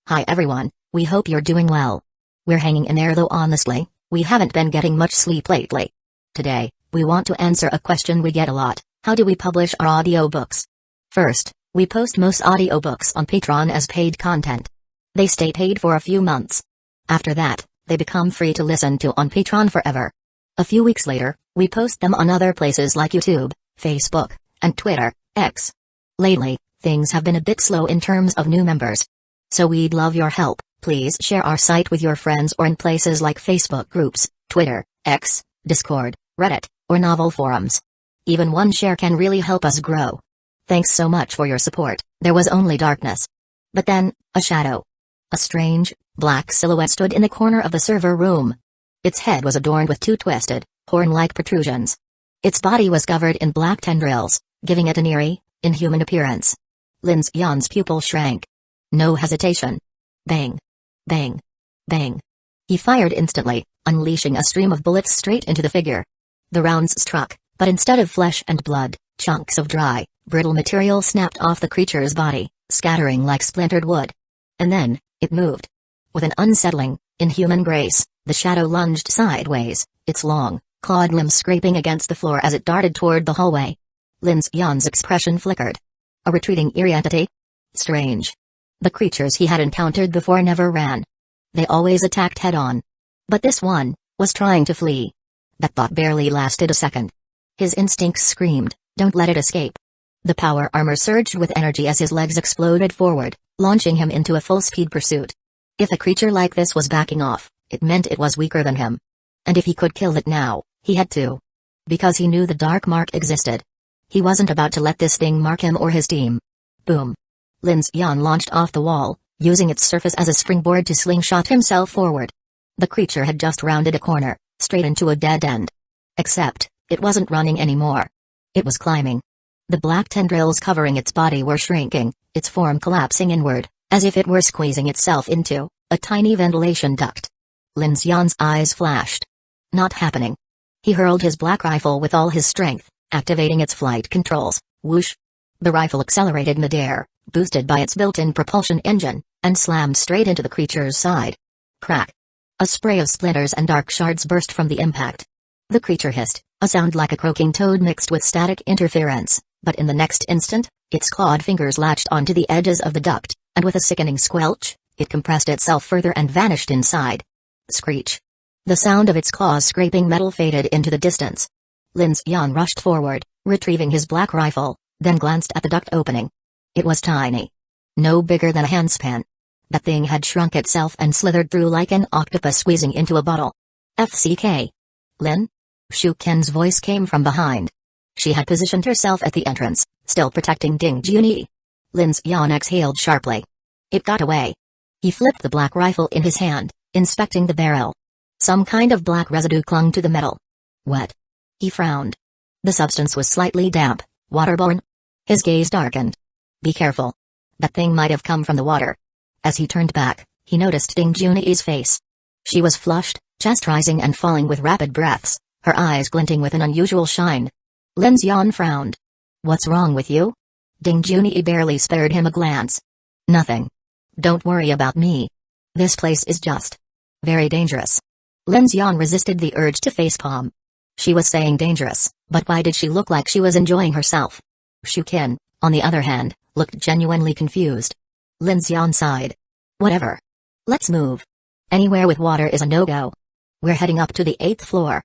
Hi everyone, we hope you're doing well. We're hanging in there though honestly, we haven't been getting much sleep lately. Today, we want to answer a question we get a lot: how do we publish our audiobooks? First, we post most audiobooks on Patreon as paid content. They stay paid for a few months. After that, they become free to listen to on Patreon forever. A few weeks later, we post them on other places like YouTube, Facebook, and Twitter, X. Lately, things have been a bit slow in terms of new members. So we'd love your help. Please share our site with your friends or in places like Facebook groups, Twitter, X, Discord, Reddit, or novel forums. Even one share can really help us grow. Thanks so much for your support. There was only darkness. But then, a shadow. A strange, black silhouette stood in the corner of the server room. Its head was adorned with two twisted, horn-like protrusions. Its body was covered in black tendrils, giving it an eerie, inhuman appearance. Lin Xian's pupil shrank. No hesitation. Bang. Bang. Bang. He fired instantly, unleashing a stream of bullets straight into the figure. The rounds struck, but instead of flesh and blood, chunks of dry, brittle material snapped off the creature's body, scattering like splintered wood. And then, it moved. With an unsettling, inhuman grace, the shadow lunged sideways, its long, clawed limbs scraping against the floor as it darted toward the hallway. Lin Xian's expression flickered. A retreating eerie entity? Strange. The creatures he had encountered before never ran. They always attacked head-on. But this one was trying to flee. That thought barely lasted a second. His instincts screamed, "Don't let it escape." The power armor surged with energy as his legs exploded forward, launching him into a full-speed pursuit. If a creature like this was backing off, it meant it was weaker than him. And if he could kill it now, he had to. Because he knew the dark mark existed. He wasn't about to let this thing mark him or his team. Boom. Lin Xian launched off the wall, using its surface as a springboard to slingshot himself forward. The creature had just rounded a corner, straight into a dead end. Except, it wasn't running anymore. It was climbing. The black tendrils covering its body were shrinking, its form collapsing inward, as if it were squeezing itself into a tiny ventilation duct. Lin Xian's eyes flashed. Not happening. He hurled his black rifle with all his strength, activating its flight controls. Whoosh! The rifle accelerated midair, boosted by its built-in propulsion engine, and slammed straight into the creature's side. Crack! A spray of splinters and dark shards burst from the impact. The creature hissed, a sound like a croaking toad mixed with static interference, but in the next instant, its clawed fingers latched onto the edges of the duct, and with a sickening squelch, it compressed itself further and vanished inside. Screech! The sound of its claws scraping metal faded into the distance. Lin Xian rushed forward, retrieving his black rifle, then glanced at the duct opening. It was tiny. No bigger than a handspan. That thing had shrunk itself and slithered through like an octopus squeezing into a bottle. FCK. Lin? Shu Ken's voice came from behind. She had positioned herself at the entrance, still protecting Ding Junyi. Lin Xian exhaled sharply. It got away. He flipped the black rifle in his hand, inspecting the barrel. Some kind of black residue clung to the metal. Wet. He frowned. The substance was slightly damp, waterborne. His gaze darkened. Be careful. That thing might have come from the water. As he turned back, he noticed Ding Junyi's face. She was flushed, chest rising and falling with rapid breaths, her eyes glinting with an unusual shine. Lin Xian frowned. What's wrong with you? Ding Junyi barely spared him a glance. Nothing. Don't worry about me. This place is just very dangerous. Lin Xian resisted the urge to facepalm. She was saying dangerous, but why did she look like she was enjoying herself? Shu Ken, on the other hand, looked genuinely confused. Lin Xian sighed. Whatever. Let's move. Anywhere with water is a no-go. We're heading up to the 8th floor.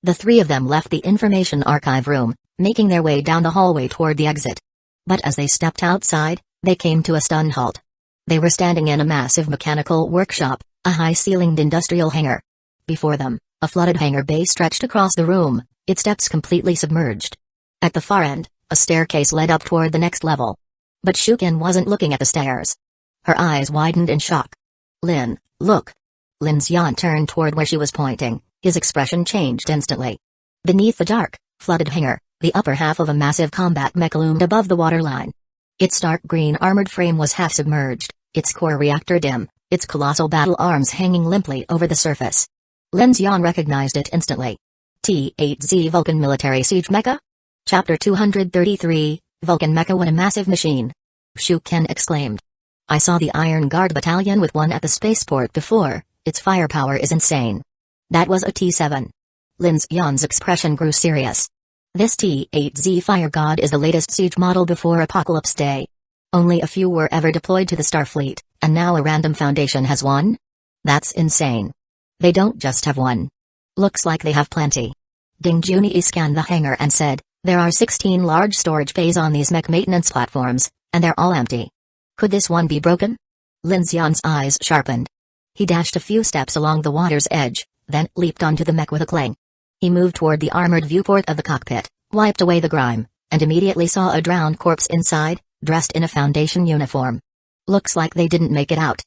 The three of them left the information archive room, making their way down the hallway toward the exit. But as they stepped outside, they came to a stunned halt. They were standing in a massive mechanical workshop, a high-ceilinged industrial hangar. Before them, a flooded hangar bay stretched across the room, its depths completely submerged. At the far end, a staircase led up toward the next level. But Shu Ken wasn't looking at the stairs. Her eyes widened in shock. Lin, look. Lin Xian turned toward where she was pointing, his expression changed instantly. Beneath the dark, flooded hangar, the upper half of a massive combat mech loomed above the waterline. Its dark green armored frame was half submerged, its core reactor dim, its colossal battle arms hanging limply over the surface. Lin Xian recognized it instantly. T-8Z Vulcan Military Siege Mecha? Chapter 233, Vulcan Mecha. What a massive machine! Shu Ken exclaimed. I saw the Iron Guard battalion with one at the spaceport before. Its firepower is insane. That was a T-7. Lin Xian's expression grew serious. This T-8Z Fire God is the latest siege model before Apocalypse Day. Only a few were ever deployed to the Starfleet, and now a random foundation has one? That's insane. They don't just have one. Looks like they have plenty. Ding Junyi scanned the hangar and said, there are 16 large storage bays on these mech maintenance platforms, and they're all empty. Could this one be broken? Lin Xian's eyes sharpened. He dashed a few steps along the water's edge, then leaped onto the mech with a clang. He moved toward the armored viewport of the cockpit, wiped away the grime, and immediately saw a drowned corpse inside, dressed in a Foundation uniform. Looks like they didn't make it out.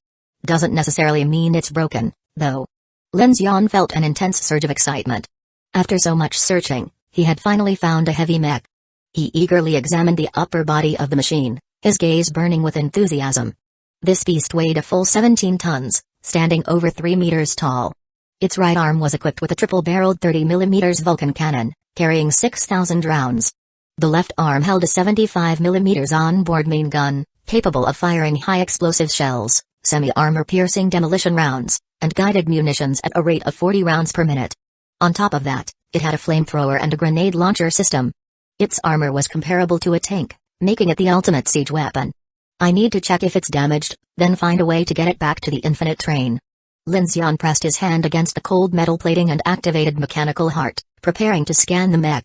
Doesn't necessarily mean it's broken, though. Lin Xian felt an intense surge of excitement. After so much searching, he had finally found a heavy mech. He eagerly examined the upper body of the machine, his gaze burning with enthusiasm. This beast weighed a full 17 tons, standing over 3 meters tall. Its right arm was equipped with a triple-barreled 30mm Vulcan cannon, carrying 6,000 rounds. The left arm held a 75mm on-board main gun, capable of firing high-explosive shells, semi-armor-piercing demolition rounds, and guided munitions at a rate of 40 rounds per minute. On top of that, it had a flamethrower and a grenade launcher system. Its armor was comparable to a tank, making it the ultimate siege weapon. I need to check if it's damaged, then find a way to get it back to the Infinite Train. Lin Xian pressed his hand against the cold metal plating and activated mechanical heart, preparing to scan the mech.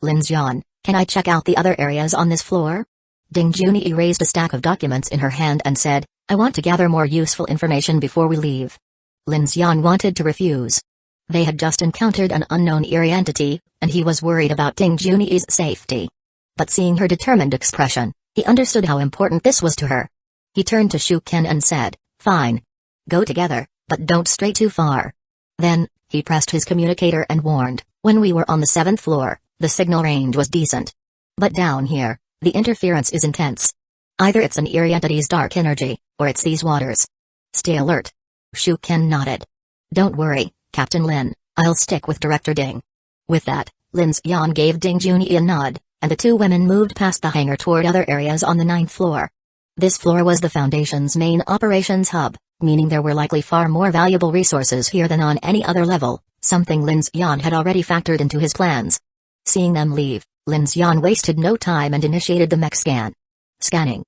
Lin Xian, can I check out the other areas on this floor? Ding Junyi raised a stack of documents in her hand and said, I want to gather more useful information before we leave. Lin Xian wanted to refuse. They had just encountered an unknown eerie entity, and he was worried about Ding Junyi's safety. But seeing her determined expression, he understood how important this was to her. He turned to Shu Ken and said, fine. Go together, but don't stray too far. Then, he pressed his communicator and warned, when we were on the 7th floor, the signal range was decent. But down here, the interference is intense. Either it's an eerie entity's dark energy, or it's these waters. Stay alert. Shu Ken nodded. Don't worry, Captain Lin, I'll stick with Director Ding. With that, Lin Xian gave Ding Junyi a nod, and the two women moved past the hangar toward other areas on the 9th floor. This floor was the Foundation's main operations hub, meaning there were likely far more valuable resources here than on any other level, something Lin Xian had already factored into his plans. Seeing them leave, Lin Xian wasted no time and initiated the mech scan. Scanning.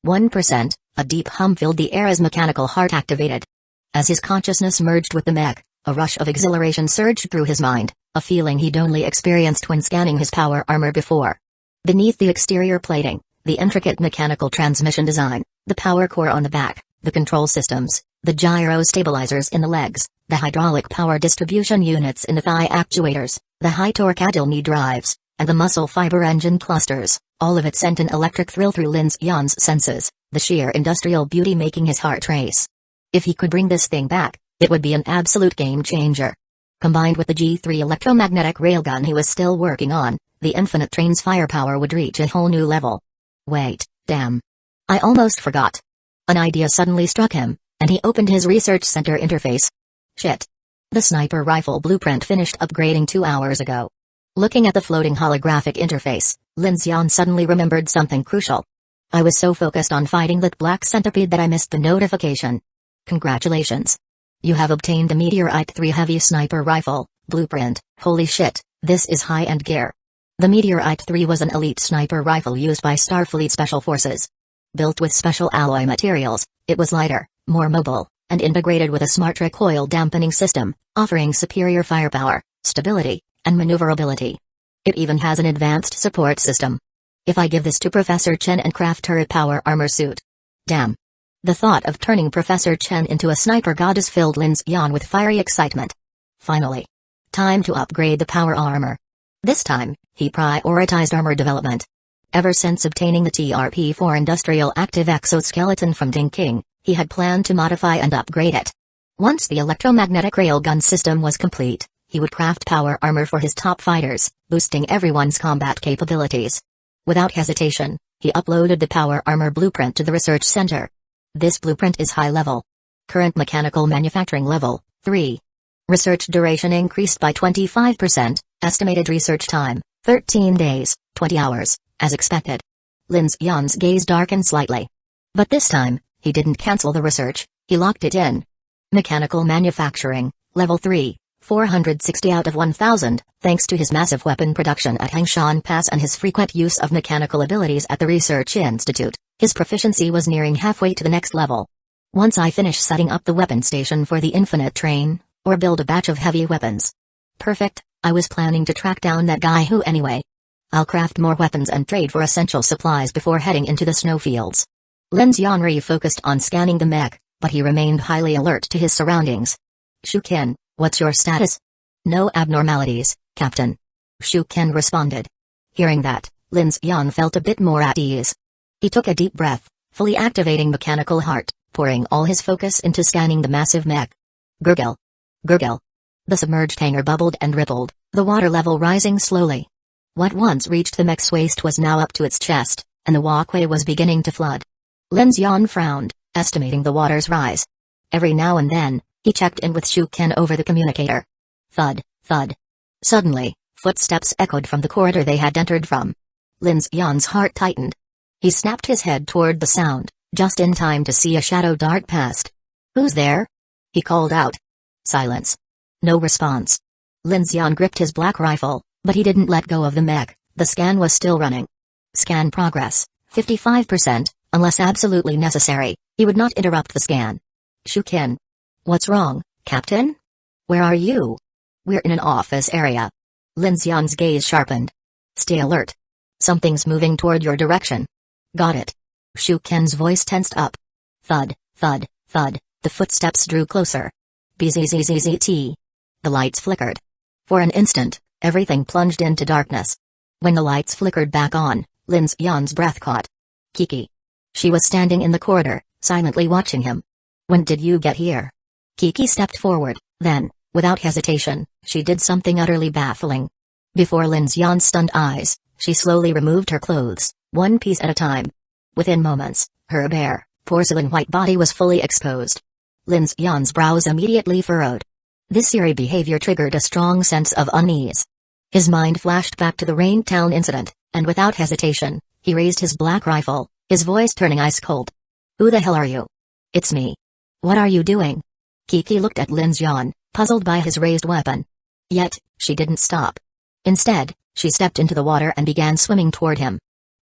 1%, a deep hum filled the air as mechanical heart activated. As his consciousness merged with the mech, a rush of exhilaration surged through his mind, a feeling he'd only experienced when scanning his power armor before. Beneath the exterior plating, the intricate mechanical transmission design, the power core on the back, the control systems, the gyro stabilizers in the legs, the hydraulic power distribution units in the thigh actuators, the high-torque agile knee drives, and the muscle fiber engine clusters, all of it sent an electric thrill through Lin Xian's senses, the sheer industrial beauty making his heart race. If he could bring this thing back, it would be an absolute game-changer. Combined with the G3 electromagnetic railgun he was still working on, the Infinite Train's firepower would reach a whole new level. Wait, damn. I almost forgot. An idea suddenly struck him, and he opened his research center interface. Shit. The sniper rifle blueprint finished upgrading 2 hours ago. Looking at the floating holographic interface, Lin Xian suddenly remembered something crucial. I was so focused on fighting that black centipede that I missed the notification. Congratulations. You have obtained the Meteorite 3 heavy sniper rifle blueprint. Holy shit, this is high-end gear. The Meteorite 3 was an elite sniper rifle used by Starfleet Special Forces. Built with special alloy materials, it was lighter, more mobile, and integrated with a smart recoil dampening system, offering superior firepower, stability, and maneuverability. It even has an advanced support system. If I give this to Professor Chen and craft her a power armor suit. Damn. The thought of turning Professor Chen into a sniper goddess filled Lin Xian with fiery excitement. Finally. Time to upgrade the power armor. This time, he prioritized armor development. Ever since obtaining the TRP-4 Industrial Active Exoskeleton from Ding King, he had planned to modify and upgrade it. Once the electromagnetic railgun system was complete, he would craft power armor for his top fighters, boosting everyone's combat capabilities. Without hesitation, he uploaded the power armor blueprint to the research center. This blueprint is high level. Current mechanical manufacturing level, 3. Research duration increased by 25%, estimated research time, 13 days, 20 hours, as expected. Lin Xian's gaze darkened slightly. But this time, He didn't cancel the research, he locked it in. Mechanical manufacturing, level 3, 460 out of 1000, thanks to his massive weapon production at Hangshan Pass and his frequent use of mechanical abilities at the Research Institute, his proficiency was nearing halfway to the next level. Once I finish setting up the weapon station for the infinite train, or build a batch of heavy weapons. Perfect, I was planning to track down that guy who anyway. I'll craft more weapons and trade for essential supplies before heading into the snowfields. Lin Xian refocused on scanning the mech, but he remained highly alert to his surroundings. Shuken, what's your status? No abnormalities, Captain. Shuken responded. Hearing that, Lin Xian felt a bit more at ease. He took a deep breath, fully activating mechanical heart, pouring all his focus into scanning the massive mech. Gurgle. Gurgle. The submerged hangar bubbled and rippled, the water level rising slowly. What once reached the mech's waist was now up to its chest, and the walkway was beginning to flood. Lin Xian frowned, estimating the water's rise. Every now and then, he checked in with Shuken over the communicator. Thud, thud. Suddenly, footsteps echoed from the corridor they had entered from. Lin Xian's heart tightened. He snapped his head toward the sound, just in time to see a shadow dart past. Who's there? He called out. Silence. No response. Lin Xian gripped his black rifle, but he didn't let go of the mech. The scan was still running. Scan progress, 55%, unless absolutely necessary, he would not interrupt the scan. Shuken. What's wrong, Captain? Where are you? We're in an office area. Lin Xian's gaze sharpened. Stay alert. Something's moving toward your direction. Got it. Shuken's voice tensed up. Thud, thud, thud, the footsteps drew closer. Bzzzt. The lights flickered. For an instant, everything plunged into darkness. When the lights flickered back on, Lin Xian's breath caught. Kiki. She was standing in the corridor, silently watching him. When did you get here? Kiki stepped forward, then, without hesitation, she did something utterly baffling. Before Lin Xian's stunned eyes, she slowly removed her clothes, one piece at a time. Within moments, her bare, porcelain white body was fully exposed. Lin Xian's brows immediately furrowed. This eerie behavior triggered a strong sense of unease. His mind flashed back to the Rain Town incident, and without hesitation, he raised his black rifle, his voice turning ice cold. Who the hell are you? It's me. What are you doing? Kiki looked at Lin Xian, puzzled by his raised weapon. Yet, she didn't stop. Instead, she stepped into the water and began swimming toward him.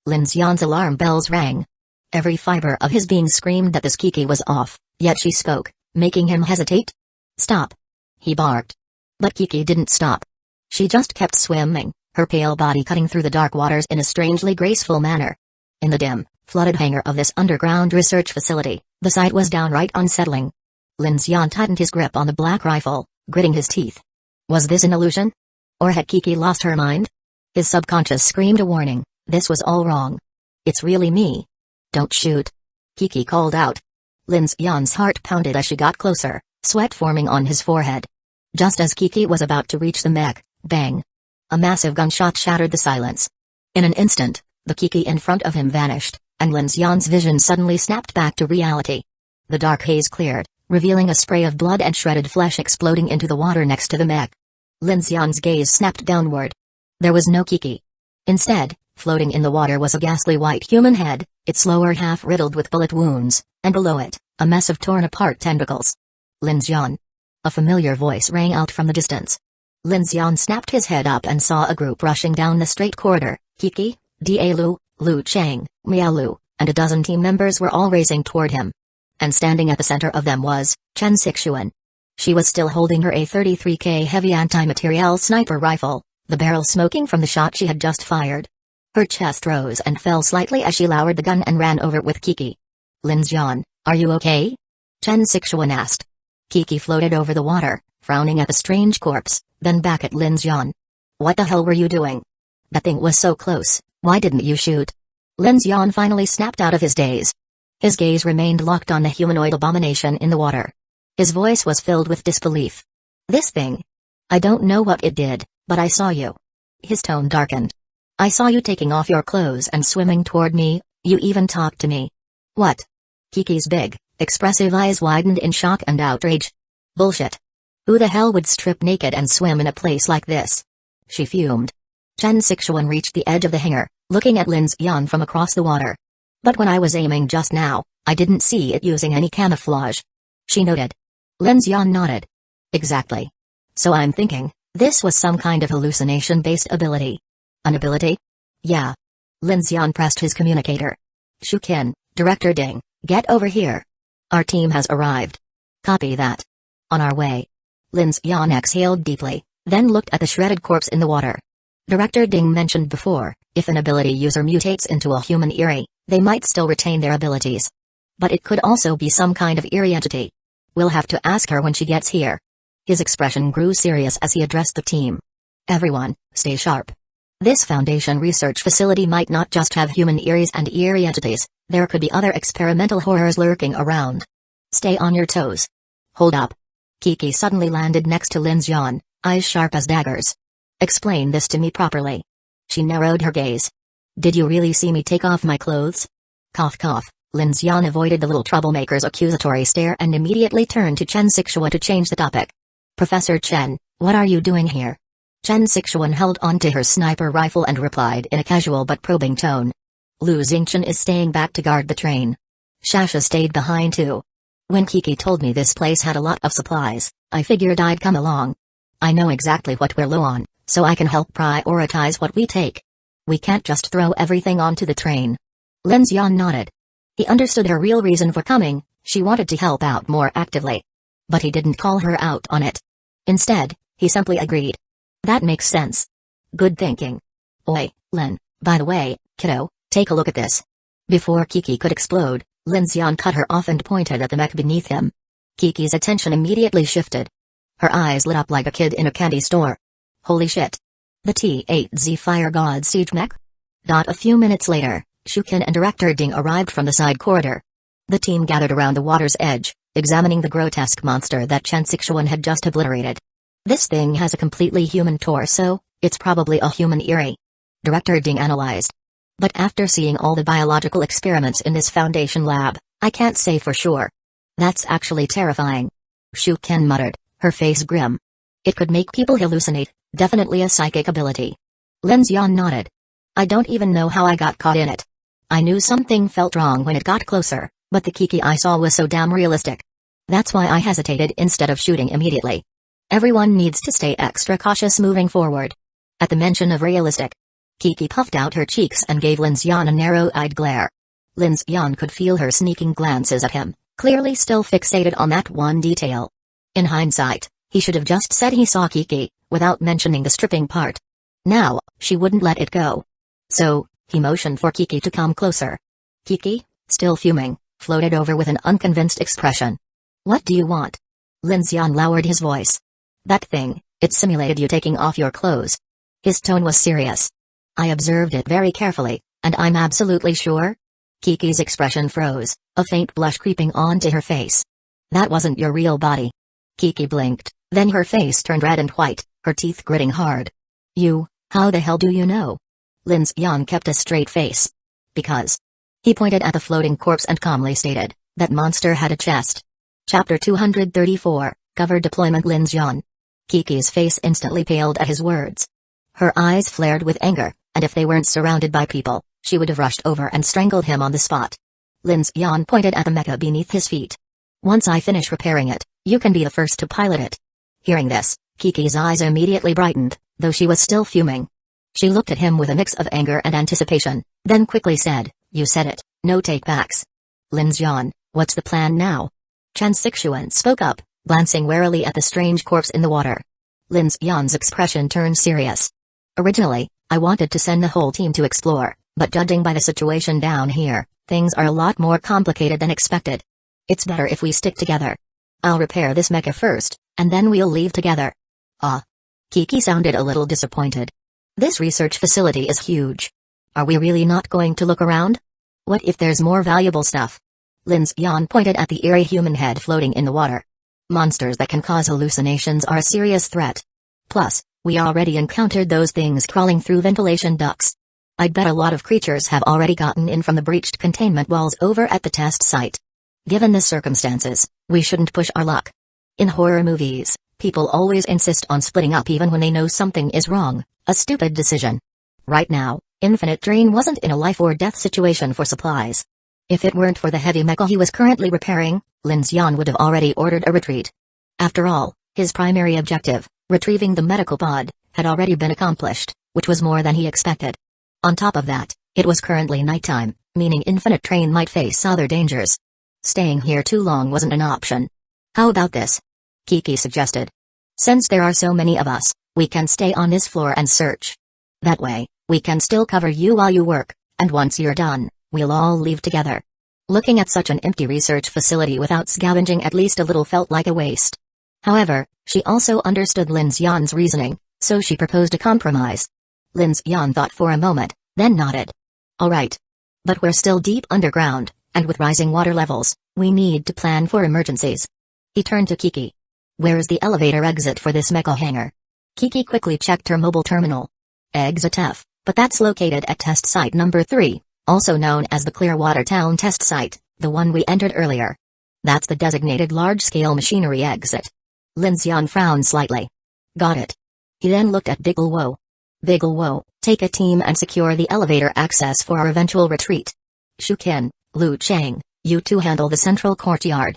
Lin Xian's alarm bells rang. Every fiber of his being screamed that this Kiki was off, yet she spoke, making him hesitate. Stop. He barked. But Kiki didn't stop. She just kept swimming, her pale body cutting through the dark waters in a strangely graceful manner. In the dim, flooded hangar of this underground research facility, the sight was downright unsettling. Lin Xian tightened his grip on the black rifle, gritting his teeth. Was this an illusion? Or had Kiki lost her mind? His subconscious screamed a warning, this was all wrong. It's really me. Don't shoot. Kiki called out. Lin Xian's heart pounded as she got closer, sweat forming on his forehead. Just as Kiki was about to reach the mech, bang! A massive gunshot shattered the silence. In an instant, the Kiki in front of him vanished, and Lin Xian's vision suddenly snapped back to reality. The dark haze cleared, revealing a spray of blood and shredded flesh exploding into the water next to the mech. Lin Xian's gaze snapped downward. There was no Kiki. Instead, floating in the water was a ghastly white human head, its lower half riddled with bullet wounds, and below it, a mess of torn-apart tentacles. Lin Xian. A familiar voice rang out from the distance. Lin Xian snapped his head up and saw a group rushing down the straight corridor. Kiki, Da Lu, Lu Chang, Miao Lu, and a dozen team members were all racing toward him. And standing at the center of them was Chen Sixuan. She was still holding her A33K heavy anti-materiel sniper rifle, the barrel smoking from the shot she had just fired. Her chest rose and fell slightly as she lowered the gun and ran over with Kiki. Lin Xian, are you okay? Chen Sixuan asked. Kiki floated over the water, frowning at the strange corpse, then back at Lin Xian. What the hell were you doing? That thing was so close, why didn't you shoot? Lin Xian finally snapped out of his daze. His gaze remained locked on the humanoid abomination in the water. His voice was filled with disbelief. This thing? I don't know what it did, but I saw you. His tone darkened. I saw you taking off your clothes and swimming toward me, you even talked to me. What? Kiki's big, expressive eyes widened in shock and outrage. Bullshit. Who the hell would strip naked and swim in a place like this? She fumed. Chen Sixuan reached the edge of the hangar, looking at Lin Xian from across the water. But when I was aiming just now, I didn't see it using any camouflage. She noted. Lin Xian nodded. Exactly. So I'm thinking, this was some kind of hallucination-based ability. An ability? Yeah. Lin Xian pressed his communicator. Shukin, Director Ding, get over here. Our team has arrived. Copy that. On our way. Lin Xian exhaled deeply, then looked at the shredded corpse in the water. Director Ding mentioned before, if an ability user mutates into a human Eri, they might still retain their abilities. But it could also be some kind of Eri entity. We'll have to ask her when she gets here. His expression grew serious as he addressed the team. Everyone, stay sharp. This Foundation research facility might not just have human Eris and Eri entities, there could be other experimental horrors lurking around. Stay on your toes. Hold up. Kiki suddenly landed next to Lin Xian, eyes sharp as daggers. Explain this to me properly. She narrowed her gaze. Did you really see me take off my clothes? Cough cough. Lin Xian avoided the little troublemaker's accusatory stare and immediately turned to Chen Sixuan to change the topic. Professor Chen, what are you doing here? Chen Sixuan held onto her sniper rifle and replied in a casual but probing tone. Lu Xingchen is staying back to guard the train. Shasha stayed behind too. When Kiki told me this place had a lot of supplies, I figured I'd come along. I know exactly what we're low on, so I can help prioritize what we take. We can't just throw everything onto the train. Lin Xian nodded. He understood her real reason for coming, she wanted to help out more actively. But he didn't call her out on it. Instead, he simply agreed. That makes sense. Good thinking. Oi, Lin, by the way, kiddo, take a look at this. Before Kiki could explode, Lin Xian cut her off and pointed at the mech beneath him. Kiki's attention immediately shifted. Her eyes lit up like a kid in a candy store. Holy shit. The T-8Z Fire God Siege mech? A few minutes later, Shukin and Director Ding arrived from the side corridor. The team gathered around the water's edge, examining the grotesque monster that Chen Sixuan had just obliterated. This thing has a completely human torso, it's probably a human Eri. Director Ding analyzed. But after seeing all the biological experiments in this Foundation lab, I can't say for sure. That's actually terrifying. Shukin muttered, her face grim. It could make people hallucinate, definitely a psychic ability. Lin Xian nodded. I don't even know how I got caught in it. I knew something felt wrong when it got closer, but the Kiki I saw was so damn realistic. That's why I hesitated instead of shooting immediately. Everyone needs to stay extra cautious moving forward. At the mention of realistic, Kiki puffed out her cheeks and gave Lin Xian a narrow-eyed glare. Lin Xian could feel her sneaking glances at him, clearly still fixated on that one detail. In hindsight, he should have just said he saw Kiki, without mentioning the stripping part. Now, she wouldn't let it go. So, he motioned for Kiki to come closer. Kiki, still fuming, floated over with an unconvinced expression. What do you want? Lin Xian lowered his voice. That thing, it simulated you taking off your clothes. His tone was serious. I observed it very carefully, and I'm absolutely sure. Kiki's expression froze, a faint blush creeping onto her face. That wasn't your real body. Kiki blinked, then her face turned red and white, her teeth gritting hard. How the hell do you know? Lin Xian kept a straight face. Because. He pointed at the floating corpse and calmly stated, that monster had a chest. Chapter 234, Cover Deployment. Lin Xian. Kiki's face instantly paled at his words. Her eyes flared with anger, and if they weren't surrounded by people, she would have rushed over and strangled him on the spot. Lin Xian pointed at the mecha beneath his feet. Once I finish repairing it, you can be the first to pilot it. Hearing this, Kiki's eyes immediately brightened, though she was still fuming. She looked at him with a mix of anger and anticipation, then quickly said, You said it, no take-backs. Lin Xian, what's the plan now? Chen Sixuan spoke up, glancing warily at the strange corpse in the water. Lin Xian's expression turned serious. Originally, I wanted to send the whole team to explore, but judging by the situation down here, things are a lot more complicated than expected. It's better if we stick together. I'll repair this mecha first, and then we'll leave together. Ah. Kiki sounded a little disappointed. This research facility is huge. Are we really not going to look around? What if there's more valuable stuff? Lin Xian pointed at the eerie human head floating in the water. Monsters that can cause hallucinations are a serious threat. Plus, we already encountered those things crawling through ventilation ducts. I'd bet a lot of creatures have already gotten in from the breached containment walls over at the test site. Given the circumstances, we shouldn't push our luck. In horror movies, people always insist on splitting up even when they know something is wrong, a stupid decision. Right now, Infinite Drain wasn't in a life-or-death situation for supplies, If it weren't for the heavy mecha he was currently repairing, Lin Xian would have already ordered a retreat. After all, his primary objective, retrieving the medical pod, had already been accomplished, which was more than he expected. On top of that, it was currently nighttime, meaning Infinite Train might face other dangers. Staying here too long wasn't an option. How about this? Kiki suggested. Since there are so many of us, we can stay on this floor and search. That way, we can still cover you while you work, and once you're done, we'll all leave together. Looking at such an empty research facility without scavenging at least a little felt like a waste. However, she also understood Lin Xian's reasoning, so she proposed a compromise. Lin Xian thought for a moment, then nodded. Alright. But we're still deep underground, and with rising water levels, we need to plan for emergencies. He turned to Kiki. Where's the elevator exit for this mecha hangar? Kiki quickly checked her mobile terminal. Exit F, but that's located at test site number 3, also known as the Clearwater Town test site, the one we entered earlier. That's the designated large-scale machinery exit. Lin Xian frowned slightly. Got it. He then looked at Biggle Wo, take a team and secure the elevator access for our eventual retreat. Shukin, Lu Chang, you two handle the central courtyard.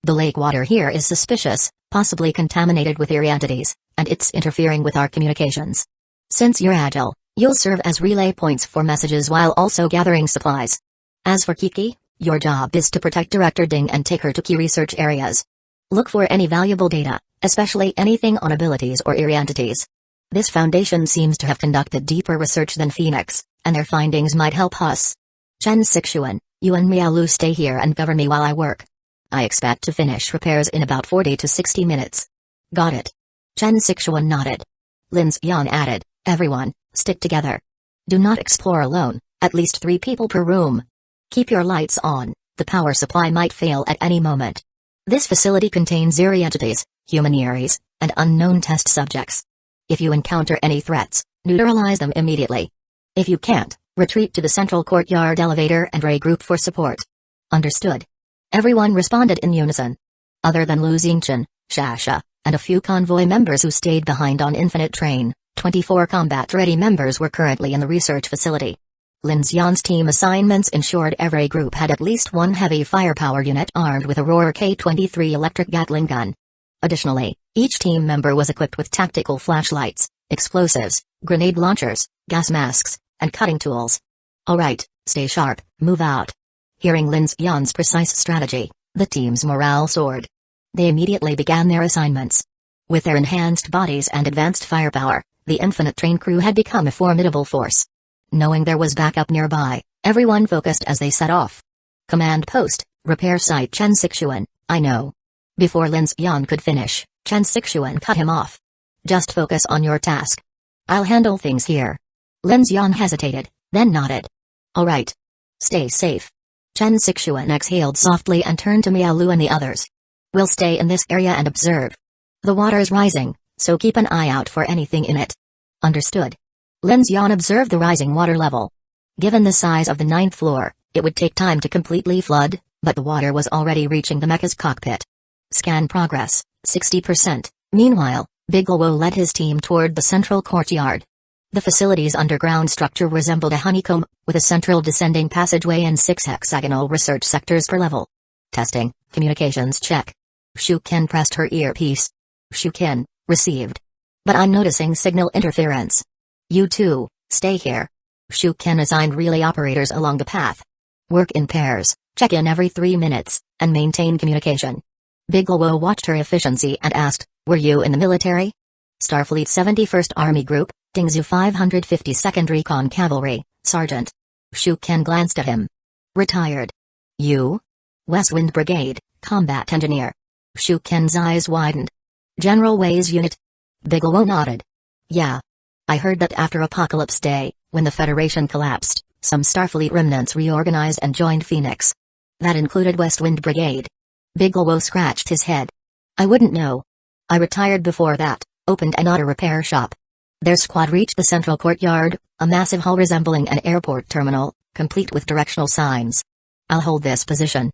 The lake water here is suspicious, possibly contaminated with eerie entities, and it's interfering with our communications. Since you're agile, you'll serve as relay points for messages while also gathering supplies. As for Kiki, your job is to protect Director Ding and take her to key research areas. Look for any valuable data, especially anything on abilities or eerie entities. This foundation seems to have conducted deeper research than Phoenix, and their findings might help us. Chen Sixuan, you and Miaolu stay here and cover me while I work. I expect to finish repairs in about 40 to 60 minutes. Got it. Chen Sixuan nodded. Lin Xian added, everyone, stick together. Do not explore alone, at least 3 people per room. Keep your lights on, the power supply might fail at any moment. This facility contains eerie entities, human Yeris, and unknown test subjects. If you encounter any threats, neutralize them immediately. If you can't, retreat to the central courtyard elevator and regroup for support. Understood. Everyone responded in unison. Other than Lu Xingchen, Shasha, and a few convoy members who stayed behind on Infinite Train, 24 combat-ready members were currently in the research facility. Lin Xian's team assignments ensured every group had at least one heavy firepower unit armed with a Roar K-23 electric Gatling gun. Additionally, each team member was equipped with tactical flashlights, explosives, grenade launchers, gas masks, and cutting tools. Alright, stay sharp, move out. Hearing Lin Xian's precise strategy, the team's morale soared. They immediately began their assignments. With their enhanced bodies and advanced firepower, the Infinite Train crew had become a formidable force. Knowing there was backup nearby, everyone focused as they set off. Command post, repair site Chen Sixuan, I know. Before Lin Xian could finish, Chen Sixuan cut him off. Just focus on your task. I'll handle things here. Lin Xian hesitated, then nodded. Alright. Stay safe. Chen Sixuan exhaled softly and turned to Miaolu and the others. We'll stay in this area and observe. The water is rising, so keep an eye out for anything in it. Understood. Lin Xian observed the rising water level. Given the size of the 9th floor, it would take time to completely flood, but the water was already reaching the mecha's cockpit. Scan progress, 60%. Meanwhile, Biggle led his team toward the central courtyard. The facility's underground structure resembled a honeycomb, with a central descending passageway and 6 hexagonal research sectors per level. Testing, communications check. Shukin pressed her earpiece. Shukin, received. But I'm noticing signal interference. You two, stay here. Shukin assigned relay operators along the path. Work in pairs, check in every 3 minutes, and maintain communication. Biggle watched her efficiency and asked, were you in the military? Starfleet 71st Army Group, Dingzhou 552nd Recon Cavalry, Sergeant. Shukin glanced at him. Retired. You? Westwind Brigade, Combat Engineer. Shukin's eyes widened. General Wei's unit? Biggle nodded. Yeah. I heard that after Apocalypse Day, when the Federation collapsed, some Starfleet remnants reorganized and joined Phoenix. That included Westwind Brigade. Biggle scratched his head. I wouldn't know. I retired before that, opened an auto repair shop. Their squad reached the central courtyard, a massive hall resembling an airport terminal, complete with directional signs. I'll hold this position.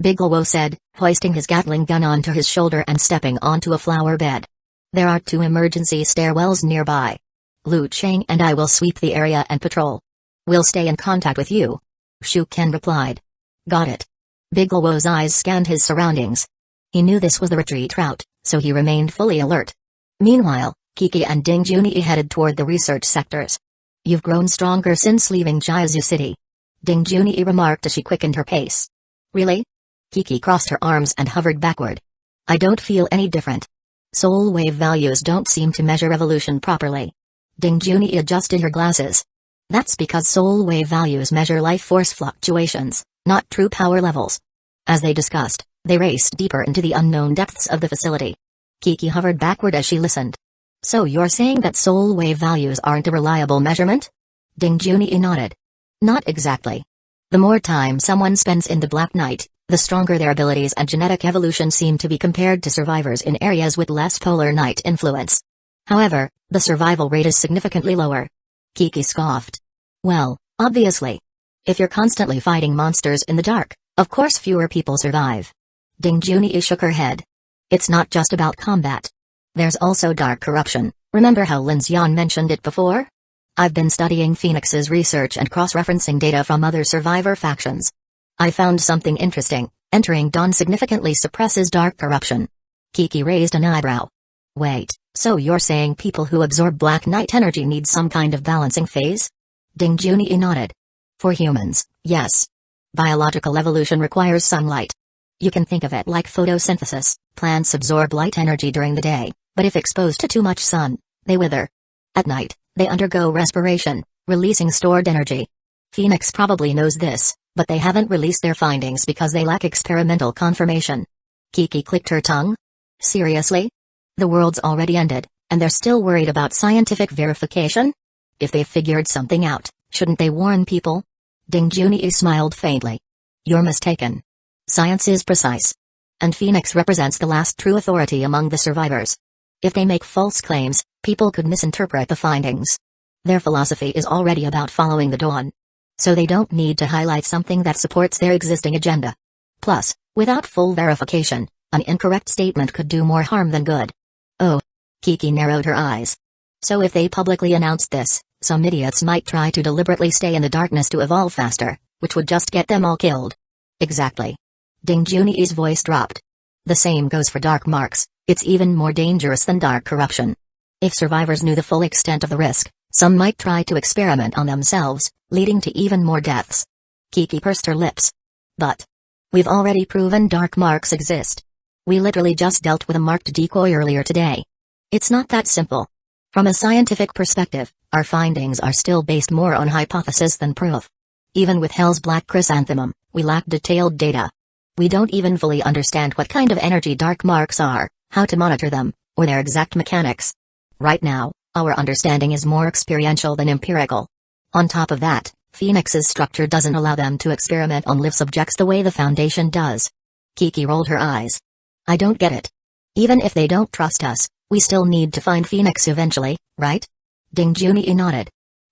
Biggle said, hoisting his Gatling gun onto his shoulder and stepping onto a flower bed. There are 2 emergency stairwells nearby. Lu Chang and I will sweep the area and patrol. We'll stay in contact with you. Shukin replied. Got it. Big Luo's eyes scanned his surroundings. He knew this was the retreat route, so he remained fully alert. Meanwhile, Kiki and Ding Junyi headed toward the research sectors. You've grown stronger since leaving Jiaozu City, Ding Junyi remarked as she quickened her pace. Really? Kiki crossed her arms and hovered backward. I don't feel any different. Soul wave values don't seem to measure evolution properly. Ding Junyi adjusted her glasses. That's because soul wave values measure life force fluctuations, not true power levels. As they discussed, they raced deeper into the unknown depths of the facility. Kiki hovered backward as she listened. So you're saying that soul wave values aren't a reliable measurement? Ding Junyi nodded. Not exactly. The more time someone spends in the Black Night, the stronger their abilities and genetic evolution seem to be compared to survivors in areas with less polar night influence. However, the survival rate is significantly lower. Kiki scoffed. Well, obviously. If you're constantly fighting monsters in the dark, of course fewer people survive. Ding Junyi shook her head. It's not just about combat. There's also dark corruption. Remember how Lin Xian mentioned it before? I've been studying Phoenix's research and cross-referencing data from other survivor factions. I found something interesting. Entering dawn significantly suppresses dark corruption. Kiki raised an eyebrow. Wait, so you're saying people who absorb Black Knight energy need some kind of balancing phase? Ding Junyi nodded. For humans, yes. Biological evolution requires sunlight. You can think of it like photosynthesis. Plants absorb light energy during the day, but if exposed to too much sun, they wither. At night, they undergo respiration, releasing stored energy. Phoenix probably knows this, but they haven't released their findings because they lack experimental confirmation. Kiki clicked her tongue. Seriously? The world's already ended, and they're still worried about scientific verification? If they've figured something out, shouldn't they warn people? Ding Junyi smiled faintly. You're mistaken. Science is precise. And Phoenix represents the last true authority among the survivors. If they make false claims, people could misinterpret the findings. Their philosophy is already about following the dawn. So they don't need to highlight something that supports their existing agenda. Plus, without full verification, an incorrect statement could do more harm than good. Oh. Kiki narrowed her eyes. So if they publicly announced this, some idiots might try to deliberately stay in the darkness to evolve faster, which would just get them all killed. Exactly. Ding Junyi's voice dropped. The same goes for dark marks. It's even more dangerous than dark corruption. If survivors knew the full extent of the risk, some might try to experiment on themselves, leading to even more deaths. Kiki pursed her lips. But we've already proven dark marks exist. We literally just dealt with a marked decoy earlier today. It's not that simple. From a scientific perspective, our findings are still based more on hypothesis than proof. Even with Hell's Black Chrysanthemum, we lack detailed data. We don't even fully understand what kind of energy dark marks are, how to monitor them, or their exact mechanics. Right now, our understanding is more experiential than empirical. On top of that, Phoenix's structure doesn't allow them to experiment on live subjects the way the Foundation does. Kiki rolled her eyes. I don't get it. Even if they don't trust us, we still need to find Phoenix eventually, right? Ding Junyi nodded.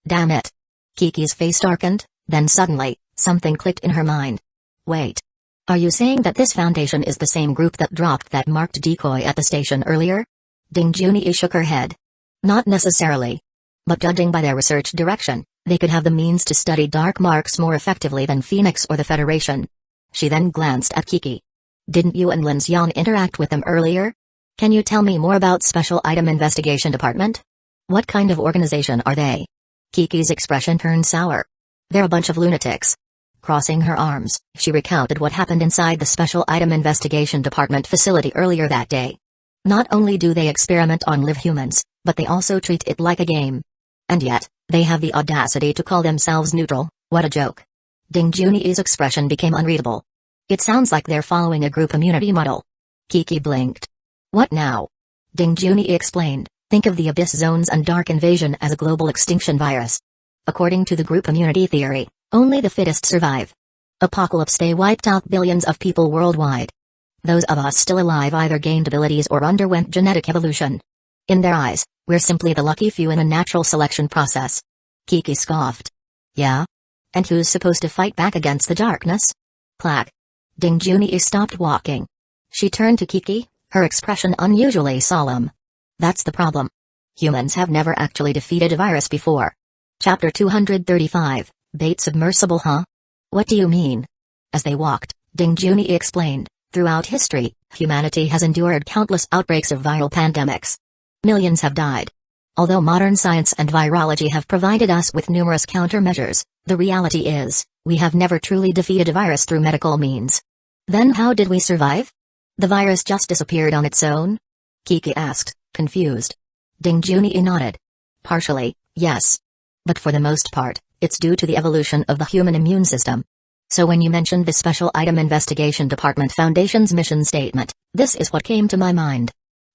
Damn it. Kiki's face darkened, then suddenly, something clicked in her mind. Wait. Are you saying that this Foundation is the same group that dropped that marked decoy at the station earlier? Ding Junyi shook her head. Not necessarily. But judging by their research direction, they could have the means to study dark marks more effectively than Phoenix or the Federation. She then glanced at Kiki. Didn't you and Lin Xian interact with them earlier? Can you tell me more about Special Item Investigation Department? What kind of organization are they? Kiki's expression turned sour. They're a bunch of lunatics. Crossing her arms, she recounted what happened inside the Special Item Investigation Department facility earlier that day. Not only do they experiment on live humans, but they also treat it like a game. And yet, they have the audacity to call themselves neutral. What a joke. Ding Junyi's expression became unreadable. It sounds like they're following a group immunity model. Kiki blinked. What now? Ding Junyi explained. Think of the Abyss Zones and Dark Invasion as a global extinction virus. According to the group immunity theory, only the fittest survive. Apocalypse Day wiped out billions of people worldwide. Those of us still alive either gained abilities or underwent genetic evolution. In their eyes, we're simply the lucky few in a natural selection process. Kiki scoffed. Yeah? And who's supposed to fight back against the darkness? Clack. Ding Junyi stopped walking. She turned to Kiki, her expression unusually solemn. That's the problem. Humans have never actually defeated a virus before. Chapter 235, Bait Submersible, huh? What do you mean? As they walked, Ding Junyi explained, throughout history, humanity has endured countless outbreaks of viral pandemics. Millions have died. Although modern science and virology have provided us with numerous countermeasures, the reality is, we have never truly defeated a virus through medical means. Then how did we survive? The virus just disappeared on its own? Kiki asked, confused. Ding Junyi nodded. Partially, yes. But for the most part, it's due to the evolution of the human immune system. So when you mentioned the Special Item Investigation Department Foundation's mission statement, this is what came to my mind.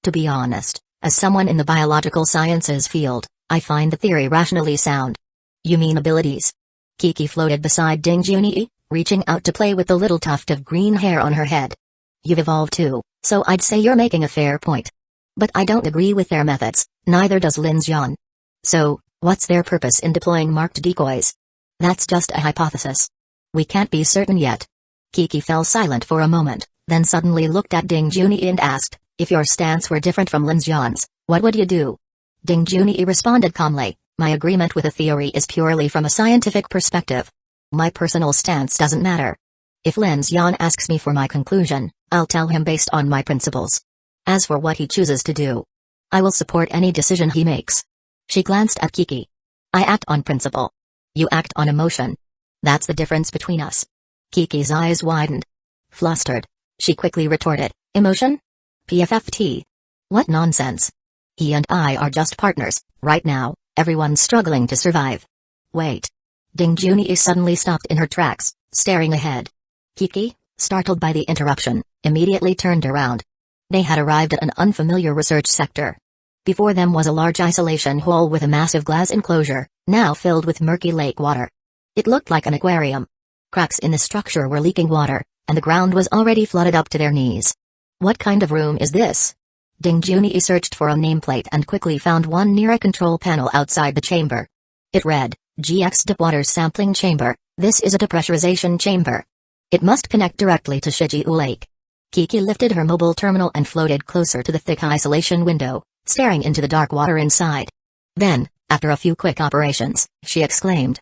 To be honest, as someone in the biological sciences field, I find the theory rationally sound. You mean abilities? Kiki floated beside Ding Junyi, reaching out to play with the little tuft of green hair on her head. You've evolved too, so I'd say you're making a fair point. But I don't agree with their methods, neither does Lin Xian. So, what's their purpose in deploying marked decoys? That's just a hypothesis. We can't be certain yet. Kiki fell silent for a moment, then suddenly looked at Ding Junyi and asked, if your stance were different from Lin Xian's, what would you do? Ding Junyi responded calmly, my agreement with a theory is purely from a scientific perspective. My personal stance doesn't matter. If Lin Xian asks me for my conclusion, I'll tell him based on my principles. As for what he chooses to do, I will support any decision he makes. She glanced at Kiki. I act on principle. You act on emotion. That's the difference between us. Kiki's eyes widened. Flustered, she quickly retorted, emotion? PFFT. What nonsense. He and I are just partners, right now, everyone's struggling to survive. Wait. Ding Junyi suddenly stopped in her tracks, staring ahead. Kiki, startled by the interruption, immediately turned around. They had arrived at an unfamiliar research sector. Before them was a large isolation hall with a massive glass enclosure, now filled with murky lake water. It looked like an aquarium. Cracks in the structure were leaking water, and the ground was already flooded up to their knees. What kind of room is this? Ding Junyi searched for a nameplate and quickly found one near a control panel outside the chamber. It read, GX Deep Water Sampling Chamber, this is a depressurization chamber. It must connect directly to Shijiu Lake. Kiki lifted her mobile terminal and floated closer to the thick isolation window, staring into the dark water inside. Then, after a few quick operations, she exclaimed,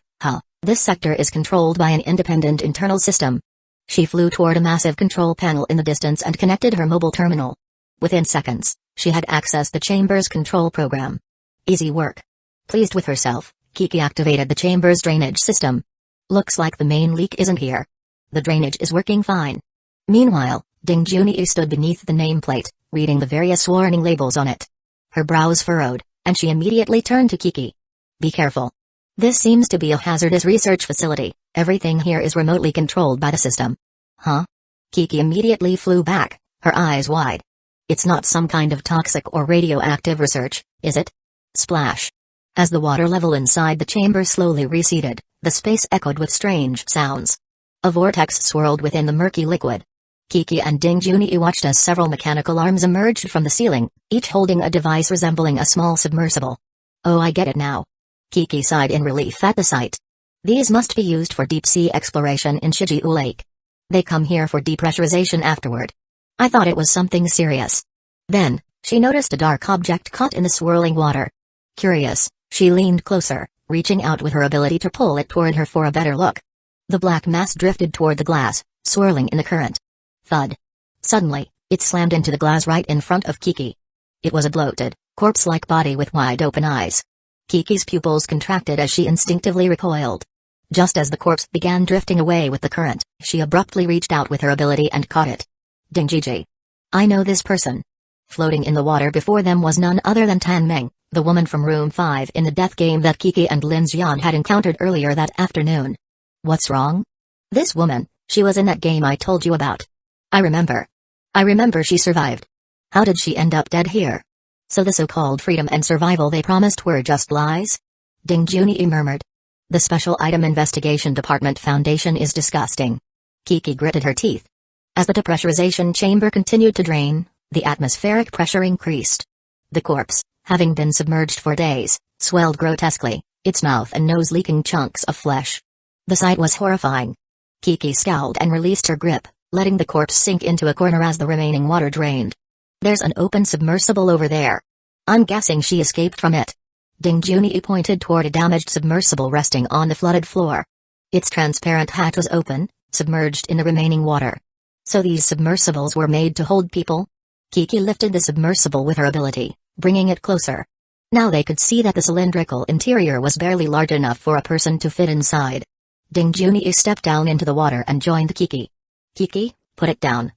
this sector is controlled by an independent internal system. She flew toward a massive control panel in the distance and connected her mobile terminal. Within seconds, she had accessed the chamber's control program. Easy work. Pleased with herself, Kiki activated the chamber's drainage system. Looks like the main leak isn't here. The drainage is working fine. Meanwhile, Ding Junyi stood beneath the nameplate, reading the various warning labels on it. Her brows furrowed, and she immediately turned to Kiki. Be careful. This seems to be a hazardous research facility. Everything here is remotely controlled by the system. Huh? Kiki immediately flew back, her eyes wide. It's not some kind of toxic or radioactive research, is it? Splash. As the water level inside the chamber slowly receded, the space echoed with strange sounds. A vortex swirled within the murky liquid. Kiki and Ding Junyi watched as several mechanical arms emerged from the ceiling, each holding a device resembling a small submersible. Oh, I get it now. Kiki sighed in relief at the sight. These must be used for deep-sea exploration in Shijiu Lake. They come here for depressurization afterward. I thought it was something serious. Then, she noticed a dark object caught in the swirling water. Curious, she leaned closer, reaching out with her ability to pull it toward her for a better look. The black mass drifted toward the glass, swirling in the current. Thud. Suddenly, it slammed into the glass right in front of Kiki. It was a bloated, corpse-like body with wide-open eyes. Kiki's pupils contracted as she instinctively recoiled. Just as the corpse began drifting away with the current, she abruptly reached out with her ability and caught it. Ding Jiji. I know this person. Floating in the water before them was none other than Tan Meng, the woman from Room 5 in the death game that Kiki and Lin Xian had encountered earlier that afternoon. What's wrong? This woman, she was in that game I told you about. I remember she survived. How did she end up dead here? So the so-called freedom and survival they promised were just lies? Ding Junyi murmured. The Special Item Investigation Department Foundation is disgusting. Kiki gritted her teeth. As the depressurization chamber continued to drain, the atmospheric pressure increased. The corpse, having been submerged for days, swelled grotesquely, its mouth and nose leaking chunks of flesh. The sight was horrifying. Kiki scowled and released her grip, letting the corpse sink into a corner as the remaining water drained. There's an open submersible over there. I'm guessing she escaped from it. Ding Junyi pointed toward a damaged submersible resting on the flooded floor. Its transparent hatch was open, submerged in the remaining water. So these submersibles were made to hold people? Kiki lifted the submersible with her ability, bringing it closer. Now they could see that the cylindrical interior was barely large enough for a person to fit inside. Ding Junyi stepped down into the water and joined Kiki. Kiki, put it down.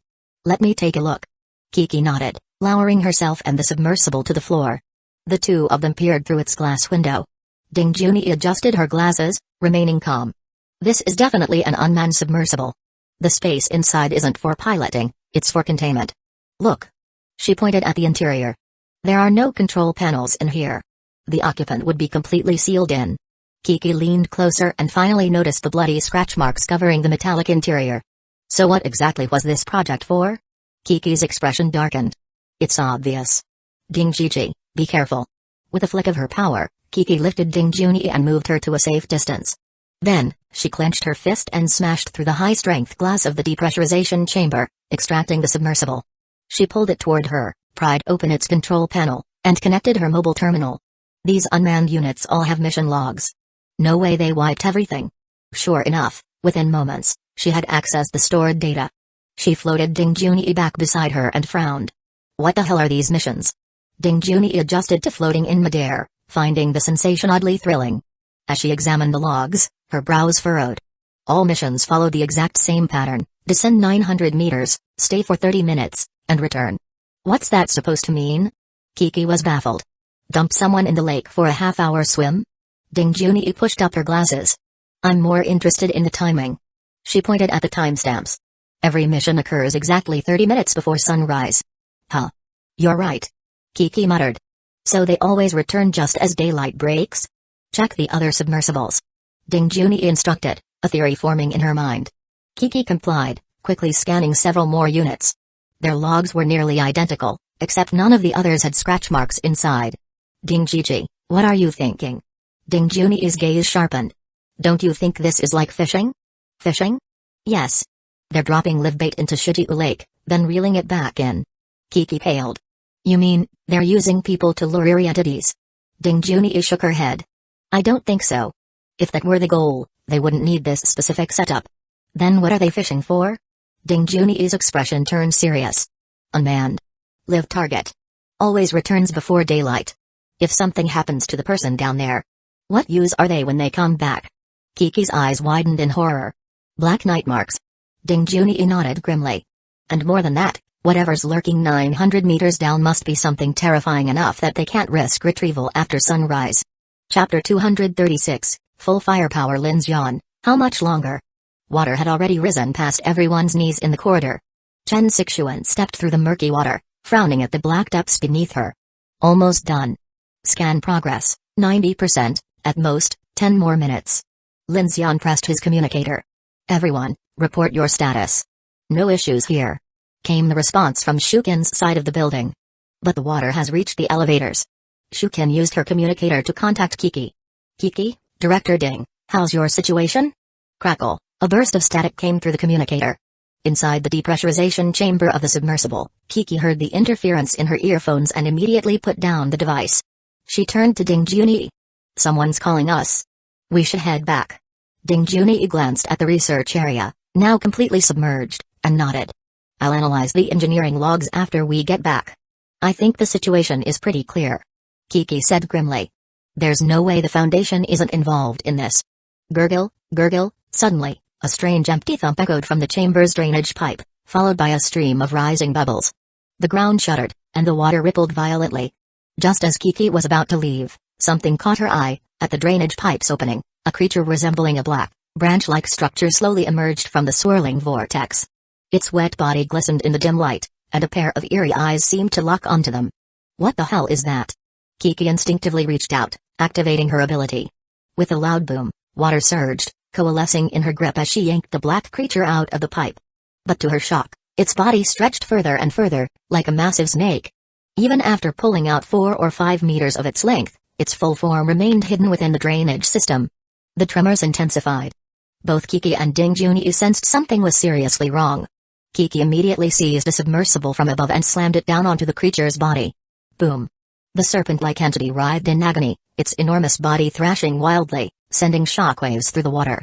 Let me take a look. Kiki nodded, lowering herself and the submersible to the floor. The two of them peered through its glass window. Ding Junyi adjusted her glasses, remaining calm. This is definitely an unmanned submersible. The space inside isn't for piloting, it's for containment. Look. She pointed at the interior. There are no control panels in here. The occupant would be completely sealed in. Kiki leaned closer and finally noticed the bloody scratch marks covering the metallic interior. So what exactly was this project for? Kiki's expression darkened. It's obvious. Ding Jiji, be careful. With a flick of her power, Kiki lifted Ding Junyi and moved her to a safe distance. Then, she clenched her fist and smashed through the high-strength glass of the depressurization chamber, extracting the submersible. She pulled it toward her, pried open its control panel, and connected her mobile terminal. These unmanned units all have mission logs. No way they wiped everything. Sure enough, within moments, she had accessed the stored data. She floated Ding Junyi back beside her and frowned. What the hell are these missions? Ding Junyi adjusted to floating in midair, finding the sensation oddly thrilling. As she examined the logs, her brows furrowed. All missions follow the exact same pattern: descend 900 meters, stay for 30 minutes, and return. What's that supposed to mean? Kiki was baffled. Dump someone in the lake for a half-hour swim? Ding Junyi pushed up her glasses. I'm more interested in the timing. She pointed at the timestamps. Every mission occurs exactly 30 minutes before sunrise. Huh. You're right. Kiki muttered. So they always return just as daylight breaks? Check the other submersibles. Ding Junyi instructed, a theory forming in her mind. Kiki complied, quickly scanning several more units. Their logs were nearly identical, except none of the others had scratch marks inside. Ding Jiji, what are you thinking? Ding Junyi's gaze sharpened. Don't you think this is like fishing? Fishing? Yes. They're dropping live bait into Shijiu Lake, then reeling it back in. Kiki paled. You mean, they're using people to lure entities? Ding Junyi shook her head. I don't think so. If that were the goal, they wouldn't need this specific setup. Then what are they fishing for? Ding Junyi's expression turned serious. Unmanned. Live target. Always returns before daylight. If something happens to the person down there, what use are they when they come back? Kiki's eyes widened in horror. Black night marks. Ding Junyi nodded grimly. And more than that, whatever's lurking 900 meters down must be something terrifying enough that they can't risk retrieval after sunrise. Chapter 236, Full Firepower Lin Xian, how much longer? Water had already risen past everyone's knees in the corridor. Chen Sixuan stepped through the murky water, frowning at the black depths beneath her. Almost done. Scan progress, 90%, at most, 10 more minutes. Lin Xian pressed his communicator. Everyone, report your status. No issues here. Came the response from Shukin's side of the building. But the water has reached the elevators. Shukin used her communicator to contact Kiki. Kiki, Director Ding, how's your situation? Crackle, a burst of static came through the communicator. Inside the depressurization chamber of the submersible, Kiki heard the interference in her earphones and immediately put down the device. She turned to Ding Junyi. Someone's calling us. We should head back. Ding Junyi glanced at the research area, now completely submerged, and nodded. I'll analyze the engineering logs after we get back. I think the situation is pretty clear. Kiki said grimly. There's no way the Foundation isn't involved in this. Gurgle, gurgle, suddenly, a strange empty thump echoed from the chamber's drainage pipe, followed by a stream of rising bubbles. The ground shuddered, and the water rippled violently. Just as Kiki was about to leave, something caught her eye. At the drainage pipe's opening, a creature resembling a black, branch-like structure slowly emerged from the swirling vortex. Its wet body glistened in the dim light, and a pair of eerie eyes seemed to lock onto them. What the hell is that? Kiki instinctively reached out, activating her ability. With a loud boom, water surged, coalescing in her grip as she yanked the black creature out of the pipe. But to her shock, its body stretched further and further, like a massive snake. Even after pulling out 4 or 5 meters of its length, its full form remained hidden within the drainage system. The tremors intensified. Both Kiki and Ding Junyi sensed something was seriously wrong. Kiki immediately seized a submersible from above and slammed it down onto the creature's body. Boom. The serpent-like entity writhed in agony, its enormous body thrashing wildly, sending shockwaves through the water.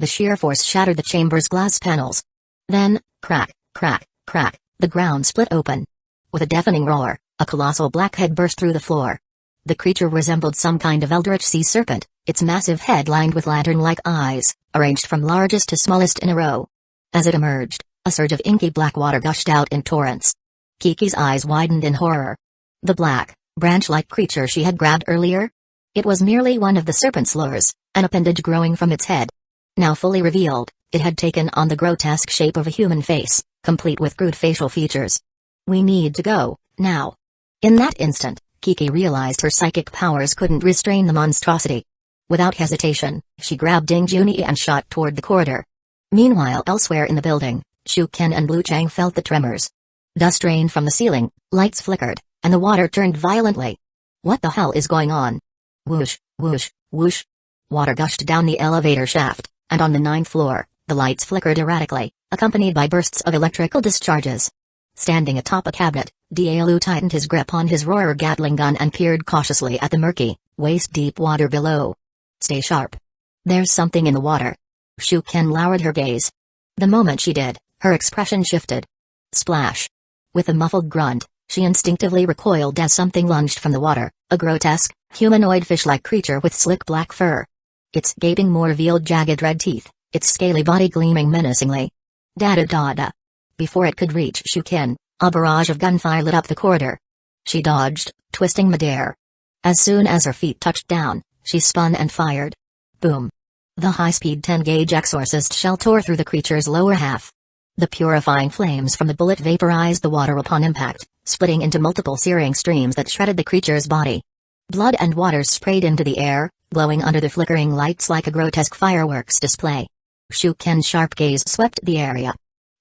The sheer force shattered the chamber's glass panels. Then, crack, crack, crack, the ground split open. With a deafening roar, a colossal black head burst through the floor. The creature resembled some kind of eldritch sea serpent, its massive head lined with lantern-like eyes, arranged from largest to smallest in a row. As it emerged, a surge of inky black water gushed out in torrents. Kiki's eyes widened in horror. The black, branch-like creature she had grabbed earlier? It was merely one of the serpent's lures, an appendage growing from its head. Now fully revealed, it had taken on the grotesque shape of a human face, complete with crude facial features. We need to go, now. In that instant, Kiki realized her psychic powers couldn't restrain the monstrosity. Without hesitation, she grabbed Ding Junyi and shot toward the corridor. Meanwhile, elsewhere in the building, Shuken and Blue Chang felt the tremors. Dust rained from the ceiling, lights flickered, and the water turned violently. What the hell is going on? Whoosh, whoosh, whoosh. Water gushed down the elevator shaft, and on the 9th floor, the lights flickered erratically, accompanied by bursts of electrical discharges. Standing atop a cabinet, Daelu tightened his grip on his roarer Gatling gun and peered cautiously at the murky, waist-deep water below. Stay sharp. There's something in the water. Shuken lowered her gaze. The moment she did, her expression shifted. Splash. With a muffled grunt, she instinctively recoiled as something lunged from the water, a grotesque, humanoid fish-like creature with slick black fur. Its gaping maw revealed jagged red teeth, its scaly body gleaming menacingly. Da-da-da-da. Before it could reach Shuken, a barrage of gunfire lit up the corridor. She dodged, twisting midair. As soon as her feet touched down, she spun and fired. Boom. The high-speed 10-gauge exorcist shell tore through the creature's lower half. The purifying flames from the bullet vaporized the water upon impact, splitting into multiple searing streams that shredded the creature's body. Blood and water sprayed into the air, glowing under the flickering lights like a grotesque fireworks display. Shuken's sharp gaze swept the area.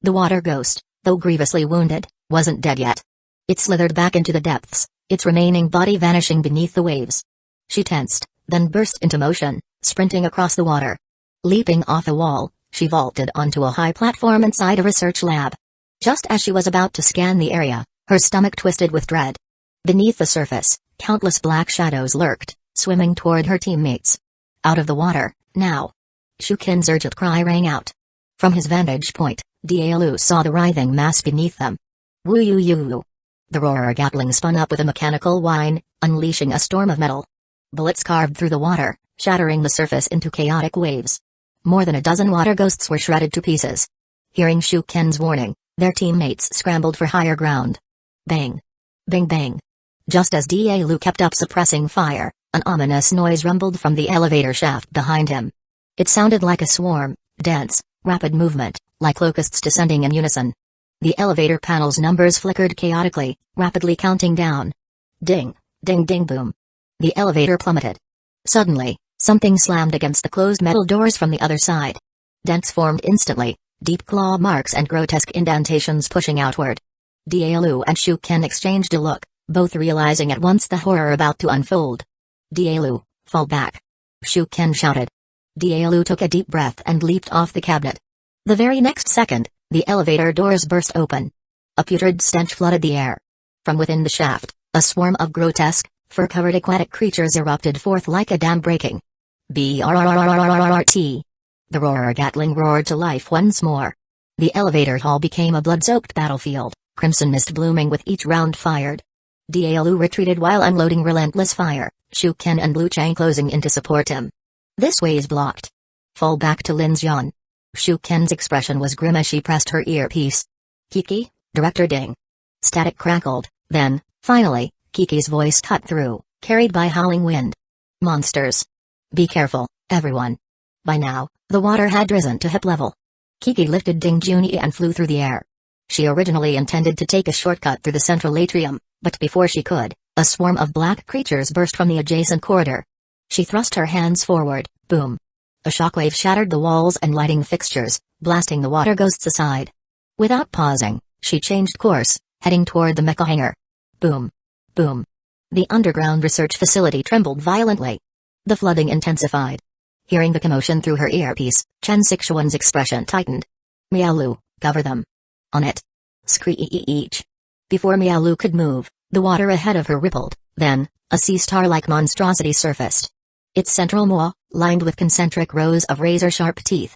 The water ghost, though grievously wounded, wasn't dead yet. It slithered back into the depths, its remaining body vanishing beneath the waves. She tensed, then burst into motion, sprinting across the water. Leaping off a wall, she vaulted onto a high platform inside a research lab. Just as she was about to scan the area, her stomach twisted with dread. Beneath the surface, countless black shadows lurked, swimming toward her teammates. Out of the water, now. Shuken's urgent cry rang out. From his vantage point, Daelu saw the writhing mass beneath them. Woo-yoo-yoo. The roarer Gatling spun up with a mechanical whine, unleashing a storm of metal. Bullets carved through the water, shattering the surface into chaotic waves. More than a dozen water ghosts were shredded to pieces. Hearing Shuken's warning, their teammates scrambled for higher ground. Bang. Bang bang. Just as Daelu kept up suppressing fire, an ominous noise rumbled from the elevator shaft behind him. It sounded like a swarm, dense, rapid movement, like locusts descending in unison. The elevator panel's numbers flickered chaotically, rapidly counting down. Ding, ding ding boom. The elevator plummeted. Suddenly, something slammed against the closed metal doors from the other side. Dents formed instantly, deep claw marks and grotesque indentations pushing outward. Daelu and Shuken exchanged a look, both realizing at once the horror about to unfold. Daelu, fall back. Shuken shouted. Daelu took a deep breath and leaped off the cabinet. The very next second, the elevator doors burst open. A putrid stench flooded the air. From within the shaft, a swarm of grotesque, fur-covered aquatic creatures erupted forth like a dam breaking. BRRRRRRT. The roarer Gatling roared to life once more. The elevator hall became a blood-soaked battlefield, crimson mist blooming with each round fired. Daelu retreated while unloading relentless fire, Shuken and Blue Chang closing in to support him. This way is blocked. Fall back to Lin Xian. Shuken's expression was grim as she pressed her earpiece. Kiki, Director Ding. Static crackled, then, finally, Kiki's voice cut through, carried by howling wind. Monsters. Be careful, everyone. By now, the water had risen to hip level. Kiki lifted Ding Junyi and flew through the air. She originally intended to take a shortcut through the central atrium, but before she could, a swarm of black creatures burst from the adjacent corridor. She thrust her hands forward, boom. A shockwave shattered the walls and lighting fixtures, blasting the water ghosts aside. Without pausing, she changed course, heading toward the mecha hangar. Boom. Boom. The underground research facility trembled violently. The flooding intensified. Hearing the commotion through her earpiece, Chen Sixuan's expression tightened. Miaolu, cover them. On it. Screech. Before Miaolu could move, the water ahead of her rippled, then, a sea star-like monstrosity surfaced. Its central maw, lined with concentric rows of razor-sharp teeth,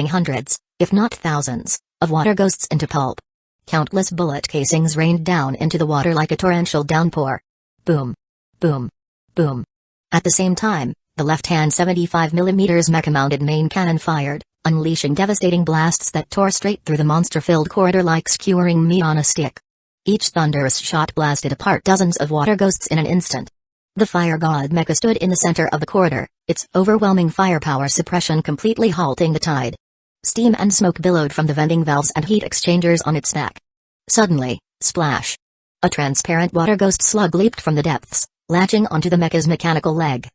cutting hundreds, if not thousands, of water ghosts into pulp. Countless bullet casings rained down into the water like a torrential downpour. Boom. Boom. Boom. At the same time, the left-hand 75mm mecha-mounted main cannon fired, unleashing devastating blasts that tore straight through the monster-filled corridor like skewering meat on a stick. Each thunderous shot blasted apart dozens of water ghosts in an instant. The Fire God mecha stood in the center of the corridor, its overwhelming firepower suppression completely halting the tide. Steam and smoke billowed from the vending valves and heat exchangers on its neck. Suddenly, splash! A transparent water ghost slug leaped from the depths, latching onto the mecha's mechanical leg.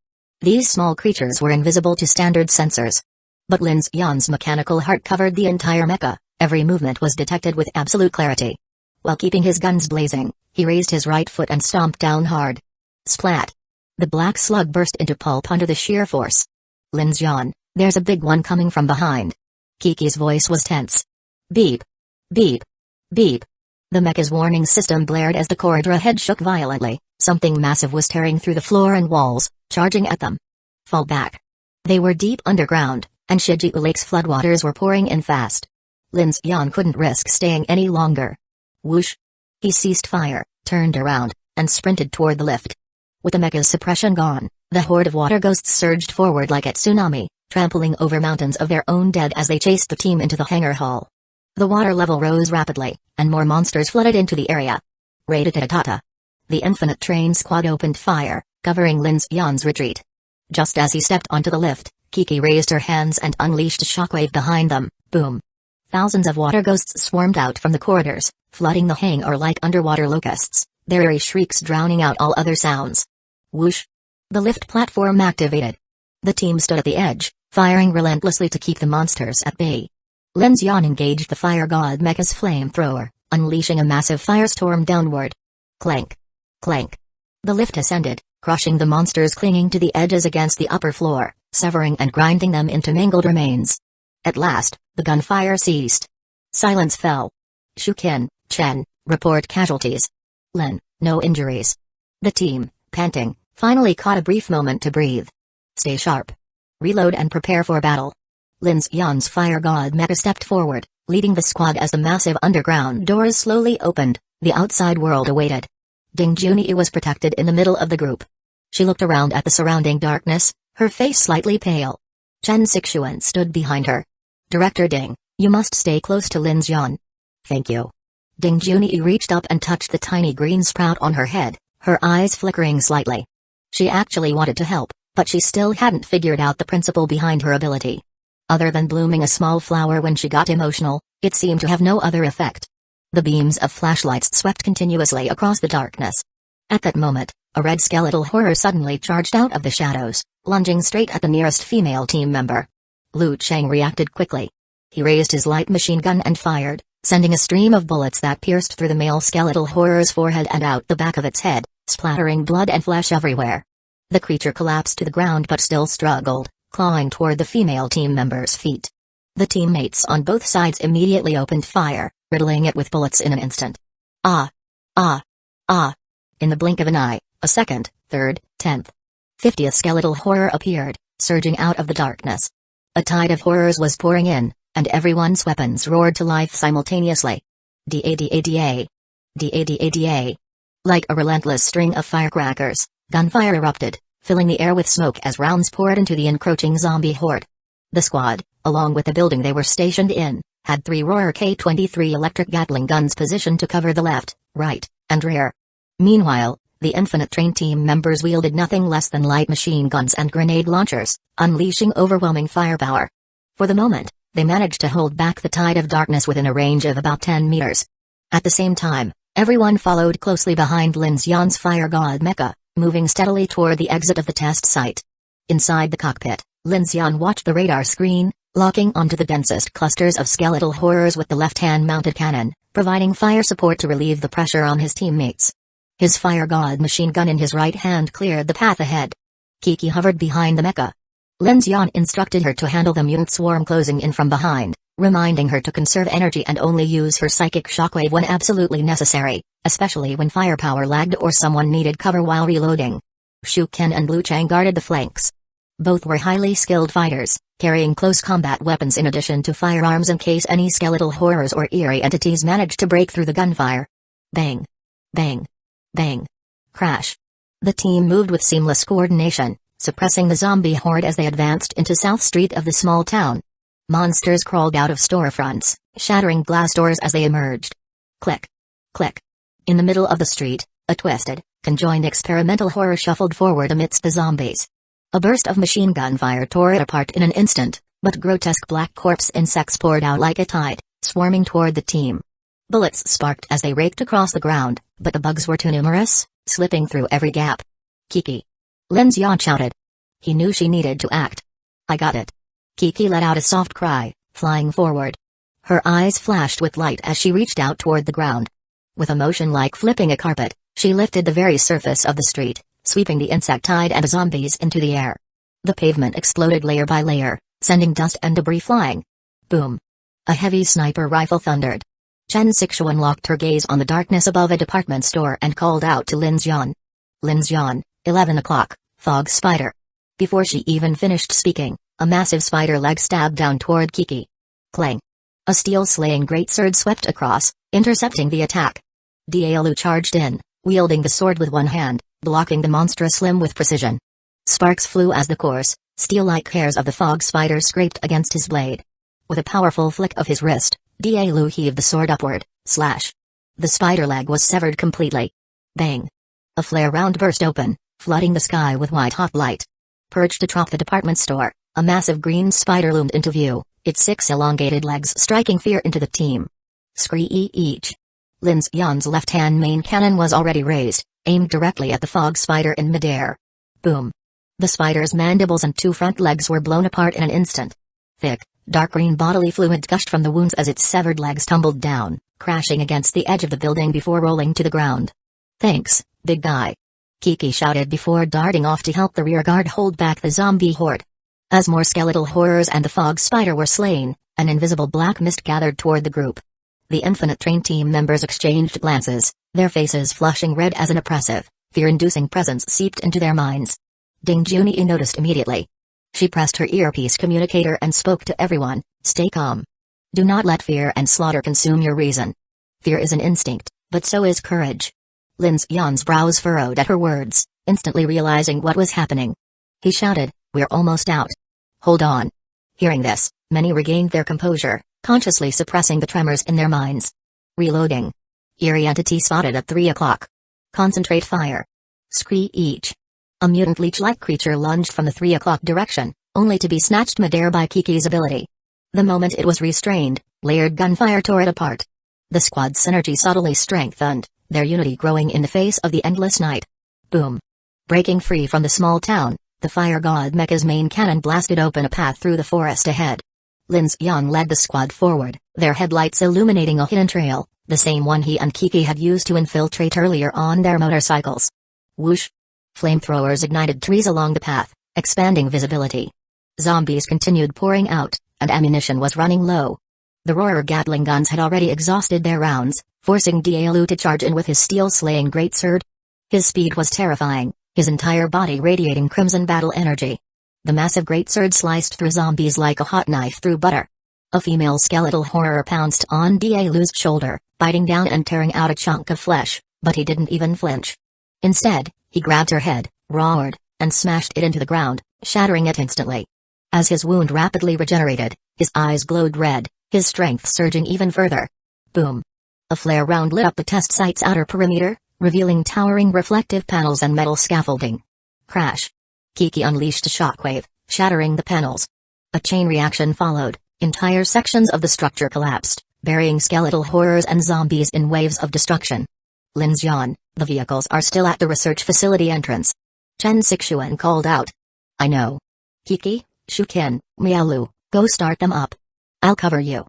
These small creatures were invisible to standard sensors. But Lin Xian's mechanical heart covered the entire mecha, every movement was detected with absolute clarity. While keeping his guns blazing, he raised his right foot and stomped down hard. Splat! The black slug burst into pulp under the sheer force. Lin Xian, there's a big one coming from behind. Kiki's voice was tense. Beep. Beep. Beep. The mecha's warning system blared as the corridor ahead shook violently. Something massive was tearing through the floor and walls, charging at them. Fall back. They were deep underground, and Shijiu Lake's floodwaters were pouring in fast. Lin Xian couldn't risk staying any longer. Whoosh! He ceased fire, turned around, and sprinted toward the lift. With the mecha's suppression gone, the horde of water ghosts surged forward like a tsunami, trampling over mountains of their own dead as they chased the team into the hangar hall. The water level rose rapidly, and more monsters flooded into the area. Ratatatata! The Infinite Train squad opened fire, covering Lin Xian's retreat. Just as he stepped onto the lift, Kiki raised her hands and unleashed a shockwave behind them. Boom! Thousands of water ghosts swarmed out from the corridors, flooding the hangar like underwater locusts, their eerie shrieks drowning out all other sounds. Whoosh! The lift platform activated. The team stood at the edge, firing relentlessly to keep the monsters at bay. Lin Xian engaged the fire god mecha's flamethrower, unleashing a massive firestorm downward. Clank! Clank! The lift ascended, crushing the monsters clinging to the edges against the upper floor, severing and grinding them into mangled remains. At last, the gunfire ceased. Silence fell. Shukin, Chen, report casualties. Lin, no injuries. The team, panting, finally caught a brief moment to breathe. Stay sharp. Reload and prepare for battle. Lin Xian's fire god mecha stepped forward, leading the squad as the massive underground doors slowly opened. The outside world awaited. Ding Junyi was protected in the middle of the group. She looked around at the surrounding darkness, her face slightly pale. Chen Sixuan stood behind her. Director Ding, you must stay close to Lin Xian. Thank you. Ding Junyi reached up and touched the tiny green sprout on her head, her eyes flickering slightly. She actually wanted to help, but she still hadn't figured out the principle behind her ability. Other than blooming a small flower when she got emotional, it seemed to have no other effect. The beams of flashlights swept continuously across the darkness. At that moment, a red skeletal horror suddenly charged out of the shadows, lunging straight at the nearest female team member. Lu Cheng reacted quickly. He raised his light machine gun and fired, sending a stream of bullets that pierced through the male skeletal horror's forehead and out the back of its head, splattering blood and flesh everywhere. The creature collapsed to the ground but still struggled, clawing toward the female team member's feet. The teammates on both sides immediately opened fire, riddling it with bullets in an instant. Ah! Ah! Ah! In the blink of an eye, a second, third, 10th, 50th skeletal horror appeared, surging out of the darkness. A tide of horrors was pouring in, and everyone's weapons roared to life simultaneously. Da-da-da-da. Da-da-da-da. Like a relentless string of firecrackers, gunfire erupted, filling the air with smoke as rounds poured into the encroaching zombie horde. The squad, along with the building they were stationed in, had 3 Roar K-23 electric Gatling guns positioned to cover the left, right, and rear. Meanwhile, the Infinite Train team members wielded nothing less than light machine guns and grenade launchers, unleashing overwhelming firepower. For the moment, they managed to hold back the tide of darkness within a range of about 10 meters. At the same time, everyone followed closely behind Lin Xian's fire god mecha, moving steadily toward the exit of the test site. Inside the cockpit, Lin Xian watched the radar screen, locking onto the densest clusters of skeletal horrors with the left-hand mounted cannon, providing fire support to relieve the pressure on his teammates. His fire god machine gun in his right hand cleared the path ahead. Kiki hovered behind the mecha. Lin Xian instructed her to handle the mutant swarm closing in from behind, reminding her to conserve energy and only use her psychic shockwave when absolutely necessary, especially when firepower lagged or someone needed cover while reloading. Shu Ken and Lu Chang guarded the flanks. Both were highly skilled fighters, carrying close combat weapons in addition to firearms in case any skeletal horrors or eerie entities managed to break through the gunfire. Bang! Bang! Bang! Crash! The team moved with seamless coordination, suppressing the zombie horde as they advanced into South Street of the small town. Monsters crawled out of storefronts, shattering glass doors as they emerged. Click! Click! In the middle of the street, a twisted, conjoined experimental horror shuffled forward amidst the zombies. A burst of machine gun fire tore it apart in an instant, but grotesque black corpse insects poured out like a tide, swarming toward the team. Bullets sparked as they raked across the ground, but the bugs were too numerous, slipping through every gap. Kiki! Lin Xian shouted. He knew she needed to act. I got it. Kiki let out a soft cry, flying forward. Her eyes flashed with light as she reached out toward the ground. With a motion like flipping a carpet, she lifted the very surface of the street, sweeping the insectide and the zombies into the air. The pavement exploded layer by layer, sending dust and debris flying. Boom. A heavy sniper rifle thundered. Chen Sixuan locked her gaze on the darkness above a department store and called out to Lin Xian. Lin Xian, 11 o'clock, fog spider. Before she even finished speaking, a massive spider leg stabbed down toward Kiki. Clang. A steel-slaying greatsword swept across, intercepting the attack. Diaolu charged in, wielding the sword with one hand, blocking the monstrous limb with precision. Sparks flew as the coarse, steel-like hairs of the fog spider scraped against his blade. With a powerful flick of his wrist, Diaolu heaved the sword upward, slash. The spider leg was severed completely. Bang. A flare round burst open, flooding the sky with white-hot light. Perched atop the department store, a massive green spider loomed into view, its 6 elongated legs striking fear into the team. Screech. Lin Xian's left-hand main cannon was already raised, aimed directly at the fog spider in midair. Boom. The spider's mandibles and 2 front legs were blown apart in an instant. Thick, dark green bodily fluid gushed from the wounds as its severed legs tumbled down, crashing against the edge of the building before rolling to the ground. Thanks, big guy. Kiki shouted before darting off to help the rearguard hold back the zombie horde. As more skeletal horrors and the fog spider were slain, an invisible black mist gathered toward the group. The Infinite Train team members exchanged glances, their faces flushing red as an oppressive, fear-inducing presence seeped into their minds. Ding Junyi noticed immediately. She pressed her earpiece communicator and spoke to everyone, stay calm. Do not let fear and slaughter consume your reason. Fear is an instinct, but so is courage. Lin Xian's brows furrowed at her words, instantly realizing what was happening. He shouted, we're almost out. Hold on. Hearing this, many regained their composure, consciously suppressing the tremors in their minds. Reloading. Eerie entity spotted at 3 o'clock. Concentrate fire. Screech. A mutant leech-like creature lunged from the 3 o'clock direction, only to be snatched midair by Kiki's ability. The moment it was restrained, layered gunfire tore it apart. The squad's synergy subtly strengthened, their unity growing in the face of the endless night. Boom. Breaking free from the small town, the fire god mecha's main cannon blasted open a path through the forest ahead. Lin Xian led the squad forward, their headlights illuminating a hidden trail, the same one he and Kiki had used to infiltrate earlier on their motorcycles. Whoosh. Flamethrowers ignited trees along the path, expanding visibility. Zombies continued pouring out, and ammunition was running low. The roarer Gatling guns had already exhausted their rounds, forcing Diaolu to charge in with his steel-slaying greatsword. His speed was terrifying, his entire body radiating crimson battle energy. The massive greatsword sliced through zombies like a hot knife through butter. A female skeletal horror pounced on Diaolu's shoulder, biting down and tearing out a chunk of flesh, but he didn't even flinch. Instead, he grabbed her head, roared, and smashed it into the ground, shattering it instantly. As his wound rapidly regenerated, his eyes glowed red, his strength surging even further. Boom. A flare round lit up the test site's outer perimeter, revealing towering reflective panels and metal scaffolding. Crash. Kiki unleashed a shockwave, shattering the panels. A chain reaction followed, entire sections of the structure collapsed, burying skeletal horrors and zombies in waves of destruction. Lin Xian, the vehicles are still at the research facility entrance. Chen Sixuan called out. I know. Kiki, Shukin, Miaolu, go start them up. I'll cover you.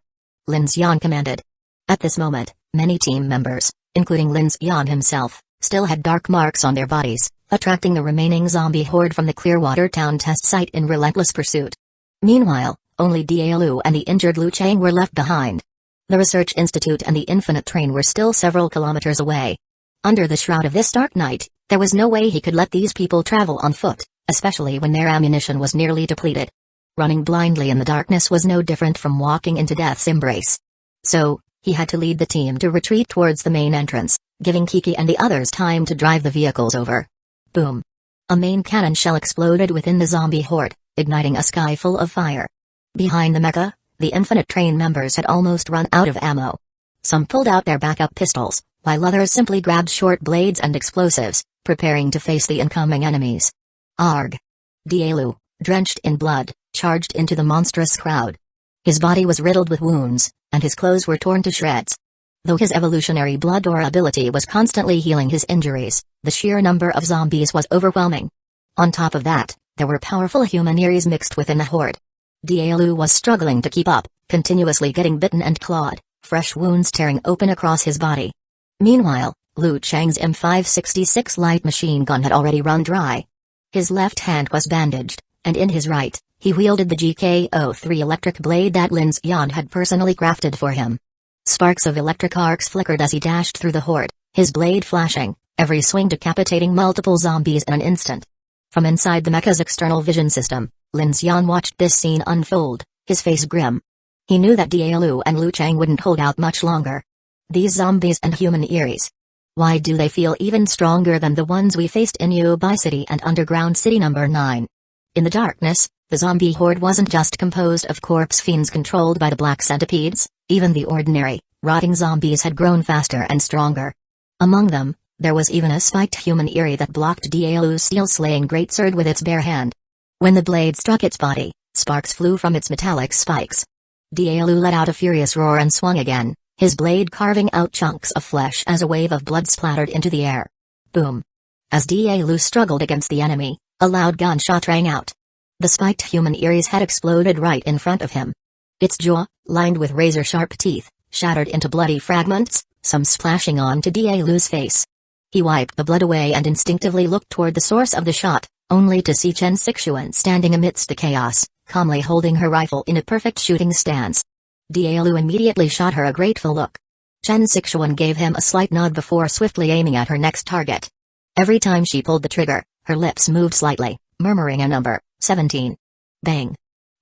Lin Xian commanded. At this moment, many team members, including Lin Xian himself, still had dark marks on their bodies, attracting the remaining zombie horde from the Clearwater Town test site in relentless pursuit. Meanwhile, only Diaolu and the injured Lu Chang were left behind. The Research Institute and the Infinite Train were still several kilometers away. Under the shroud of this dark night, there was no way he could let these people travel on foot, especially when their ammunition was nearly depleted. Running blindly in the darkness was no different from walking into death's embrace. So, he had to lead the team to retreat towards the main entrance, giving Kiki and the others time to drive the vehicles over. Boom. A main cannon shell exploded within the zombie horde, igniting a sky full of fire. Behind the mecha, the Infinite Train members had almost run out of ammo. Some pulled out their backup pistols, while others simply grabbed short blades and explosives, preparing to face the incoming enemies. Arg. Diaolu, drenched in blood, charged into the monstrous crowd. His body was riddled with wounds, and his clothes were torn to shreds. Though his evolutionary blood aura ability was constantly healing his injuries, the sheer number of zombies was overwhelming. On top of that, There were powerful human eries mixed within the horde. Dialu was struggling to keep up, continuously getting bitten and clawed, fresh wounds tearing open across his body. Meanwhile, Liu Chang's M566 light machine gun had already run dry. His left hand was bandaged, and in his right, he wielded the GK03 electric blade that Lin Xian had personally crafted for him. Sparks of electric arcs flickered as he dashed through the horde, his blade flashing, every swing decapitating multiple zombies in an instant. From inside the mecha's external vision system, Lin Xian watched this scene unfold, his face grim. He knew that Dialu and Liu Chang wouldn't hold out much longer. These zombies and human eries. Why do they feel even stronger than the ones we faced in Yubai City and Underground City number 9? In the darkness, the zombie horde wasn't just composed of corpse fiends controlled by the black centipedes, even the ordinary, rotting zombies had grown faster and stronger. Among them, there was even a spiked human eerie that blocked Dialu's steel-slaying greatsword with its bare hand. When the blade struck its body, sparks flew from its metallic spikes. Dialu let out a furious roar and swung again, his blade carving out chunks of flesh as a wave of blood splattered into the air. Boom! As Dialu struggled against the enemy, a loud gunshot rang out. The spiked human eerie's head exploded right in front of him. Its jaw, lined with razor-sharp teeth, shattered into bloody fragments, some splashing onto Dialu's face. He wiped the blood away and instinctively looked toward the source of the shot, only to see Chen Sixuan standing amidst the chaos, calmly holding her rifle in a perfect shooting stance. Dialu immediately shot her a grateful look. Chen Sixuan gave him a slight nod before swiftly aiming at her next target. Every time she pulled the trigger, her lips moved slightly, murmuring a number, 17. Bang.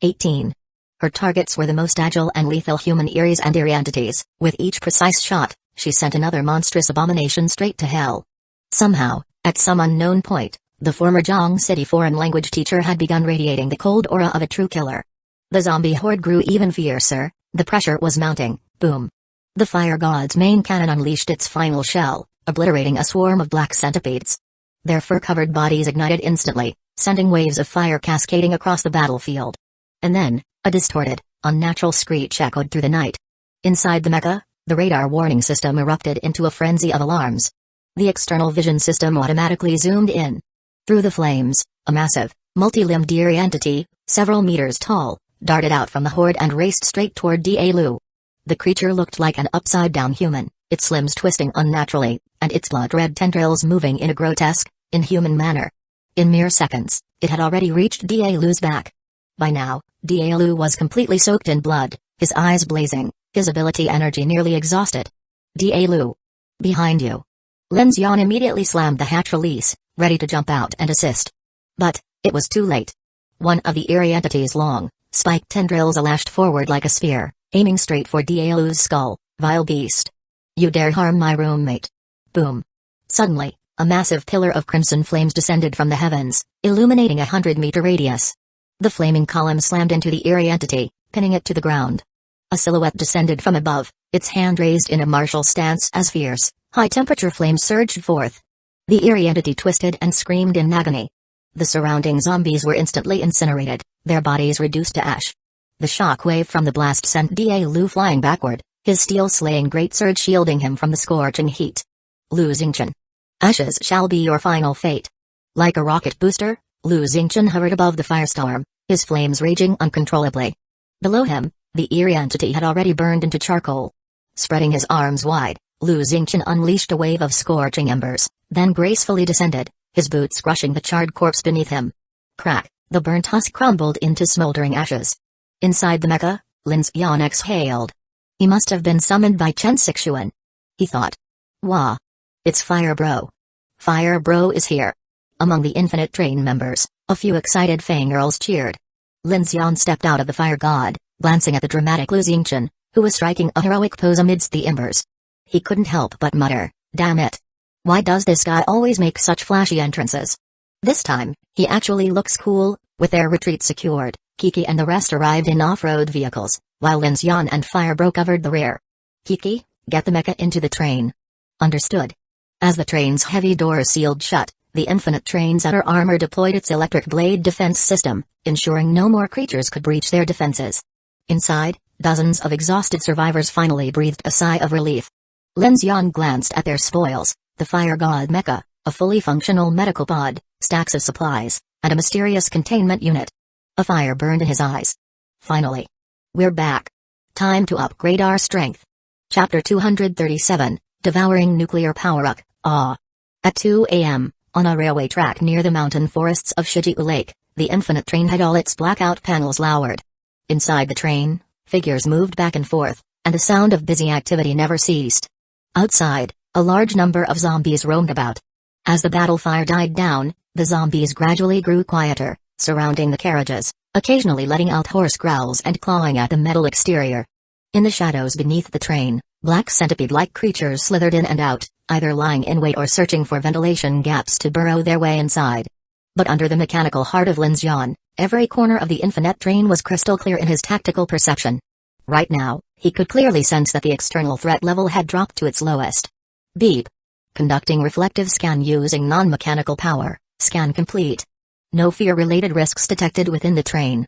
18. Her targets were the most agile and lethal human eries and eerie entities. With each precise shot, she sent another monstrous abomination straight to hell. Somehow, at some unknown point, the former Zhang City foreign language teacher had begun radiating the cold aura of a true killer. The zombie horde grew even fiercer, the pressure was mounting. Boom. The fire god's main cannon unleashed its final shell, obliterating a swarm of black centipedes. Their fur-covered bodies ignited instantly, sending waves of fire cascading across the battlefield. And then, a distorted, unnatural screech echoed through the night. Inside the mecha, the radar warning system erupted into a frenzy of alarms. The external vision system automatically zoomed in. Through the flames, a massive, multi-limbed eerie entity, several meters tall, darted out from the horde and raced straight toward Dialu. The creature looked like an upside-down human, its limbs twisting unnaturally, and its blood-red tendrils moving in a grotesque, inhuman manner. In mere seconds, it had already reached Dialu's back. By now, Dialu was completely soaked in blood, his eyes blazing, his ability energy nearly exhausted. Dialu. Behind you. Lin Xian immediately slammed the hatch release, ready to jump out and assist. But, it was too late. One of the eerie entity's long, spiked tendrils lashed forward like a spear, aiming straight for Dialu's skull. Vile beast. You dare harm my roommate. Boom. Suddenly, a massive pillar of crimson flames descended from the heavens, illuminating a 100-meter radius. The flaming column slammed into the eerie entity, pinning it to the ground. A silhouette descended from above, its hand raised in a martial stance as fierce, high-temperature flames surged forth. The eerie entity twisted and screamed in agony. The surrounding zombies were instantly incinerated, their bodies reduced to ash. The shock wave from the blast sent Dialu flying backward, his steel-slaying greatsword shielding him from the scorching heat. Lu Xingchen. Ashes shall be your final fate. Like a rocket booster, Lu Xingchen hovered above the firestorm, his flames raging uncontrollably. Below him, the eerie entity had already burned into charcoal. Spreading his arms wide, Lu Xingchen unleashed a wave of scorching embers, then gracefully descended, his boots crushing the charred corpse beneath him. Crack, the burnt husk crumbled into smoldering ashes. Inside the mecha, Lin Xian exhaled. He must have been summoned by Chen Sixuan. He thought. Wah. It's Fire Bro. Fire Bro is here. Among the Infinite Train members, a few excited fangirls cheered. Lin Xian stepped out of the fire god, glancing at the dramatic Lu Xingchen, who was striking a heroic pose amidst the embers. He couldn't help but mutter, damn it. Why does this guy always make such flashy entrances? This time, he actually looks cool. With their retreat secured, Kiki and the rest arrived in off-road vehicles, while Lin Xian and Fire Bro covered the rear. Kiki, get the mecha into the train. Understood. As the train's heavy doors sealed shut, the Infinite Train's outer armor deployed its electric blade defense system, ensuring no more creatures could breach their defenses. Inside, dozens of exhausted survivors finally breathed a sigh of relief. Lin Xian glanced at their spoils, the Fire God mecha, a fully functional medical pod, stacks of supplies, and a mysterious containment unit. A fire burned in his eyes. Finally. We're back. Time to upgrade our strength. Chapter 237, Devouring Nuclear Power-Up, Ah. At 2 a.m., on a railway track near the mountain forests of Shijiu Lake, the infinite train had all its blackout panels lowered. Inside the train, figures moved back and forth, and the sound of busy activity never ceased. Outside, a large number of zombies roamed about. As the battle fire died down, the zombies gradually grew quieter, surrounding the carriages, occasionally letting out hoarse growls and clawing at the metal exterior. In the shadows beneath the train, black centipede-like creatures slithered in and out, either lying in wait or searching for ventilation gaps to burrow their way inside. But under the mechanical heart of Lin Xian, every corner of the infinite train was crystal clear in his tactical perception. Right now, he could clearly sense that the external threat level had dropped to its lowest. Beep. Conducting reflective scan using non-mechanical power, scan complete. No fear-related risks detected within the train.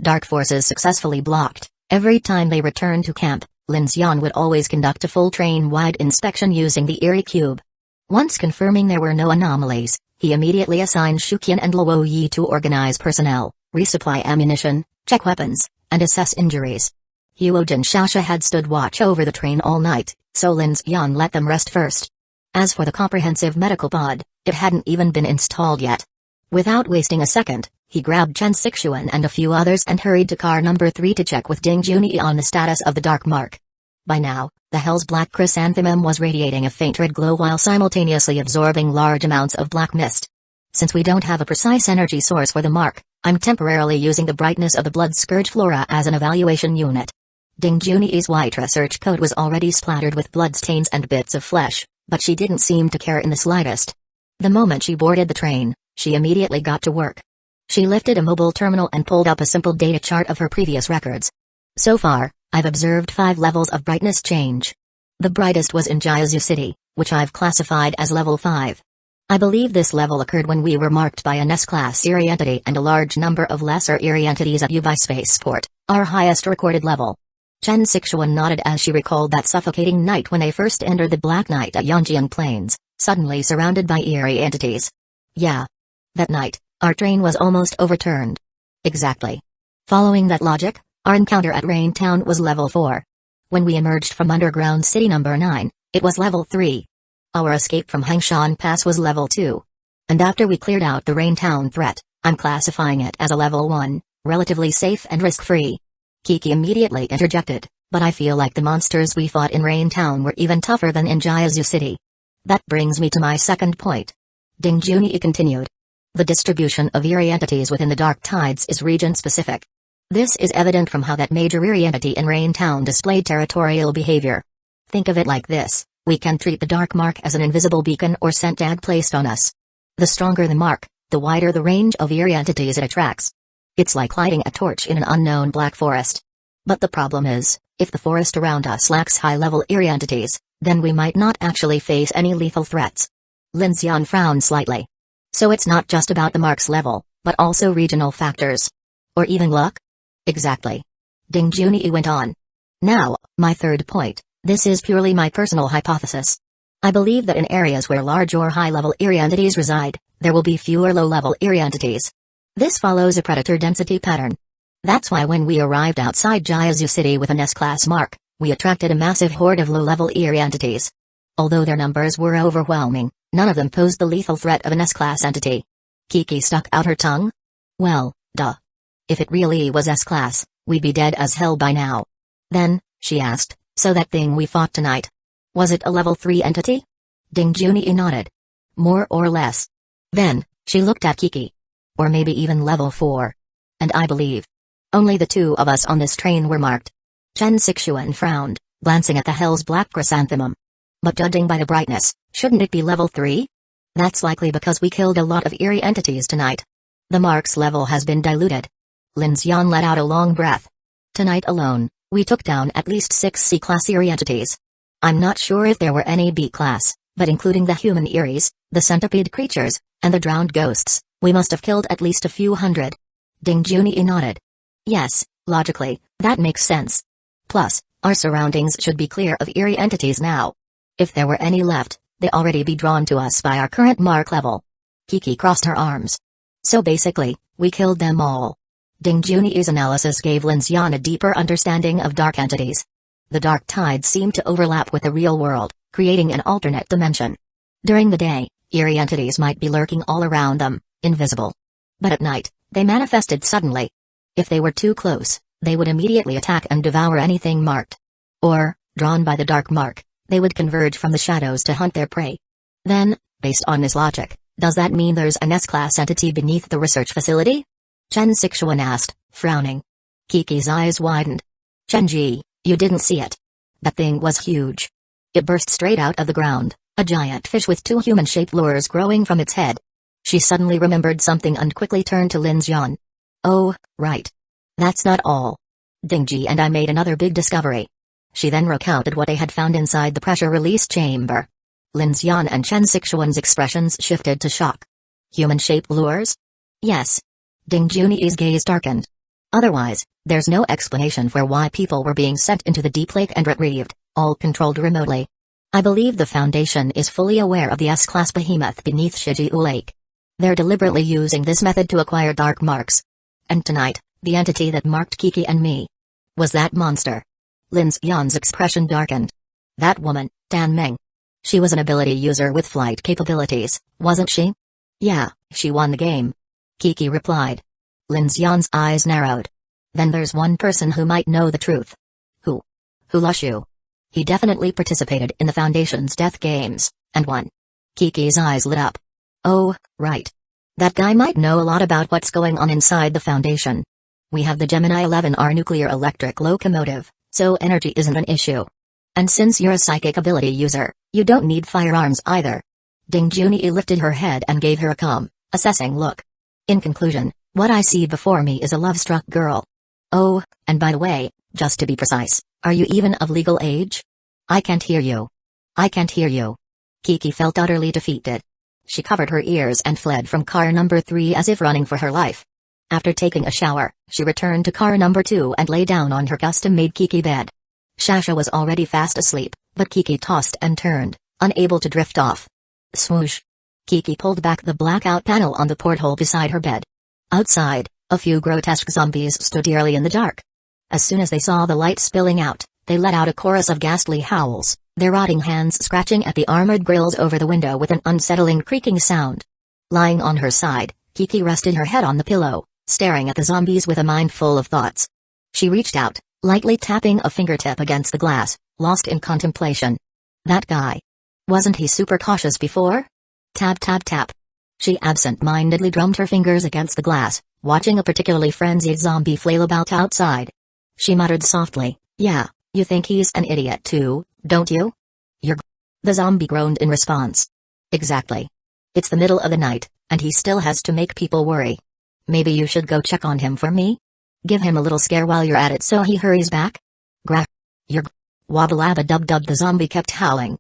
Dark forces successfully blocked. Every time they returned to camp, Lin Xian would always conduct a full train-wide inspection using the Eerie Cube. Once confirming there were no anomalies, he immediately assigned Shuqian and Luo Yi to organize personnel, resupply ammunition, check weapons, and assess injuries. Huo and Shasha had stood watch over the train all night, so Lin Xian let them rest first. As for the comprehensive medical pod, it hadn't even been installed yet. Without wasting a second, he grabbed Chen Sixuan and a few others and hurried to car number 3 to check with Ding Junyi on the status of the dark mark. By now, the Hell's Black Chrysanthemum was radiating a faint red glow while simultaneously absorbing large amounts of black mist. Since we don't have a precise energy source for the mark, I'm temporarily using the brightness of the blood scourge flora as an evaluation unit. Ding Junyi's white research coat was already splattered with bloodstains and bits of flesh, but she didn't seem to care in the slightest. The moment she boarded the train, she immediately got to work. She lifted a mobile terminal and pulled up a simple data chart of her previous records. So far, I've observed 5 levels of brightness change. The brightest was in Jiaozu City, which I've classified as level 5. I believe this level occurred when we were marked by an S-class Eerie entity and a large number of lesser Eerie entities at Yubai Spaceport, our highest recorded level. Chen Sixuan nodded as she recalled that suffocating night when they first entered the Black Night at Yangjian Plains, suddenly surrounded by Eerie entities. Yeah. That night, our train was almost overturned. Exactly. Following that logic, our encounter at Rain Town was level 4. When we emerged from underground city number 9, it was level 3. Our escape from Hangshan Pass was level 2. And after we cleared out the Rain Town threat, I'm classifying it as a level 1, relatively safe and risk-free. Kiki immediately interjected, but I feel like the monsters we fought in Rain Town were even tougher than in Jiaozu City. That brings me to my second point. Ding Junyi continued. The distribution of Eerie entities within the Dark Tides is region-specific. This is evident from how that major Eerie entity in Rain Town displayed territorial behavior. Think of it like this, we can treat the dark mark as an invisible beacon or scent tag placed on us. The stronger the mark, the wider the range of Eerie entities it attracts. It's like lighting a torch in an unknown black forest. But the problem is, if the forest around us lacks high-level Eerie entities, then we might not actually face any lethal threats. Lin Xian frowned slightly. So it's not just about the mark's level, but also regional factors. Or even luck? Exactly. Ding Junyi went on. Now, my third point, this is purely my personal hypothesis. I believe that in areas where large or high-level Eerie entities reside, there will be fewer low-level Eerie entities. This follows a predator density pattern. That's why when we arrived outside Jiaozu City with an S-class mark, we attracted a massive horde of low-level Eerie entities. Although their numbers were overwhelming, none of them posed the lethal threat of an S-class entity. Kiki stuck out her tongue. Well, duh. If it really was S-class, we'd be dead as hell by now. Then, she asked, so that thing we fought tonight. Was it a level 3 entity? Ding Junyi nodded. More or less. Then, she looked at Kiki. Or maybe even level 4. And I believe. Only the 2 of us on this train were marked. Chen Sixuan frowned, glancing at the Hell's Black Chrysanthemum. But judging by the brightness, shouldn't it be level 3? That's likely because we killed a lot of Eerie entities tonight. The mark's level has been diluted. Lin Xian let out a long breath. Tonight alone, we took down at least 6 C-class Eerie entities. I'm not sure if there were any B-class, but including the human Eries, the centipede creatures, and the drowned ghosts, we must have killed at least a few hundred. Ding Junyi nodded. Yes, logically, that makes sense. Plus, our surroundings should be clear of Eerie entities now. If there were any left, they'd already be drawn to us by our current mark level. Kiki crossed her arms. So basically, we killed them all. Ding Junyi's analysis gave Lin Xian a deeper understanding of dark entities. The dark tides seemed to overlap with the real world, creating an alternate dimension. During the day, eerie entities might be lurking all around them, invisible. But at night, they manifested suddenly. If they were too close, they would immediately attack and devour anything marked. Or, drawn by the dark mark, they would converge from the shadows to hunt their prey. Then, based on this logic, does that mean there's an S-class entity beneath the research facility? Chen Sixuan asked, frowning. Kiki's eyes widened. Chenji, you didn't see it. That thing was huge. It burst straight out of the ground, a giant fish with two human-shaped lures growing from its head. She suddenly remembered something and quickly turned to Lin Xian. Oh, right. That's not all. Dingji and I made another big discovery. She then recounted what they had found inside the pressure release chamber. Lin Xian and Chen Sixuan's expressions shifted to shock. Human-shaped lures? Yes. Ding Junyi's gaze darkened. Otherwise, there's no explanation for why people were being sent into the deep lake and retrieved, all controlled remotely. I believe the Foundation is fully aware of the S-class behemoth beneath Shijiu Lake. They're deliberately using this method to acquire dark marks. And tonight, the entity that marked Kiki and me was that monster. Lin Xian's expression darkened. That woman, Dan Meng. She was an ability user with flight capabilities, wasn't she? Yeah, she won the game. Kiki replied. Lin Xian's eyes narrowed. Then there's one person who might know the truth. Who? Hulushu. He definitely participated in the Foundation's death games, and won. Kiki's eyes lit up. Oh, right. That guy might know a lot about what's going on inside the Foundation. We have the Gemini 11R nuclear electric locomotive, so energy isn't an issue. And since you're a psychic ability user, you don't need firearms either. Ding Junyi lifted her head and gave her a calm, assessing look. In conclusion, what I see before me is a love-struck girl. Oh, and by the way, just to be precise, are you even of legal age? I can't hear you. I can't hear you. Kiki felt utterly defeated. She covered her ears and fled from car number 3 as if running for her life. After taking a shower, she returned to car number 2 and lay down on her custom-made Kiki bed. Shasha was already fast asleep, but Kiki tossed and turned, unable to drift off. Swoosh. Kiki pulled back the blackout panel on the porthole beside her bed. Outside, a few grotesque zombies stood eerily in the dark. As soon as they saw the light spilling out, they let out a chorus of ghastly howls, their rotting hands scratching at the armored grills over the window with an unsettling creaking sound. Lying on her side, Kiki rested her head on the pillow, staring at the zombies with a mind full of thoughts. She reached out, lightly tapping a fingertip against the glass, lost in contemplation. That guy. Wasn't he super cautious before? Tap tap tap. She absent-mindedly drummed her fingers against the glass, watching a particularly frenzied zombie flail about outside. She muttered softly, yeah, you think he's an idiot too, don't you? The zombie groaned in response. Exactly. It's the middle of the night, and he still has to make people worry. Maybe you should go check on him for me? Give him a little scare while you're at it so he hurries back? Wabba-labba-dub-dub. The zombie kept howling.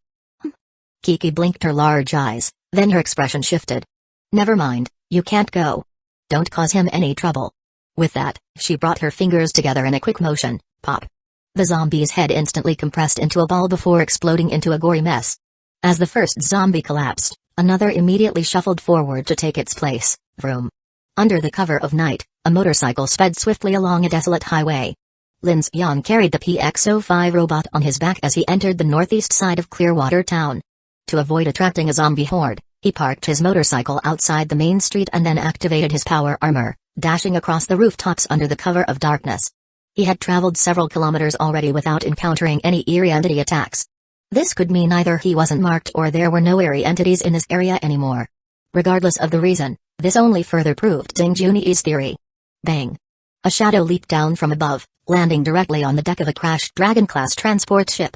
Kiki blinked her large eyes, then her expression shifted. Never mind, you can't go. Don't cause him any trouble. With that, she brought her fingers together in a quick motion, pop. The zombie's head instantly compressed into a ball before exploding into a gory mess. As the first zombie collapsed, another immediately shuffled forward to take its place. Vroom. Under the cover of night, a motorcycle sped swiftly along a desolate highway. Lin Xian carried the PX-05 robot on his back as he entered the northeast side of Clearwater Town. To avoid attracting a zombie horde, he parked his motorcycle outside the main street and then activated his power armor, dashing across the rooftops under the cover of darkness. He had traveled several kilometers already without encountering any eerie entity attacks. This could mean either he wasn't marked or there were no eerie entities in this area anymore. Regardless of the reason, this only further proved Ding Junyi's theory. Bang! A shadow leaped down from above, landing directly on the deck of a crashed Dragon-class transport ship.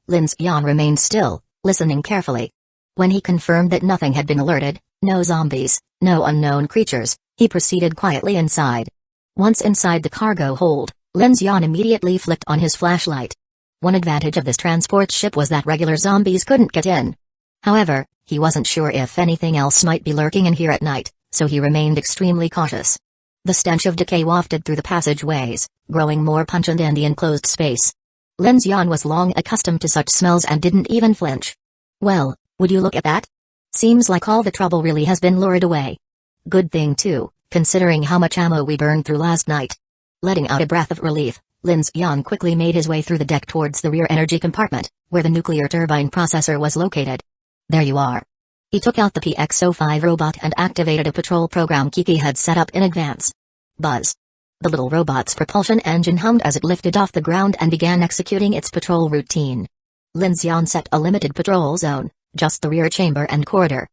Lin Xian remained still, listening carefully. When he confirmed that nothing had been alerted, no zombies, no unknown creatures, he proceeded quietly inside. Once inside the cargo hold, Lin Xian immediately flicked on his flashlight. One advantage of this transport ship was that regular zombies couldn't get in. However, he wasn't sure if anything else might be lurking in here at night, so he remained extremely cautious. The stench of decay wafted through the passageways, growing more pungent in the enclosed space. Lin Xian was long accustomed to such smells and didn't even flinch. Well, would you look at that? Seems like all the trouble really has been lured away. Good thing too, considering how much ammo we burned through last night. Letting out a breath of relief, Lin Xian quickly made his way through the deck towards the rear energy compartment, where the nuclear turbine processor was located. There you are. He took out the PX-05 robot and activated a patrol program Kiki had set up in advance. Buzz. The little robot's propulsion engine hummed as it lifted off the ground and began executing its patrol routine. Lin Xian set a limited patrol zone, just the rear chamber and corridor.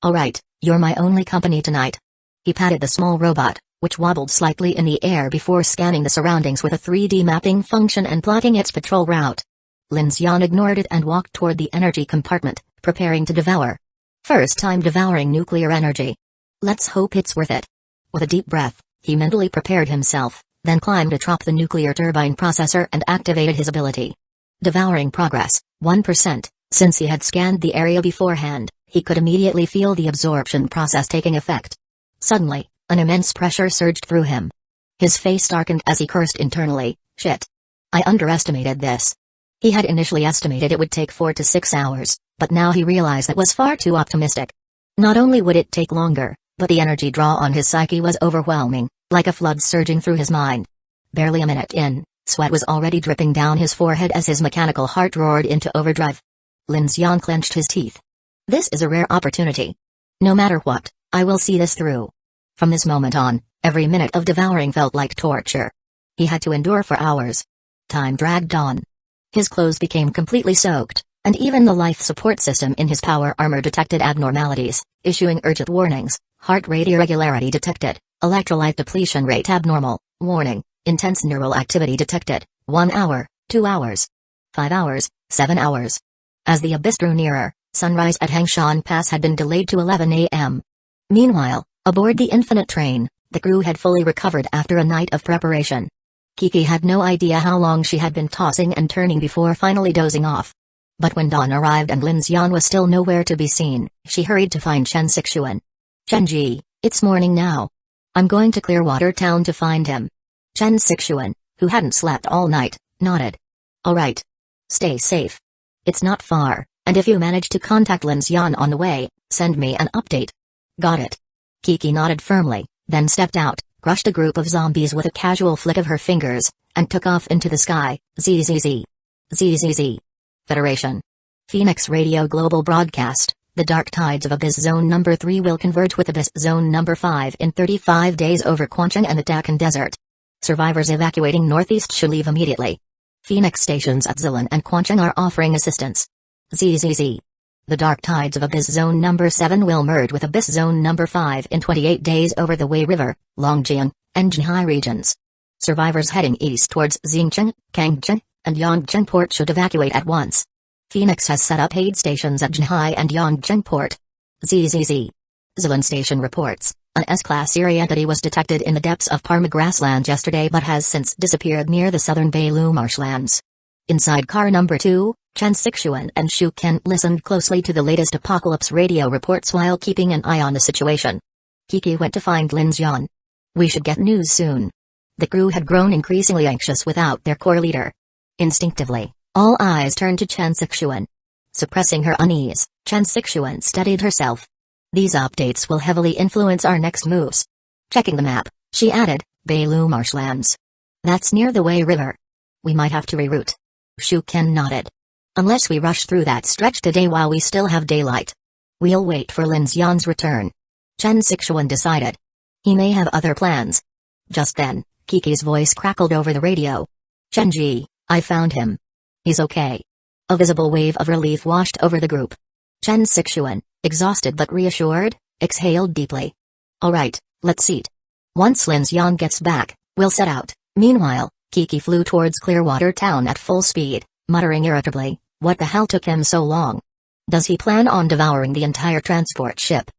Alright, you're my only company tonight. He patted the small robot, which wobbled slightly in the air before scanning the surroundings with a 3D mapping function and plotting its patrol route. Lin Xian ignored it and walked toward the energy compartment, preparing to devour. First time devouring nuclear energy. Let's hope it's worth it. With a deep breath, he mentally prepared himself, then climbed atop the nuclear turbine processor and activated his ability. Devouring progress, 1%. Since he had scanned the area beforehand, he could immediately feel the absorption process taking effect. Suddenly, an immense pressure surged through him. His face darkened as he cursed internally, shit. I underestimated this. He had initially estimated it would take 4 to 6 hours, but now he realized that was far too optimistic. Not only would it take longer, but the energy draw on his psyche was overwhelming, like a flood surging through his mind. Barely a minute in, sweat was already dripping down his forehead as his mechanical heart roared into overdrive. Lin Xian clenched his teeth. This is a rare opportunity. No matter what, I will see this through. From this moment on, every minute of devouring felt like torture. He had to endure for hours. Time dragged on. His clothes became completely soaked, and even the life support system in his power armor detected abnormalities, issuing urgent warnings. Heart rate irregularity detected, electrolyte depletion rate abnormal, warning, intense neural activity detected, 1 hour, 2 hours, 5 hours, 7 hours. As the abyss drew nearer, sunrise at Hangshan Pass had been delayed to 11 a.m. Meanwhile, aboard the Infinite Train, the crew had fully recovered after a night of preparation. Kiki had no idea how long she had been tossing and turning before finally dozing off. But when dawn arrived and Lin Xian was still nowhere to be seen, she hurried to find Chen Sixuan. Chenji, it's morning now. I'm going to Clearwater Town to find him. Chen Sixuan, who hadn't slept all night, nodded. Alright. Stay safe. It's not far, and if you manage to contact Lin Xian on the way, send me an update. Got it. Kiki nodded firmly, then stepped out, crushed a group of zombies with a casual flick of her fingers, and took off into the sky. ZZZ. ZZZ. Federation. Phoenix Radio Global Broadcast. The dark tides of Abyss Zone Number 3 will converge with Abyss Zone Number 5 in 35 days over Quancheng and the Dakan Desert. Survivors evacuating northeast should leave immediately. Phoenix stations at Zilan and Quancheng are offering assistance. ZZZ. The dark tides of Abyss Zone Number 7 will merge with Abyss Zone Number 5 in 28 days over the Wei River, Longjiang, and Jinhai regions. Survivors heading east towards Xingcheng, Kangcheng, and Yangcheng Port should evacuate at once. Phoenix has set up aid stations at Jinhai and Yangcheng Port. ZZZ. Zilan Station reports, an S-class Siri entity was detected in the depths of Parma grassland yesterday but has since disappeared near the southern Beilu marshlands. Inside car number 2, Chen Sixuan and Shu Ken listened closely to the latest apocalypse radio reports while keeping an eye on the situation. Kiki went to find Lin Xian. We should get news soon. The crew had grown increasingly anxious without their core leader. Instinctively, all eyes turned to Chen Sixuan. Suppressing her unease, Chen Sixuan steadied herself. These updates will heavily influence our next moves. Checking the map, she added, Beilu marshlands. That's near the Wei River. We might have to reroute. Shu Ken nodded. Unless we rush through that stretch today while we still have daylight. We'll wait for Lin Xian's return. Chen Sixuan decided. He may have other plans. Just then, Kiki's voice crackled over the radio. Chenji, I found him. He's okay. A visible wave of relief washed over the group. Chen Sixuan, exhausted but reassured, exhaled deeply. Alright, let's eat. Once Lin Xian gets back, we'll set out. Meanwhile, Kiki flew towards Clearwater Town at full speed, muttering irritably, what the hell took him so long? Does he plan on devouring the entire transport ship?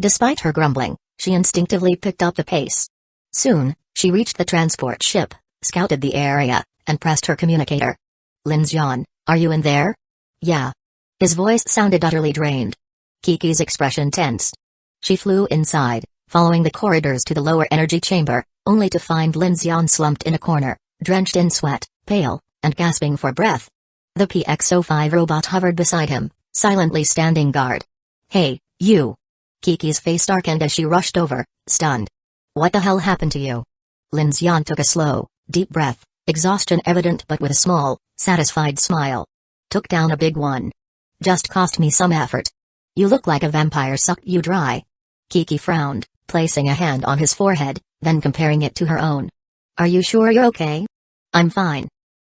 Despite her grumbling, she instinctively picked up the pace. Soon, she reached the transport ship, scouted the area, and pressed her communicator. Lin Xian, are you in there? Yeah. His voice sounded utterly drained. Kiki's expression tensed. She flew inside, following the corridors to the lower energy chamber, only to find Lin Xian slumped in a corner, drenched in sweat, pale, and gasping for breath. The PX-05 robot hovered beside him, silently standing guard. Hey, you! Kiki's face darkened as she rushed over, stunned. What the hell happened to you? Lin Xian took a slow, deep breath, exhaustion evident but with a small, satisfied smile. Took down a big one. Just cost me some effort. You look like a vampire sucked you dry. Kiki frowned, placing a hand on his forehead, then comparing it to her own. Are you sure you're okay? I'm fine.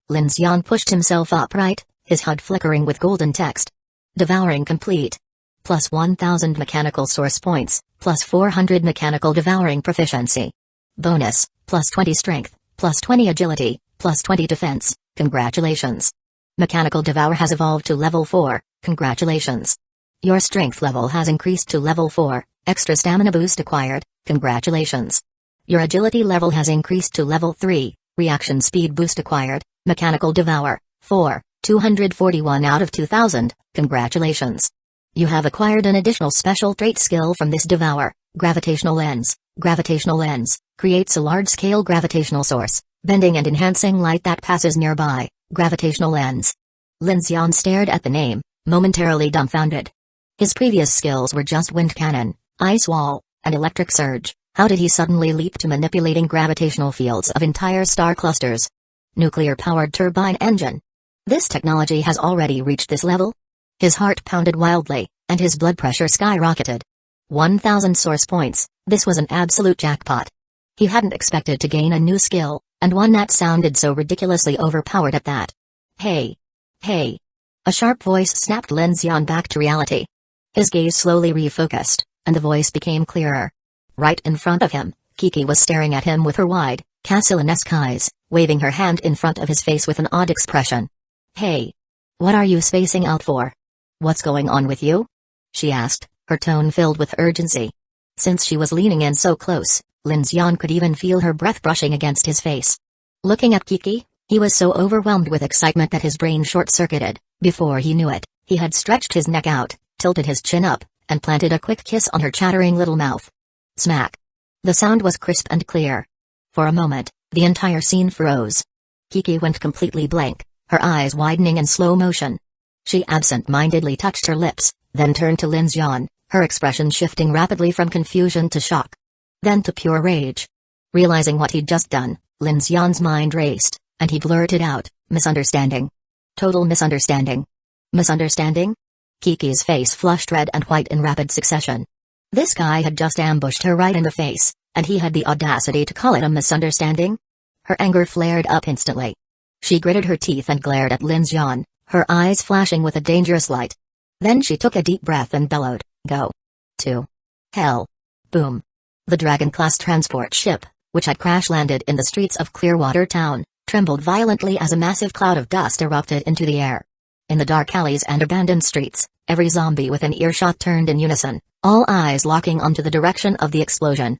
Lin Xian pushed himself upright, his HUD flickering with golden text. Devouring complete. Plus 1000 mechanical source points, plus 400 mechanical devouring proficiency. Bonus, plus 20 strength, plus 20 agility, plus 20 defense, congratulations. Mechanical devour has evolved to level 4, congratulations. Your strength level has increased to level 4, extra stamina boost acquired, congratulations. Your agility level has increased to level 3, reaction speed boost acquired, mechanical devour, 4, 241 out of 2000, congratulations. You have acquired an additional special trait skill from this devour, gravitational lens. Gravitational lens creates a large-scale gravitational source, bending and enhancing light that passes nearby. Gravitational lens. Lin Xian stared at the name, momentarily dumbfounded. His previous skills were just wind cannon, ice wall, and electric surge. How did he suddenly leap to manipulating gravitational fields of entire star clusters? Nuclear-powered turbine engine. This technology has already reached this level? His heart pounded wildly, and his blood pressure skyrocketed. 1000 source points, this was an absolute jackpot. He hadn't expected to gain a new skill, and one that sounded so ridiculously overpowered at that. Hey! Hey! A sharp voice snapped Lin Xian back to reality. His gaze slowly refocused, and the voice became clearer. Right in front of him, Kiki was staring at him with her wide, Cassilanesque eyes, waving her hand in front of his face with an odd expression. Hey! What are you spacing out for? What's going on with you? She asked, her tone filled with urgency. Since she was leaning in so close, Lin Xian could even feel her breath brushing against his face. Looking at Kiki, he was so overwhelmed with excitement that his brain short-circuited. Before he knew it, he had stretched his neck out, tilted his chin up, and planted a quick kiss on her chattering little mouth. Smack. The sound was crisp and clear. For a moment, the entire scene froze. Kiki went completely blank, her eyes widening in slow motion. She absent-mindedly touched her lips, then turned to Lin Xian, her expression shifting rapidly from confusion to shock. Then to pure rage. Realizing what he'd just done, Lin Xian's mind raced, and he blurted out, misunderstanding. Total misunderstanding. Misunderstanding? Kiki's face flushed red and white in rapid succession. This guy had just ambushed her right in the face, and he had the audacity to call it a misunderstanding? Her anger flared up instantly. She gritted her teeth and glared at Lin Xian, her eyes flashing with a dangerous light. Then she took a deep breath and bellowed, "Go. To hell." Boom. The Dragon-class transport ship, which had crash-landed in the streets of Clearwater Town, trembled violently as a massive cloud of dust erupted into the air. In the dark alleys and abandoned streets, every zombie within earshot turned in unison, all eyes locking onto the direction of the explosion.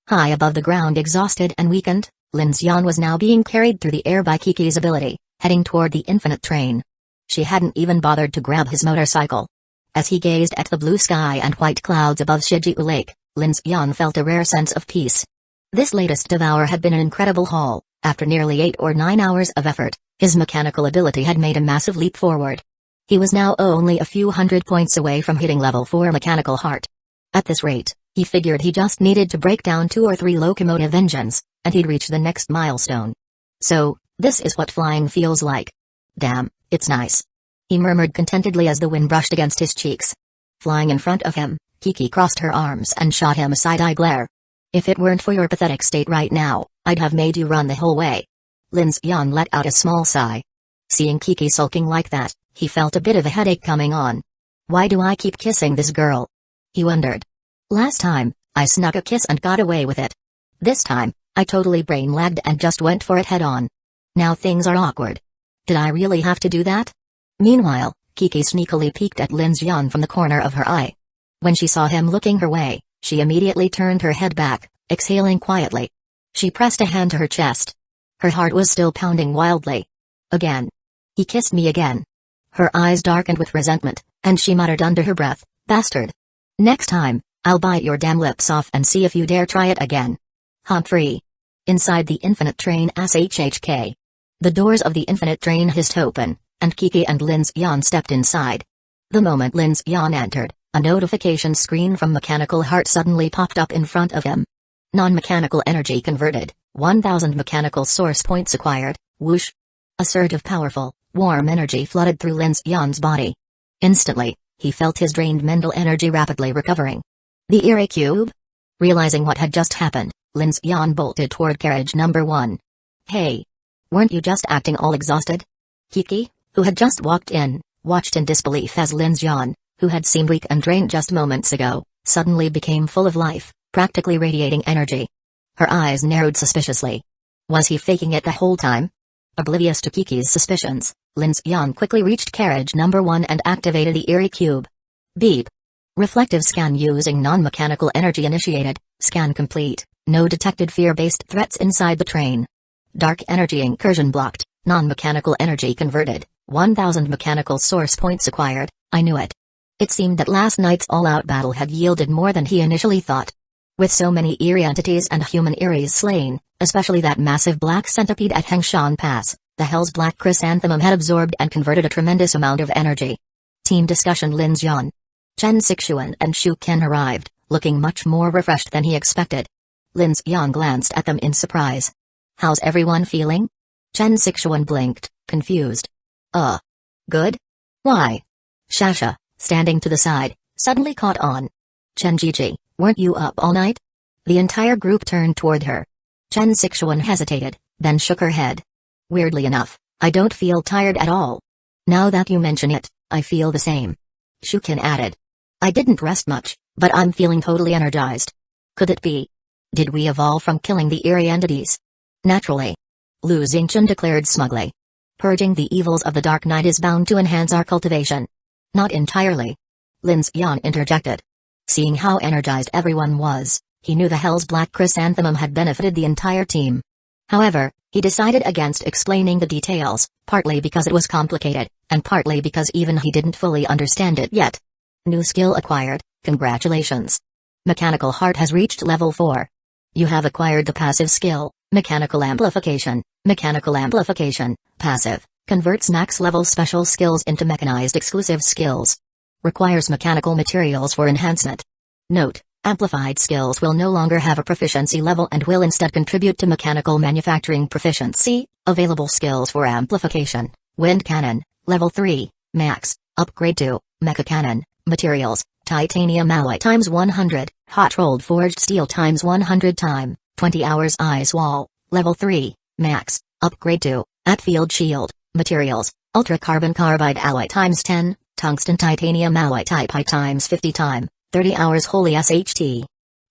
High above the ground, exhausted and weakened, Lin Xian was now being carried through the air by Kiki's ability, heading toward the infinite train. She hadn't even bothered to grab his motorcycle. As he gazed at the blue sky and white clouds above Shijiu Lake, Lin Xian felt a rare sense of peace. This latest devour had been an incredible haul. After nearly 8 or 9 hours of effort, his mechanical ability had made a massive leap forward. He was now only a few hundred points away from hitting level 4 mechanical heart. At this rate, he figured he just needed to break down 2 or 3 locomotive engines, and he'd reach the next milestone. So, this is what flying feels like. Damn, it's nice. He murmured contentedly as the wind brushed against his cheeks. Flying in front of him, Kiki crossed her arms and shot him a side-eye glare. If it weren't for your pathetic state right now, I'd have made you run the whole way. Lin Xian let out a small sigh. Seeing Kiki sulking like that, he felt a bit of a headache coming on. Why do I keep kissing this girl? He wondered. Last time, I snuck a kiss and got away with it. This time, I totally brain-lagged and just went for it head-on. Now things are awkward. Did I really have to do that? Meanwhile, Kiki sneakily peeked at Lin Xian from the corner of her eye. When she saw him looking her way, she immediately turned her head back, exhaling quietly. She pressed a hand to her chest. Her heart was still pounding wildly. Again. He kissed me again. Her eyes darkened with resentment, and she muttered under her breath, "Bastard. Next time, I'll bite your damn lips off and see if you dare try it again." Humphrey. Inside the infinite train SHHK. The doors of the infinite train hissed open, and Kiki and Lin Xian stepped inside. The moment Lin Xian entered, a notification screen from Mechanical Heart suddenly popped up in front of him. Non-mechanical energy converted, 1000 mechanical source points acquired, whoosh. A surge of powerful, warm energy flooded through Lin Xian's body. Instantly, he felt his drained mental energy rapidly recovering. The eerie cube? Realizing what had just happened, Lin Xian bolted toward carriage number 1. Hey! Weren't you just acting all exhausted? Kiki, who had just walked in, watched in disbelief as Lin Xian, who had seemed weak and drained just moments ago, suddenly became full of life, practically radiating energy. Her eyes narrowed suspiciously. Was he faking it the whole time? Oblivious to Kiki's suspicions, Lin Xian quickly reached carriage number 1 and activated the eerie cube. Beep. Reflective scan using non-mechanical energy initiated, scan complete, no detected fear-based threats inside the train. Dark energy incursion blocked, non-mechanical energy converted, 1000 mechanical source points acquired. I knew it. It seemed that last night's all-out battle had yielded more than he initially thought. With so many eerie entities and human eries slain, especially that massive black centipede at Hengshan Pass, the Hell's Black Chrysanthemum had absorbed and converted a tremendous amount of energy. Team discussion. Lin Xian, Chen Sixuan and Shu Ken arrived, looking much more refreshed than he expected. Lin Xian glanced at them in surprise. How's everyone feeling? Chen Sixuan blinked, confused. Good? Why? Shasha, standing to the side, suddenly caught on. Chen Jiji, weren't you up all night? The entire group turned toward her. Chen Sixuan hesitated, then shook her head. Weirdly enough, I don't feel tired at all. Now that you mention it, I feel the same. Shukin added. I didn't rest much, but I'm feeling totally energized. Could it be? Did we evolve from killing the eerie entities? Naturally. Lu Xingchen declared smugly. Purging the evils of the Dark Night is bound to enhance our cultivation. Not entirely. Lin Xian interjected. Seeing how energized everyone was, he knew the Hell's Black Chrysanthemum had benefited the entire team. However, he decided against explaining the details, partly because it was complicated, and partly because even he didn't fully understand it yet. New skill acquired, congratulations. Mechanical Heart has reached level 4. You have acquired the passive skill, Mechanical Amplification. Mechanical Amplification, passive, converts max level special skills into mechanized exclusive skills. Requires mechanical materials for enhancement. Note, amplified skills will no longer have a proficiency level and will instead contribute to mechanical manufacturing proficiency. Available skills for amplification: Wind Cannon, level 3, max, upgrade to Mecha Cannon. Materials: titanium alloy times 100, hot rolled forged steel times 100 time, 20 hours ice wall, level 3, max, upgrade to Atfield shield. Materials: ultra carbon carbide alloy times 10, tungsten titanium alloy type I times 50 time, 30 hours holy SHT.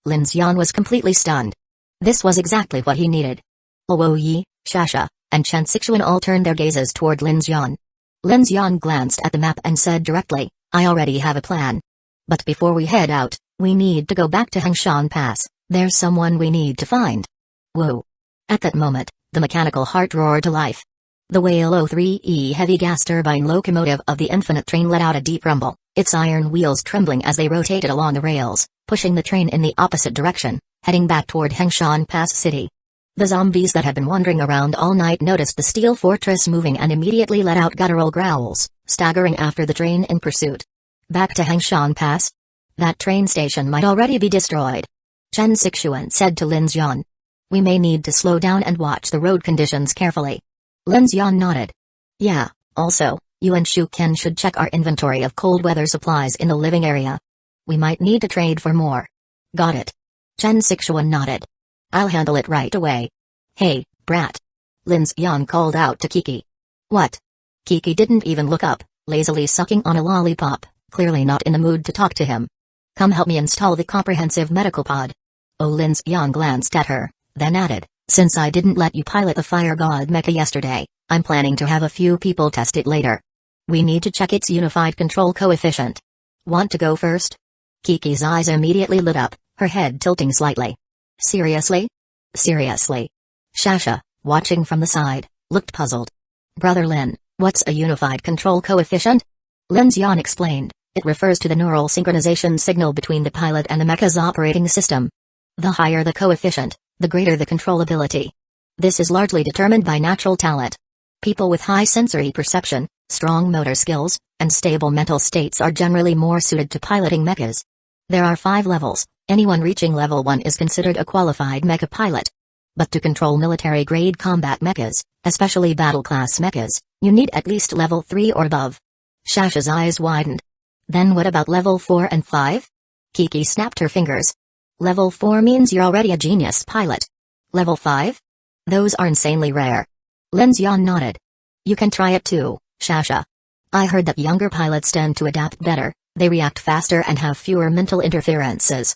Lin Xian was completely stunned. This was exactly what he needed. Luo Yi, Shasha, and Chen Sixuan all turned their gazes toward Lin Xian. Lin Xian glanced at the map and said directly, I already have a plan. But before we head out, we need to go back to Hengshan Pass. There's someone we need to find. Whoa. At that moment, the Mechanical Heart roared to life. The Whale O3E heavy gas turbine locomotive of the Infinite Train let out a deep rumble, its iron wheels trembling as they rotated along the rails, pushing the train in the opposite direction, heading back toward Hengshan Pass City. The zombies that had been wandering around all night noticed the steel fortress moving and immediately let out guttural growls, staggering after the train in pursuit. Back to Hengshan Pass? That train station might already be destroyed. Chen Sixuan said to Lin Xian. We may need to slow down and watch the road conditions carefully. Lin Xian nodded. Yeah, also, you and Shu Ken should check our inventory of cold weather supplies in the living area. We might need to trade for more. Got it. Chen Sixuan nodded. I'll handle it right away. Hey, brat. Lin Xian called out to Kiki. What? Kiki didn't even look up, lazily sucking on a lollipop, clearly not in the mood to talk to him. Come help me install the comprehensive medical pod. Oh, Lin Xian glanced at her, then added, since I didn't let you pilot the Fire God mecha yesterday, I'm planning to have a few people test it later. We need to check its unified control coefficient. Want to go first? Kiki's eyes immediately lit up, her head tilting slightly. Seriously? Seriously. Shasha, watching from the side, looked puzzled. Brother Lin, what's a unified control coefficient? Lin Xian explained, it refers to the neural synchronization signal between the pilot and the mecha's operating system. The higher the coefficient, the greater the controllability. This is largely determined by natural talent. People with high sensory perception, strong motor skills, and stable mental states are generally more suited to piloting mechas. There are 5 levels: Anyone reaching level 1 is considered a qualified mecha pilot. But to control military-grade combat mechas, especially battle-class mechas, you need at least level 3 or above. Shasha's eyes widened. Then what about level 4 and 5? Kiki snapped her fingers. Level 4 means you're already a genius pilot. Level 5? Those are insanely rare. Lin Xian nodded. You can try it too, Shasha. I heard that younger pilots tend to adapt better, they react faster and have fewer mental interferences.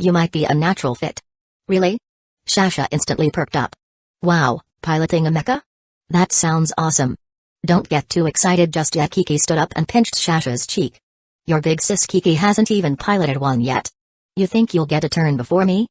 You might be a natural fit. Really? Shasha instantly perked up. Wow, piloting a mecha? That sounds awesome. Don't get too excited just yet. Kiki stood up and pinched Shasha's cheek. Your big sis Kiki hasn't even piloted one yet. You think you'll get a turn before me?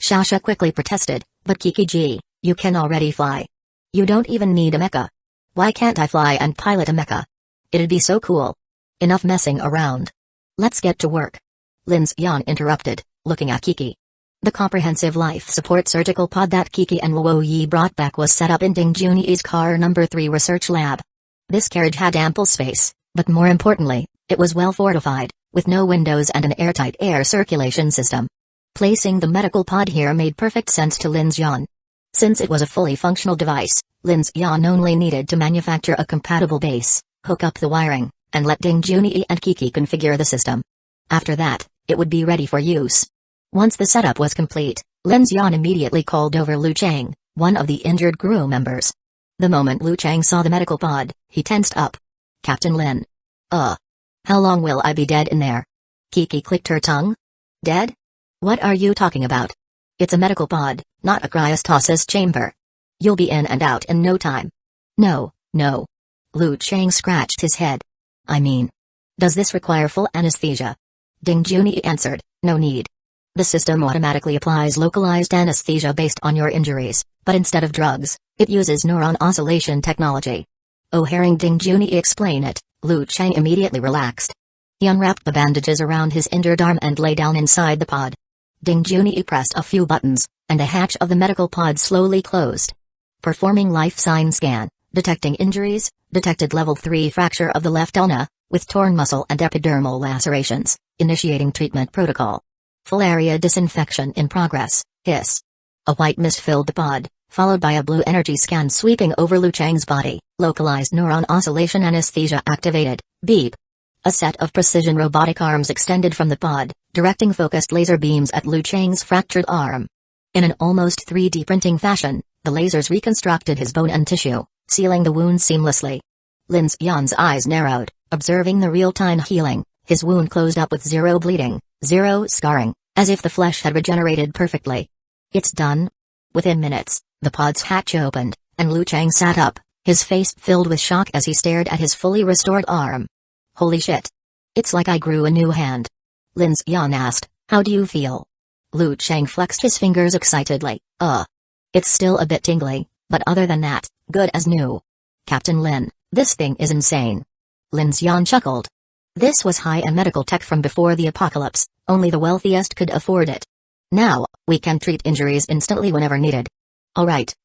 Shasha quickly protested, but Kiki-ji, you can already fly. You don't even need a mecha. Why can't I fly and pilot a mecha? It'd be so cool. Enough messing around. Let's get to work. Lin Xian interrupted, looking at Kiki. The comprehensive life support surgical pod that Kiki and Luo Yi brought back was set up in Ding Junyi's car number 3 research lab. This carriage had ample space, but more importantly, it was well fortified, with no windows and an airtight air circulation system. Placing the medical pod here made perfect sense to Lin Xian. Since it was a fully functional device, Lin Xian only needed to manufacture a compatible base, hook up the wiring, and let Ding Junyi and Kiki configure the system. After that, it would be ready for use. Once the setup was complete, Lin Xian immediately called over Lu Chang, one of the injured crew members. The moment Lu Chang saw the medical pod, he tensed up. Captain Lin. How long will I be dead in there? Kiki clicked her tongue. Dead? What are you talking about? It's a medical pod, not a cryostasis chamber. You'll be in and out in no time. No. Lu Chang scratched his head. I mean, does this require full anesthesia? Ding Junyi answered, no need. The system automatically applies localized anesthesia based on your injuries, but instead of drugs, it uses neuron oscillation technology. Hearing Ding Junyi explain it, Lu Chang immediately relaxed. He unwrapped the bandages around his injured arm and lay down inside the pod. Ding Junyi pressed a few buttons, and the hatch of the medical pod slowly closed. Performing life sign scan, detecting injuries, detected level 3 fracture of the left ulna, with torn muscle and epidermal lacerations, initiating treatment protocol. Full area disinfection in progress, hiss. A white mist filled the pod, followed by a blue energy scan sweeping over Lu Chang's body, localized neuron oscillation anesthesia activated, beep. A set of precision robotic arms extended from the pod, directing focused laser beams at Lu Chang's fractured arm. In an almost 3D printing fashion, the lasers reconstructed his bone and tissue, sealing the wound seamlessly. Lin Xian's eyes narrowed, observing the real-time healing. His wound closed up with zero bleeding, zero scarring, as if the flesh had regenerated perfectly. It's done. Within minutes, the pod's hatch opened, and Lu Chang sat up, his face filled with shock as he stared at his fully restored arm. Holy shit. It's like I grew a new hand. Lin Xian asked, how do you feel? Lu Chang flexed his fingers excitedly. It's still a bit tingly, but other than that, good as new. Captain Lin, this thing is insane. Lin Xian chuckled. This was high-end medical tech from before the apocalypse, only the wealthiest could afford it. Now, we can treat injuries instantly whenever needed. Alright.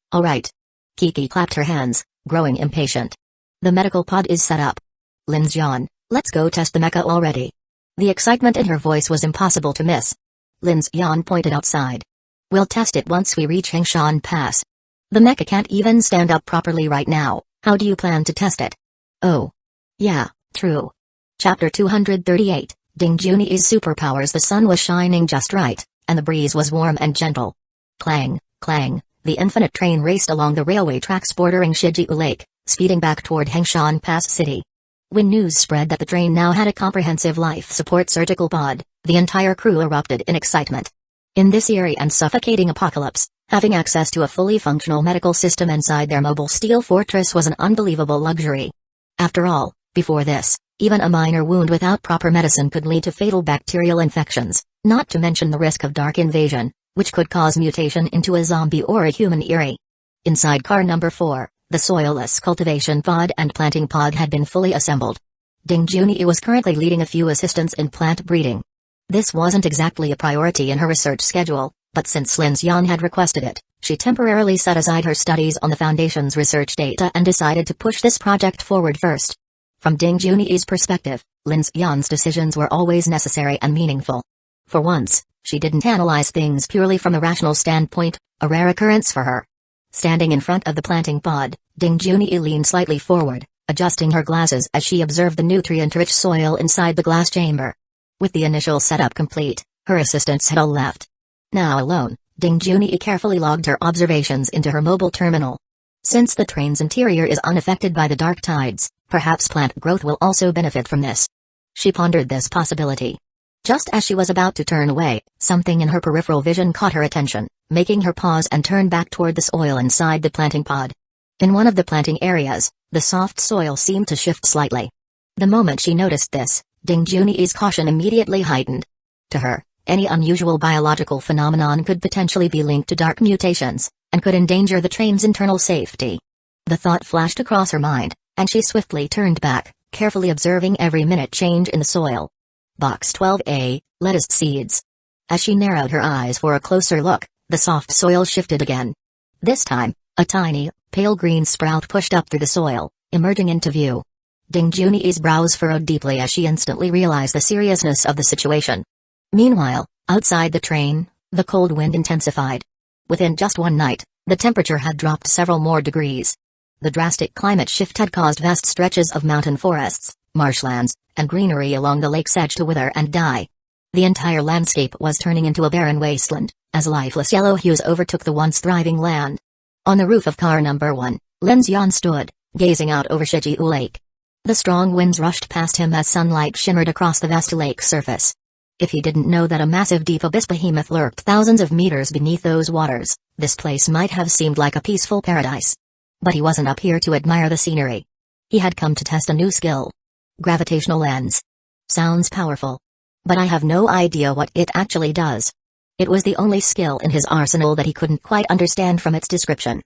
Kiki clapped her hands, growing impatient. The medical pod is set up. Lin Xian, let's go test the mecha already. The excitement in her voice was impossible to miss. Lin Xian pointed outside. We'll test it once we reach Hengshan Pass. The mecha can't even stand up properly right now, how do you plan to test it? Oh. Yeah, true. Chapter 238, Ding Junyi's superpowers. The sun was shining just right, and the breeze was warm and gentle. Clang, clang, the infinite train raced along the railway tracks bordering Shijiu Lake, speeding back toward Hengshan Pass City. When news spread that the train now had a comprehensive life support surgical pod, the entire crew erupted in excitement. In this eerie and suffocating apocalypse, having access to a fully functional medical system inside their mobile steel fortress was an unbelievable luxury. After all, before this, even a minor wound without proper medicine could lead to fatal bacterial infections, not to mention the risk of dark invasion, which could cause mutation into a zombie or a human Eerie. Inside car number 4, the soilless cultivation pod and planting pod had been fully assembled. Ding Junyi was currently leading a few assistants in plant breeding. This wasn't exactly a priority in her research schedule, but since Lin Xian had requested it, she temporarily set aside her studies on the Foundation's research data and decided to push this project forward first. From Ding Junyi's perspective, Lin Xian's decisions were always necessary and meaningful. For once, She didn't analyze things purely from a rational standpoint, a rare occurrence for her. Standing in front of the planting pod, Ding Junyi leaned slightly forward, adjusting her glasses as she observed the nutrient-rich soil inside the glass chamber. With the initial setup complete, her assistants had all left. Now alone, Ding Junyi carefully logged her observations into her mobile terminal. Since the train's interior is unaffected by the dark tides, perhaps plant growth will also benefit from this. She pondered this possibility. Just as she was about to turn away, something in her peripheral vision caught her attention, making her pause and turn back toward the soil inside the planting pod. In one of the planting areas, the soft soil seemed to shift slightly. The moment she noticed this, Ding Junyi's caution immediately heightened. To her, any unusual biological phenomenon could potentially be linked to dark mutations, and could endanger the train's internal safety. The thought flashed across her mind, and she swiftly turned back, carefully observing every minute change in the soil. Box 12A, lettuce seeds. As she narrowed her eyes for a closer look, the soft soil shifted again. This time, a tiny, pale green sprout pushed up through the soil, emerging into view. Ding Junyi's brows furrowed deeply as she instantly realized the seriousness of the situation. Meanwhile, outside the train, the cold wind intensified. Within just one night, the temperature had dropped several more degrees. The drastic climate shift had caused vast stretches of mountain forests, marshlands, and greenery along the lake's edge to wither and die. The entire landscape was turning into a barren wasteland, as lifeless yellow hues overtook the once thriving land. On the roof of car number 1, Lin Xian stood, gazing out over Shijiu Lake. The strong winds rushed past him as sunlight shimmered across the vast lake surface. If he didn't know that a massive deep abyss behemoth lurked thousands of meters beneath those waters, this place might have seemed like a peaceful paradise. But he wasn't up here to admire the scenery. He had come to test a new skill. Gravitational lens. Sounds powerful. But I have no idea what it actually does. It was the only skill in his arsenal that he couldn't quite understand from its description.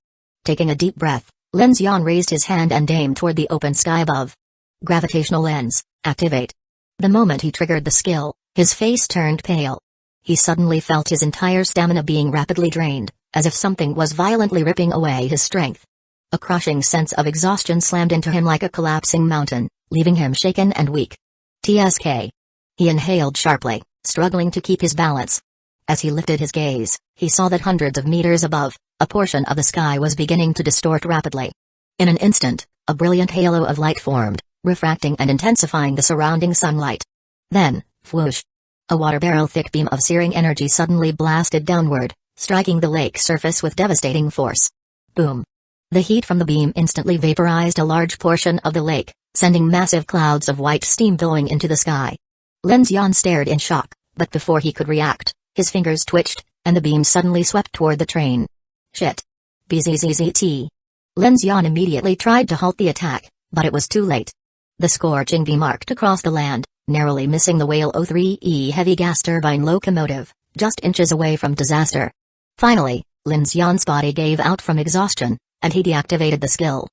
Taking a deep breath, Lin Xian raised his hand and aimed toward the open sky above. Gravitational lens, activate. The moment he triggered the skill, his face turned pale. He suddenly felt his entire stamina being rapidly drained, as if something was violently ripping away his strength. A crushing sense of exhaustion slammed into him like a collapsing mountain, leaving him shaken and weak. TSK. He inhaled sharply, struggling to keep his balance. As he lifted his gaze, he saw that hundreds of meters above, a portion of the sky was beginning to distort rapidly. In an instant, a brilliant halo of light formed, refracting and intensifying the surrounding sunlight. Then, whoosh! A water barrel-thick beam of searing energy suddenly blasted downward, striking the lake surface with devastating force. Boom! The heat from the beam instantly vaporized a large portion of the lake, sending massive clouds of white steam billowing into the sky. Lin Xian stared in shock, but before he could react, his fingers twitched, and the beam suddenly swept toward the train. Shit! BZZZT! Lin Xian immediately tried to halt the attack, but it was too late. The scorching beam arced across the land, narrowly missing the Whale 03E heavy gas turbine locomotive, just inches away from disaster. Finally, Lin Xian's body gave out from exhaustion, and he deactivated the skill.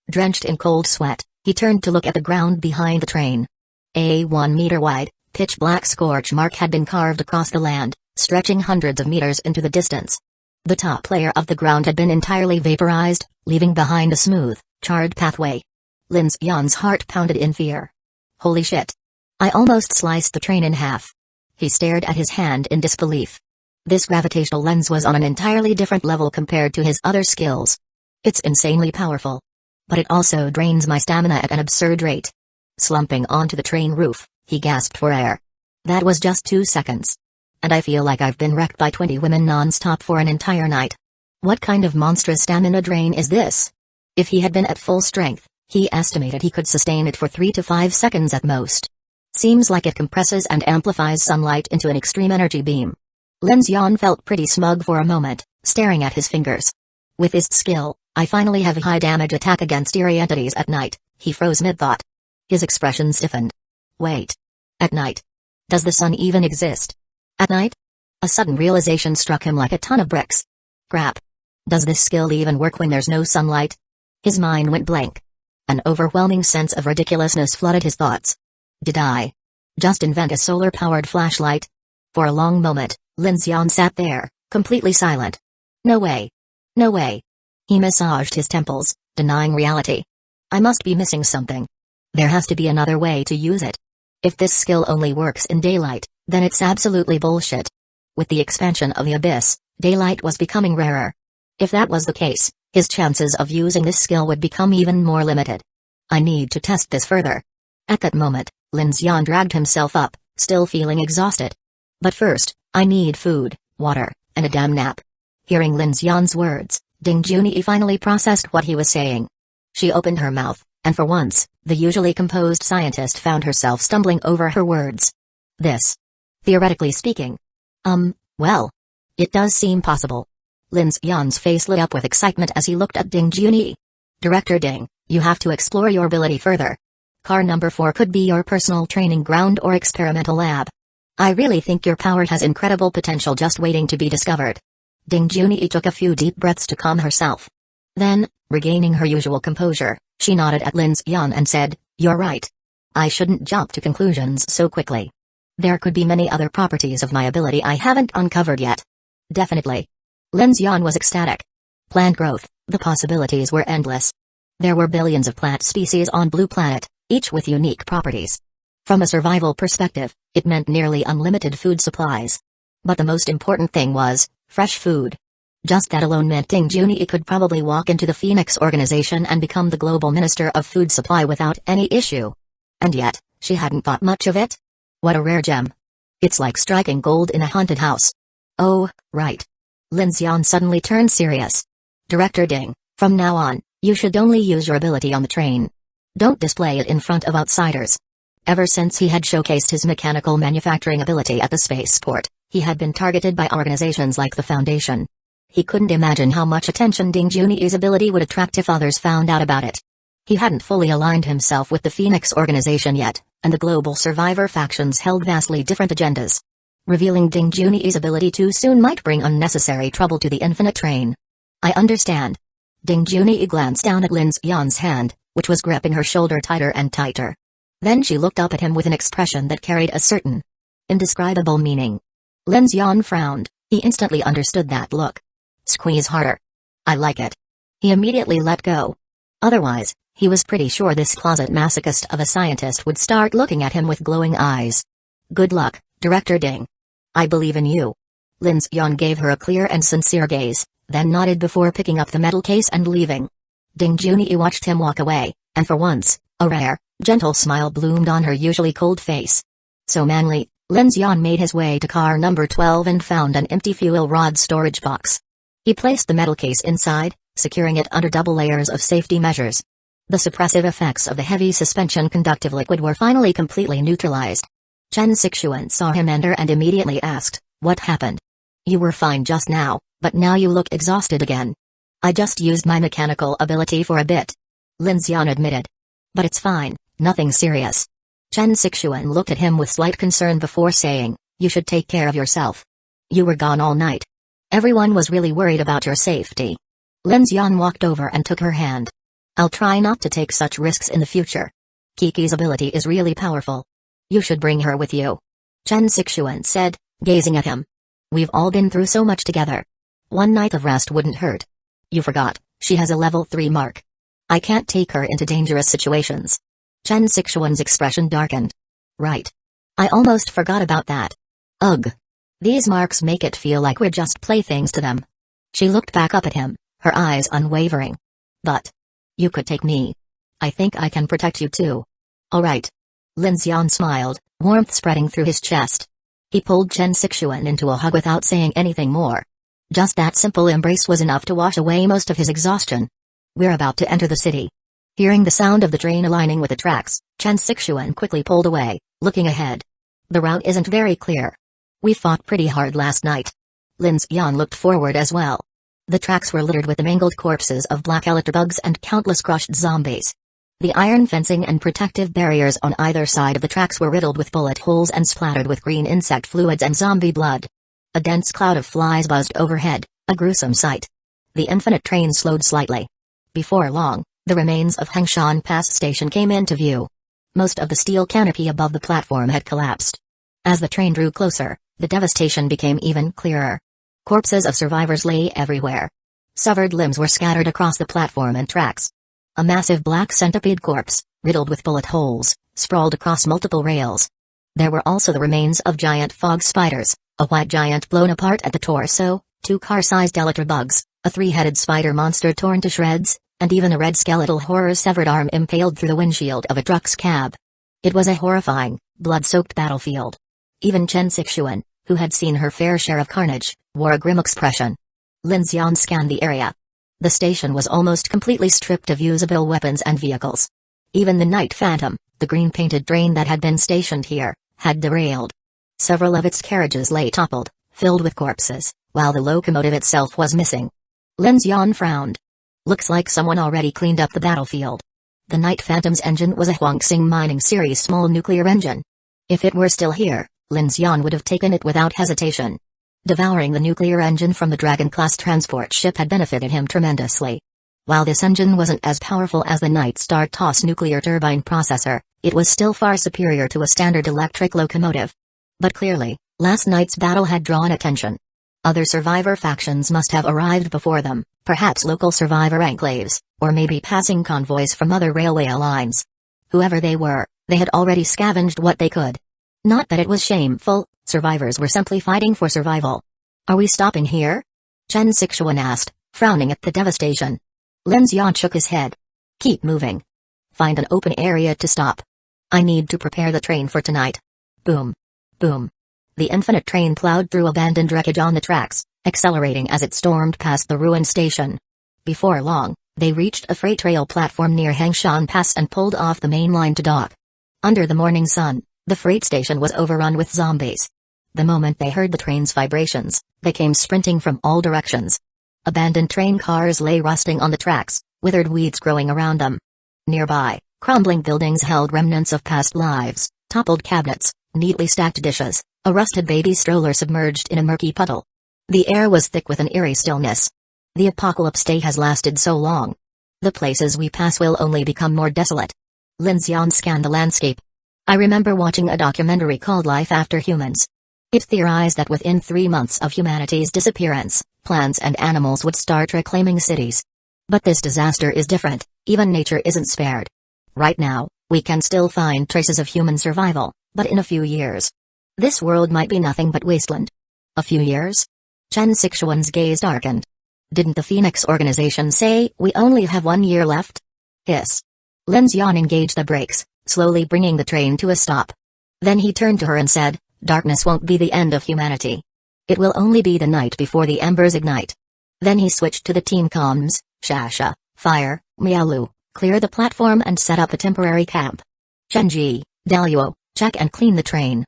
Drenched in cold sweat, he turned to look at the ground behind the train. A 1-meter-wide, pitch-black scorch mark had been carved across the land, stretching hundreds of meters into the distance. The top layer of the ground had been entirely vaporized, leaving behind a smooth, charred pathway. Lin Xian's heart pounded in fear. Holy shit! I almost sliced the train in half. He stared at his hand in disbelief. This gravitational lens was on an entirely different level compared to his other skills. It's insanely powerful. But it also drains my stamina at an absurd rate. Slumping onto the train roof, he gasped for air. That was just 2 seconds. And I feel like I've been wrecked by 20 women non-stop for an entire night. What kind of monstrous stamina drain is this? If he had been at full strength, he estimated he could sustain it for 3 to 5 seconds at most. Seems like it compresses and amplifies sunlight into an extreme energy beam. Lin Xian felt pretty smug for a moment, staring at his fingers. With his skill, I finally have a high-damage attack against eerie entities at night, he froze mid-thought. His expression stiffened. Wait. At night? Does the sun even exist? At night? A sudden realization struck him like a ton of bricks. Crap. Does this skill even work when there's no sunlight? His mind went blank. An overwhelming sense of ridiculousness flooded his thoughts. Did I just invent a solar-powered flashlight? For a long moment, Lin Xian sat there, completely silent. No way. No way. He massaged his temples, denying reality. I must be missing something. There has to be another way to use it. If this skill only works in daylight, then it's absolutely bullshit. With the expansion of the abyss, daylight was becoming rarer. If that was the case, his chances of using this skill would become even more limited. I need to test this further. At that moment, Lin Xian dragged himself up, still feeling exhausted. But first, I need food, water, and a damn nap. Hearing Lin Xian's words, Ding Junyi finally processed what he was saying. She opened her mouth, and for once, the usually composed scientist found herself stumbling over her words. This. Theoretically speaking. Well. It does seem possible. Lin Xian's face lit up with excitement as he looked at Ding Junyi. Director Ding, you have to explore your ability further. Car number 4 could be your personal training ground or experimental lab. I really think your power has incredible potential just waiting to be discovered. Ding Junyi took a few deep breaths to calm herself. Then, regaining her usual composure, she nodded at Lin Xian and said, "You're right. I shouldn't jump to conclusions so quickly. There could be many other properties of my ability I haven't uncovered yet." Definitely. Lin Xian was ecstatic. Plant growth, the possibilities were endless. There were billions of plant species on Blue Planet, each with unique properties. From a survival perspective, it meant nearly unlimited food supplies. But the most important thing was, fresh food. Just that alone meant Ding Junyi could probably walk into the Phoenix organization and become the global minister of food supply without any issue. And yet, she hadn't thought much of it. What a rare gem. It's like striking gold in a haunted house. Oh, right. Lin Xian suddenly turned serious. Director Ding, from now on, you should only use your ability on the train. Don't display it in front of outsiders. Ever since he had showcased his mechanical manufacturing ability at the spaceport, he had been targeted by organizations like the Foundation. He couldn't imagine how much attention Ding Junyi's ability would attract if others found out about it. He hadn't fully aligned himself with the Phoenix organization yet, and the global survivor factions held vastly different agendas. Revealing Ding Junyi's ability too soon might bring unnecessary trouble to the Infinite Train. I understand. Ding Junyi glanced down at Lin Xian's hand, which was gripping her shoulder tighter and tighter. Then she looked up at him with an expression that carried a certain, indescribable meaning. Lin Xian frowned. He instantly understood that look. Squeeze harder. I like it. He immediately let go. Otherwise, he was pretty sure this closet masochist of a scientist would start looking at him with glowing eyes. Good luck, Director Ding. I believe in you. Lin Xian gave her a clear and sincere gaze, then nodded before picking up the metal case and leaving. Ding Junyi watched him walk away, and for once, a rare, gentle smile bloomed on her usually cold face. So manly, Lin Xian made his way to car number 12 and found an empty fuel rod storage box. He placed the metal case inside, securing it under double layers of safety measures. The suppressive effects of the heavy suspension conductive liquid were finally completely neutralized. Chen Sixuan saw him enter and immediately asked, "What happened? You were fine just now, but now you look exhausted again." "I just used my mechanical ability for a bit," Lin Xian admitted. "But it's fine, nothing serious." Chen Sixuan looked at him with slight concern before saying, "You should take care of yourself. You were gone all night. Everyone was really worried about your safety." Lin Xian walked over and took her hand. "I'll try not to take such risks in the future. Kiki's ability is really powerful. You should bring her with you," Chen Sixuan said, gazing at him. "We've all been through so much together. One night of rest wouldn't hurt. You forgot, she has a level 3 mark. I can't take her into dangerous situations." Chen Sixuan's expression darkened. "Right. I almost forgot about that. Ugh. These marks make it feel like we're just playthings to them." She looked back up at him, her eyes unwavering. "But you could take me. I think I can protect you too." "All right." Lin Xian smiled, warmth spreading through his chest. He pulled Chen Sixuan into a hug without saying anything more. Just that simple embrace was enough to wash away most of his exhaustion. "We're about to enter the city." Hearing the sound of the train aligning with the tracks, Chen Sixuan quickly pulled away, looking ahead. "The route isn't very clear. We fought pretty hard last night." Lin Xian looked forward as well. The tracks were littered with the mangled corpses of black bugs and countless crushed zombies. The iron fencing and protective barriers on either side of the tracks were riddled with bullet holes and splattered with green insect fluids and zombie blood. A dense cloud of flies buzzed overhead, a gruesome sight. The Infinite Train slowed slightly. Before long, the remains of Hengshan Pass Station came into view. Most of the steel canopy above the platform had collapsed. As the train drew closer, the devastation became even clearer. Corpses of survivors lay everywhere. Severed limbs were scattered across the platform and tracks. A massive black centipede corpse, riddled with bullet holes, sprawled across multiple rails. There were also the remains of giant fog spiders, A white giant blown apart at the torso, 2 car-sized elytra bugs, a 3-headed spider monster torn to shreds, and even a red skeletal horror's severed arm impaled through the windshield of a truck's cab. It was a horrifying, blood-soaked battlefield. Even Chen Sixuan, who had seen her fair share of carnage, wore a grim expression. Lin Xian scanned the area. The station was almost completely stripped of usable weapons and vehicles. Even the Night Phantom, the green-painted train that had been stationed here, had derailed. Several of its carriages lay toppled, filled with corpses, while the locomotive itself was missing. Lin Xian frowned. Looks like someone already cleaned up the battlefield. The Night Phantom's engine was a Huangsing Mining Series small nuclear engine. If it were still here, Lin Xian would have taken it without hesitation. Devouring the nuclear engine from the Dragon-class transport ship had benefited him tremendously. While this engine wasn't as powerful as the Night Star TOS nuclear turbine processor, it was still far superior to a standard electric locomotive. But clearly, last night's battle had drawn attention. Other survivor factions must have arrived before them, perhaps local survivor enclaves, or maybe passing convoys from other railway lines. Whoever they were, they had already scavenged what they could. Not that it was shameful, survivors were simply fighting for survival. Are we stopping here? Chen Sixuan asked, frowning at the devastation. Lin Xian shook his head. Keep moving. Find an open area to stop. I need to prepare the train for tonight. Boom. Boom. The infinite train plowed through abandoned wreckage on the tracks, accelerating as it stormed past the ruined station. Before long, they reached a freight rail platform near Hengshan Pass and pulled off the main line to dock. Under the morning sun, the freight station was overrun with zombies. The moment they heard the train's vibrations, they came sprinting from all directions. Abandoned train cars lay rusting on the tracks, withered weeds growing around them. Nearby, crumbling buildings held remnants of past lives, toppled cabinets, neatly stacked dishes, a rusted baby stroller submerged in a murky puddle. The air was thick with an eerie stillness. The apocalypse day has lasted so long. The places we pass will only become more desolate. Lin Xian scanned the landscape. I remember watching a documentary called Life After Humans. It theorized that within 3 months of humanity's disappearance, plants and animals would start reclaiming cities. But this disaster is different, even nature isn't spared. Right now, we can still find traces of human survival, but in a few years, this world might be nothing but wasteland. A few years? Chen Sixuan's gaze darkened. Didn't the Phoenix organization say we only have 1 year left? Hiss. Lin Xian engaged the brakes, slowly bringing the train to a stop. Then he turned to her and said, darkness won't be the end of humanity. It will only be the night before the embers ignite. Then he switched to the team comms, Shasha, fire, Miaolu, clear the platform and set up a temporary camp. Chenji, Daluo, check and clean the train.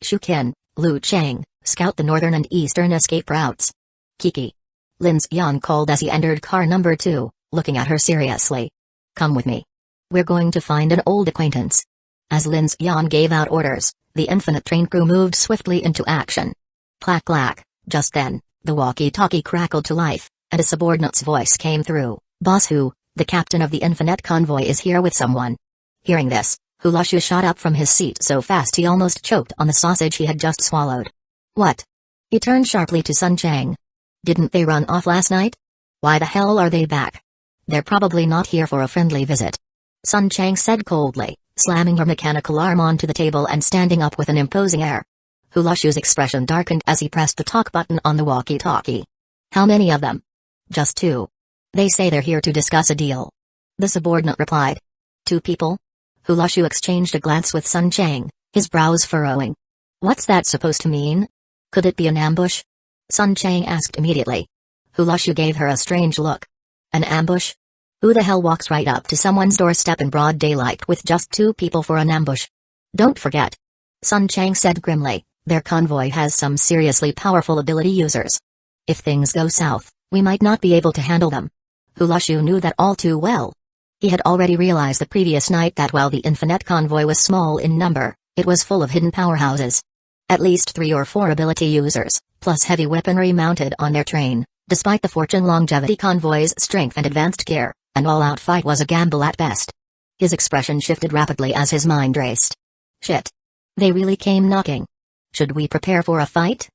Shukin, Lu Chang, scout the northern and eastern escape routes. Kiki. Lin Xian called as he entered car number 2, looking at her seriously. Come with me. We're going to find an old acquaintance. As Lin Xian gave out orders, the infinite train crew moved swiftly into action. Clack clack, just then, the walkie-talkie crackled to life, and a subordinate's voice came through. Boss Hu, the captain of the infinite convoy is here with someone. Hearing this, Hu Lashu shot up from his seat so fast he almost choked on the sausage he had just swallowed. What? He turned sharply to Sun Chang. Didn't they run off last night? Why the hell are they back? They're probably not here for a friendly visit. Sun Chang said coldly, slamming her mechanical arm onto the table and standing up with an imposing air. Hu Lashu's expression darkened as he pressed the talk button on the walkie-talkie. How many of them? Just 2. They say they're here to discuss a deal. The subordinate replied. 2 people? Hu Lashu exchanged a glance with Sun Chang, his brows furrowing. What's that supposed to mean? Could it be an ambush? Sun Chang asked immediately. Hu Lashu gave her a strange look. An ambush? Who the hell walks right up to someone's doorstep in broad daylight with just 2 people for an ambush? Don't forget. Sun Chang said grimly, their convoy has some seriously powerful ability users. If things go south, we might not be able to handle them. Hu Lashu knew that all too well. He had already realized the previous night that while the infinite convoy was small in number, it was full of hidden powerhouses. At least 3 or 4 ability users, plus heavy weaponry mounted on their train. Despite the Fortune Longevity convoy's strength and advanced gear, an all-out fight was a gamble at best. His expression shifted rapidly as his mind raced. Shit. They really came knocking. Should we prepare for a fight?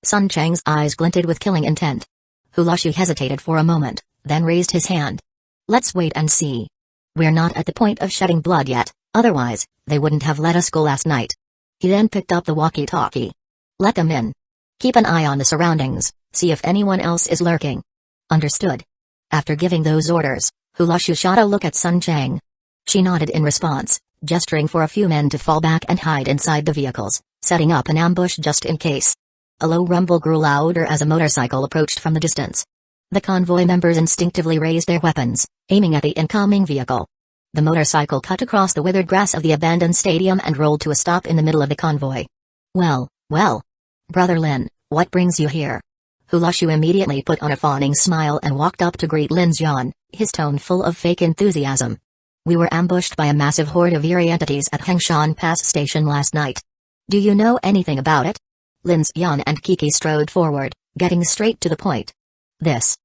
Sun Chang's eyes glinted with killing intent. Hu Lashu hesitated for a moment, then raised his hand. Let's wait and see. We're not at the point of shedding blood yet, otherwise, they wouldn't have let us go last night. He then picked up the walkie-talkie. Let them in. Keep an eye on the surroundings, see if anyone else is lurking. Understood. After giving those orders, Hulushu shot a look at Sun Chang. She nodded in response, gesturing for a few men to fall back and hide inside the vehicles, setting up an ambush just in case. A low rumble grew louder as a motorcycle approached from the distance. The convoy members instinctively raised their weapons, aiming at the incoming vehicle. The motorcycle cut across the withered grass of the abandoned stadium and rolled to a stop in the middle of the convoy. Well, Brother Lin, what brings you here? Hulushu immediately put on a fawning smile and walked up to greet Lin Xian, his tone full of fake enthusiasm. We were ambushed by a massive horde of eerie entities at Hengshan Pass Station last night. Do you know anything about it? Lin Xian and Kiki strode forward, getting straight to the point. This.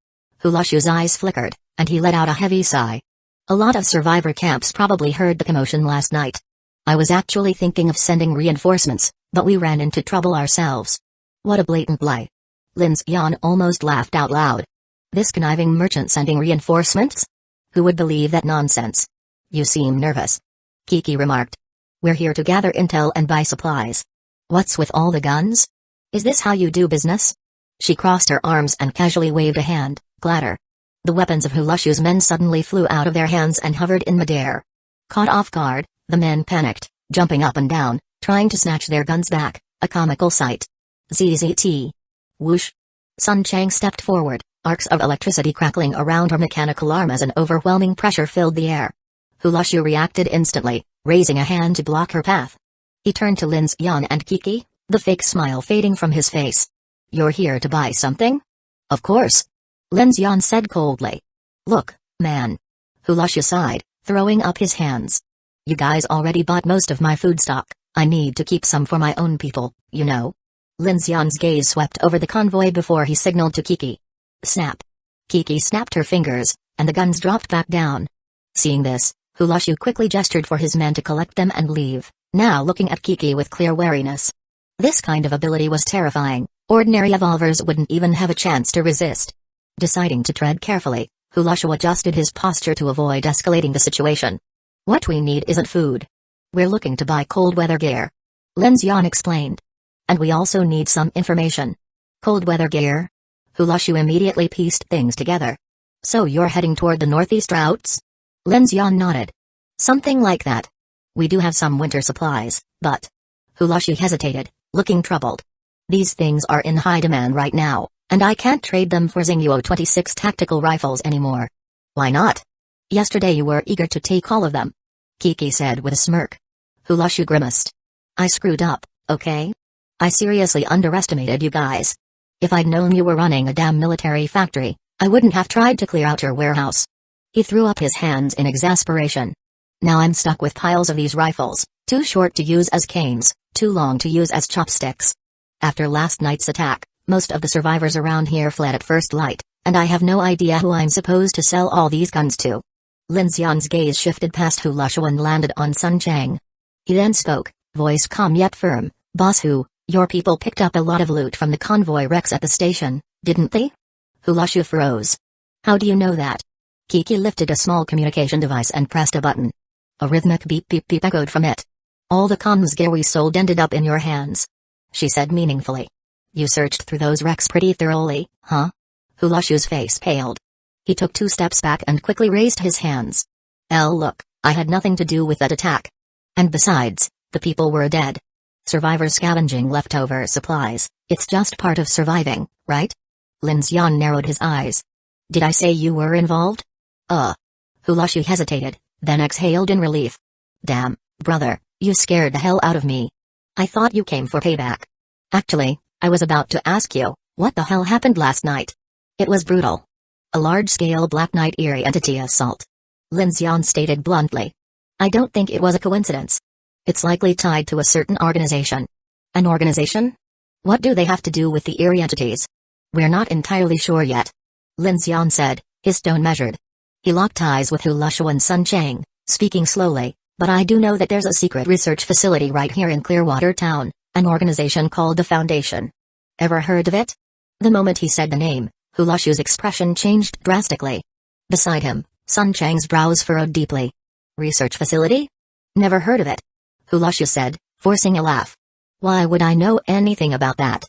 Hulushu's eyes flickered, and he let out a heavy sigh. A lot of survivor camps probably heard the commotion last night. I was actually thinking of sending reinforcements, but we ran into trouble ourselves. What a blatant lie. Lin Xian almost laughed out loud. This conniving merchant sending reinforcements? Who would believe that nonsense? You seem nervous. Kiki remarked. We're here to gather intel and buy supplies. What's with all the guns? Is this how you do business? She crossed her arms and casually waved a hand, gladder. The weapons of Hulushu's men suddenly flew out of their hands and hovered in midair. Caught off guard, the men panicked, jumping up and down, trying to snatch their guns back, a comical sight. ZZT. Whoosh. Sun Chang stepped forward, arcs of electricity crackling around her mechanical arm as an overwhelming pressure filled the air. Hulushu reacted instantly, raising a hand to block her path. He turned to Lin Xian and Kiki, the fake smile fading from his face. You're here to buy something? Of course. Lin Xian said coldly. Look, man. Hulushu sighed, throwing up his hands. You guys already bought most of my food stock, I need to keep some for my own people, you know. Lin Xian's gaze swept over the convoy before he signaled to Kiki. Snap. Kiki snapped her fingers, and the guns dropped back down. Seeing this, Hulushu quickly gestured for his men to collect them and leave, now looking at Kiki with clear wariness. This kind of ability was terrifying, ordinary evolvers wouldn't even have a chance to resist. Deciding to tread carefully, Hulushu adjusted his posture to avoid escalating the situation. What we need isn't food. We're looking to buy cold weather gear. Lin Xian explained. And we also need some information. Cold weather gear? Hulushu immediately pieced things together. So you're heading toward the northeast routes? Lin Xian nodded. Something like that. We do have some winter supplies, but... Hulushu hesitated, looking troubled. These things are in high demand right now, and I can't trade them for Xingyo 26 tactical rifles anymore. Why not? Yesterday you were eager to take all of them. Kiki said with a smirk. Hulushu grimaced. I screwed up, okay? I seriously underestimated you guys. If I'd known you were running a damn military factory, I wouldn't have tried to clear out your warehouse. He threw up his hands in exasperation. Now I'm stuck with piles of these rifles, too short to use as canes, too long to use as chopsticks. After last night's attack, most of the survivors around here fled at first light, and I have no idea who I'm supposed to sell all these guns to. Lin Xian's gaze shifted past Hulushu and landed on Sun Chang. He then spoke, voice calm yet firm. Boss Hu, your people picked up a lot of loot from the convoy wrecks at the station, didn't they? Hulushu froze. How do you know that? Kiki lifted a small communication device and pressed a button. A rhythmic beep beep beep echoed from it. All the comms gear we sold ended up in your hands. She said meaningfully. You searched through those wrecks pretty thoroughly, huh? Hulushu's face paled. He took 2 steps back and quickly raised his hands. Look, I had nothing to do with that attack. And besides, the people were dead. Survivors scavenging leftover supplies, it's just part of surviving, right? Lin Xian narrowed his eyes. Did I say you were involved? Hulushu hesitated, then exhaled in relief. Damn, brother, you scared the hell out of me. I thought you came for payback. Actually, I was about to ask you, what the hell happened last night? It was brutal. A large-scale Black Knight eerie entity assault. Lin Xian stated bluntly. I don't think it was a coincidence. It's likely tied to a certain organization. An organization? What do they have to do with the eerie entities? We're not entirely sure yet. Lin Xian said, his tone measured. He locked eyes with Hulushu and Sun Chang, speaking slowly, but I do know that there's a secret research facility right here in Clearwater Town, an organization called the Foundation. Ever heard of it? The moment he said the name, Hulushu's expression changed drastically. Beside him, Sun Chang's brows furrowed deeply. Research facility? Never heard of it. Hulushu said, forcing a laugh. Why would I know anything about that?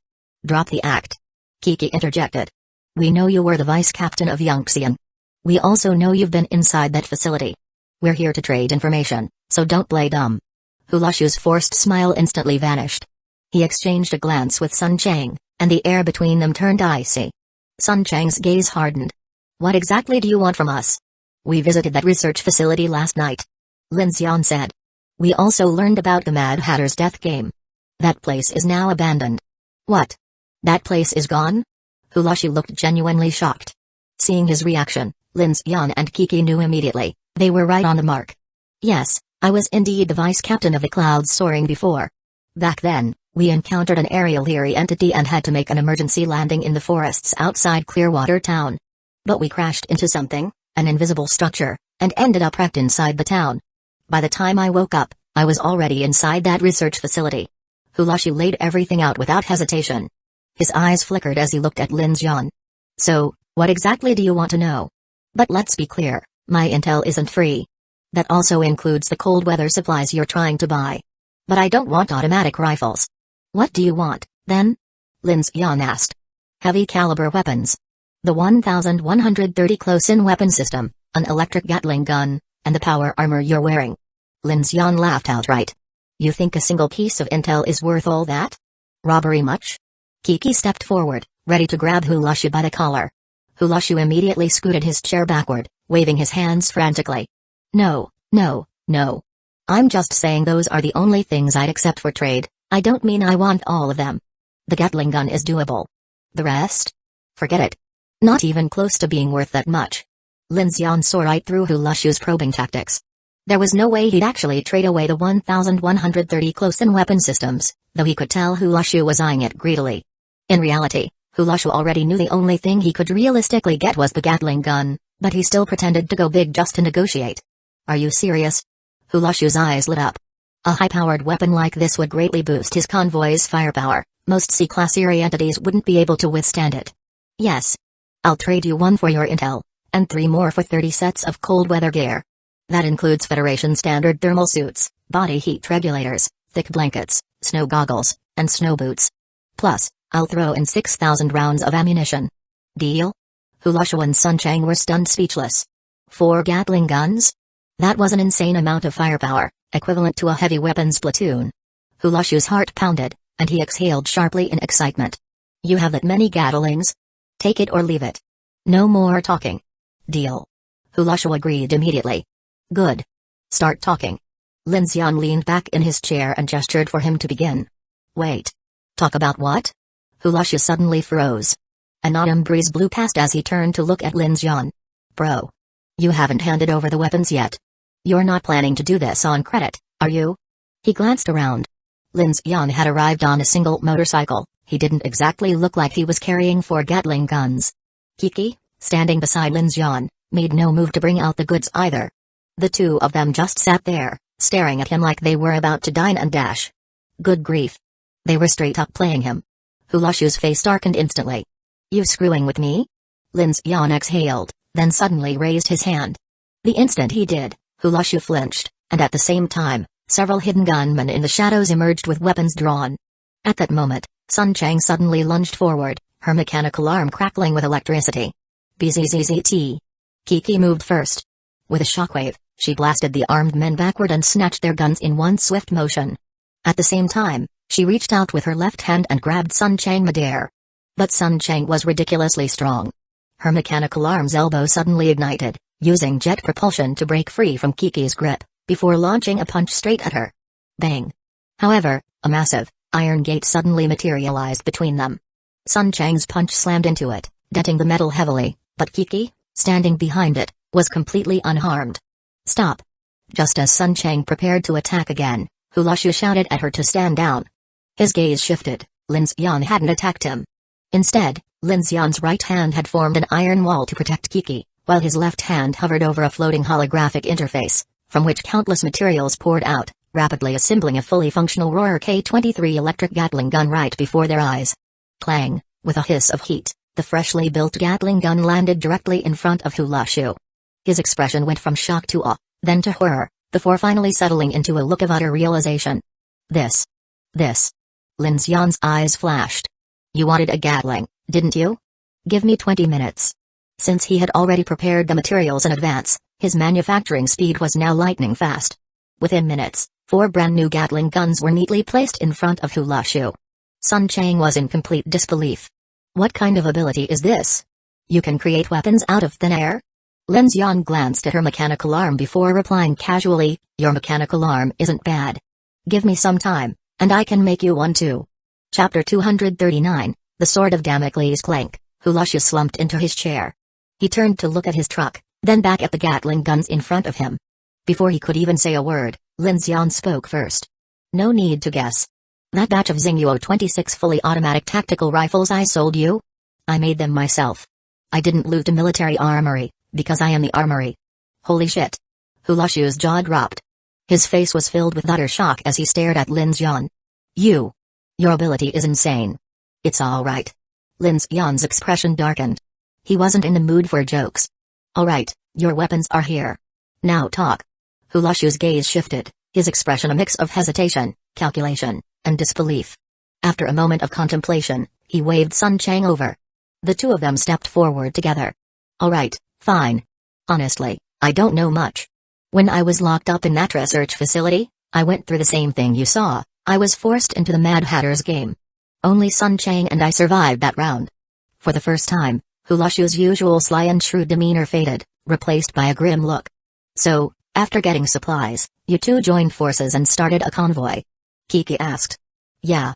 Drop the act. Kiki interjected. We know you were the vice captain of Yongxian. We also know you've been inside that facility. We're here to trade information, so don't play dumb. Hulashu's forced smile instantly vanished. He exchanged a glance with Sun Chang, and the air between them turned icy. Sun Chang's gaze hardened. What exactly do you want from us? We visited that research facility last night. Lin Xian said. We also learned about the Mad Hatter's death game. That place is now abandoned. What? That place is gone? Hulashu looked genuinely shocked. Seeing his reaction, Lin Xian and Kiki knew immediately, they were right on the mark. Yes, I was indeed the vice captain of the clouds soaring before. Back then, we encountered an aerial eerie entity and had to make an emergency landing in the forests outside Clearwater Town. But we crashed into something, an invisible structure, and ended up wrecked inside the town. By the time I woke up, I was already inside that research facility. Hulashu laid everything out without hesitation. His eyes flickered as he looked at Lin Xian. So, what exactly do you want to know? But let's be clear, my intel isn't free. That also includes the cold weather supplies you're trying to buy. But I don't want automatic rifles. What do you want, then? Lin Xian asked. Heavy caliber weapons. The 1130 close-in weapon system, an electric Gatling gun, and the power armor you're wearing. Lin Xian laughed outright. You think a single piece of intel is worth all that? Robbery much? Kiki stepped forward, ready to grab Hulashu by the collar. Hulashu immediately scooted his chair backward, waving his hands frantically. No, no, no. I'm just saying those are the only things I'd accept for trade. I don't mean I want all of them. The Gatling gun is doable. The rest? Forget it. Not even close to being worth that much. Lin Xian saw right through Hulashu's probing tactics. There was no way he'd actually trade away the 1130 close-in weapon systems, though he could tell Hulashu was eyeing it greedily. In reality, Hulashu already knew the only thing he could realistically get was the Gatling gun, but he still pretended to go big just to negotiate. Are you serious? Hulashu's eyes lit up. A high-powered weapon like this would greatly boost his convoy's firepower. Most C-class eerie entities wouldn't be able to withstand it. Yes. I'll trade you 1 for your intel, and 3 more for 30 sets of cold weather gear. That includes Federation standard thermal suits, body heat regulators, thick blankets, snow goggles, and snow boots. Plus, I'll throw in 6,000 rounds of ammunition. Deal? Hulashu and Sun Chang were stunned speechless. 4 Gatling guns? That was an insane amount of firepower, equivalent to a heavy weapons platoon. Hulashu's heart pounded, and he exhaled sharply in excitement. You have that many Gatlings? Take it or leave it. No more talking. Deal. Hulashu agreed immediately. Good. Start talking. Lin Xian leaned back in his chair and gestured for him to begin. Wait. Talk about what? Hulashu suddenly froze. An autumn breeze blew past as he turned to look at Lin Xian. Bro. You haven't handed over the weapons yet. You're not planning to do this on credit, are you? He glanced around. Lin Xian had arrived on a single motorcycle. He didn't exactly look like he was carrying 4 Gatling guns. Kiki, standing beside Lin Xian, made no move to bring out the goods either. The two of them just sat there, staring at him like they were about to dine and dash. Good grief. They were straight up playing him. Hulashu's face darkened instantly. You screwing with me? Lin Xian exhaled, then suddenly raised his hand. The instant he did, Hulashu flinched, and at the same time, several hidden gunmen in the shadows emerged with weapons drawn. At that moment, Sun Chang suddenly lunged forward, her mechanical arm crackling with electricity. Bzzzt. Kiki moved first. With a shockwave, she blasted the armed men backward and snatched their guns in one swift motion. At the same time, she reached out with her left hand and grabbed Sun Chang midair. But Sun Chang was ridiculously strong. Her mechanical arm's elbow suddenly ignited, using jet propulsion to break free from Kiki's grip, before launching a punch straight at her. Bang! However, a massive, iron gate suddenly materialized between them. Sun Chang's punch slammed into it, denting the metal heavily, but Kiki, standing behind it, was completely unharmed. Stop! Just as Sun Chang prepared to attack again, Hulashu shouted at her to stand down. His gaze shifted. Lin Xian hadn't attacked him. Instead, Lin Xian's right hand had formed an iron wall to protect Kiki, while his left hand hovered over a floating holographic interface, from which countless materials poured out, rapidly assembling a fully functional Roar K-23 electric Gatling gun right before their eyes. Clang! With a hiss of heat, the freshly built Gatling gun landed directly in front of Hulashu. His expression went from shock to awe, then to horror, before finally settling into a look of utter realization. This. Lin Xian's eyes flashed. You wanted a Gatling, didn't you? Give me 20 minutes. Since he had already prepared the materials in advance, his manufacturing speed was now lightning fast. Within minutes, 4 brand new Gatling guns were neatly placed in front of Hulashu. Sun Chang was in complete disbelief. What kind of ability is this? You can create weapons out of thin air? Lin Xian glanced at her mechanical arm before replying casually, your mechanical arm isn't bad. Give me some time, and I can make you one too. Chapter 239, The Sword of Damocles Clank. Hulashu slumped into his chair. He turned to look at his truck, then back at the Gatling guns in front of him. Before he could even say a word, Lin Xian spoke first. No need to guess. That batch of Xingguo 26 fully automatic tactical rifles I sold you? I made them myself. I didn't loot a military armory, because I am the armory. Holy shit. Hulashu's jaw dropped. His face was filled with utter shock as he stared at Lin Xian. Your ability is insane. It's alright. Lin Xian's expression darkened. He wasn't in the mood for jokes. Alright, your weapons are here. Now talk. Hulashu's gaze shifted, his expression a mix of hesitation, calculation, and disbelief. After a moment of contemplation, he waved Sun Chang over. The two of them stepped forward together. Alright, fine. Honestly, I don't know much. When I was locked up in that research facility, I went through the same thing you saw. I was forced into the Mad Hatter's game. Only Sun Chang and I survived that round. For the first time, Hulashu's usual sly and shrewd demeanor faded, replaced by a grim look. So, after getting supplies, you two joined forces and started a convoy? Kiki asked. Yeah.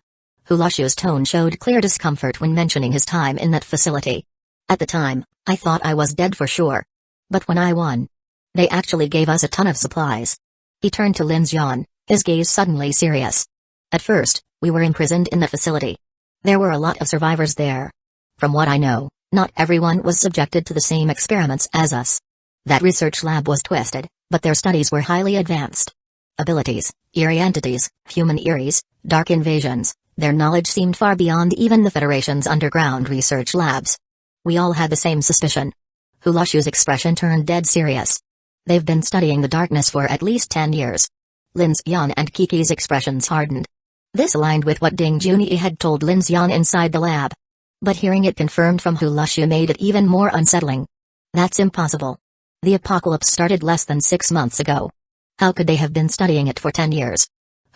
Hulashu's tone showed clear discomfort when mentioning his time in that facility. At the time, I thought I was dead for sure. But when I won, they actually gave us a ton of supplies. He turned to Lin Xian, his gaze suddenly serious. At first, we were imprisoned in the facility. There were a lot of survivors there. From what I know, not everyone was subjected to the same experiments as us. That research lab was twisted, but their studies were highly advanced. Abilities, eerie entities, human eerie's, dark invasions, their knowledge seemed far beyond even the Federation's underground research labs. We all had the same suspicion. Hulashu's expression turned dead serious. They've been studying the darkness for at least 10 years. Lin Xian and Kiki's expressions hardened. This aligned with what Ding Junyi had told Lin Xian inside the lab. But hearing it confirmed from Hulashu made it even more unsettling. That's impossible. The apocalypse started less than 6 months ago. How could they have been studying it for 10 years?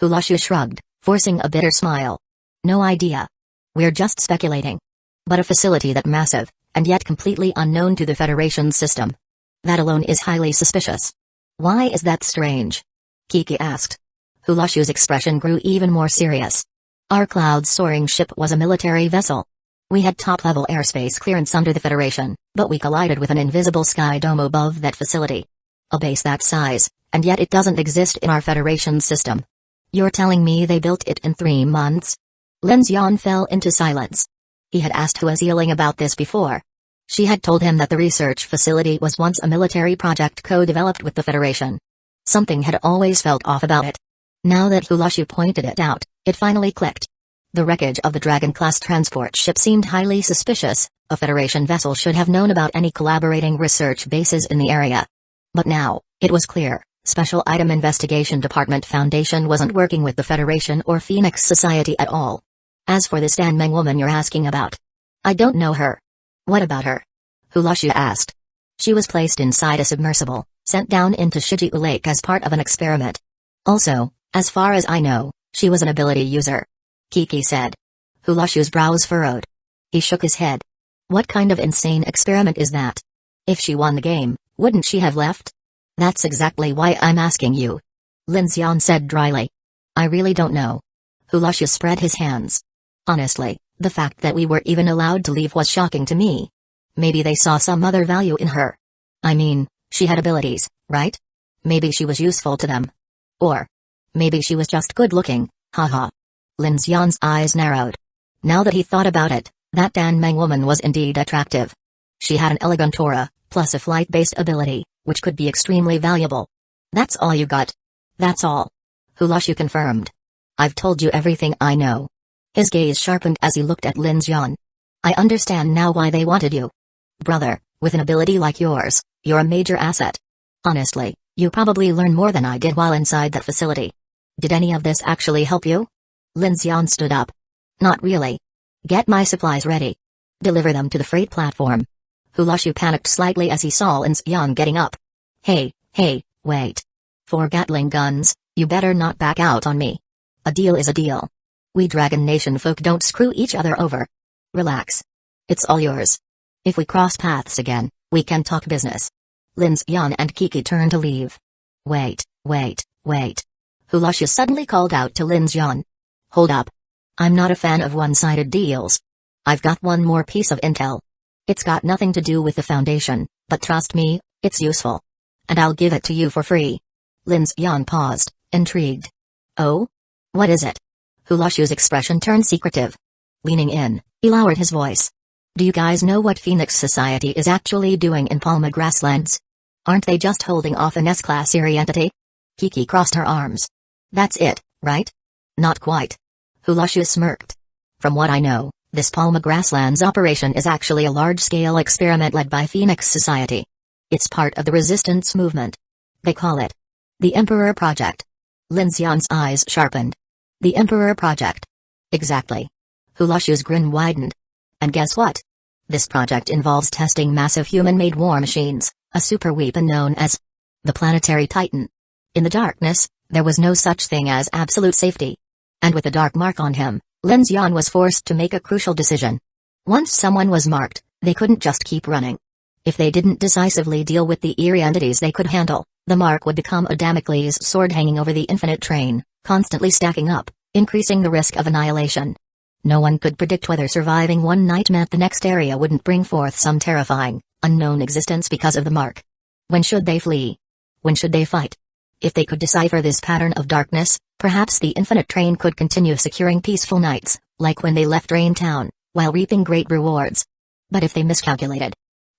Hulashu shrugged, forcing a bitter smile. No idea. We're just speculating. But a facility that massive, and yet completely unknown to the Federation's system. That alone is highly suspicious. Why is that strange? Kiki asked. Hulashu's expression grew even more serious. Our cloud-soaring ship was a military vessel. We had top-level airspace clearance under the Federation, but we collided with an invisible sky dome above that facility. A base that size, and yet it doesn't exist in our Federation system. You're telling me they built it in 3 months? Lin Xian fell into silence. He had asked Hua Zieling about this before. She had told him that the research facility was once a military project co-developed with the Federation. Something had always felt off about it. Now that Hulashu pointed it out, it finally clicked. The wreckage of the Dragon-class transport ship seemed highly suspicious. A Federation vessel should have known about any collaborating research bases in the area. But now, it was clear, Special Item Investigation Department Foundation wasn't working with the Federation or Phoenix Society at all. As for this Danmeng woman you're asking about, I don't know her. What about her? Hulashu asked. She was placed inside a submersible, sent down into Shijiu Lake as part of an experiment. Also, as far as I know, she was an ability user. Kiki said. Hulashu's brows furrowed. He shook his head. What kind of insane experiment is that? If she won the game, wouldn't she have left? That's exactly why I'm asking you. Lin Xian said dryly. I really don't know. Hulashu spread his hands. Honestly, the fact that we were even allowed to leave was shocking to me. Maybe they saw some other value in her. I mean, she had abilities, right? Maybe she was useful to them. Or maybe she was just good-looking, haha. Lin Xian's eyes narrowed. Now that he thought about it, that Danmeng woman was indeed attractive. She had an elegant aura, plus a flight-based ability, which could be extremely valuable. That's all you got? That's all. Hulashu confirmed. I've told you everything I know. His gaze sharpened as he looked at Lin Xian. I understand now why they wanted you. Brother, with an ability like yours, you're a major asset. Honestly, you probably learned more than I did while inside that facility. Did any of this actually help you? Lin Xian stood up. Not really. Get my supplies ready. Deliver them to the freight platform. Hulashu panicked slightly as he saw Lin Xian getting up. Hey, wait. 4 Gatling guns, you better not back out on me. A deal is a deal. We Dragon Nation folk don't screw each other over. Relax. It's all yours. If we cross paths again, we can talk business. Lin Xian and Kiki turned to leave. Wait. Hulashu suddenly called out to Lin Xian. Hold up. I'm not a fan of one-sided deals. I've got one more piece of intel. It's got nothing to do with the Foundation, but trust me, it's useful. And I'll give it to you for free. Lin Xian paused, intrigued. Oh? What is it? Hulashu's expression turned secretive. Leaning in, he lowered his voice. Do you guys know what Phoenix Society is actually doing in Palma Grasslands? Aren't they just holding off an S-class Erie entity? Kiki crossed her arms. That's it, right? Not quite. Hulashu smirked. From what I know, this Palma Grasslands operation is actually a large-scale experiment led by Phoenix Society. It's part of the resistance movement. They call it the Emperor Project. Lin Xian's eyes sharpened. The Emperor Project. Exactly. Hulashu's grin widened. And guess what? This project involves testing massive human-made war machines, a super weapon known as the Planetary Titan. In the darkness, there was no such thing as absolute safety. And with the dark mark on him, Lin Xian was forced to make a crucial decision. Once someone was marked, they couldn't just keep running. If they didn't decisively deal with the eerie entities they could handle, the mark would become a Damocles sword hanging over the infinite train, constantly stacking up, increasing the risk of annihilation. No one could predict whether surviving one night meant the next area wouldn't bring forth some terrifying, unknown existence because of the mark. When should they flee? When should they fight? If they could decipher this pattern of darkness, perhaps the infinite train could continue securing peaceful nights, like when they left Rain Town, while reaping great rewards. But if they miscalculated,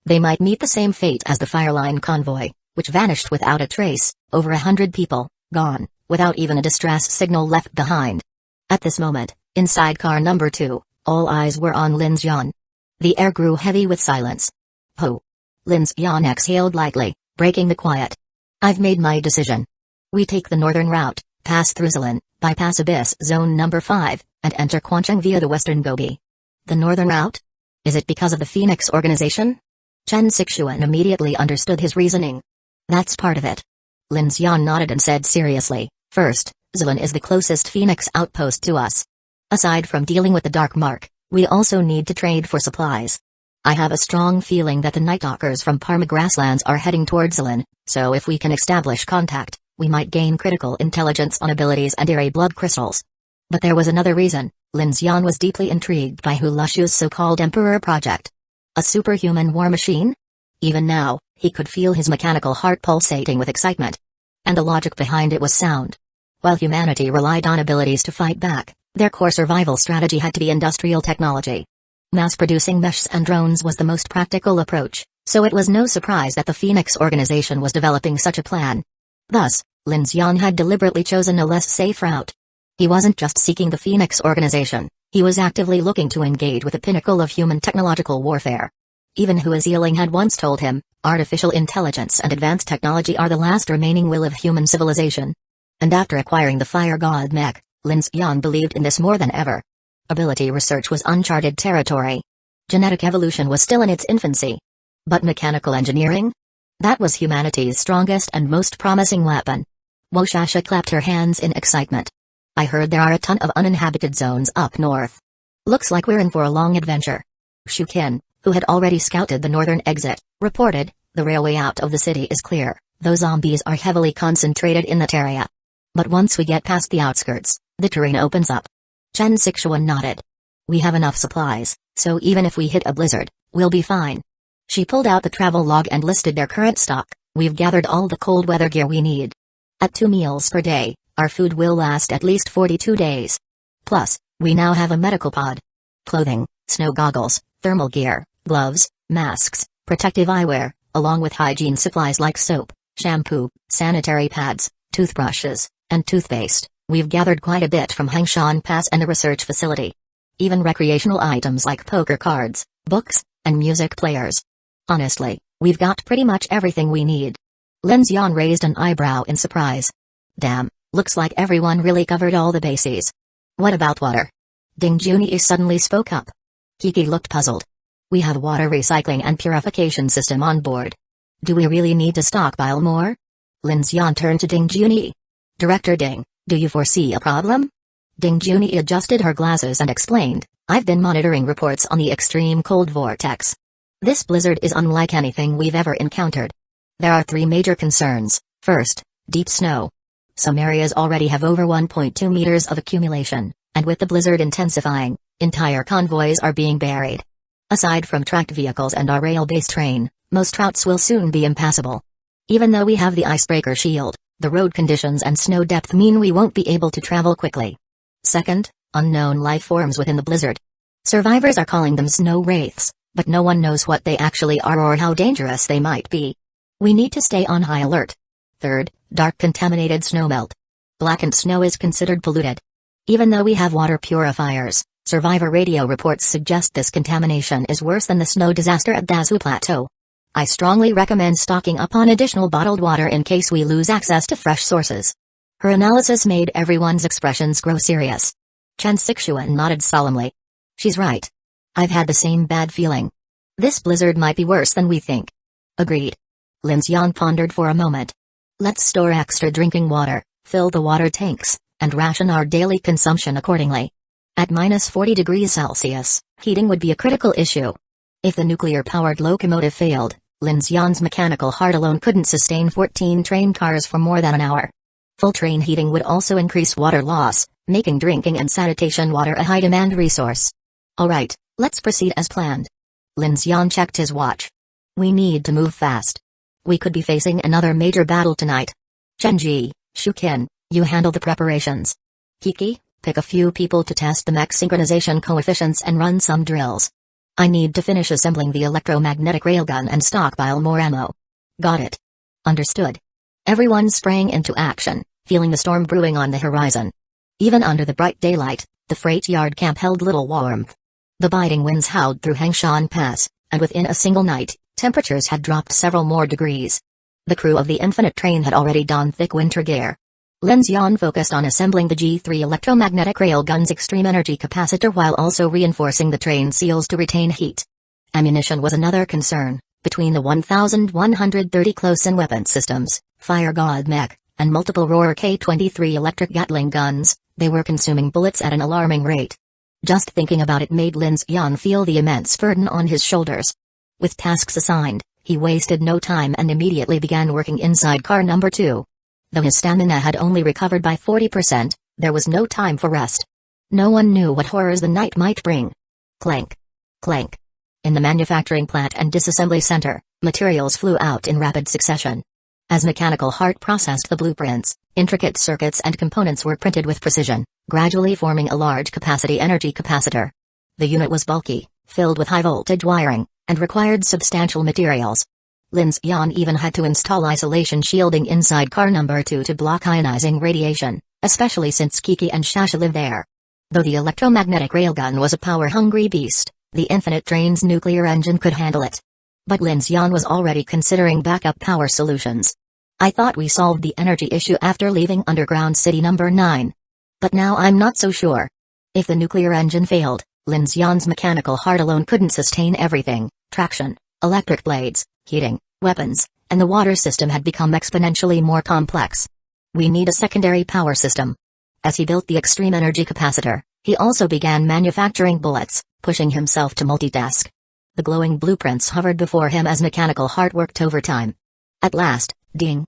they might meet the same fate as the Fireline convoy, which vanished without a trace, over 100 people, gone, without even a distress signal left behind. At this moment, inside car number 2, all eyes were on Lin Xian. The air grew heavy with silence. Ho! Lin Xian exhaled lightly, breaking the quiet. I've made my decision. We take the northern route, pass through Zilin, bypass Abyss Zone number 5, and enter Quancheng via the western Gobi. The northern route? Is it because of the Phoenix organization? Chen Sixuan immediately understood his reasoning. That's part of it. Lin Xian nodded and said seriously, first, Zilin is the closest Phoenix outpost to us. Aside from dealing with the Dark Mark, we also need to trade for supplies. I have a strong feeling that the Nighttalkers from Parma Grasslands are heading towards Zilin, so if we can establish contact, we might gain critical intelligence on abilities and eerie blood crystals. But there was another reason. Lin Xian was deeply intrigued by Hulashu's so-called Emperor Project. A superhuman war machine? Even now, he could feel his mechanical heart pulsating with excitement. And the logic behind it was sound. While humanity relied on abilities to fight back, their core survival strategy had to be industrial technology. Mass-producing mechs and drones was the most practical approach, so it was no surprise that the Phoenix organization was developing such a plan. Thus, Lin Xian had deliberately chosen a less safe route. He wasn't just seeking the Phoenix organization, he was actively looking to engage with the pinnacle of human technological warfare. Even Hua Zieling had once told him, artificial intelligence and advanced technology are the last remaining will of human civilization. And after acquiring the Fire God mech, Lin Xian believed in this more than ever. Ability research was uncharted territory. Genetic evolution was still in its infancy. But mechanical engineering? That was humanity's strongest and most promising weapon. Woshasha clapped her hands in excitement. I heard there are a ton of uninhabited zones up north. Looks like we're in for a long adventure. Shukin, who had already scouted the northern exit, reported, the railway out of the city is clear, though zombies are heavily concentrated in that area. But once we get past the outskirts, the terrain opens up. Chen Sixuan nodded. We have enough supplies, so even if we hit a blizzard, we'll be fine. She pulled out the travel log and listed their current stock. We've gathered all the cold weather gear we need. At 2 meals per day, our food will last at least 42 days. Plus, we now have a medical pod. Clothing, snow goggles, thermal gear, gloves, masks, protective eyewear, along with hygiene supplies like soap, shampoo, sanitary pads, toothbrushes, and toothpaste. We've gathered quite a bit from Hengshan Pass and the research facility. Even recreational items like poker cards, books, and music players. Honestly, we've got pretty much everything we need. Lin Xian raised an eyebrow in surprise. Damn, looks like everyone really covered all the bases. What about water? Ding Junyi suddenly spoke up. Kiki looked puzzled. We have water recycling and purification system on board. Do we really need to stockpile more? Lin Xian turned to Ding Junyi. Director Ding, do you foresee a problem? Ding Junyi adjusted her glasses and explained, I've been monitoring reports on the extreme cold vortex. This blizzard is unlike anything we've ever encountered. There are 3 major concerns. First, deep snow. Some areas already have over 1.2 meters of accumulation, and with the blizzard intensifying, entire convoys are being buried. Aside from tracked vehicles and our rail-based train, most routes will soon be impassable. Even though we have the icebreaker shield, the road conditions and snow depth mean we won't be able to travel quickly. Second, unknown life forms within the blizzard. Survivors are calling them snow wraiths, but no one knows what they actually are or how dangerous they might be. We need to stay on high alert. Third, dark contaminated snowmelt. Blackened snow is considered polluted. Even though we have water purifiers, survivor radio reports suggest this contamination is worse than the snow disaster at Danzō Plateau. I strongly recommend stocking up on additional bottled water in case we lose access to fresh sources. Her analysis made everyone's expressions grow serious. Chen Sixuan nodded solemnly. She's right. I've had the same bad feeling. This blizzard might be worse than we think. Agreed. Lin Xian pondered for a moment. Let's store extra drinking water, fill the water tanks, and ration our daily consumption accordingly. At -40 degrees Celsius, heating would be a critical issue. If the nuclear-powered locomotive failed, Lin Xian's mechanical heart alone couldn't sustain 14 train cars for more than an hour. Full train heating would also increase water loss, making drinking and sanitation water a high-demand resource. Alright, let's proceed as planned. Lin Xian checked his watch. We need to move fast. We could be facing another major battle tonight. Chenji, Shukin, you handle the preparations. Kiki, pick a few people to test the mech synchronization coefficients and run some drills. I need to finish assembling the electromagnetic railgun and stockpile more ammo. Got it. Understood. Everyone sprang into action, feeling the storm brewing on the horizon. Even under the bright daylight, the freight yard camp held little warmth. The biting winds howled through Hangshan Pass, and within a single night, temperatures had dropped several more degrees. The crew of the Infinite Train had already donned thick winter gear. Lin Xian focused on assembling the G3 electromagnetic railgun's extreme energy capacitor while also reinforcing the train seals to retain heat. Ammunition was another concern. Between the 1,130 close-in weapon systems, Fire God mech, and multiple Roar K-23 electric Gatling guns, they were consuming bullets at an alarming rate. Just thinking about it made Lin Xian feel the immense burden on his shoulders. With tasks assigned, he wasted no time and immediately began working inside car number 2. Though his stamina had only recovered by 40%, there was no time for rest. No one knew what horrors the night might bring. Clank. Clank. In the manufacturing plant and disassembly center, materials flew out in rapid succession. As Mechanical Heart processed the blueprints, intricate circuits and components were printed with precision, gradually forming a large capacity energy capacitor. The unit was bulky, filled with high-voltage wiring, and required substantial materials. Lin Xian even had to install isolation shielding inside car number 2 to block ionizing radiation, especially since Kiki and Shasha live there. Though the electromagnetic railgun was a power-hungry beast, the Infinite Train's nuclear engine could handle it. But Lin Xian was already considering backup power solutions. I thought we solved the energy issue after leaving Underground City number 9. But now I'm not so sure. If the nuclear engine failed, Lin Xian's mechanical heart alone couldn't sustain everything. Traction, electric blades, heating, weapons, and the water system had become exponentially more complex. We need a secondary power system. As he built the extreme energy capacitor, he also began manufacturing bullets, pushing himself to multitask. The glowing blueprints hovered before him as Mechanical Heart worked overtime. At last, ding.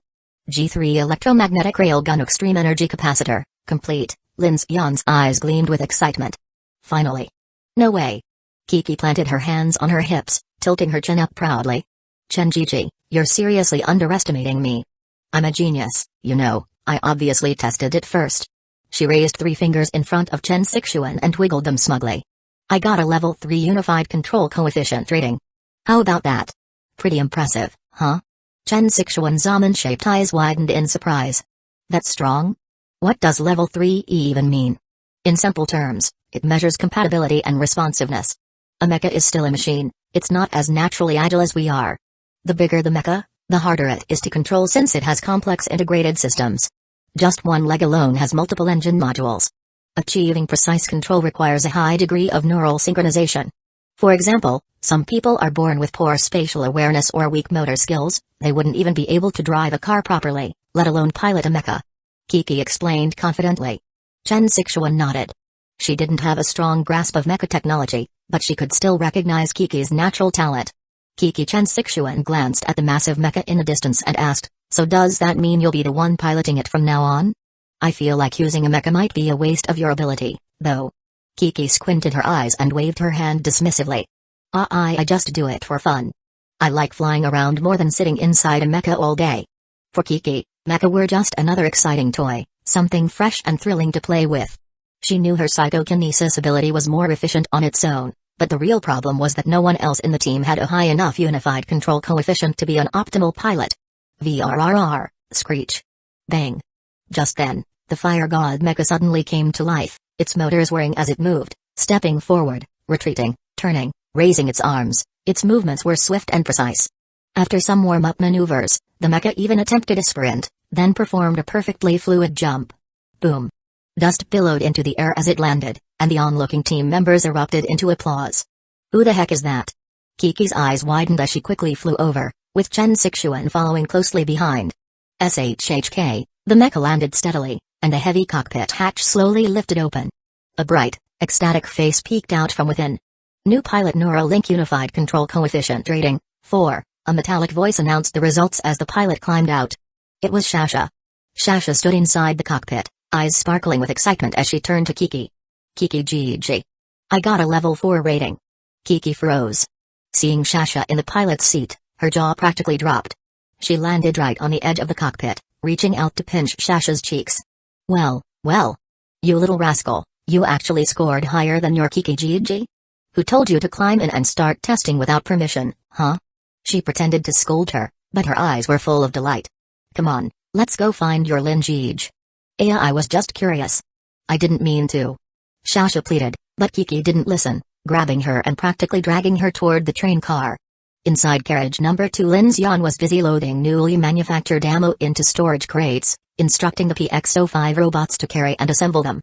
G3 electromagnetic railgun extreme energy capacitor, complete. Lin Xian's eyes gleamed with excitement. Finally. No way. Kiki planted her hands on her hips, tilting her chin up proudly. Chenji, you're seriously underestimating me. I'm a genius, you know, I obviously tested it first. She raised 3 fingers in front of Chen Sixuan and wiggled them smugly. I got a level 3 unified control coefficient rating. How about that? Pretty impressive, huh? Chen Sixuan's almond-shaped eyes widened in surprise. That's strong? What does level 3 even mean? In simple terms, it measures compatibility and responsiveness. A mecha is still a machine, it's not as naturally agile as we are. The bigger the mecha, the harder it is to control since it has complex integrated systems. Just one leg alone has multiple engine modules. Achieving precise control requires a high degree of neural synchronization. For example, some people are born with poor spatial awareness or weak motor skills, they wouldn't even be able to drive a car properly, let alone pilot a mecha. Kiki explained confidently. Chen Sixuan nodded. She didn't have a strong grasp of mecha technology, but she could still recognize Kiki's natural talent. Kiki Chen Sixuan glanced at the massive mecha in the distance and asked, "So does that mean you'll be the one piloting it from now on? I feel like using a mecha might be a waste of your ability, though." Kiki squinted her eyes and waved her hand dismissively. I just do it for fun. I like flying around more than sitting inside a mecha all day." For Kiki, mecha were just another exciting toy, something fresh and thrilling to play with. She knew her psychokinesis ability was more efficient on its own, but the real problem was that no one else in the team had a high enough unified control coefficient to be an optimal pilot. VRRR, screech. Bang. Just then, the fire god mecha suddenly came to life, its motors whirring as it moved, stepping forward, retreating, turning, raising its arms. Its movements were swift and precise. After some warm-up maneuvers, the mecha even attempted a sprint, then performed a perfectly fluid jump. Boom. Dust billowed into the air as it landed, and the onlooking team members erupted into applause. Who the heck is that? Kiki's eyes widened as she quickly flew over, with Chen Sixuan following closely behind. SHHK, the mecha landed steadily, and the heavy cockpit hatch slowly lifted open. A bright, ecstatic face peeked out from within. New pilot neural link unified control coefficient rating, 4, a metallic voice announced the results as the pilot climbed out. It was Shasha. Shasha stood inside the cockpit, eyes sparkling with excitement as she turned to Kiki. "Kiki GG. I got a level 4 rating." Kiki froze. Seeing Shasha in the pilot's seat, her jaw practically dropped. She landed right on the edge of the cockpit, reaching out to pinch Shasha's cheeks. Well, you little rascal, you actually scored higher than your Kiki GG? Who told you to climb in and start testing without permission, huh?" She pretended to scold her, but her eyes were full of delight. "Come on, let's go find your Lin Gij." I was just curious. I didn't mean to." Shasha pleaded, but Kiki didn't listen, grabbing her and practically dragging her toward the train car. Inside carriage number 2, Lin Xian was busy loading newly manufactured ammo into storage crates, instructing the PX-05 robots to carry and assemble them.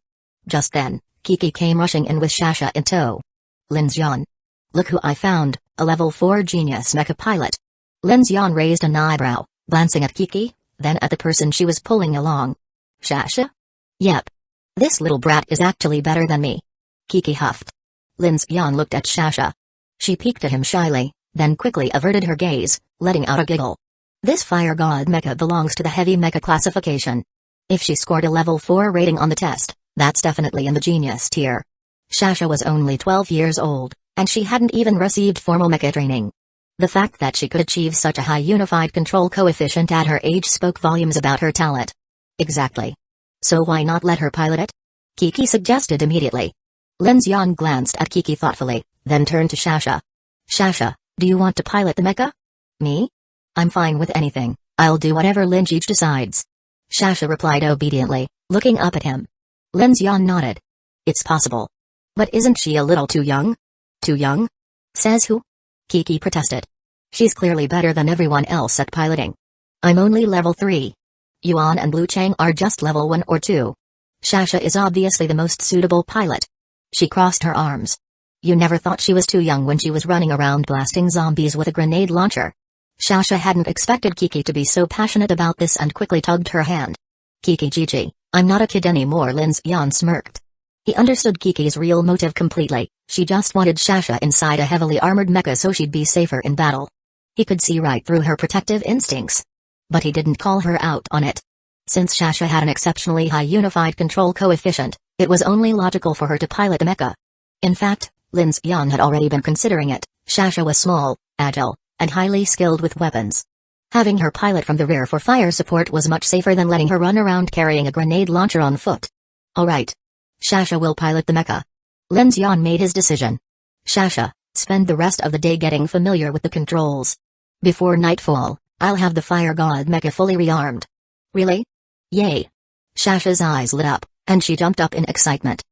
Just then, Kiki came rushing in with Shasha in tow. "Lin Xian. Look who I found, a level 4 genius mecha pilot." Lin Xian raised an eyebrow, glancing at Kiki, then at the person she was pulling along. "Shasha? Yep. This little brat is actually better than me." Kiki huffed. Lin Xian looked at Shasha. She peeked at him shyly, then quickly averted her gaze, letting out a giggle. This fire god mecha belongs to the heavy mecha classification. If she scored a level 4 rating on the test, that's definitely in the genius tier. Shasha was only 12 years old, and she hadn't even received formal mecha training. The fact that she could achieve such a high unified control coefficient at her age spoke volumes about her talent. Exactly. So why not let her pilot it? Kiki suggested immediately. Lin Xian glanced at Kiki thoughtfully, then turned to Shasha. "Shasha, do you want to pilot the mecha?" "Me? I'm fine with anything, I'll do whatever Lin Gij decides." Shasha replied obediently, looking up at him. Lin Xian nodded. "It's possible. But isn't she a little too young?" "Too young? Says who?" Kiki protested. "She's clearly better than everyone else at piloting. I'm only level 3. Yuan and Blue Chang are just level 1 or 2. Shasha is obviously the most suitable pilot." She crossed her arms. "You never thought she was too young when she was running around blasting zombies with a grenade launcher?" Shasha hadn't expected Kiki to be so passionate about this and quickly tugged her hand. "Kiki GG, I'm not a kid anymore." Lin Xian smirked. He understood Kiki's real motive completely. She just wanted Shasha inside a heavily armored mecha so she'd be safer in battle. He could see right through her protective instincts. But he didn't call her out on it. Since Shasha had an exceptionally high unified control coefficient, it was only logical for her to pilot the mecha. In fact, Lin Xian had already been considering it. Shasha was small, agile, and highly skilled with weapons. Having her pilot from the rear for fire support was much safer than letting her run around carrying a grenade launcher on foot. "Alright. Shasha will pilot the mecha." Lin Xian made his decision. "Shasha, spend the rest of the day getting familiar with the controls. Before nightfall, I'll have the fire god mecha fully rearmed." "Really? Yay." Shasha's eyes lit up, and she jumped up in excitement.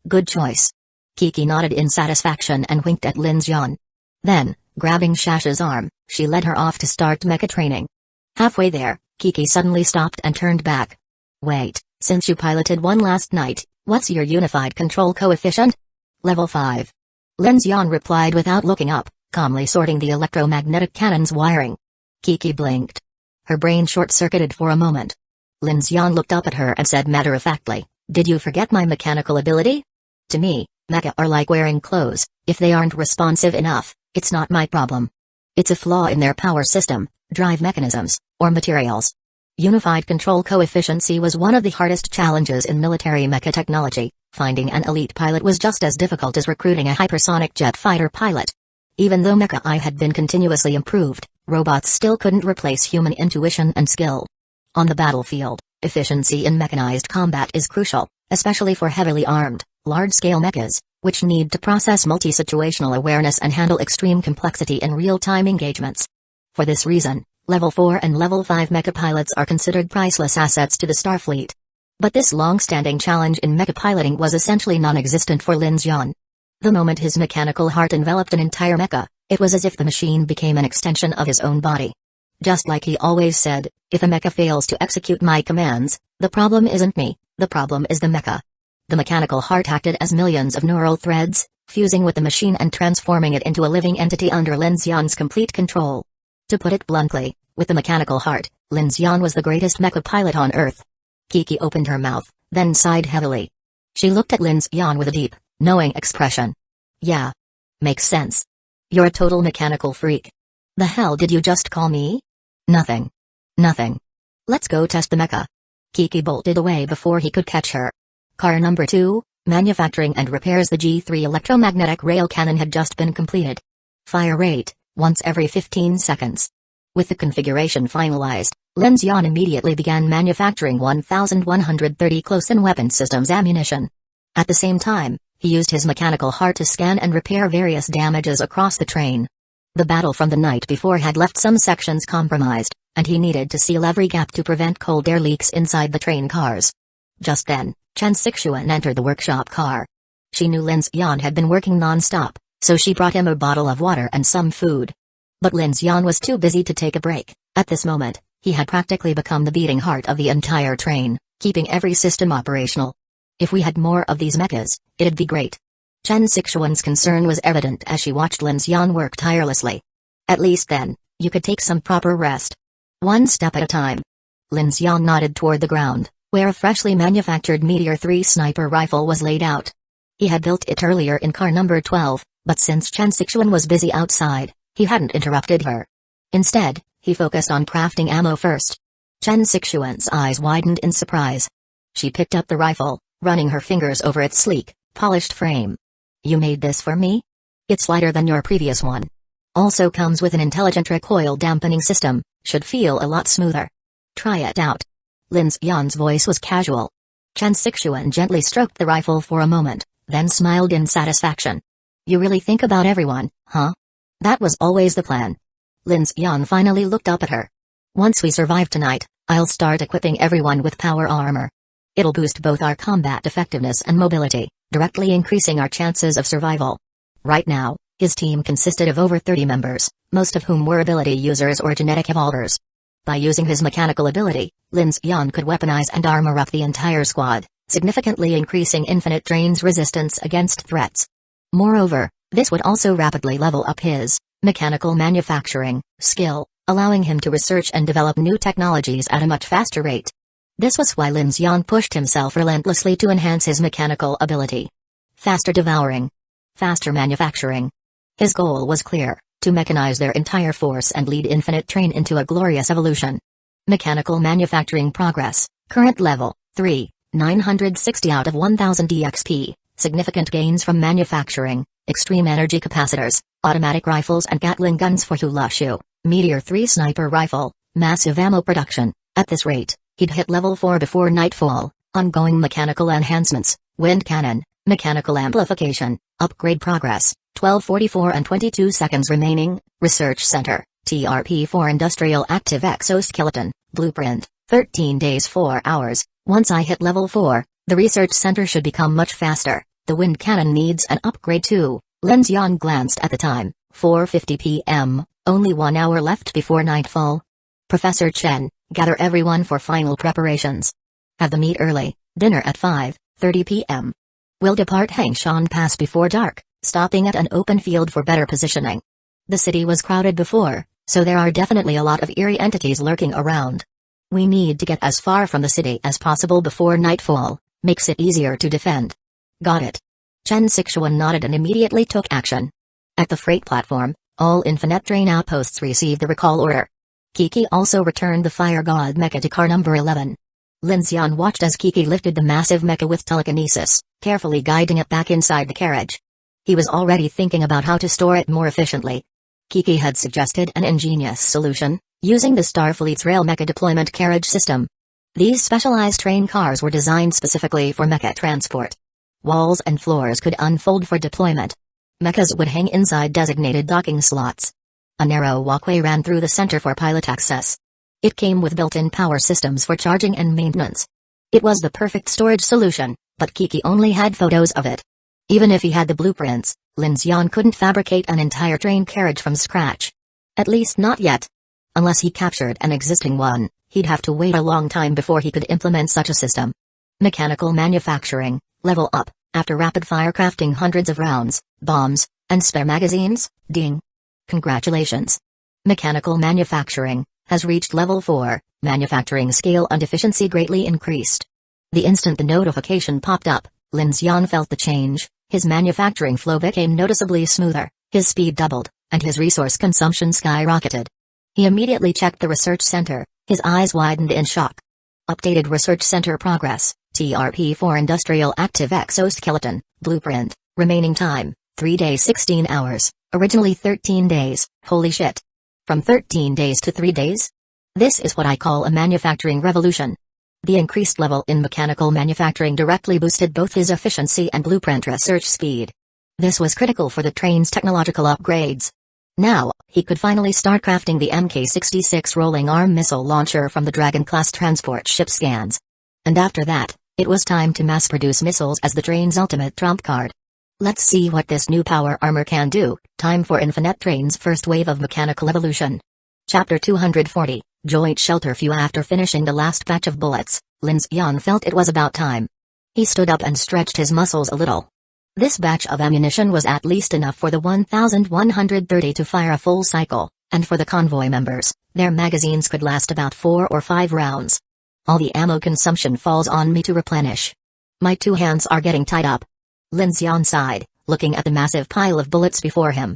"Good choice." Kiki nodded in satisfaction and winked at Lin Xian. Then, grabbing Shasha's arm, she led her off to start mecha training. Halfway there, Kiki suddenly stopped and turned back. "Wait, since you piloted one last night, What's your unified control coefficient? Level 5. Lin Xian replied without looking up, calmly sorting the electromagnetic cannon's wiring. Kiki blinked. Her brain short-circuited for a moment. Lin Xian looked up at her and said matter-of-factly, "Did you forget my mechanical ability? To me, mecha are like wearing clothes. If they aren't responsive enough, it's not my problem. It's a flaw in their power system, drive mechanisms, or materials." Unified control coefficiency was one of the hardest challenges in military mecha technology. Finding an elite pilot was just as difficult as recruiting a hypersonic jet fighter pilot. Even though mecha I had been continuously improved, robots still couldn't replace human intuition and skill. On the battlefield, efficiency in mechanized combat is crucial, especially for heavily armed, large-scale mechas, which need to process multi-situational awareness and handle extreme complexity in real-time engagements. For this reason, Level 4 and Level 5 mecha pilots are considered priceless assets to the Starfleet. But this long-standing challenge in mecha piloting was essentially non-existent for Lin Xian. The moment his mechanical heart enveloped an entire mecha, it was as if the machine became an extension of his own body. Just like he always said, if a mecha fails to execute my commands, the problem isn't me, the problem is the mecha. The mechanical heart acted as millions of neural threads, fusing with the machine and transforming it into a living entity under Lin Xian's complete control. To put it bluntly, with the mechanical heart, Lin Xian was the greatest mecha pilot on Earth. Kiki opened her mouth, then sighed heavily. She looked at Lin Xian with a deep, knowing expression. Yeah. Makes sense. You're a total mechanical freak. The hell did you just call me? Nothing. Nothing. Let's go test the mecha. Kiki bolted away before he could catch her. Car number 2, manufacturing and repairs. The G3 electromagnetic rail cannon had just been completed. Fire rate, once every 15 seconds. With the configuration finalized, Lin Xian immediately began manufacturing 1,130 close-in weapon systems ammunition. At the same time, he used his mechanical heart to scan and repair various damages across the train. The battle from the night before had left some sections compromised, and he needed to seal every gap to prevent cold air leaks inside the train cars. Just then, Chen Sixuan entered the workshop car. She knew Lin Xian had been working non-stop, so she brought him a bottle of water and some food. But Lin Xian was too busy to take a break. At this moment, he had practically become the beating heart of the entire train, keeping every system operational. If we had more of these mechas, it'd be great. Chen Sixuan's concern was evident as she watched Lin Xian work tirelessly. At least then, you could take some proper rest. One step at a time. Lin Xian nodded toward the ground, where a freshly manufactured Meteor 3 sniper rifle was laid out. He had built it earlier in car number 12, but since Chen Sixuan was busy outside, he hadn't interrupted her. Instead, he focused on crafting ammo first. Chen Sixuan's eyes widened in surprise. She picked up the rifle, running her fingers over its sleek, polished frame. You made this for me? It's lighter than your previous one. Also comes with an intelligent recoil dampening system, should feel a lot smoother. Try it out. Lin Xian's voice was casual. Chen Sixuan gently stroked the rifle for a moment, then smiled in satisfaction. You really think about everyone, huh? That was always the plan. Lin Xian finally looked up at her. Once we survive tonight, I'll start equipping everyone with power armor. It'll boost both our combat effectiveness and mobility, directly increasing our chances of survival. Right now, his team consisted of over 30 members, most of whom were ability users or genetic evolvers. By using his mechanical ability, Lin Xian could weaponize and armor up the entire squad, significantly increasing Infinite Drain's resistance against threats. Moreover, this would also rapidly level up his mechanical manufacturing skill, allowing him to research and develop new technologies at a much faster rate. This was why Lin Xian pushed himself relentlessly to enhance his mechanical ability. Faster devouring. Faster manufacturing. His goal was clear, to mechanize their entire force and lead Infinite Train into a glorious evolution. Mechanical manufacturing progress, current level, 3, 960 out of 1000 DXP, significant gains from manufacturing, extreme energy capacitors, automatic rifles and Gatling guns for Hulashu, Meteor 3 sniper rifle, massive ammo production. At this rate, he'd hit level 4 before nightfall. Ongoing mechanical enhancements, wind cannon, mechanical amplification, upgrade progress, 12:44 and 22 seconds remaining. Research Center, TRP-4 Industrial Active Exoskeleton, Blueprint, 13 days 4 hours. Once I hit level 4, the research center should become much faster. The wind cannon needs an upgrade too. Lin Xian glanced at the time, 4:50 p.m., only 1 hour left before nightfall. Professor Chen, gather everyone for final preparations. Have the meet early, dinner at 5, 8:30 p.m. We'll depart Hangshan Pass before dark, stopping at an open field for better positioning. The city was crowded before, so there are definitely a lot of eerie entities lurking around. We need to get as far from the city as possible before nightfall, makes it easier to defend. Got it. Chen Sixuan nodded and immediately took action. At the freight platform, all Infinite Train outposts received the recall order. Kiki also returned the Fire God mecha to car number 11. Lin Xian watched as Kiki lifted the massive mecha with telekinesis, carefully guiding it back inside the carriage. He was already thinking about how to store it more efficiently. Kiki had suggested an ingenious solution, using the Starfleet's rail mecha deployment carriage system. These specialized train cars were designed specifically for mecha transport. Walls and floors could unfold for deployment. Mechas would hang inside designated docking slots. A narrow walkway ran through the center for pilot access. It came with built-in power systems for charging and maintenance. It was the perfect storage solution, but Kiki only had photos of it. Even if he had the blueprints, Lin Xian couldn't fabricate an entire train carriage from scratch. At least not yet. Unless he captured an existing one, he'd have to wait a long time before he could implement such a system. Mechanical manufacturing, level up, after rapid-fire crafting hundreds of rounds, bombs, and spare magazines, ding. Congratulations. Mechanical manufacturing has reached level 4, manufacturing scale and efficiency greatly increased. The instant the notification popped up, Lin Xian felt the change, his manufacturing flow became noticeably smoother, his speed doubled, and his resource consumption skyrocketed. He immediately checked the research center, his eyes widened in shock. Updated research center progress, TRP-4 Industrial Active Exoskeleton, Blueprint, remaining time, 3 days 16 hours, originally 13 days, holy shit. From 13 days to 3 days? This is what I call a manufacturing revolution. The increased level in mechanical manufacturing directly boosted both his efficiency and blueprint research speed. This was critical for the train's technological upgrades. Now, he could finally start crafting the Mk-66 rolling arm missile launcher from the Dragon-class transport ship scans. And after that, it was time to mass-produce missiles as the train's ultimate trump card. Let's see what this new power armor can do. Time for Infinite Train's first wave of mechanical evolution. Chapter 240, Joint Shelter Few. After finishing the last batch of bullets, Lin Xian felt it was about time. He stood up and stretched his muscles a little. This batch of ammunition was at least enough for the 1,130 to fire a full cycle, and for the convoy members, their magazines could last about 4 or 5 rounds. All the ammo consumption falls on me to replenish. My 2 hands are getting tied up. Lin Xian sighed, looking at the massive pile of bullets before him.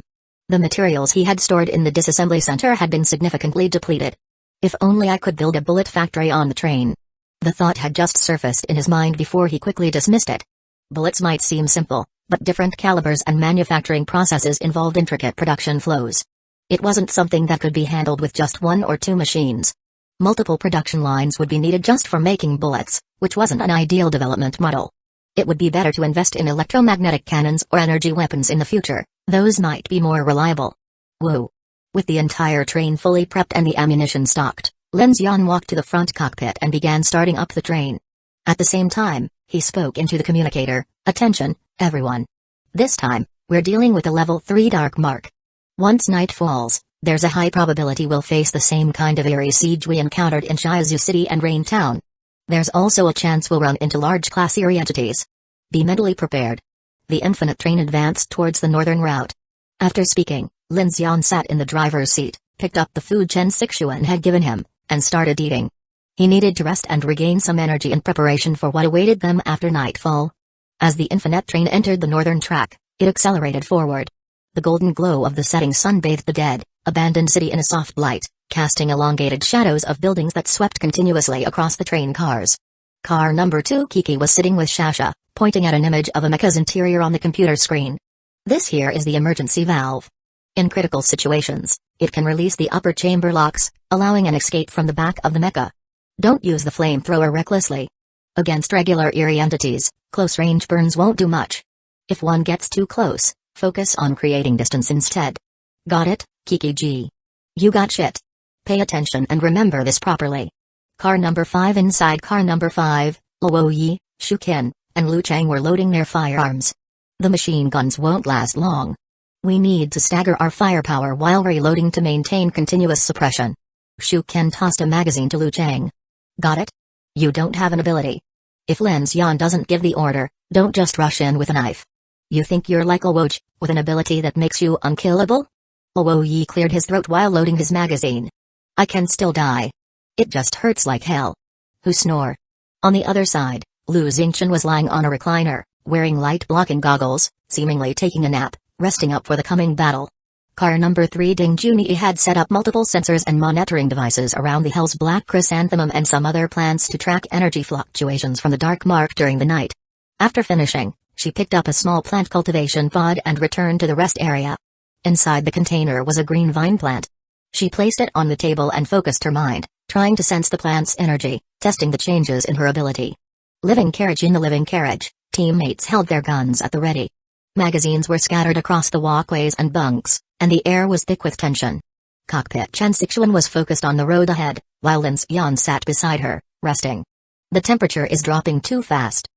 The materials he had stored in the disassembly center had been significantly depleted. If only I could build a bullet factory on the train. The thought had just surfaced in his mind before he quickly dismissed it. Bullets might seem simple, but different calibers and manufacturing processes involved intricate production flows. It wasn't something that could be handled with just 1 or 2 machines. Multiple production lines would be needed just for making bullets, which wasn't an ideal development model. It would be better to invest in electromagnetic cannons or energy weapons in the future, those might be more reliable. Whoa. With the entire train fully prepped and the ammunition stocked, Lin Xian walked to the front cockpit and began starting up the train. At the same time, he spoke into the communicator, "Attention, everyone. This time, we're dealing with a level 3 dark mark. Once night falls, there's a high probability we'll face the same kind of eerie siege we encountered in Shizu City and Rain Town. There's also a chance we'll run into large class eerie entities. Be mentally prepared." The Infinite Train advanced towards the northern route. After speaking, Lin Xian sat in the driver's seat, picked up the food Chen Sixuan had given him, and started eating. He needed to rest and regain some energy in preparation for what awaited them after nightfall. As the Infinite Train entered the northern track, it accelerated forward. The golden glow of the setting sun bathed the dead, abandoned city in a soft light, casting elongated shadows of buildings that swept continuously across the train cars. Car number 2. Kiki was sitting with Shasha, pointing at an image of a mecha's interior on the computer screen. This here is the emergency valve. In critical situations, it can release the upper chamber locks, allowing an escape from the back of the mecha. Don't use the flamethrower recklessly. Against regular eerie entities, close-range burns won't do much. If one gets too close, focus on creating distance instead. Got it, Kiki-ji? You got shit. Pay attention and remember this properly. Car number 5. Inside car number 5, Luo Yi, Shu Qin, and Lu Chang were loading their firearms. The machine guns won't last long. We need to stagger our firepower while reloading to maintain continuous suppression. Shu Qin tossed a magazine to Lu Chang. Got it? You don't have an ability. If Lin Xian doesn't give the order, don't just rush in with a knife. You think you're like a Woj, with an ability that makes you unkillable? Luo Yi cleared his throat while loading his magazine. I can still die. It just hurts like hell. Who snore? On the other side, Lu Xingchen was lying on a recliner, wearing light-blocking goggles, seemingly taking a nap, resting up for the coming battle. Car number 3 Ding Junyi had set up multiple sensors and monitoring devices around the Hell's Black Chrysanthemum and some other plants to track energy fluctuations from the dark mark during the night. After finishing, she picked up a small plant cultivation pod and returned to the rest area. Inside the container was a green vine plant. She placed it on the table and focused her mind, trying to sense the plant's energy, testing the changes in her ability. Living carriage. In the living carriage, teammates held their guns at the ready. Magazines were scattered across the walkways and bunks, and the air was thick with tension. Cockpit Chen Xiquan was focused on the road ahead, while Lin Xian sat beside her, resting. The temperature is dropping too fast.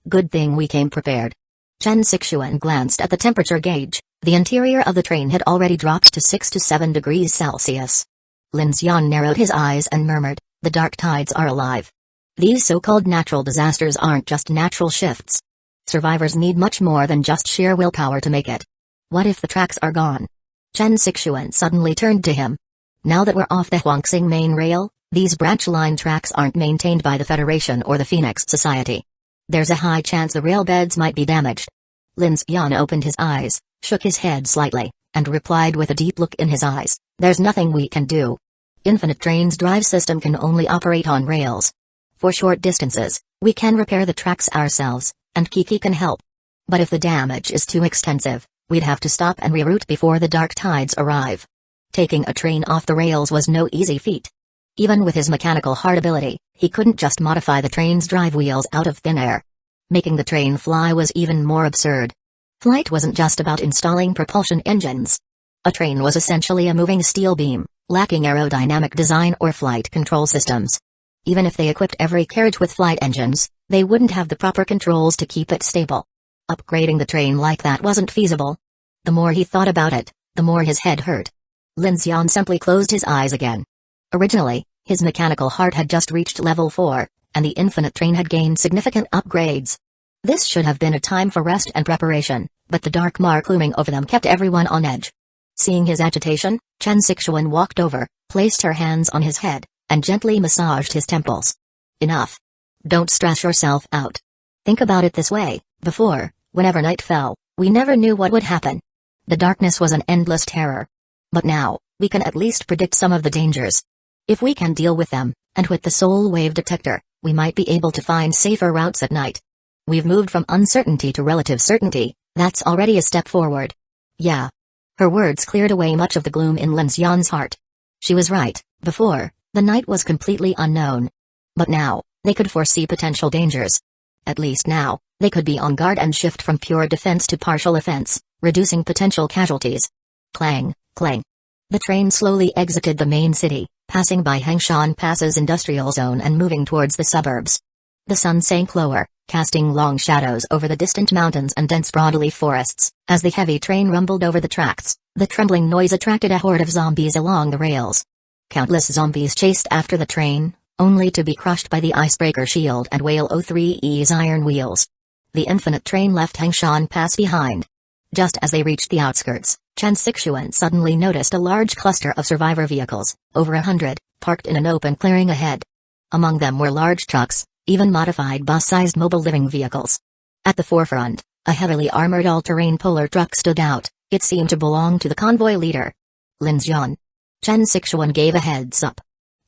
Good thing we came prepared. Chen Xiquan glanced at the temperature gauge. The interior of the train had already dropped to 6 to 7 degrees Celsius. Lin Xian narrowed his eyes and murmured, the dark tides are alive. These so-called natural disasters aren't just natural shifts. Survivors need much more than just sheer willpower to make it. What if the tracks are gone? Chen Xiquan suddenly turned to him. Now that we're off the Huangxing main rail, these branch line tracks aren't maintained by the Federation or the Phoenix Society. There's a high chance the rail beds might be damaged. Lin Xian opened his eyes, shook his head slightly, and replied with a deep look in his eyes, there's nothing we can do. Infinite Train's drive system can only operate on rails. For short distances, we can repair the tracks ourselves, and Kiki can help. But if the damage is too extensive, we'd have to stop and reroute before the dark tides arrive. Taking a train off the rails was no easy feat. Even with his mechanical heart ability, he couldn't just modify the train's drive wheels out of thin air. Making the train fly was even more absurd. Flight wasn't just about installing propulsion engines. A train was essentially a moving steel beam, lacking aerodynamic design or flight control systems. Even if they equipped every carriage with flight engines, they wouldn't have the proper controls to keep it stable. Upgrading the train like that wasn't feasible. The more he thought about it, the more his head hurt. Lin Xian simply closed his eyes again. Originally, his mechanical heart had just reached level 4, and the infinite train had gained significant upgrades. This should have been a time for rest and preparation, but the dark mark looming over them kept everyone on edge. Seeing his agitation, Chen Xiquan walked over, placed her hands on his head, and gently massaged his temples. Enough. Don't stress yourself out. Think about it this way, before, whenever night fell, we never knew what would happen. The darkness was an endless terror. But now, we can at least predict some of the dangers. If we can deal with them, and with the soul wave detector, we might be able to find safer routes at night. We've moved from uncertainty to relative certainty, that's already a step forward. Yeah. Her words cleared away much of the gloom in Lin Xian's heart. She was right, before, the night was completely unknown. But now, they could foresee potential dangers. At least now, they could be on guard and shift from pure defense to partial offense, reducing potential casualties. Clang, clang. The train slowly exited the main city, passing by Hengshan Pass's industrial zone and moving towards the suburbs. The sun sank lower, casting long shadows over the distant mountains and dense broadleaf forests. As the heavy train rumbled over the tracks, the trembling noise attracted a horde of zombies along the rails. Countless zombies chased after the train, only to be crushed by the icebreaker shield and Whale 03E's iron wheels. The infinite train left Hengshan Pass behind. Just as they reached the outskirts, Chen Xiquan suddenly noticed a large cluster of survivor vehicles, over 100, parked in an open clearing ahead. Among them were large trucks, even modified bus-sized mobile living vehicles. At the forefront, a heavily armored all-terrain polar truck stood out. It seemed to belong to the convoy leader, Lin Xian. Chen Xiquan gave a heads-up.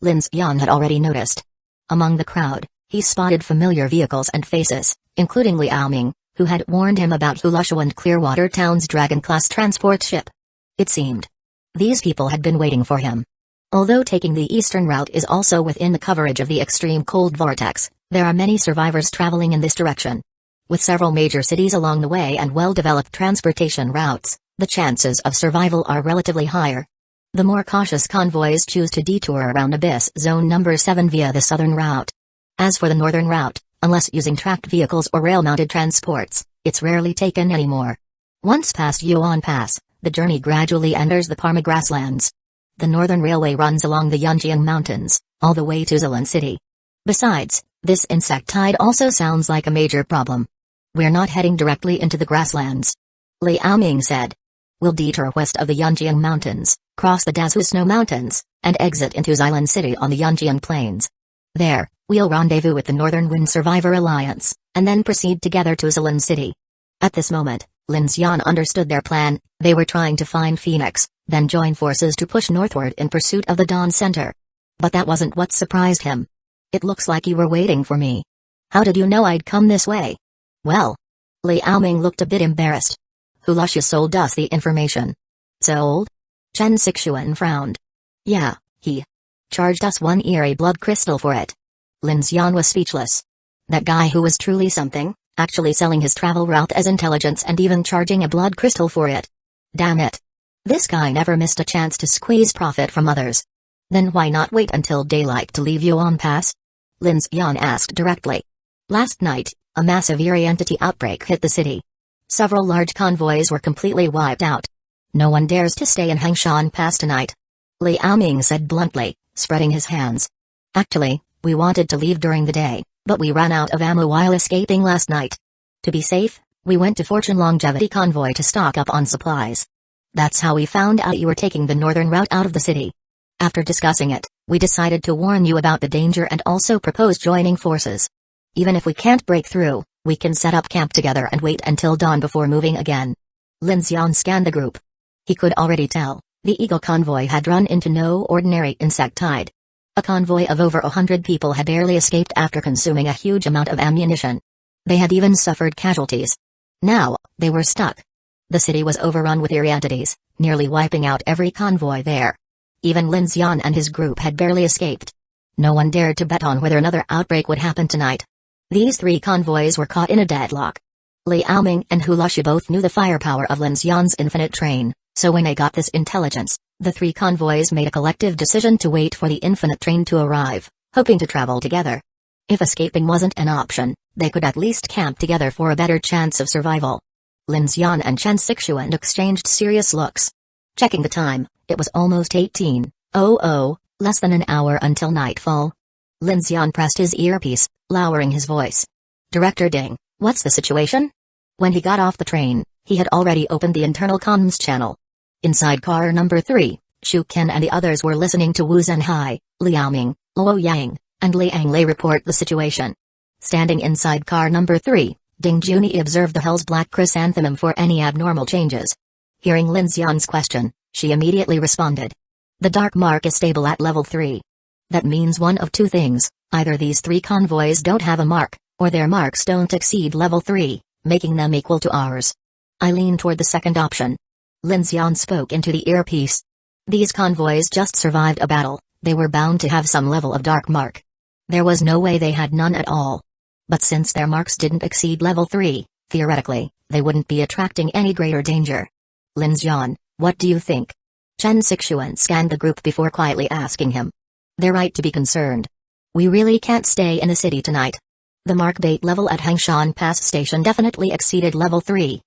Lin Xian had already noticed. Among the crowd, he spotted familiar vehicles and faces, including Liao Ming, who had warned him about Hulushu and Clearwater Town's Dragon-class transport ship. It seemed these people had been waiting for him. Although taking the eastern route is also within the coverage of the extreme cold vortex, there are many survivors traveling in this direction. With several major cities along the way and well-developed transportation routes, the chances of survival are relatively higher. The more cautious convoys choose to detour around Abyss Zone Number 7 via the southern route. As for the northern route, unless using tracked vehicles or rail-mounted transports, it's rarely taken anymore. Once past Yuan Pass, the journey gradually enters the Parma grasslands. The northern railway runs along the Yunjiang Mountains, all the way to Zilan City. Besides, This insect tide also sounds like a major problem. We're not heading directly into the grasslands. Liao Ming said. We'll detour west of the Yunjiang Mountains, cross the Danzō Snow Mountains, and exit into Xilan City on the Yunjiang Plains. There, we'll rendezvous with the Northern Wind Survivor Alliance, and then proceed together to Xilan City. At this moment, Lin Xian understood their plan. They were trying to find Phoenix, then join forces to push northward in pursuit of the Dawn Center. But that wasn't what surprised him. It looks like you were waiting for me. How did you know I'd come this way? Well. Liao Ming looked a bit embarrassed. Hulusha sold us the information. Sold? Chen Sixuan frowned. Yeah, he charged us one eerie blood crystal for it. Lin Xian was speechless. That guy who was truly something, actually selling his travel route as intelligence and even charging a blood crystal for it. Damn it. This guy never missed a chance to squeeze profit from others. Then why not wait until daylight to leave Yuan Pass? Lin Xian asked directly. Last night, a massive eerie entity outbreak hit the city. Several large convoys were completely wiped out. No one dares to stay in Hangshan Pass tonight. Liao Ming said bluntly, spreading his hands. Actually, we wanted to leave during the day, but we ran out of ammo while escaping last night. To be safe, we went to Fortune Longevity Convoy to stock up on supplies. That's how we found out you were taking the northern route out of the city. After discussing it, we decided to warn you about the danger and also propose joining forces. Even if we can't break through, we can set up camp together and wait until dawn before moving again. Lin Xian scanned the group. He could already tell, the Eagle convoy had run into no ordinary insect tide. A convoy of over 100 people had barely escaped after consuming a huge amount of ammunition. They had even suffered casualties. Now, they were stuck. The city was overrun with eerie entities, nearly wiping out every convoy there. Even Lin Xian and his group had barely escaped. No one dared to bet on whether another outbreak would happen tonight. These three convoys were caught in a deadlock. Liao Ming and Hulusha both knew the firepower of Lin Xian's infinite train, so when they got this intelligence, the three convoys made a collective decision to wait for the infinite train to arrive, hoping to travel together. If escaping wasn't an option, they could at least camp together for a better chance of survival. Lin Xian and Chen Sixuan exchanged serious looks. Checking the time, it was almost 18:00, less than an hour until nightfall. Lin Xian pressed his earpiece, lowering his voice. Director Ding, what's the situation? When he got off the train, he had already opened the internal comms channel. Inside car number 3, Shu Ken and the others were listening to Wu Zhenhai, Liao Ming, Luo Yang, and Liang Lei report the situation. Standing inside car number 3, Ding Junyi observed the Hell's Black Chrysanthemum for any abnormal changes. Hearing Lin Xian's question, she immediately responded. The dark mark is stable at level 3. That means one of two things, either these three convoys don't have a mark, or their marks don't exceed level 3, making them equal to ours. I lean toward the second option. Lin Xian spoke into the earpiece. These convoys just survived a battle, they were bound to have some level of dark mark. There was no way they had none at all. But since their marks didn't exceed level 3, theoretically, they wouldn't be attracting any greater danger. Lin Xian, what do you think? Chen Sixuan scanned the group before quietly asking him. They're right to be concerned. We really can't stay in the city tonight. The mark bait level at Hangshan Pass Station definitely exceeded level 3.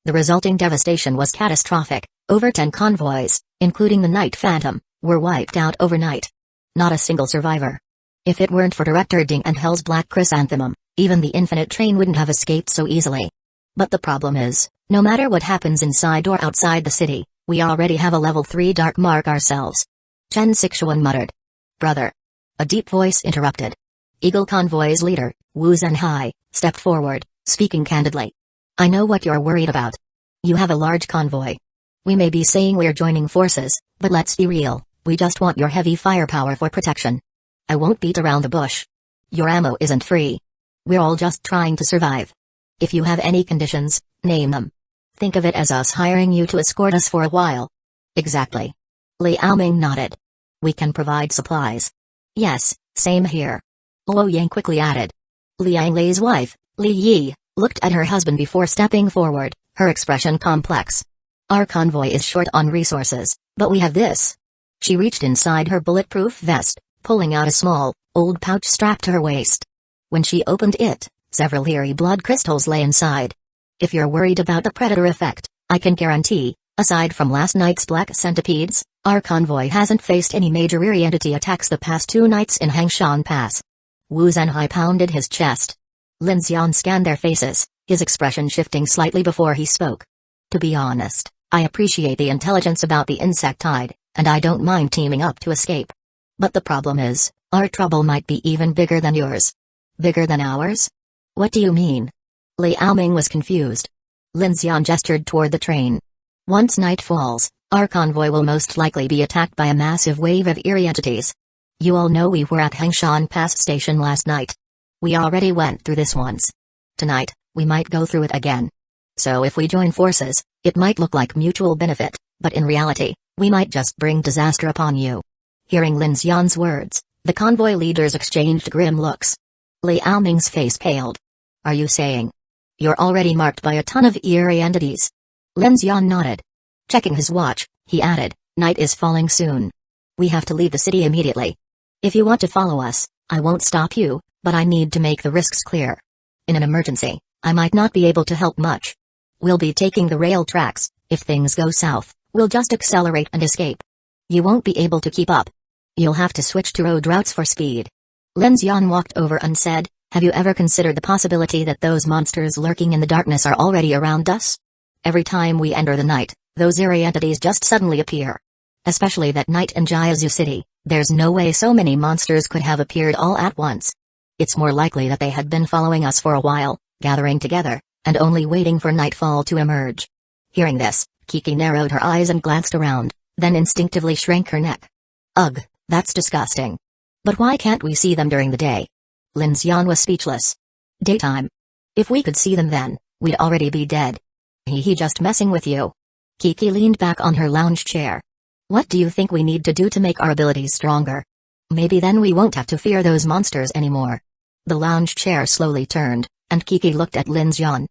The resulting devastation was catastrophic. Over 10 convoys, including the Night Phantom, were wiped out overnight. Not a single survivor. If it weren't for Director Ding and Hell's Black Chrysanthemum, even the Infinite Train wouldn't have escaped so easily. But the problem is, no matter what happens inside or outside the city, we already have a level 3 dark mark ourselves. Chen Sixuan muttered. Brother. A deep voice interrupted. Eagle Convoy's leader, Wu Zhenhai, stepped forward, speaking candidly. I know what you're worried about. You have a large convoy. We may be saying we're joining forces, but let's be real, we just want your heavy firepower for protection. I won't beat around the bush. Your ammo isn't free. We're all just trying to survive. If you have any conditions, name them. Think of it as us hiring you to escort us for a while. Exactly. Liao Ming nodded. We can provide supplies. Yes, same here. Luo Yang quickly added. Liang Lei's wife, Li Yi, looked at her husband before stepping forward, her expression complex. Our convoy is short on resources, but we have this. She reached inside her bulletproof vest, pulling out a small, old pouch strapped to her waist. When she opened it, several eerie blood crystals lay inside. If you're worried about the predator effect, I can guarantee, aside from last night's black centipedes, our convoy hasn't faced any major eerie entity attacks the past 2 nights in Hangshan Pass. Wu Zhenhai pounded his chest. Lin Xian scanned their faces, his expression shifting slightly before he spoke. To be honest, I appreciate the intelligence about the insectide, and I don't mind teaming up to escape. But the problem is, our trouble might be even bigger than yours. Bigger than ours? What do you mean? Liao Ming was confused. Lin Xian gestured toward the train. Once night falls, our convoy will most likely be attacked by a massive wave of eerie entities. You all know we were at Hengshan Pass Station last night. We already went through this once. Tonight, we might go through it again. So if we join forces, it might look like mutual benefit, but in reality, we might just bring disaster upon you. Hearing Lin Xian's words, the convoy leaders exchanged grim looks. Liao Ming's face paled. Are you saying you're already marked by a ton of eerie entities? Lin Xian nodded. Checking his watch, he added, night is falling soon. We have to leave the city immediately. If you want to follow us, I won't stop you, but I need to make the risks clear. In an emergency, I might not be able to help much. We'll be taking the rail tracks. If things go south, we'll just accelerate and escape. You won't be able to keep up. You'll have to switch to road routes for speed. Lin Xian walked over and said, have you ever considered the possibility that those monsters lurking in the darkness are already around us? Every time we enter the night, those eerie entities just suddenly appear. Especially that night in Jiazu City, there's no way so many monsters could have appeared all at once. It's more likely that they had been following us for a while, gathering together, and only waiting for nightfall to emerge. Hearing this, Kiki narrowed her eyes and glanced around, then instinctively shrank her neck. Ugh, that's disgusting. But why can't we see them during the day? Lin Xian was speechless. Daytime. If we could see them then, we'd already be dead. He just messing with you. Kiki leaned back on her lounge chair. What do you think we need to do to make our abilities stronger? Maybe then we won't have to fear those monsters anymore. The lounge chair slowly turned, and Kiki looked at Lin Xian.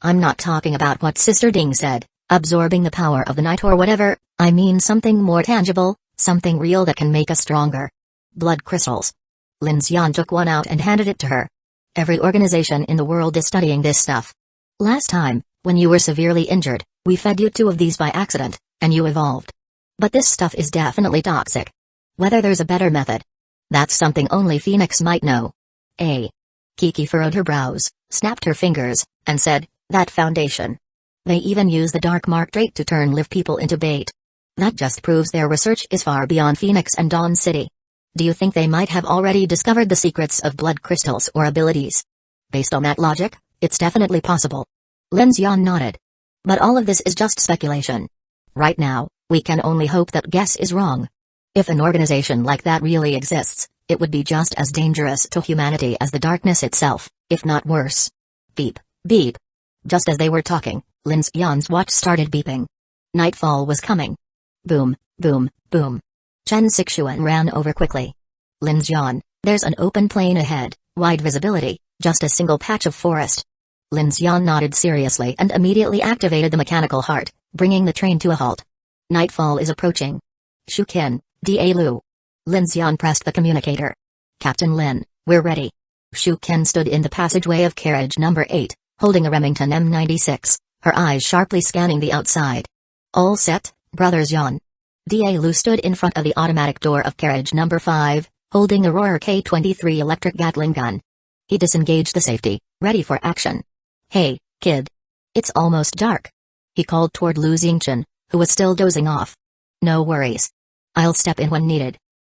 I'm not talking about what Sister Ding said, absorbing the power of the night or whatever, I mean something more tangible, something real that can make us stronger. Blood crystals. Lin Xian took one out and handed it to her. Every organization in the world is studying this stuff. Last time, when you were severely injured, we fed you 2 of these by accident, and you evolved. But this stuff is definitely toxic. Whether there's a better method? That's something only Phoenix might know. Kiki furrowed her brows, snapped her fingers, and said, that foundation. They even use the dark mark trait to turn live people into bait. That just proves their research is far beyond Phoenix and Dawn City. Do you think they might have already discovered the secrets of blood crystals or abilities? Based on that logic, it's definitely possible. Lin Xian nodded. But all of this is just speculation. Right now, we can only hope that guess is wrong. If an organization like that really exists, it would be just as dangerous to humanity as the darkness itself, if not worse. Beep, beep. Just as they were talking, Lin Xian's watch started beeping. Nightfall was coming. Boom, boom, boom. Chen Sixuan ran over quickly. Lin Xian, there's an open plain ahead, wide visibility, just a single patch of forest. Lin Xian nodded seriously and immediately activated the mechanical heart, bringing the train to a halt. Nightfall is approaching. Shukin, Da Lu. Lin Xian pressed the communicator. Captain Lin, we're ready. Shukin stood in the passageway of carriage number 8, holding a Remington M96, her eyes sharply scanning the outside. All set, Brother Xian. Da Lu stood in front of the automatic door of carriage number 5, holding a Roar K-23 electric Gatling gun. He disengaged the safety, ready for action. Hey, kid. It's almost dark. He called toward Lu Xingchen, who was still dozing off. No worries. I'll step in when needed.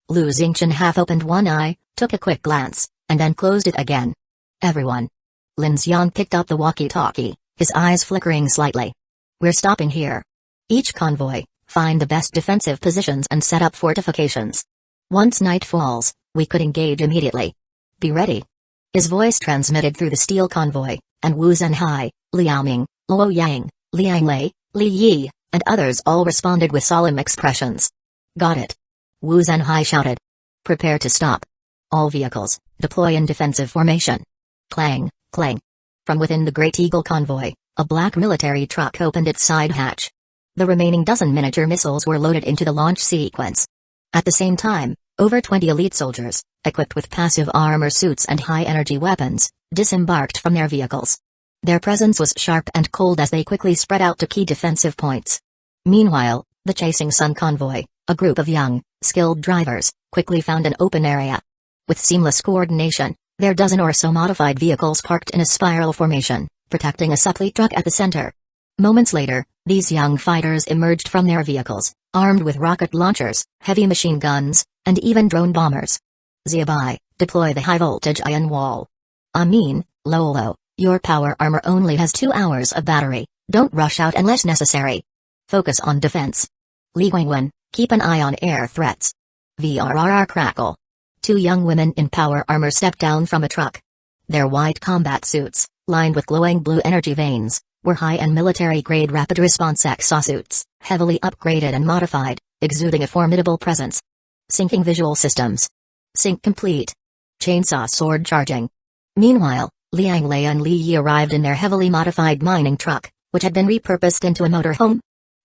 Lu Xingchen half opened one eye, took a quick glance, and then closed it again. Everyone. Lin Xian picked up the walkie-talkie, his eyes flickering slightly. We're stopping here. Each convoy, find the best defensive positions and set up fortifications. Once night falls, we could engage immediately. Be ready. His voice transmitted through the steel convoy, and Wu Zhenhai, Liao Ming, Luo Yang, Liang Lei, Li Yi, and others all responded with solemn expressions. Got it. Wu Zhenhai shouted. Prepare to stop. All vehicles, deploy in defensive formation. Clang, clang. From within the Great Eagle convoy, a black military truck opened its side hatch. The remaining dozen miniature missiles were loaded into the launch sequence. At the same time, over 20 elite soldiers, equipped with passive armor suits and high-energy weapons, disembarked from their vehicles. Their presence was sharp and cold as they quickly spread out to key defensive points. Meanwhile, the chasing Sun convoy, a group of young, skilled drivers, quickly found an open area. With seamless coordination, Their dozen or so modified vehicles parked in a spiral formation, protecting a supply truck at the center. Moments later, these young fighters emerged from their vehicles, armed with rocket launchers, heavy machine guns, and even drone bombers. Ziabai, deploy the high-voltage ion wall. Lolo, your power armor only has 2 hours of battery, don't rush out unless necessary. Focus on defense. Li Guangwen, keep an eye on air threats. VRRR crackle. 2 young women in power armor stepped down from a truck. Their white combat suits, lined with glowing blue energy veins, were high-end military-grade rapid response exosuits, heavily upgraded and modified, exuding a formidable presence. Syncing visual systems. Sync complete. Chainsaw sword charging. Meanwhile, Liang Lei and Li Yi arrived in their heavily modified mining truck, which had been repurposed into a motorhome.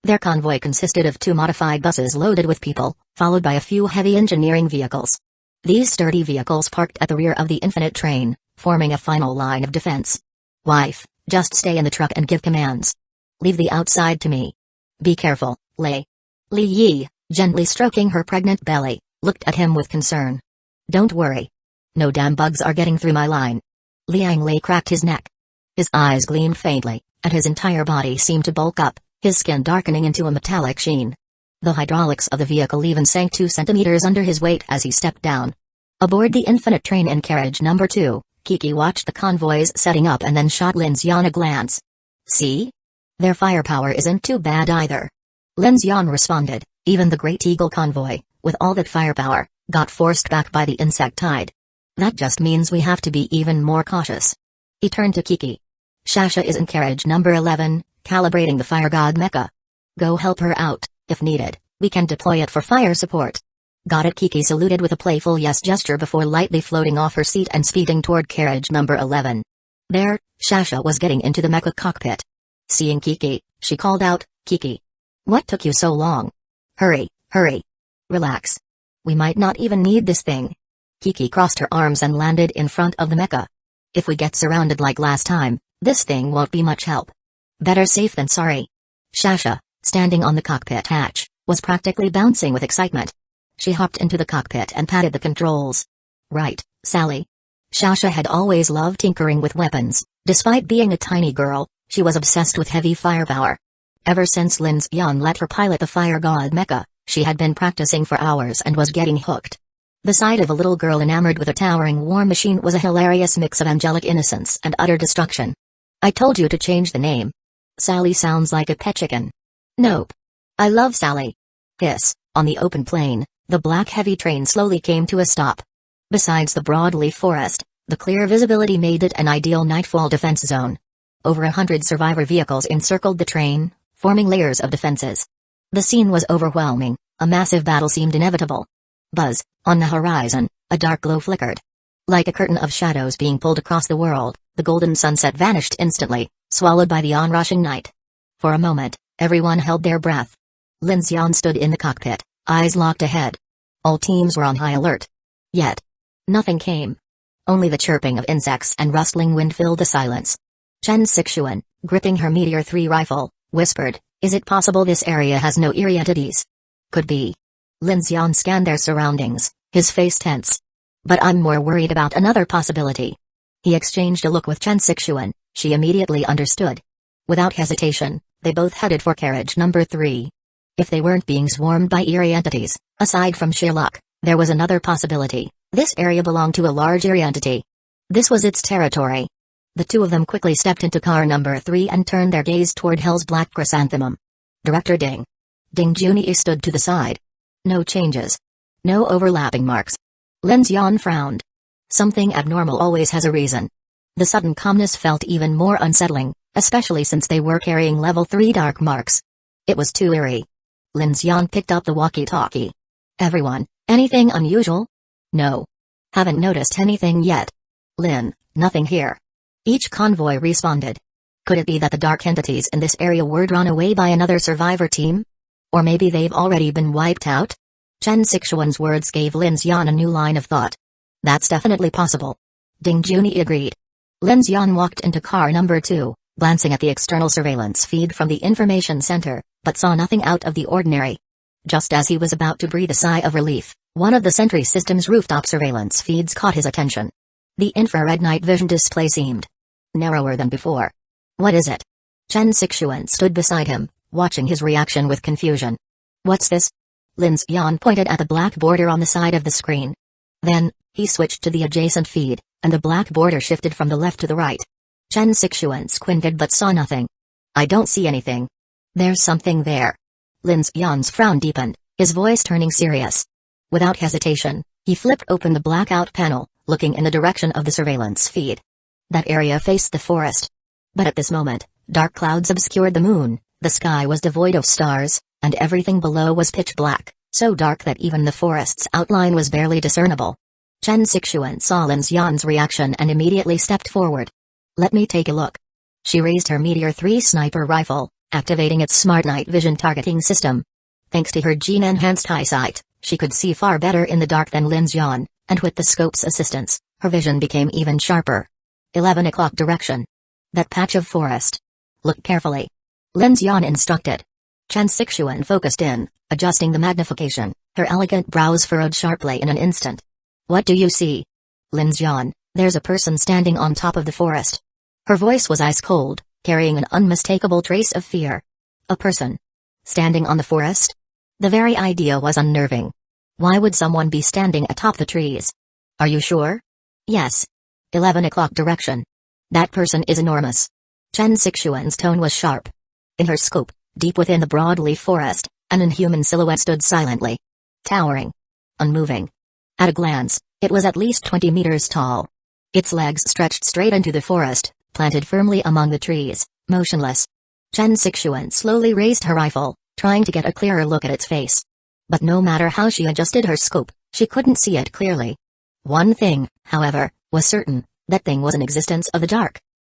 Their convoy consisted of 2 modified buses loaded with people, followed by a few heavy engineering vehicles. These sturdy vehicles parked at the rear of the infinite train, forming a final line of defense. Wife, just stay in the truck and give commands. Leave the outside to me. Be careful, Lei. Li Yi, gently stroking her pregnant belly, looked at him with concern. Don't worry. No damn bugs are getting through my line. Liang Lei cracked his neck. His eyes gleamed faintly, and his entire body seemed to bulk up, his skin darkening into a metallic sheen. The hydraulics of the vehicle even sank 2 centimeters under his weight as he stepped down. Aboard the infinite train in carriage number 2, Kiki watched the convoys setting up and then shot Lin Xian a glance. See? Their firepower isn't too bad either. Lin Xian responded, even the Great Eagle convoy, with all that firepower, got forced back by the insect tide. That just means we have to be even more cautious. He turned to Kiki. Shasha is in carriage number 11, calibrating the fire god mecha. Go help her out, if needed, we can deploy it for fire support. Got it. Kiki saluted with a playful yes gesture before lightly floating off her seat and speeding toward carriage number 11. There, Shasha was getting into the mecha cockpit. Seeing Kiki, she called out, Kiki. What took you so long? Hurry, hurry. Relax. We might not even need this thing. Kiki crossed her arms and landed in front of the mecha. If we get surrounded like last time, this thing won't be much help. Better safe than sorry. Shasha, standing on the cockpit hatch, was practically bouncing with excitement. She hopped into the cockpit and patted the controls. Right, Sally. Shasha had always loved tinkering with weapons. Despite being a tiny girl, she was obsessed with heavy firepower. Ever since Lin Xian let her pilot the fire god mecha, she had been practicing for hours and was getting hooked. The sight of a little girl enamored with a towering war machine was a hilarious mix of angelic innocence and utter destruction. I told you to change the name. Sally sounds like a pet chicken. Nope. I love Sally. Hiss, on the open plain, the black heavy train slowly came to a stop. Besides the broadleaf forest, the clear visibility made it an ideal nightfall defense zone. Over 100 survivor vehicles encircled the train, forming layers of defenses. The scene was overwhelming, a massive battle seemed inevitable. Buzz, on the horizon, a dark glow flickered. Like a curtain of shadows being pulled across the world, the golden sunset vanished instantly, swallowed by the onrushing night. For a moment, everyone held their breath. Lin Xian stood in the cockpit, eyes locked ahead. All teams were on high alert. Yet, nothing came. Only the chirping of insects and rustling wind filled the silence. Chen Sixuan, gripping her Meteor 3 rifle, whispered, "Is it possible this area has no eerie entities?" Could be. Lin Xian scanned their surroundings, his face tense. But I'm more worried about another possibility. He exchanged a look with Chen Sixuan, she immediately understood. Without hesitation, they both headed for carriage number 3. If they weren't being swarmed by eerie entities, aside from sheer luck, there was another possibility. This area belonged to a large eerie entity. This was its territory. The two of them quickly stepped into car number 3 and turned their gaze toward Hell's Black Chrysanthemum. Director Ding. Ding Junyi stood to the side. No changes. No overlapping marks. Lin Xian frowned. Something abnormal always has a reason. The sudden calmness felt even more unsettling, especially since they were carrying level 3 dark marks. It was too eerie. Lin Xian picked up the walkie-talkie. Everyone, anything unusual? No. Haven't noticed anything yet. Lin, nothing here. Each convoy responded. Could it be that the dark entities in this area were drawn away by another survivor team? Or maybe they've already been wiped out? Chen Sixuan's words gave Lin Xian a new line of thought. That's definitely possible. Ding Junyi agreed. Lin Xian walked into car number 2, glancing at the external surveillance feed from the information center, but saw nothing out of the ordinary. Just as he was about to breathe a sigh of relief, one of the sentry system's rooftop surveillance feeds caught his attention. The infrared night vision display seemed narrower than before. What is it? Chen Sixuan stood beside him, watching his reaction with confusion. What's this? Lin Xian pointed at the black border on the side of the screen. Then, he switched to the adjacent feed, and the black border shifted from the left to the right. Chen Sixuan squinted but saw nothing. I don't see anything. There's something there. Lin Xian's frown deepened, his voice turning serious. Without hesitation, he flipped open the blackout panel, looking in the direction of the surveillance feed. That area faced the forest. But at this moment, dark clouds obscured the moon, the sky was devoid of stars, and everything below was pitch black, so dark that even the forest's outline was barely discernible. Chen Sixuan saw Lin Xian's reaction and immediately stepped forward. Let me take a look. She raised her Meteor 3 sniper rifle, activating its smart night vision targeting system. Thanks to her gene-enhanced eyesight, she could see far better in the dark than Lin Xian, and with the scope's assistance, her vision became even sharper. 11 o'clock direction. That patch of forest. Look carefully. Lin Xian instructed. Chen Sixuan focused in, adjusting the magnification, her elegant brows furrowed sharply in an instant. What do you see? Lin Xian, there's a person standing on top of the forest. Her voice was ice cold, carrying an unmistakable trace of fear. A person. Standing on the forest? The very idea was unnerving. Why would someone be standing atop the trees? Are you sure? Yes. 11 o'clock direction. That person is enormous. Chen Sixuan's tone was sharp. In her scope, deep within the broadleaf forest, an inhuman silhouette stood silently. Towering. Unmoving. At a glance, it was at least 20 meters tall. Its legs stretched straight into the forest, planted firmly among the trees, motionless. Chen Sixuan slowly raised her rifle, trying to get a clearer look at its face. But no matter how she adjusted her scope, she couldn't see it clearly. One thing, however, was certain, that thing was an existence of the dark.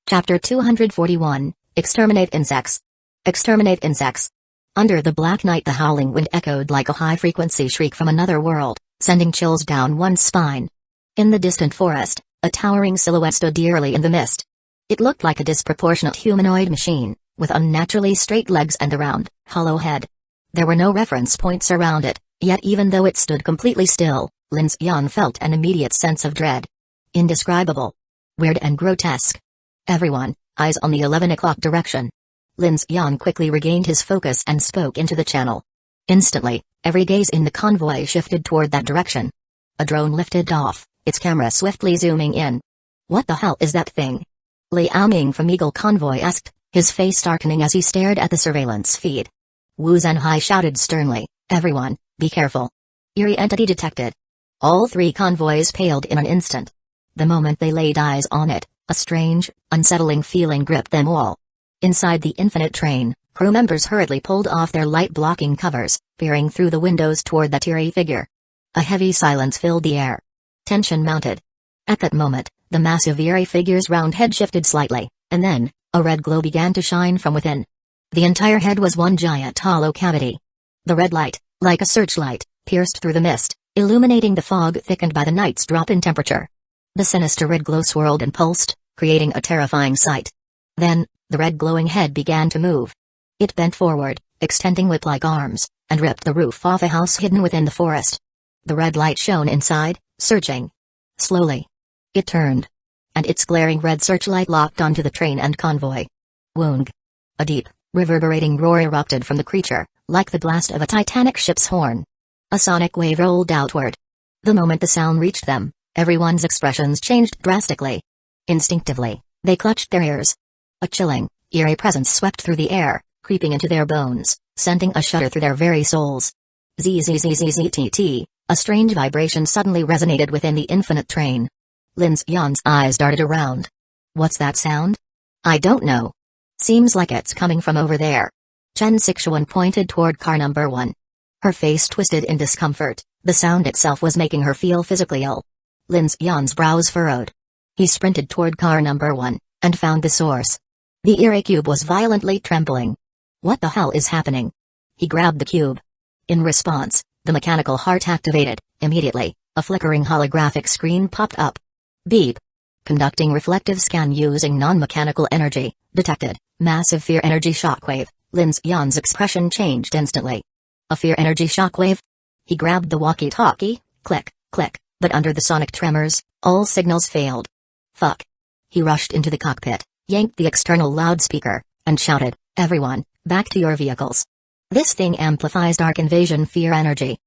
Chapter 241, Exterminate Insects. Exterminate Insects. Under the black night the howling wind echoed like a high-frequency shriek from another world, sending chills down one's spine. In the distant forest, a towering silhouette stood eerily in the mist. It looked like a disproportionate humanoid machine, with unnaturally straight legs and a round, hollow head. There were no reference points around it, yet even though it stood completely still, Lin Xian felt an immediate sense of dread. Indescribable. Weird and grotesque. Everyone, eyes on the 11 o'clock direction. Lin Xian quickly regained his focus and spoke into the channel. Instantly, every gaze in the convoy shifted toward that direction. A drone lifted off, its camera swiftly zooming in. What the hell is that thing? Liao Ming from Eagle Convoy asked, his face darkening as he stared at the surveillance feed. Wu Zhenhai shouted sternly, everyone, be careful. Eerie entity detected. All three convoys paled in an instant. The moment they laid eyes on it, a strange, unsettling feeling gripped them all. Inside the infinite train, crew members hurriedly pulled off their light-blocking covers, peering through the windows toward that eerie figure. A heavy silence filled the air. Tension mounted. At that moment, the massive eerie figure's round head shifted slightly, and then, a red glow began to shine from within. The entire head was one giant hollow cavity. The red light, like a searchlight, pierced through the mist, illuminating the fog thickened by the night's drop in temperature. The sinister red glow swirled and pulsed, creating a terrifying sight. Then, the red glowing head began to move. It bent forward, extending whip-like arms, and ripped the roof off a house hidden within the forest. The red light shone inside, searching. Slowly. It turned. And its glaring red searchlight locked onto the train and convoy. Woong. A deep, reverberating roar erupted from the creature, like the blast of a titanic ship's horn. A sonic wave rolled outward. The moment the sound reached them, everyone's expressions changed drastically. Instinctively, they clutched their ears. A chilling, eerie presence swept through the air, creeping into their bones, sending a shudder through their very souls. Zzzzzztt, a strange vibration suddenly resonated within the infinite train. Lin Xian's eyes darted around. What's that sound? I don't know. Seems like it's coming from over there. Chen Sixuan pointed toward car number 1. Her face twisted in discomfort, the sound itself was making her feel physically ill. Lin Xian's brows furrowed. He sprinted toward car number 1, and found the source. The eerie cube was violently trembling. What the hell is happening? He grabbed the cube. In response, the mechanical heart activated. Immediately, a flickering holographic screen popped up. Beep. Conducting reflective scan using non-mechanical energy, detected, massive fear energy shockwave. Lin Xian's expression changed instantly. A fear energy shockwave? He grabbed the walkie-talkie, click, click, But under the sonic tremors, all signals failed. Fuck. He rushed into the cockpit, yanked the external loudspeaker, and shouted, "Everyone, back to your vehicles. This thing amplifies dark invasion fear energy."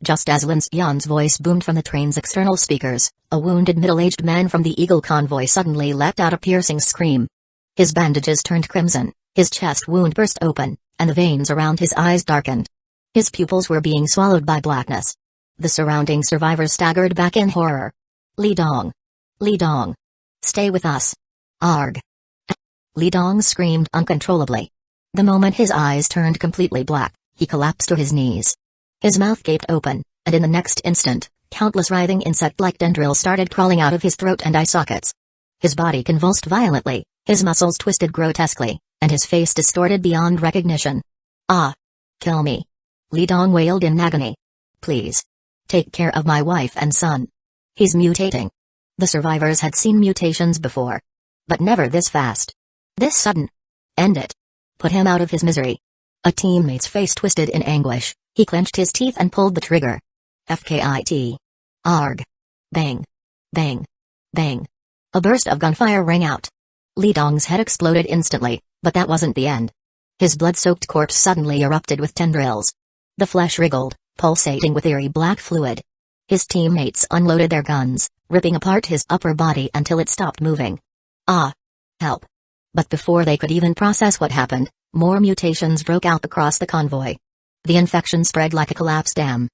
Just as Lin Xian's voice boomed from the train's external speakers, a wounded middle-aged man from the Eagle convoy suddenly let out a piercing scream. His bandages turned crimson, his chest wound burst open, and the veins around his eyes darkened. His pupils were being swallowed by blackness. The surrounding survivors staggered back in horror. "Li Dong! Li Dong! Stay with us! Arg!" Li Dong screamed uncontrollably. The moment his eyes turned completely black, he collapsed to his knees. His mouth gaped open, and in the next instant, countless writhing insect-like tendrils started crawling out of his throat and eye sockets. His body convulsed violently, his muscles twisted grotesquely, and his face distorted beyond recognition. "Ah! Kill me!" Li Dong wailed in agony. "Please. Take care of my wife and son. He's mutating." The survivors had seen mutations before. But never this fast. This sudden. End it. Put him out of his misery. A teammate's face twisted in anguish, he clenched his teeth and pulled the trigger. FKIT. Arg. Bang. Bang. Bang. A burst of gunfire rang out. Li Dong's head exploded instantly, but that wasn't the end. His blood-soaked corpse suddenly erupted with tendrils. The flesh wriggled, pulsating with eerie black fluid. His teammates unloaded their guns, ripping apart his upper body until it stopped moving. "Ah! Help!" But before they could even process what happened, more mutations broke out across the convoy. The infection spread like a collapsed dam.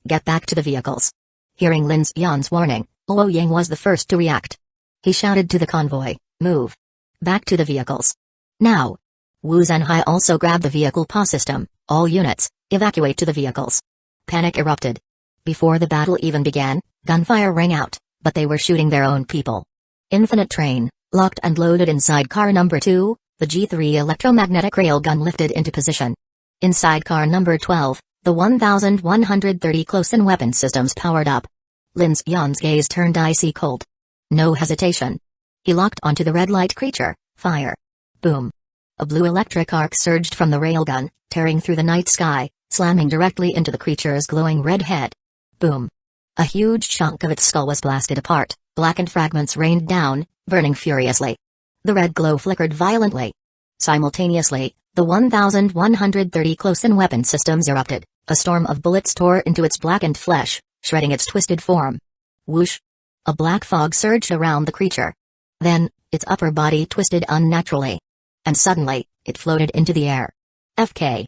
"Get back to the vehicles." Hearing Lin Xian's warning, Luo Yang was the first to react. He shouted to the convoy, "Move. Back to the vehicles. Now." Wu Zhenhai also grabbed the vehicle PA system. "All units, evacuate to the vehicles." Panic erupted. Before the battle even began, gunfire rang out, but they were shooting their own people. Infinite train, locked and loaded inside car number 2, the G3 electromagnetic railgun lifted into position. Inside car number 12, the 1130 close-in weapon systems powered up. Lin Xian's gaze turned icy cold. No hesitation. He locked onto the red light creature. Fire. Boom. A blue electric arc surged from the railgun, tearing through the night sky, slamming directly into the creature's glowing red head. Boom. A huge chunk of its skull was blasted apart, blackened fragments rained down, burning furiously. The red glow flickered violently. Simultaneously, the 1130 close-in weapon systems erupted. A storm of bullets tore into its blackened flesh, shredding its twisted form. Whoosh! A black fog surged around the creature. Then, its upper body twisted unnaturally. And suddenly, it floated into the air. FK.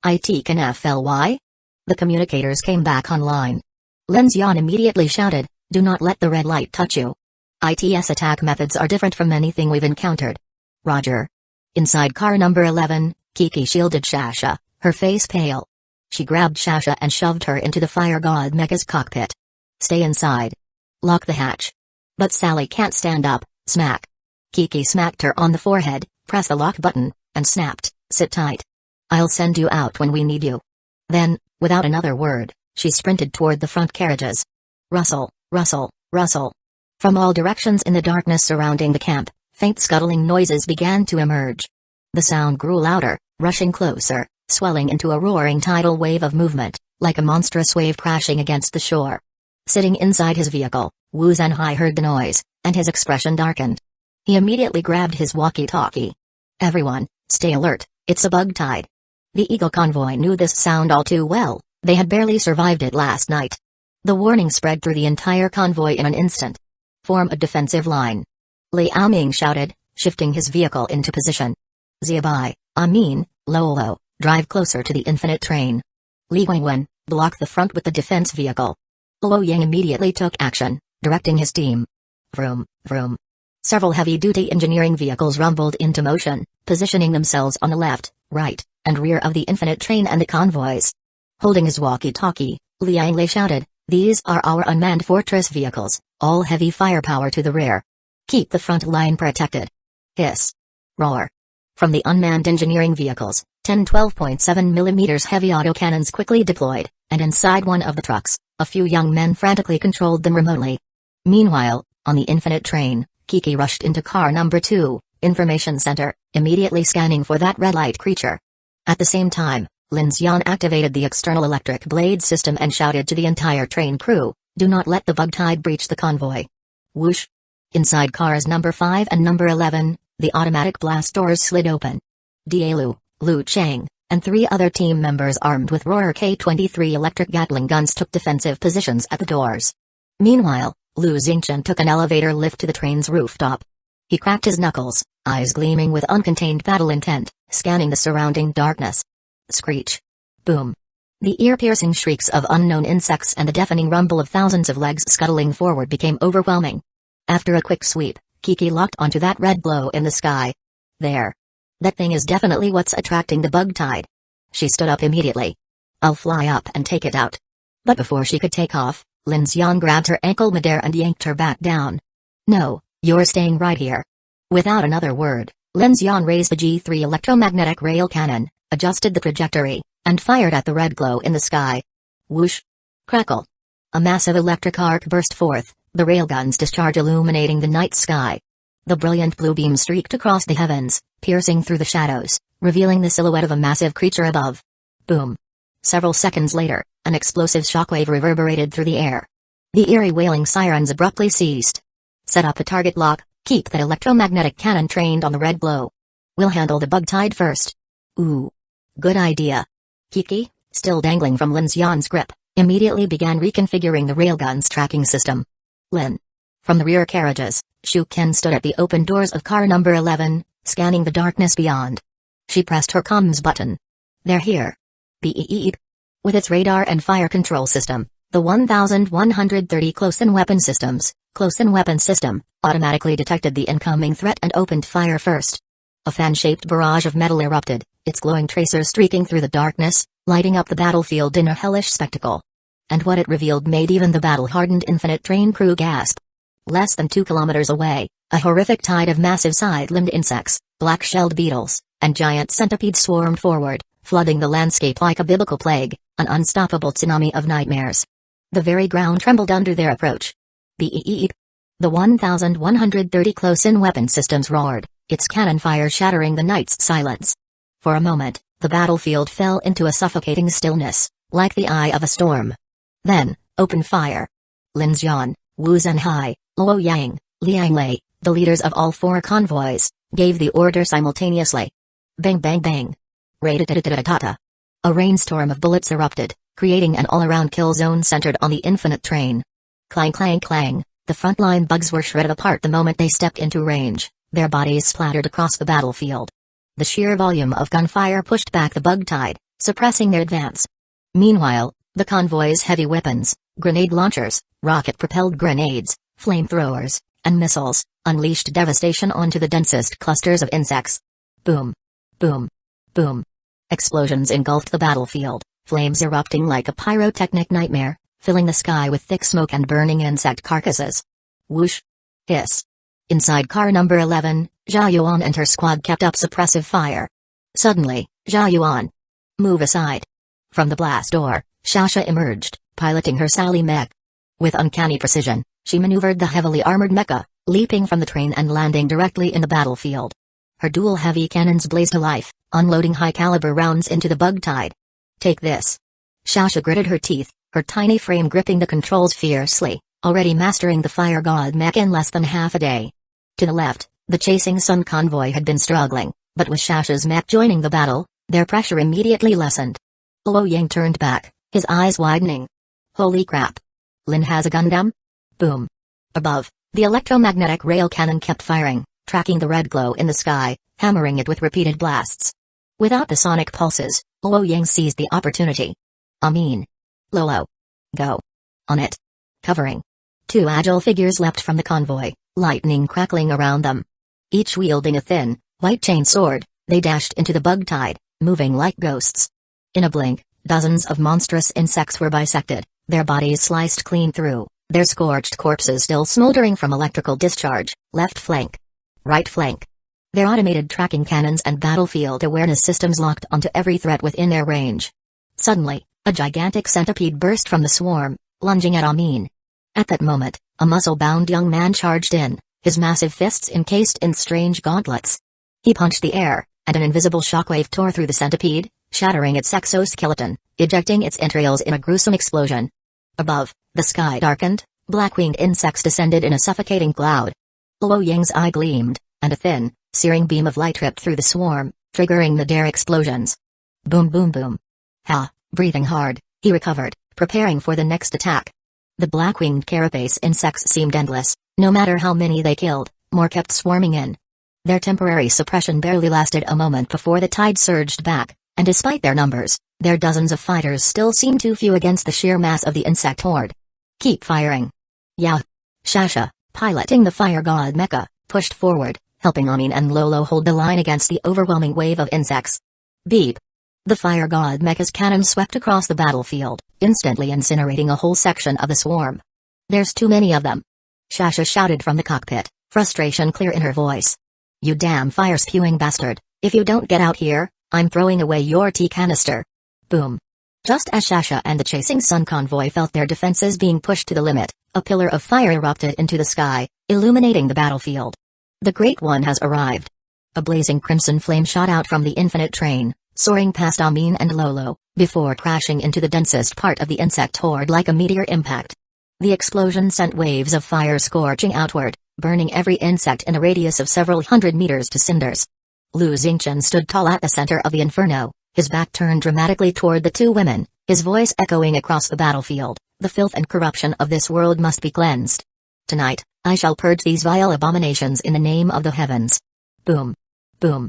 IT can FLY? The communicators came back online. Lin Xian immediately shouted, "Do not let the red light touch you. IT's attack methods are different from anything we've encountered." Roger. Inside car number 11, Kiki shielded Shasha, her face pale. She grabbed Shasha and shoved her into the fire god mecha's cockpit. "Stay inside. Lock the hatch." "But Sally can't stand up." Smack. Kiki smacked her on the forehead, pressed the lock button, and snapped, "Sit tight. I'll send you out when we need you." Then, without another word, she sprinted toward the front carriages. Rustle, rustle, rustle. From all directions in the darkness surrounding the camp, faint scuttling noises began to emerge. The sound grew louder, rushing closer, swelling into a roaring tidal wave of movement, like a monstrous wave crashing against the shore. Sitting inside his vehicle, Wu Zhenhai heard the noise, and his expression darkened. He immediately grabbed his walkie-talkie. "Everyone, stay alert, it's a bug tide." The Eagle convoy knew this sound all too well, they had barely survived it last night. The warning spread through the entire convoy in an instant. "Form a defensive line." Li Aoming shouted, shifting his vehicle into position. "Xiaobai, Amin, Lolo, drive closer to the infinite train. Li Wenwen, block the front with the defense vehicle." Luo Yang immediately took action, directing his team. Vroom, vroom. Several heavy-duty engineering vehicles rumbled into motion, positioning themselves on the left, right, and rear of the infinite train and the convoys. Holding his walkie-talkie, Liang Lei shouted, "These are our unmanned fortress vehicles, all heavy firepower to the rear. Keep the front line protected." Hiss. Roar. From the unmanned engineering vehicles, 10 12.7 mm heavy autocannons quickly deployed, and inside one of the trucks, a few young men frantically controlled them remotely. Meanwhile, on the infinite train, Kiki rushed into car number 2, Information Center, immediately scanning for that red light creature. At the same time, Lin Xian activated the external electric blade system and shouted to the entire train crew, Do not let the bug tide breach the convoy. Whoosh. Inside cars number 5 and number 11, the automatic blast doors slid open. Dielu, Lu Chang, and 3 other team members armed with Roar K-23 electric Gatling guns took defensive positions at the doors. Meanwhile, Lu Xingchen took an elevator lift to the train's rooftop. He cracked his knuckles, eyes gleaming with uncontained battle intent, scanning the surrounding darkness. Screech. Boom. The ear-piercing shrieks of unknown insects and the deafening rumble of thousands of legs scuttling forward became overwhelming. After a quick sweep, Kiki locked onto that red glow in the sky. There. That thing is definitely what's attracting the bug tide. She stood up immediately. I'll fly up and take it out. But before she could take off, Lin Xian grabbed her ankle midair and yanked her back down. No, you're staying right here. Without another word, Lin Xian raised the G3 electromagnetic rail cannon, adjusted the trajectory, and fired at the red glow in the sky. Whoosh! Crackle! A massive electric arc burst forth, the railgun's discharge illuminating the night sky. The brilliant blue beam streaked across the heavens, piercing through the shadows, revealing the silhouette of a massive creature above. Boom! Several seconds later, an explosive shockwave reverberated through the air. The eerie wailing sirens abruptly ceased. Set up the target lock, keep that electromagnetic cannon trained on the red glow. We'll handle the bug tide first. Ooh. Good idea. Kiki, still dangling from Lin Xian's grip, immediately began reconfiguring the railgun's tracking system. Lin. From the rear carriages, Shu Ken stood at the open doors of car number 11, scanning the darkness beyond. She pressed her comms button. They're here. Beep. With its radar and fire control system, the 1130 close-in weapon system, automatically detected the incoming threat and opened fire first. A fan-shaped barrage of metal erupted, its glowing tracers streaking through the darkness, lighting up the battlefield in a hellish spectacle. And what it revealed made even the battle-hardened Infinite Train crew gasp. Less than 2 kilometers away, a horrific tide of massive side-limbed insects, black-shelled beetles, and giant centipedes swarmed forward, flooding the landscape like a biblical plague, an unstoppable tsunami of nightmares. The very ground trembled under their approach. Beep. The 1130 close-in weapon systems roared, its cannon fire shattering the night's silence. For a moment, the battlefield fell into a suffocating stillness, like the eye of a storm. Then, open fire. Lin Xian, Wu Zhenhai, Luo Yang, Liang Lei, the leaders of all 4 convoys, gave the order simultaneously. Bang bang bang. Ra-da-da-da-da-da-da. A rainstorm of bullets erupted, creating an all-around kill zone centered on the Infinite Train. Clang clang clang, the frontline bugs were shredded apart the moment they stepped into range, their bodies splattered across the battlefield. The sheer volume of gunfire pushed back the bug tide, suppressing their advance. Meanwhile, the convoy's heavy weapons, grenade launchers, rocket-propelled grenades, flamethrowers, and missiles, unleashed devastation onto the densest clusters of insects. Boom. Boom. Boom. Explosions engulfed the battlefield, flames erupting like a pyrotechnic nightmare, filling the sky with thick smoke and burning insect carcasses. Whoosh. Hiss. Inside car number 11, Zhao Yuan and her squad kept up suppressive fire. Suddenly, Zhao Yuan. Move aside. From the blast door, Shasha emerged, piloting her Sally mech. With uncanny precision, she maneuvered the heavily armored mecha, leaping from the train and landing directly in the battlefield. Her dual heavy cannons blazed to life, unloading high-caliber rounds into the bug tide. Take this. Shasha gritted her teeth, her tiny frame gripping the controls fiercely, already mastering the fire god mech in less than half a day. To the left, the chasing Sun convoy had been struggling, but with Shasha's mech joining the battle, their pressure immediately lessened. Luo Yang turned back, his eyes widening. Holy crap. Lin has a Gundam? Boom. Above, the electromagnetic rail cannon kept firing, tracking the red glow in the sky, hammering it with repeated blasts. Without the sonic pulses, Luo Yang seized the opportunity. Lolo. Go. On it. Covering. 2 agile figures leapt from the convoy, lightning crackling around them. Each wielding a thin, white chain sword, they dashed into the bug tide, moving like ghosts. In a blink, dozens of monstrous insects were bisected, their bodies sliced clean through, their scorched corpses still smoldering from electrical discharge. Left flank. Right flank. Their automated tracking cannons and battlefield awareness systems locked onto every threat within their range. Suddenly, a gigantic centipede burst from the swarm, lunging at Amin. At that moment, a muscle-bound young man charged in, his massive fists encased in strange gauntlets. He punched the air, and an invisible shockwave tore through the centipede, shattering its exoskeleton, ejecting its entrails in a gruesome explosion. Above, The sky darkened, black-winged insects descended in a suffocating cloud. Luo Ying's eye gleamed, and a thin, searing beam of light ripped through the swarm, triggering the dare explosions. Boom boom boom. Breathing hard, he recovered, preparing for the next attack. The black-winged carapace insects seemed endless, no matter how many they killed, more kept swarming in. Their temporary suppression barely lasted a moment before the tide surged back, and despite their numbers, their dozens of fighters still seemed too few against the sheer mass of the insect horde. Keep firing. Yeah. Shasha, piloting the fire god mecha, pushed forward, helping Amin and Lolo hold the line against the overwhelming wave of insects. Beep. The fire god mecha's cannon swept across the battlefield, instantly incinerating a whole section of the swarm. There's too many of them. Shasha shouted from the cockpit, frustration clear in her voice. You damn fire-spewing bastard, if you don't get out here, I'm throwing away your tea canister. Boom. Just as Shasha and the chasing sun convoy felt their defenses being pushed to the limit, a pillar of fire erupted into the sky, illuminating the battlefield. The Great One has arrived. A blazing crimson flame shot out from the infinite train, soaring past Amin and Lolo, before crashing into the densest part of the insect horde like a meteor impact. The explosion sent waves of fire scorching outward, burning every insect in a radius of several hundred meters to cinders. Lu Xingchen stood tall at the center of the inferno, his back turned dramatically toward the two women, his voice echoing across the battlefield. The filth and corruption of this world must be cleansed. Tonight, I shall purge these vile abominations in the name of the heavens. Boom. Boom.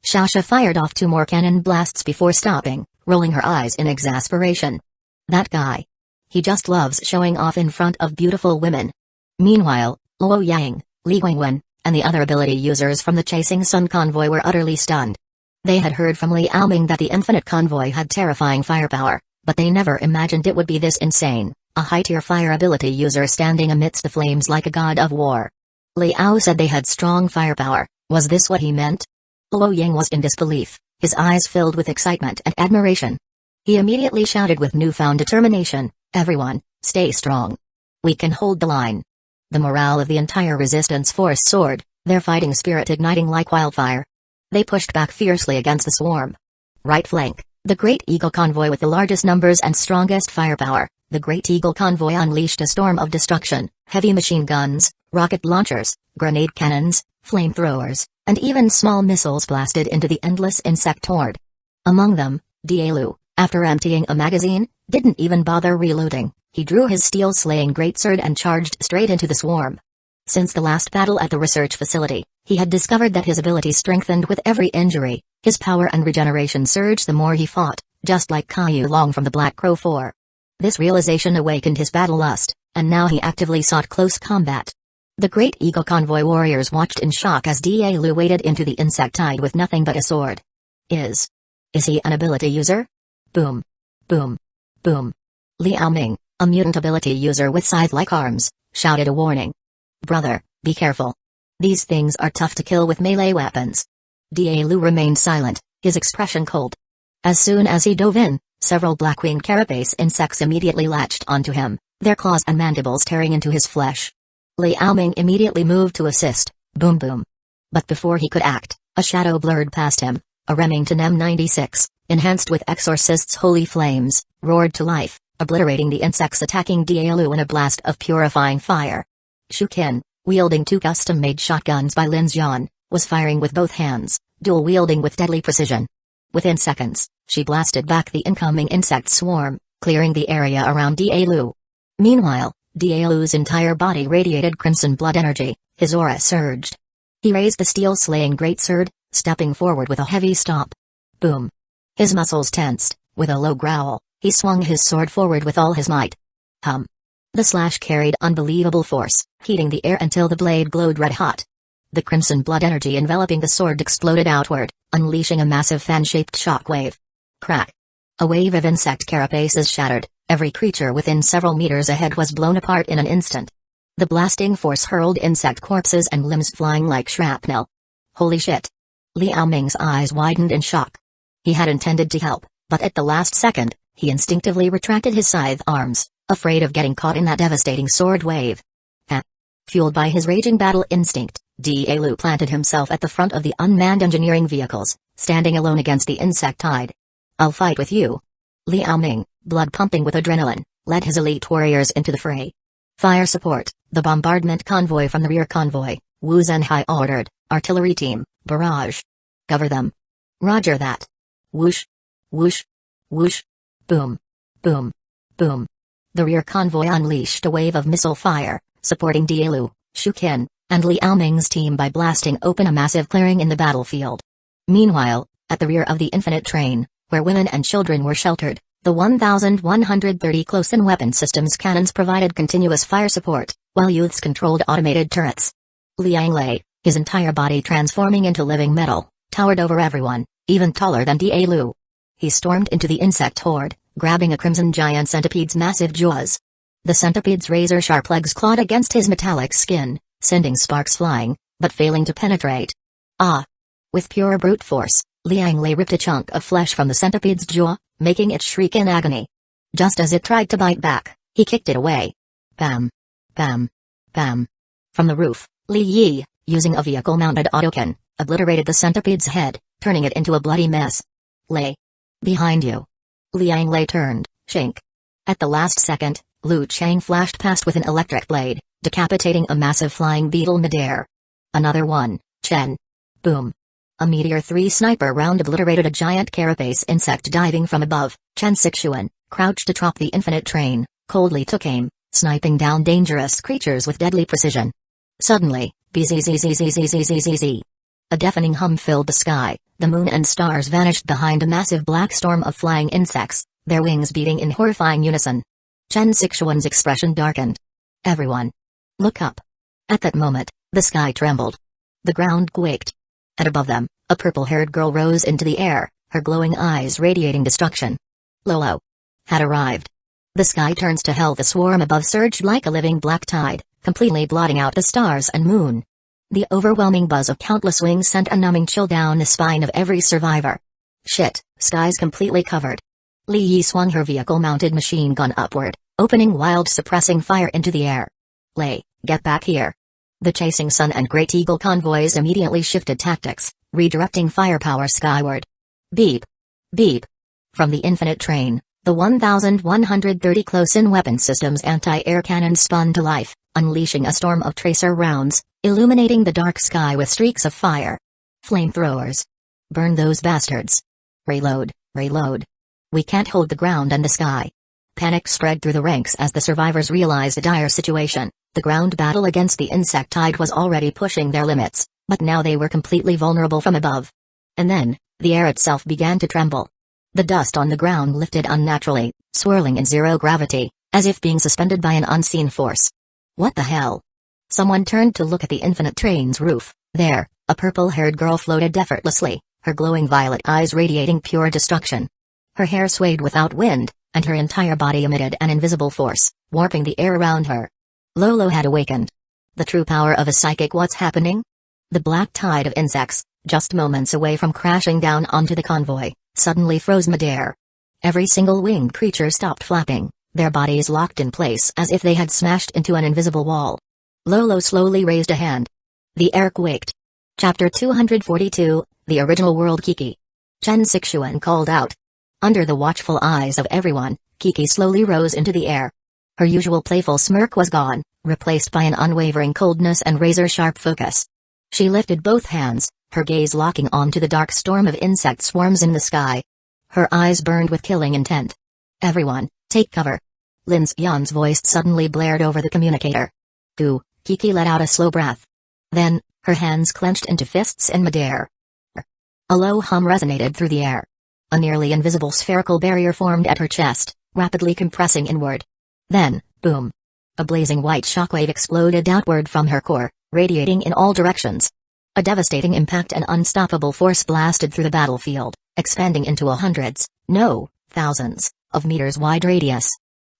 Shasha fired off 2 more cannon blasts before stopping, rolling her eyes in exasperation. That guy. He just loves showing off in front of beautiful women. Meanwhile, Luo Yang, Li Guangwen, and the other ability users from the chasing sun convoy were utterly stunned. They had heard from Li Aoming that the infinite convoy had terrifying firepower, but they never imagined it would be this insane, a high-tier fire ability user standing amidst the flames like a god of war. Liao said they had strong firepower. Was this what he meant? Luo Yang was in disbelief, his eyes filled with excitement and admiration. He immediately shouted with newfound determination, "Everyone, stay strong. We can hold the line." The morale of the entire resistance force soared, their fighting spirit igniting like wildfire. They pushed back fiercely against the swarm. Right flank, the Great Eagle convoy with the largest numbers and strongest firepower. The Great Eagle convoy unleashed a storm of destruction, heavy machine guns, rocket launchers, grenade cannons, flamethrowers, and even small missiles blasted into the endless insect horde. Among them, Daelu, after emptying a magazine, didn't even bother reloading. He drew his steel-slaying greatsword and charged straight into the swarm. Since the last battle at the research facility, he had discovered that his ability strengthened with every injury. His power and regeneration surged the more he fought, just like Kaiyu Long from the Black Crow 4. This realization awakened his battle lust, and now he actively sought close combat. The Great Eagle convoy warriors watched in shock as Daelu waded into the insect tide with nothing but a sword. Is he an ability user? Boom. Boom. Boom. Liao Ming, a mutant ability user with scythe-like arms, shouted a warning. Brother, be careful. These things are tough to kill with melee weapons. Daelu remained silent, his expression cold. As soon as he dove in, several black-winged carapace insects immediately latched onto him, their claws and mandibles tearing into his flesh. Liao Ming immediately moved to assist. Boom boom. But before he could act, a shadow blurred past him. A Remington M96, enhanced with Exorcist's holy flames, roared to life, obliterating the insects attacking Daelu in a blast of purifying fire. Shu Qin, wielding 2 custom-made shotguns by Lin Xian, was firing with both hands, dual-wielding with deadly precision. Within seconds, she blasted back the incoming insect swarm, clearing the area around Daelu. Meanwhile, Daelu's entire body radiated crimson blood energy, his aura surged. He raised the steel-slaying greatsword, stepping forward with a heavy stomp. Boom. His muscles tensed, with a low growl, he swung his sword forward with all his might. Hum. The slash carried unbelievable force, heating the air until the blade glowed red-hot. The crimson blood energy enveloping the sword exploded outward, unleashing a massive fan-shaped shockwave. Crack. A wave of insect carapaces shattered, every creature within several meters ahead was blown apart in an instant. The blasting force hurled insect corpses and limbs flying like shrapnel. Holy shit. Liao Ming's eyes widened in shock. He had intended to help, but at the last second, he instinctively retracted his scythe arms, afraid of getting caught in that devastating sword wave. Fueled by his raging battle instinct, Daelu planted himself at the front of the unmanned engineering vehicles, standing alone against the insect tide. I'll fight with you. Liao Ming, blood pumping with adrenaline, led his elite warriors into the fray. Fire support, the bombardment convoy from the rear convoy, Wu Zhenhai ordered, artillery team, barrage. Cover them. Roger that. Whoosh. Whoosh. Whoosh. Boom. Boom. Boom. The rear convoy unleashed a wave of missile fire, supporting Dielu, Shukin, and Liao Ming's team by blasting open a massive clearing in the battlefield. Meanwhile, at the rear of the Infinite Train, where women and children were sheltered, the 1,130 close-in weapon systems cannons provided continuous fire support, while youths controlled automated turrets. Liang Lei, his entire body transforming into living metal, towered over everyone, even taller than Dielu. He stormed into the insect horde, grabbing a crimson giant centipede's massive jaws. The centipede's razor-sharp legs clawed against his metallic skin, sending sparks flying, but failing to penetrate. Ah! With pure brute force, Liang Lei ripped a chunk of flesh from the centipede's jaw, making it shriek in agony. Just as it tried to bite back, he kicked it away. Bam! Bam! Bam! From the roof, Li Yi, using a vehicle-mounted autocan, obliterated the centipede's head, turning it into a bloody mess. Lei! Behind you! Liang Lei turned, shink. At the last second, Lu Chang flashed past with an electric blade, decapitating a massive flying beetle midair. Another one, Chen. Boom. A Meteor 3 sniper round obliterated a giant carapace insect diving from above. Chen Sixuan, crouched atop the Infinite Train, coldly took aim, sniping down dangerous creatures with deadly precision. Suddenly, bzzzzzzzzzzz. A deafening hum filled the sky, the moon and stars vanished behind a massive black storm of flying insects, their wings beating in horrifying unison. Chen Sixuan's expression darkened. Everyone. Look up. At that moment, the sky trembled. The ground quaked. And above them, a purple-haired girl rose into the air, her glowing eyes radiating destruction. Lolo had arrived. The sky turns to hell. The swarm above surged like a living black tide, completely blotting out the stars and moon. The overwhelming buzz of countless wings sent a numbing chill down the spine of every survivor. Shit, skies completely covered. Li Yi swung her vehicle-mounted machine gun upward, opening wild suppressing fire into the air. Lei, get back here. The chasing Sun and Great Eagle convoys immediately shifted tactics, redirecting firepower skyward. Beep. Beep. From the Infinite Train, the 1,130 close-in weapon systems anti-air cannons spun to life, unleashing a storm of tracer rounds, illuminating the dark sky with streaks of fire. Flamethrowers. Burn those bastards. Reload, reload. We can't hold the ground and the sky. Panic spread through the ranks as the survivors realized a dire situation. The ground battle against the insect tide was already pushing their limits, but now they were completely vulnerable from above. And then, the air itself began to tremble. The dust on the ground lifted unnaturally, swirling in zero gravity, as if being suspended by an unseen force. What the hell? Someone turned to look at the Infinite Train's roof. There, a purple-haired girl floated effortlessly, her glowing violet eyes radiating pure destruction. Her hair swayed without wind, and her entire body emitted an invisible force, warping the air around her. Lolo had awakened. The true power of a psychic. What's happening? The black tide of insects, just moments away from crashing down onto the convoy, suddenly froze midair. Every single winged creature stopped flapping, their bodies locked in place as if they had smashed into an invisible wall. Lolo slowly raised a hand. The air quaked. Chapter 242, The Original World. Kiki. Chen Sixuan called out. Under the watchful eyes of everyone, Kiki slowly rose into the air. Her usual playful smirk was gone, replaced by an unwavering coldness and razor-sharp focus. She lifted both hands, her gaze locking onto the dark storm of insect swarms in the sky. Her eyes burned with killing intent. Everyone, take cover. Lin Xian's voice suddenly blared over the communicator. Ooh, Kiki let out a slow breath. Then, her hands clenched into fists in midair. A low hum resonated through the air. A nearly invisible spherical barrier formed at her chest, rapidly compressing inward. Then, boom. A blazing white shockwave exploded outward from her core, radiating in all directions. A devastating impact and unstoppable force blasted through the battlefield, expanding into hundreds, no, thousands, of meters wide radius.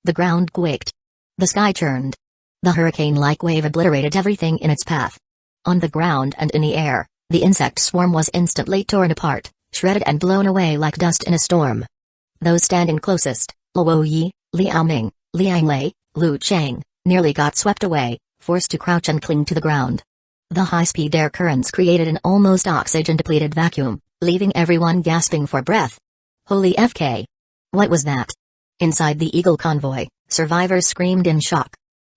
The ground quaked. The sky churned. The hurricane-like wave obliterated everything in its path. On the ground and in the air, the insect swarm was instantly torn apart, shredded and blown away like dust in a storm. Those standing closest, Luo Yi, Liao Ming, Liang Lei, Lu Chang, nearly got swept away, forced to crouch and cling to the ground. The high-speed air currents created an almost oxygen-depleted vacuum, leaving everyone gasping for breath. Holy FK! What was that? Inside the Eagle convoy, Survivors screamed in shock.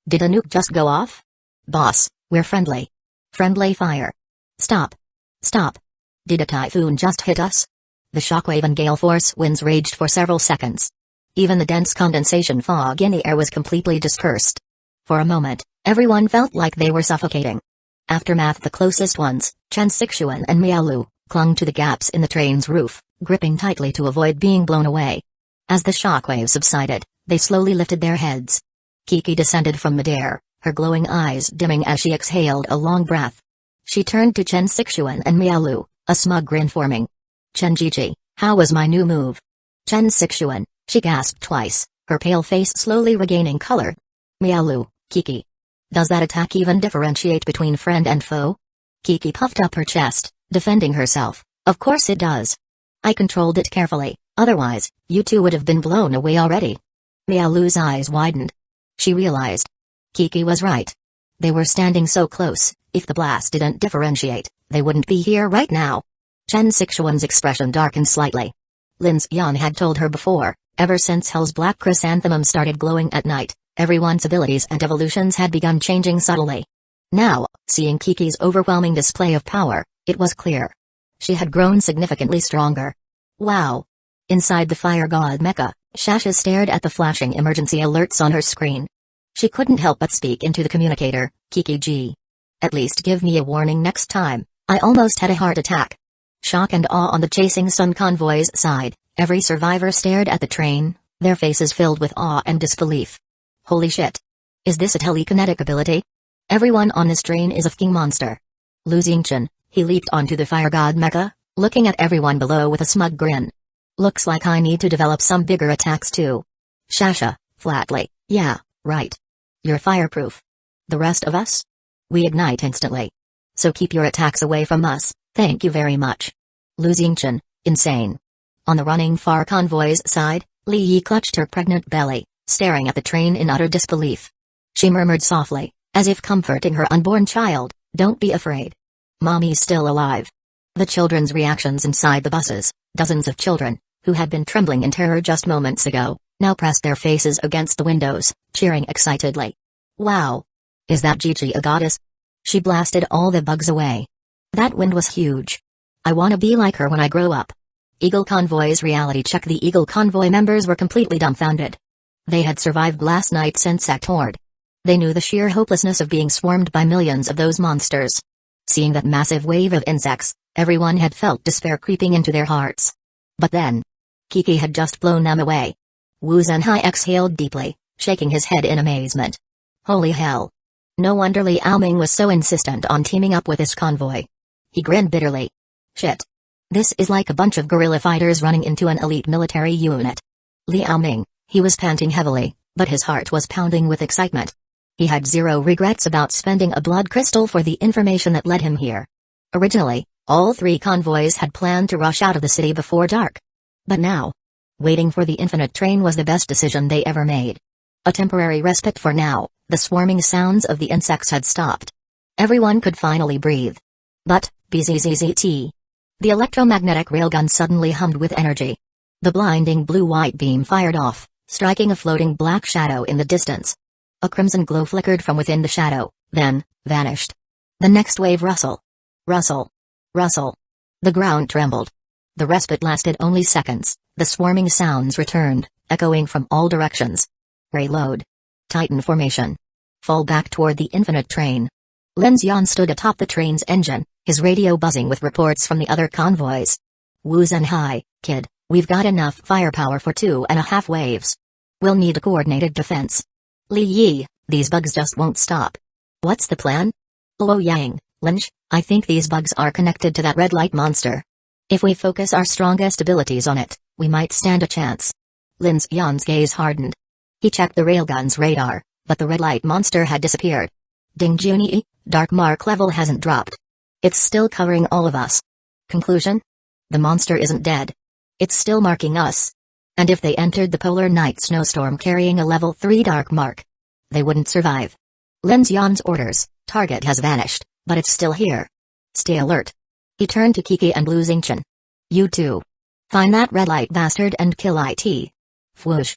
Did a nuke just go off? Boss, we're friendly. Friendly fire. Stop. Stop. Did a typhoon just hit us? The shockwave and gale force winds raged for several seconds. Even the dense condensation fog in the air was completely dispersed. For a moment, everyone felt like they were suffocating. Aftermath: the closest ones, Chen Sixuan and Miaolu, clung to the gaps in the train's roof, gripping tightly to avoid being blown away. As the shockwave subsided, they slowly lifted their heads. Kiki descended from midair, her glowing eyes dimming as she exhaled a long breath. She turned to Chen Sixuan and Miaolu, a smug grin forming. "Chen Jiji, how was my new move?" "Chen Sixuan," she gasped twice, her pale face slowly regaining color. "Miaolu, Kiki. Does that attack even differentiate between friend and foe?" Kiki puffed up her chest, defending herself. "Of course it does. I controlled it carefully, otherwise, you two would have been blown away already." Miaolu's eyes widened. She realized. Kiki was right. They were standing so close, if the blast didn't differentiate, they wouldn't be here right now. Chen Sixuan's expression darkened slightly. Lin Xian had told her before, ever since Hell's Black Chrysanthemum started glowing at night, everyone's abilities and evolutions had begun changing subtly. Now, seeing Kiki's overwhelming display of power, it was clear. She had grown significantly stronger. Wow! Inside the Fire God mecha, Shasha stared at the flashing emergency alerts on her screen. She couldn't help but speak into the communicator. "Kiki-ji. At least give me a warning next time, I almost had a heart attack." Shock and awe on the chasing Sun convoy's side, every survivor stared at the train, their faces filled with awe and disbelief. Holy shit! Is this a telekinetic ability? Everyone on this train is a fucking monster. Lu Xingchen, he leaped onto the Fire God mecha, looking at everyone below with a smug grin. "Looks like I need to develop some bigger attacks too." Shasha, flatly, "Yeah, right. You're fireproof. The rest of us? We ignite instantly. So keep your attacks away from us, thank you very much." Lu Xingchen, insane. On the running Far convoy's side, Li Yi clutched her pregnant belly, staring at the train in utter disbelief. She murmured softly, as if comforting her unborn child, "Don't be afraid. Mommy's still alive." The children's reactions inside the buses, dozens of children, who had been trembling in terror just moments ago, now pressed their faces against the windows, cheering excitedly. "Wow! Is that Gigi a goddess? She blasted all the bugs away. That wind was huge. I wanna be like her when I grow up." Eagle Convoy's reality check. The Eagle Convoy members were completely dumbfounded. They had survived last night's insect horde. They knew the sheer hopelessness of being swarmed by millions of those monsters. Seeing that massive wave of insects, everyone had felt despair creeping into their hearts. But then, Kiki had just blown them away. Wu Zhenhai exhaled deeply, shaking his head in amazement. Holy hell! No wonder Li Aoming was so insistent on teaming up with this convoy. He grinned bitterly. Shit. This is like a bunch of guerrilla fighters running into an elite military unit. Li Aoming, he was panting heavily, but his heart was pounding with excitement. He had zero regrets about spending a blood crystal for the information that led him here. Originally, all three convoys had planned to rush out of the city before dark. But now, waiting for the infinite train was the best decision they ever made. A temporary respite for now, the swarming sounds of the insects had stopped. Everyone could finally breathe. But, bzzzt. The electromagnetic railgun suddenly hummed with energy. The blinding blue-white beam fired off, striking a floating black shadow in the distance. A crimson glow flickered from within the shadow, then, vanished. The next wave rustle. Rustle. Rustle. The ground trembled. The respite lasted only seconds, the swarming sounds returned, echoing from all directions. Reload. Titan formation. Fall back toward the infinite train. Lin Xian stood atop the train's engine, his radio buzzing with reports from the other convoys. Wu Zhenhai, kid, we've got enough firepower for 2.5 waves. We'll need a coordinated defense. Li Yi, these bugs just won't stop. What's the plan? Luo Yang, Linch, I think these bugs are connected to that red light monster. If we focus our strongest abilities on it, we might stand a chance. Lin Xian's gaze hardened. He checked the railgun's radar, but the red light monster had disappeared. Ding Junyi, dark mark level hasn't dropped. It's still covering all of us. Conclusion? The monster isn't dead. It's still marking us. And if they entered the polar night snowstorm carrying a level 3 dark mark, they wouldn't survive. Lin Xian's orders, target has vanished, but it's still here. Stay alert. He turned to Kiki and Lu Xingchen. You two. Find that red light bastard and kill it. Whoosh.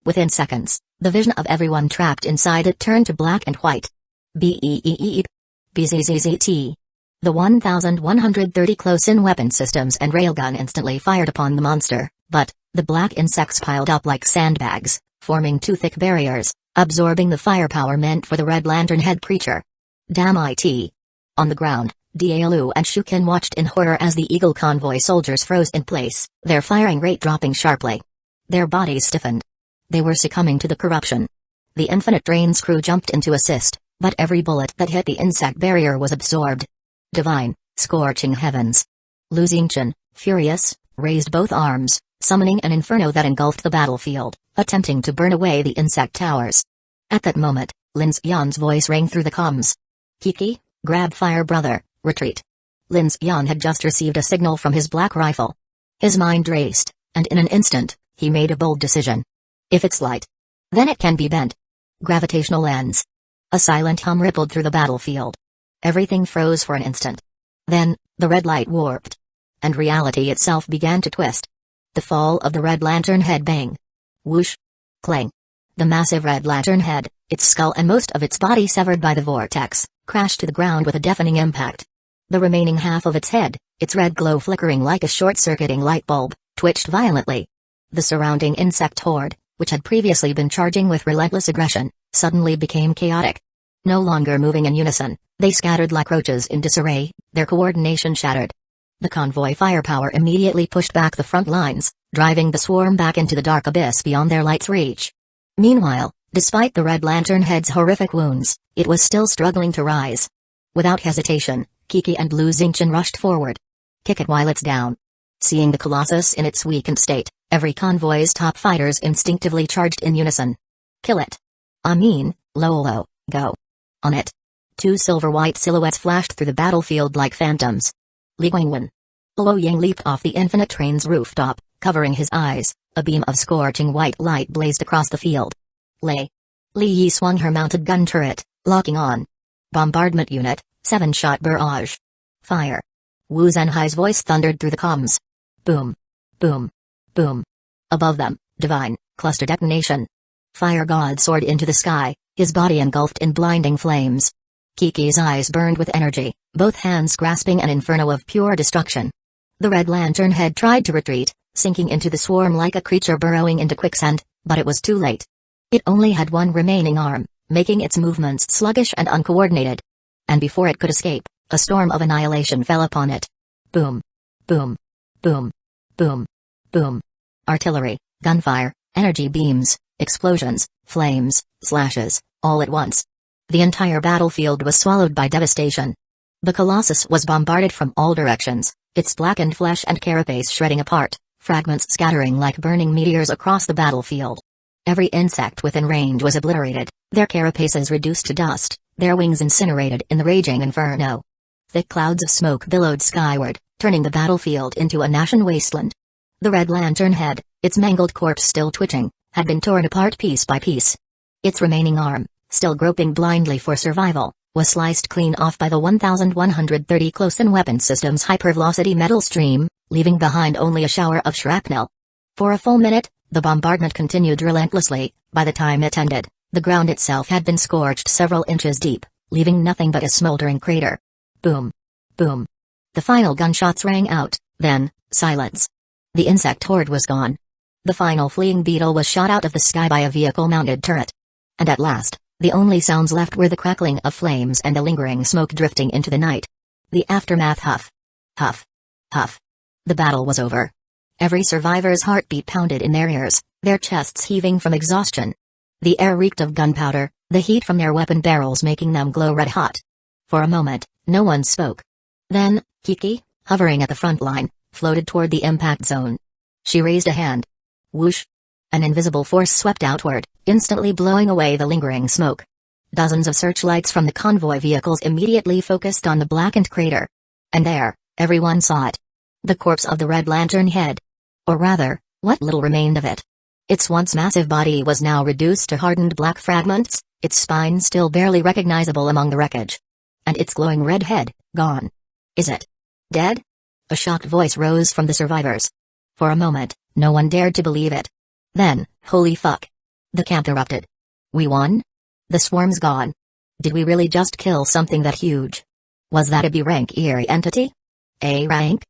Within seconds, the vision of everyone trapped inside it turned to black and white. Beep. BZZZT. The 1,130 close-in weapon systems and railgun instantly fired upon the monster, but the black insects piled up like sandbags, forming two thick barriers, absorbing the firepower meant for the red lantern head creature. Damn it. On the ground, Dialu and Shukin watched in horror as the Eagle convoy soldiers froze in place, their firing rate dropping sharply. Their bodies stiffened. They were succumbing to the corruption. The Infinite Drain's crew jumped in to assist, but every bullet that hit the insect barrier was absorbed. Divine, scorching heavens. Lu Xingqian, furious, raised both arms, summoning an inferno that engulfed the battlefield, attempting to burn away the insect towers. At that moment, Lin Xian's voice rang through the comms. Kiki, grab fire brother, retreat. Lin Xian had just received a signal from his black rifle. His mind raced, and in an instant, he made a bold decision. If it's light, then it can be bent. Gravitational lens. A silent hum rippled through the battlefield. Everything froze for an instant. Then, the red light warped. And reality itself began to twist. The fall of the red lantern head bang. Whoosh. Clang. The massive red lantern head, its skull and most of its body severed by the vortex, crashed to the ground with a deafening impact. The remaining half of its head, its red glow flickering like a short-circuiting light bulb, twitched violently. The surrounding insect horde, which had previously been charging with relentless aggression, suddenly became chaotic. No longer moving in unison, they scattered like roaches in disarray, their coordination shattered. The convoy firepower immediately pushed back the front lines, driving the swarm back into the dark abyss beyond their light's reach. Meanwhile, despite the Red Lantern head's horrific wounds, it was still struggling to rise. Without hesitation, Kiki and Lu Xingqian rushed forward. Kick it while it's down. Seeing the Colossus in its weakened state, every convoy's top fighters instinctively charged in unison. Kill it. Lolo, go. On it. Two silver-white silhouettes flashed through the battlefield like phantoms. Li Guangwen. Luo Yang leaped off the Infinite Train's rooftop, covering his eyes. A beam of scorching white light blazed across the field. Li Yi swung her mounted gun turret, locking on. Bombardment unit, 7-shot barrage. Fire. Wu Zhenhai's voice thundered through the comms. Boom. Boom. Boom. Above them, divine, cluster detonation. Fire god soared into the sky, his body engulfed in blinding flames. Kiki's eyes burned with energy, both hands grasping an inferno of pure destruction. The Red Lantern head tried to retreat, sinking into the swarm like a creature burrowing into quicksand, but it was too late. It only had one remaining arm, making its movements sluggish and uncoordinated. And before it could escape, a storm of annihilation fell upon it. Boom. Boom. Boom. Boom. Boom. Artillery, gunfire, energy beams, explosions, flames, slashes, all at once. The entire battlefield was swallowed by devastation. The Colossus was bombarded from all directions, its blackened flesh and carapace shredding apart, fragments scattering like burning meteors across the battlefield. Every insect within range was obliterated, their carapaces reduced to dust, their wings incinerated in the raging inferno. Thick clouds of smoke billowed skyward, turning the battlefield into a Nash wasteland. The Red Lantern head, its mangled corpse still twitching, had been torn apart piece by piece. Its remaining arm, still groping blindly for survival, was sliced clean off by the 1,130 close-in weapon system's hypervelocity metal stream, leaving behind only a shower of shrapnel. For a full minute, the bombardment continued relentlessly. By the time it ended, the ground itself had been scorched several inches deep, leaving nothing but a smoldering crater. Boom. Boom. The final gunshots rang out, then, silence. The insect horde was gone. The final fleeing beetle was shot out of the sky by a vehicle-mounted turret. And at last, the only sounds left were the crackling of flames and the lingering smoke drifting into the night. The aftermath huff. Huff. Huff. The battle was over. Every survivor's heartbeat pounded in their ears, their chests heaving from exhaustion. The air reeked of gunpowder, the heat from their weapon barrels making them glow red-hot. For a moment, no one spoke. Then, Kiki, hovering at the front line, floated toward the impact zone. She raised a hand. Whoosh! An invisible force swept outward, instantly blowing away the lingering smoke. Dozens of searchlights from the convoy vehicles immediately focused on the blackened crater. And there, everyone saw it. The corpse of the Red Lantern head. Or rather, what little remained of it. Its once massive body was now reduced to hardened black fragments, its spine still barely recognizable among the wreckage. And its glowing red head, gone. Is it dead? A shocked voice rose from the survivors. For a moment, no one dared to believe it. Then, holy fuck. The camp erupted. We won? The swarm's gone. Did we really just kill something that huge? Was that a B-rank eerie entity? A rank?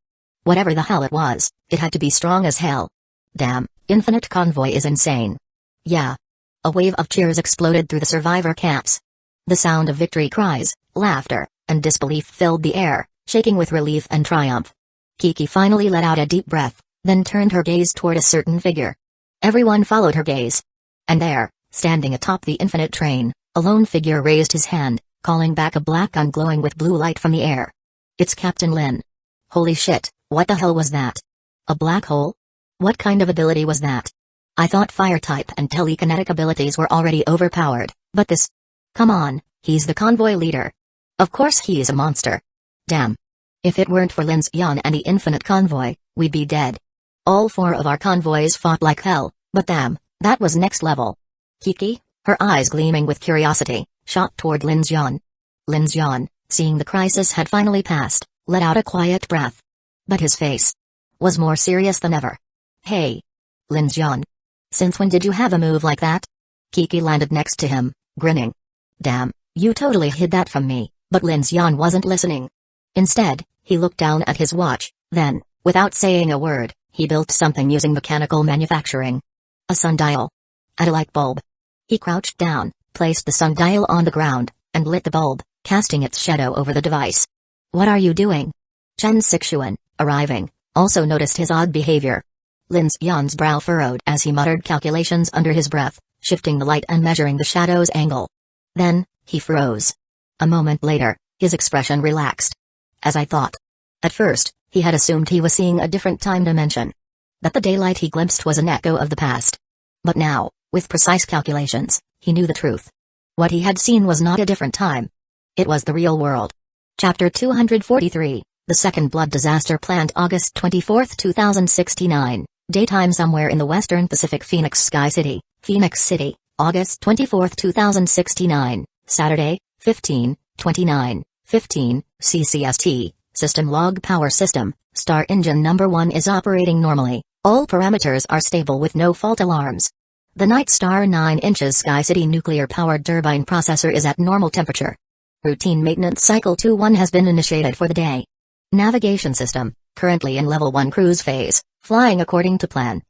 Whatever the hell it was, it had to be strong as hell. Damn, Infinite Convoy is insane. Yeah. A wave of cheers exploded through the survivor camps. The sound of victory cries, laughter, and disbelief filled the air, shaking with relief and triumph. Kiki finally let out a deep breath, then turned her gaze toward a certain figure. Everyone followed her gaze. And there, standing atop the infinite train, a lone figure raised his hand, calling back a black gun glowing with blue light from the air. It's Captain Lin. Holy shit, what the hell was that? A black hole? What kind of ability was that? I thought fire type and telekinetic abilities were already overpowered, but this... Come on, he's the convoy leader. Of course he is a monster. Damn. If it weren't for Lin's Yan and the infinite convoy, we'd be dead. All 4 of our convoys fought like hell, but damn, that was next level. Kiki, her eyes gleaming with curiosity, shot toward Lin's Yan. Lin's Yan, seeing the crisis had finally passed, let out a quiet breath. But his face was more serious than ever. Hey. Lin's Yan. Since when did you have a move like that? Kiki landed next to him, grinning. Damn, you totally hid that from me, but Lin's Yan wasn't listening. Instead, he looked down at his watch, then, without saying a word, he built something using mechanical manufacturing. A sundial. And a light bulb. He crouched down, placed the sundial on the ground, and lit the bulb, casting its shadow over the device. What are you doing? Chen Sixuan, arriving, also noticed his odd behavior. Lin's Yan's brow furrowed as he muttered calculations under his breath, shifting the light and measuring the shadow's angle. Then, he froze. A moment later, his expression relaxed. As I thought. At first, he had assumed he was seeing a different time dimension. That the daylight he glimpsed was an echo of the past. But now, with precise calculations, he knew the truth. What he had seen was not a different time. It was the real world. Chapter 243, The Second Blood Disaster Planned August 24, 2069. Daytime somewhere in the western Pacific. Phoenix Sky City, Phoenix City, August 24, 2069, Saturday, 15:29:15 CCST, System Log Power System, Star Engine Number 1 is operating normally, all parameters are stable with no fault alarms. The Night Star 9 inches Sky City nuclear-powered turbine processor is at normal temperature. Routine maintenance cycle 2-1 has been initiated for the day. Navigation system, currently in level 1 cruise phase, flying according to plan.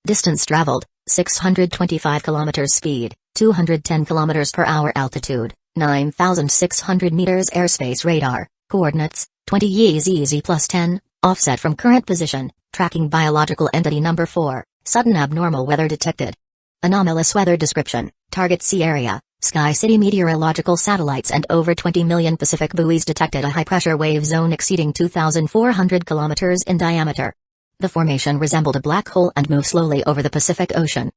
Distance traveled, 625 km speed, 210 km per hour altitude, 9,600 meters airspace radar, coordinates, 20 YZZ plus 10, offset from current position, tracking biological entity number 4, sudden abnormal weather detected. Anomalous weather description, target sea area, Sky City meteorological satellites and over 20 million Pacific buoys detected a high-pressure wave zone exceeding 2,400 kilometers in diameter. The formation resembled a black hole and moved slowly over the Pacific Ocean.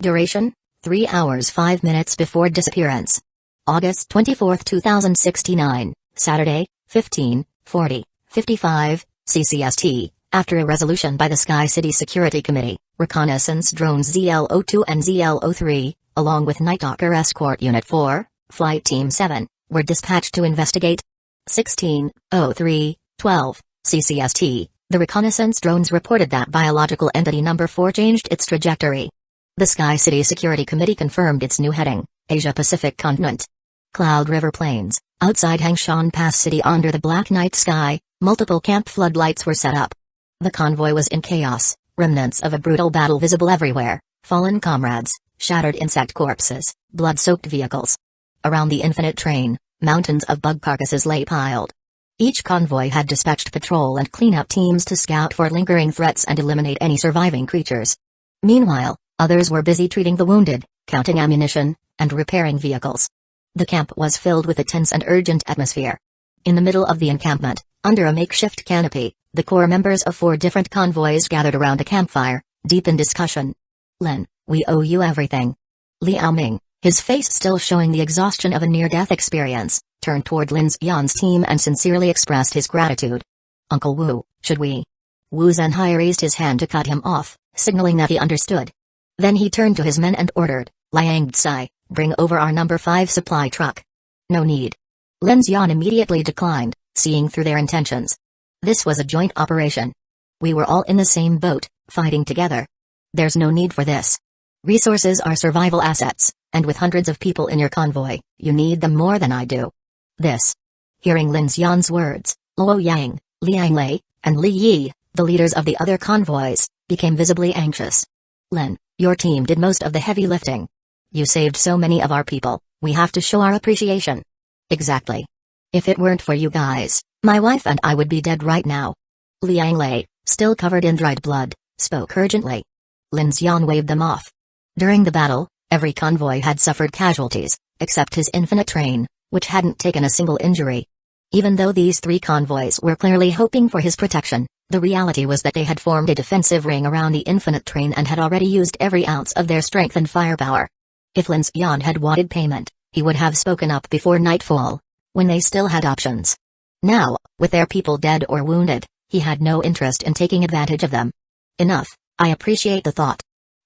Duration, 3 hours 5 minutes before disappearance. August 24, 2069, Saturday, 15:40:55 CCST, after a resolution by the Sky City Security Committee, reconnaissance drones ZL-02 and ZL-03, along with Night Docker Escort Unit 4, Flight Team 7, were dispatched to investigate. 16:03:12 CCST, the reconnaissance drones reported that biological entity number 4 changed its trajectory. The Sky City Security Committee confirmed its new heading, Asia-Pacific continent. Cloud River Plains, outside Hangshan Pass City under the black night sky, multiple camp floodlights were set up. The convoy was in chaos, remnants of a brutal battle visible everywhere, fallen comrades, shattered insect corpses, blood-soaked vehicles. Around the infinite train, mountains of bug carcasses lay piled. Each convoy had dispatched patrol and cleanup teams to scout for lingering threats and eliminate any surviving creatures. Meanwhile, others were busy treating the wounded, counting ammunition, and repairing vehicles. The camp was filled with a tense and urgent atmosphere. In the middle of the encampment, under a makeshift canopy, the core members of 4 different convoys gathered around a campfire, deep in discussion. Lin, we owe you everything. Liao Ming, his face still showing the exhaustion of a near-death experience, turned toward Lin's Yan's team and sincerely expressed his gratitude. Uncle Wu, should we? Wu Zhenhai raised his hand to cut him off, signaling that he understood. Then he turned to his men and ordered, Liang Tsai, bring over our number 5 supply truck. No need. Lin's Yan immediately declined, seeing through their intentions. This was a joint operation. We were all in the same boat, fighting together. There's no need for this. Resources are survival assets, and with hundreds of people in your convoy, you need them more than I do. This. Hearing Lin Xian's words, Luo Yang, Liang Lei, and Li Yi, the leaders of the other convoys, became visibly anxious. Lin, your team did most of the heavy lifting. You saved so many of our people, we have to show our appreciation. Exactly. If it weren't for you guys, my wife and I would be dead right now. Liang Lei, still covered in dried blood, spoke urgently. Lin Xian waved them off. During the battle, every convoy had suffered casualties, except his infinite train, which hadn't taken a single injury. Even though these 3 convoys were clearly hoping for his protection, the reality was that they had formed a defensive ring around the infinite train and had already used every ounce of their strength and firepower. If Lin Xian had wanted payment, he would have spoken up before nightfall, when they still had options. Now, with their people dead or wounded, he had no interest in taking advantage of them. Enough, I appreciate the thought.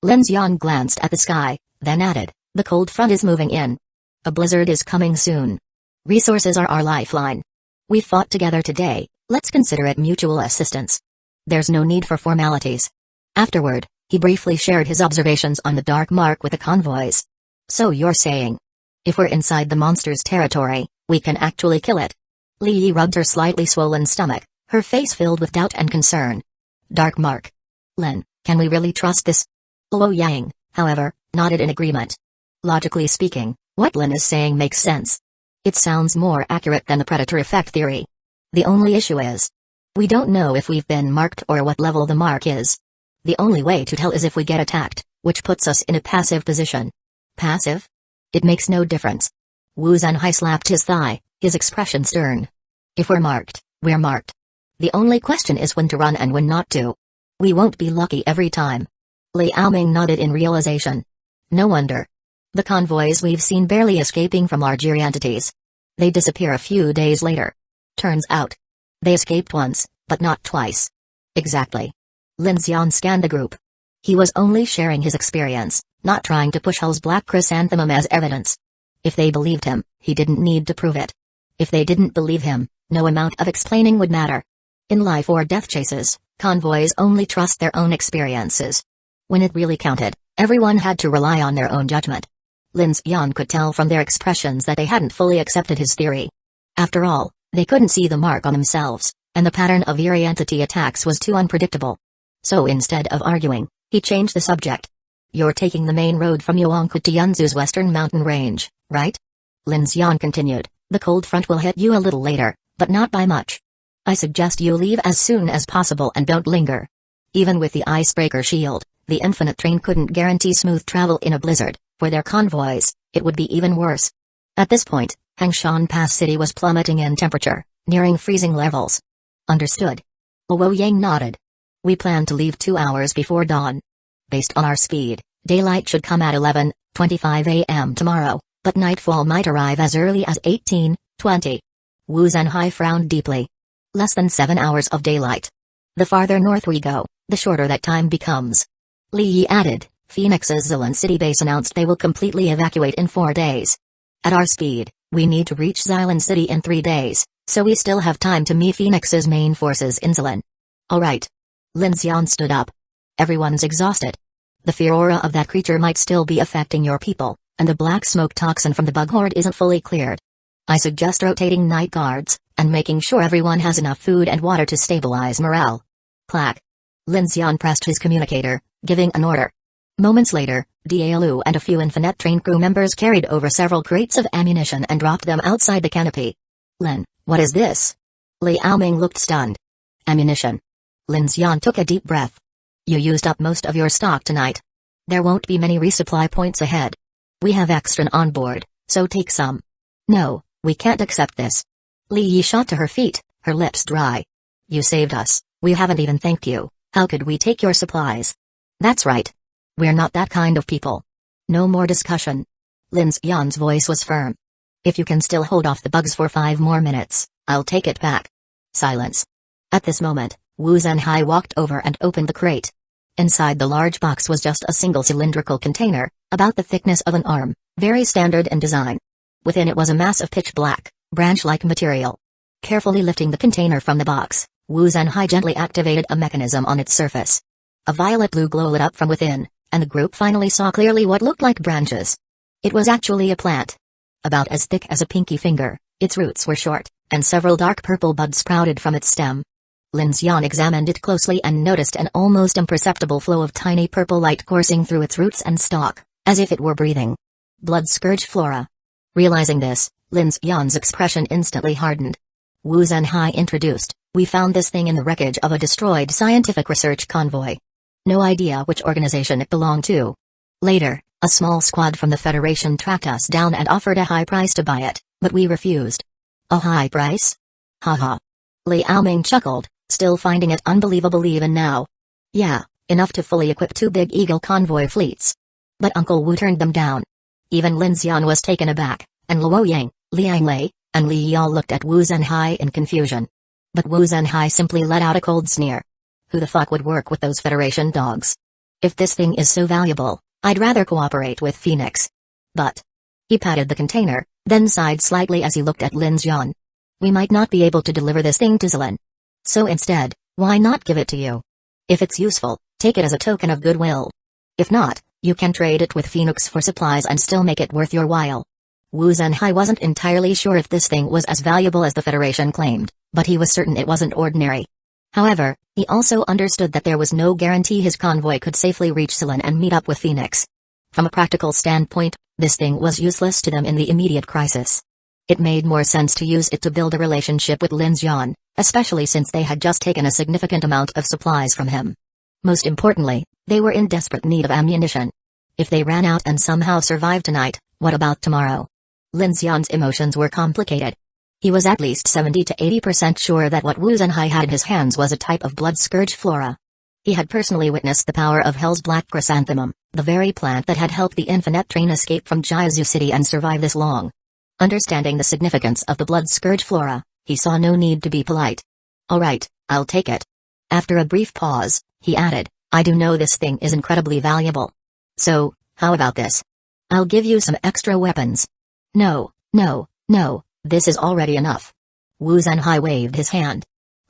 Lin Xian glanced at the sky, then added, the cold front is moving in. A blizzard is coming soon. Resources are our lifeline. We fought together today, let's consider it mutual assistance. There's no need for formalities. Afterward, he briefly shared his observations on the dark mark with the convoys. So you're saying, if we're inside the monster's territory, we can actually kill it? Li Yi rubbed her slightly swollen stomach, her face filled with doubt and concern. Dark mark. Lin, can we really trust this? Luo Yang, however, nodded in agreement. Logically speaking, what Lin is saying makes sense. It sounds more accurate than the predator effect theory. The only issue is, we don't know if we've been marked or what level the mark is. The only way to tell is if we get attacked, which puts us in a passive position. Passive? It makes no difference. Wu Zhenhai slapped his thigh, his expression stern. If we're marked, we're marked. The only question is when to run and when not to. We won't be lucky every time. Liao Ming nodded in realization. No wonder. The convoys we've seen barely escaping from larger entities. They disappear a few days later. Turns out, they escaped once, but not twice. Exactly. Lin Xian scanned the group. He was only sharing his experience, not trying to push Hull's black chrysanthemum as evidence. If they believed him, he didn't need to prove it. If they didn't believe him, no amount of explaining would matter. In life or death chases, convoys only trust their own experiences. When it really counted, everyone had to rely on their own judgment. Lin Xian could tell from their expressions that they hadn't fully accepted his theory. After all, they couldn't see the mark on themselves, and the pattern of eerie entity attacks was too unpredictable. So instead of arguing, he changed the subject. You're taking the main road from Yhuangku to Yunzu's western mountain range, right? Lin Xian continued, the cold front will hit you a little later, but not by much. I suggest you leave as soon as possible and don't linger. Even with the icebreaker shield, the infinite train couldn't guarantee smooth travel in a blizzard. For their convoys, it would be even worse. At this point, Hangshan Pass City was plummeting in temperature, nearing freezing levels. Understood. Luo Yang nodded. We plan to leave 2 hours before dawn. Based on our speed, daylight should come at 11:25 a.m. tomorrow, but nightfall might arrive as early as 18:20. Wu Zhenhai frowned deeply. Less than 7 hours of daylight. The farther north we go, the shorter that time becomes. Li Yi added. Phoenix's Xilan City base announced they will completely evacuate in 4 days. At our speed, we need to reach Xilan City in 3 days, so we still have time to meet Phoenix's main forces in Xilan. Alright. Lin Xian stood up. Everyone's exhausted. The fear aura of that creature might still be affecting your people, and the black smoke toxin from the bug horde isn't fully cleared. I suggest rotating night guards, and making sure everyone has enough food and water to stabilize morale. Clack. Lin Xian pressed his communicator, giving an order. Moments later, Dialu and a few Infinite train crew members carried over several crates of ammunition and dropped them outside the canopy. Lin, what is this? Liao Ming looked stunned. Ammunition. Lin Xian took a deep breath. You used up most of your stock tonight. There won't be many resupply points ahead. We have extra on board, so take some. No, we can't accept this. Li Yi shot to her feet, her lips dry. You saved us, we haven't even thanked you, how could we take your supplies? That's right. We're not that kind of people. No more discussion. Lin Xian's voice was firm. If you can still hold off the bugs for 5 more minutes, I'll take it back. Silence. At this moment, Wu Zhenhai walked over and opened the crate. Inside the large box was just a single cylindrical container, about the thickness of an arm, very standard in design. Within it was a mass of pitch black, branch-like material. Carefully lifting the container from the box, Wu Zhenhai gently activated a mechanism on its surface. A violet blue glow lit up from within, and the group finally saw clearly what looked like branches. It was actually a plant. About as thick as a pinky finger, its roots were short, and several dark purple buds sprouted from its stem. Lin Xian examined it closely and noticed an almost imperceptible flow of tiny purple light coursing through its roots and stalk, as if it were breathing. Blood scourge flora. Realizing this, Lin Xian's expression instantly hardened. Wu Zhenhai introduced, "We found this thing in the wreckage of a destroyed scientific research convoy. No idea which organization it belonged to. Later, a small squad from the Federation tracked us down and offered a high price to buy it, but we refused." "A high price? Haha." Liao Ming chuckled, still finding it unbelievable even now. "Yeah, enough to fully equip 2 big Eagle convoy fleets. But Uncle Wu turned them down." Even Lin Xian was taken aback, and Luo Yang, Liang Lei, and Li Yao looked at Wu Zhenhai in confusion. But Wu Zhenhai simply let out a cold sneer. "Who the fuck would work with those Federation dogs? If this thing is so valuable, I'd rather cooperate with Phoenix." But he patted the container, then sighed slightly as he looked at Lin Xian. "We might not be able to deliver this thing to Zilan. So instead, why not give it to you? If it's useful, take it as a token of goodwill. If not, you can trade it with Phoenix for supplies and still make it worth your while." Wu Zhenhai wasn't entirely sure if this thing was as valuable as the Federation claimed, but he was certain it wasn't ordinary. However, he also understood that there was no guarantee his convoy could safely reach Zilan and meet up with Phoenix. From a practical standpoint, this thing was useless to them in the immediate crisis. It made more sense to use it to build a relationship with Lin Xian, especially since they had just taken a significant amount of supplies from him. Most importantly, they were in desperate need of ammunition. If they ran out and somehow survived tonight, what about tomorrow? Lin Xian's emotions were complicated. He was at least 70 to 80% sure that what Wu Zhenhai had in his hands was a type of blood scourge flora. He had personally witnessed the power of Hell's Black Chrysanthemum, the very plant that had helped the Infinite Train escape from Jiazu City and survive this long. Understanding the significance of the blood scourge flora, he saw no need to be polite. "Alright, I'll take it." After a brief pause, he added, "I do know this thing is incredibly valuable. So, how about this? I'll give you some extra weapons." No, this is already enough." Wu Zhenhai waved his hand.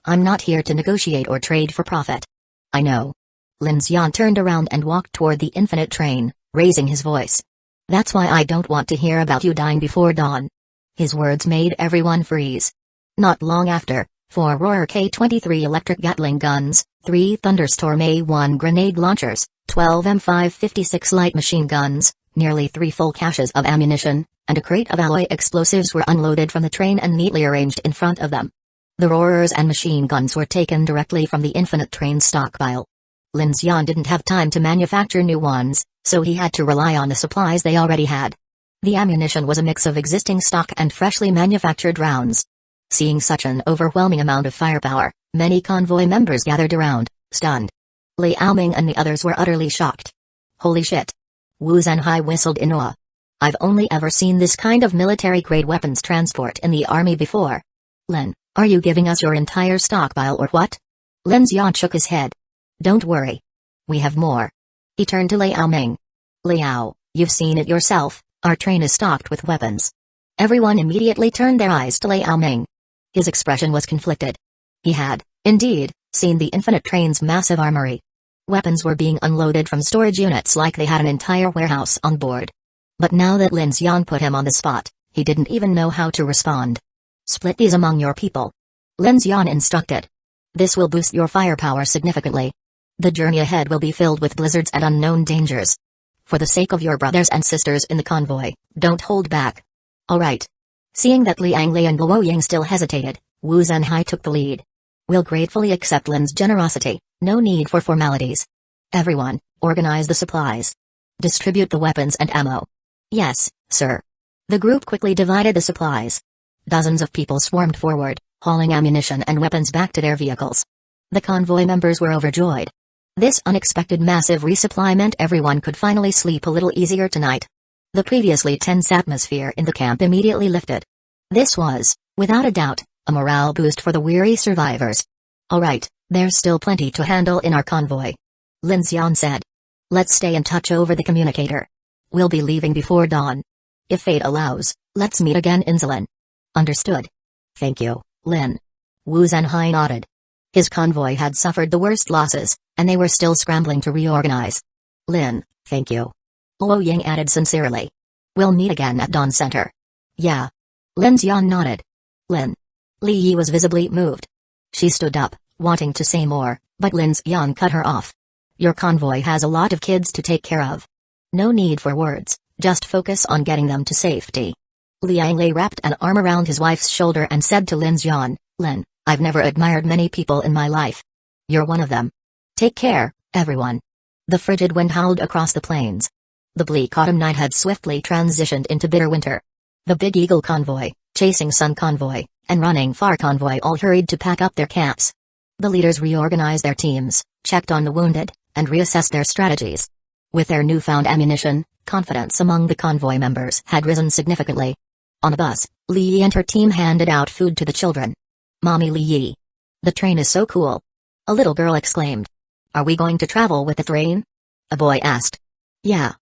"I'm not here to negotiate or trade for profit." "I know." Lin Xian turned around and walked toward the Infinite Train, raising his voice. "That's why I don't want to hear about you dying before dawn." His words made everyone freeze. Not long after, 4 Roar K-23 electric Gatling guns, 3 Thunderstorm A-1 grenade launchers, 12 M556 light machine guns, nearly 3 full caches of ammunition, and a crate of alloy explosives were unloaded from the train and neatly arranged in front of them. The roarers and machine guns were taken directly from the Infinite Train stockpile. Lin Xian didn't have time to manufacture new ones, so he had to rely on the supplies they already had. The ammunition was a mix of existing stock and freshly manufactured rounds. Seeing such an overwhelming amount of firepower, many convoy members gathered around, stunned. Liao Ming and the others were utterly shocked. "Holy shit!" Wu Zhenhai whistled in awe. "I've only ever seen this kind of military-grade weapons transport in the army before." "Lin, are you giving us your entire stockpile or what?" Lin Xian shook his head. "Don't worry. We have more." He turned to Liao Ming. "Liao, you've seen it yourself, our train is stocked with weapons." Everyone immediately turned their eyes to Liao Ming. His expression was conflicted. He had, indeed, seen the Infinite Train's massive armory. Weapons were being unloaded from storage units like they had an entire warehouse on board. But now that Lin Xian put him on the spot, he didn't even know how to respond. "Split these among your people," Lin Xian instructed. "This will boost your firepower significantly. The journey ahead will be filled with blizzards and unknown dangers. For the sake of your brothers and sisters in the convoy, don't hold back." "Alright." Seeing that Liang Lei and Luo Yang still hesitated, Wu Zhenhai took the lead. "We'll gratefully accept Lin's generosity, no need for formalities. Everyone, organize the supplies. Distribute the weapons and ammo." "Yes, sir." The group quickly divided the supplies. Dozens of people swarmed forward, hauling ammunition and weapons back to their vehicles. The convoy members were overjoyed. This unexpected massive resupply meant everyone could finally sleep a little easier tonight. The previously tense atmosphere in the camp immediately lifted. This was, without a doubt, a morale boost for the weary survivors. "Alright, there's still plenty to handle in our convoy," Lin Xian said. "Let's stay in touch over the communicator. We'll be leaving before dawn. If fate allows, let's meet again in Zilan." "Understood. Thank you, Lin." Wu Zhenhai nodded. His convoy had suffered the worst losses, and they were still scrambling to reorganize. "Lin, Thank you. Luo Ying added sincerely. We'll meet again at Dawn Center. Yeah. Lin Xian nodded. Lin. Li Yi was visibly moved. She stood up, wanting to say more, but Lin Xian cut her off. Your convoy has a lot of kids to take care of. No need for words, just focus on getting them to safety. Liang Lei wrapped an arm around his wife's shoulder and said to Lin Xian, Lin, I've never admired many people in my life. You're one of them. Take care, everyone. The frigid wind howled across the plains. The bleak autumn night had swiftly transitioned into bitter winter. The Big Eagle convoy, Chasing Sun convoy, and Running Far convoy all hurried to pack up their camps. The leaders reorganized their teams, checked on the wounded, and reassessed their strategies. With their newfound ammunition, confidence among the convoy members had risen significantly. On a bus, Li Yi and her team handed out food to the children. Mommy Li Yi. The train is so cool. A little girl exclaimed. Are we going to travel with the train? A boy asked. Yeah.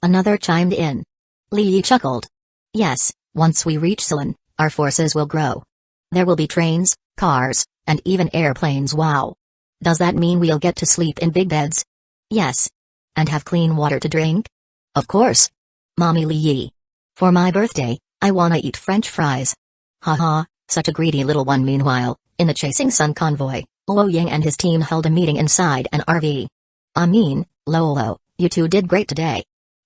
Another chimed in. Li Yi chuckled. Yes, once we reach Ceylon, our forces will grow. There will be trains, cars, and even airplanes. Wow. Does that mean we'll get to sleep in big beds? Yes. And have clean water to drink? Of course. Mommy Li Yi. For my birthday, I wanna eat French fries. Haha, such a greedy little one. Meanwhile, in the Chasing Sun convoy, Luo Ying and his team held a meeting inside an RV. Lolo, you two did great today.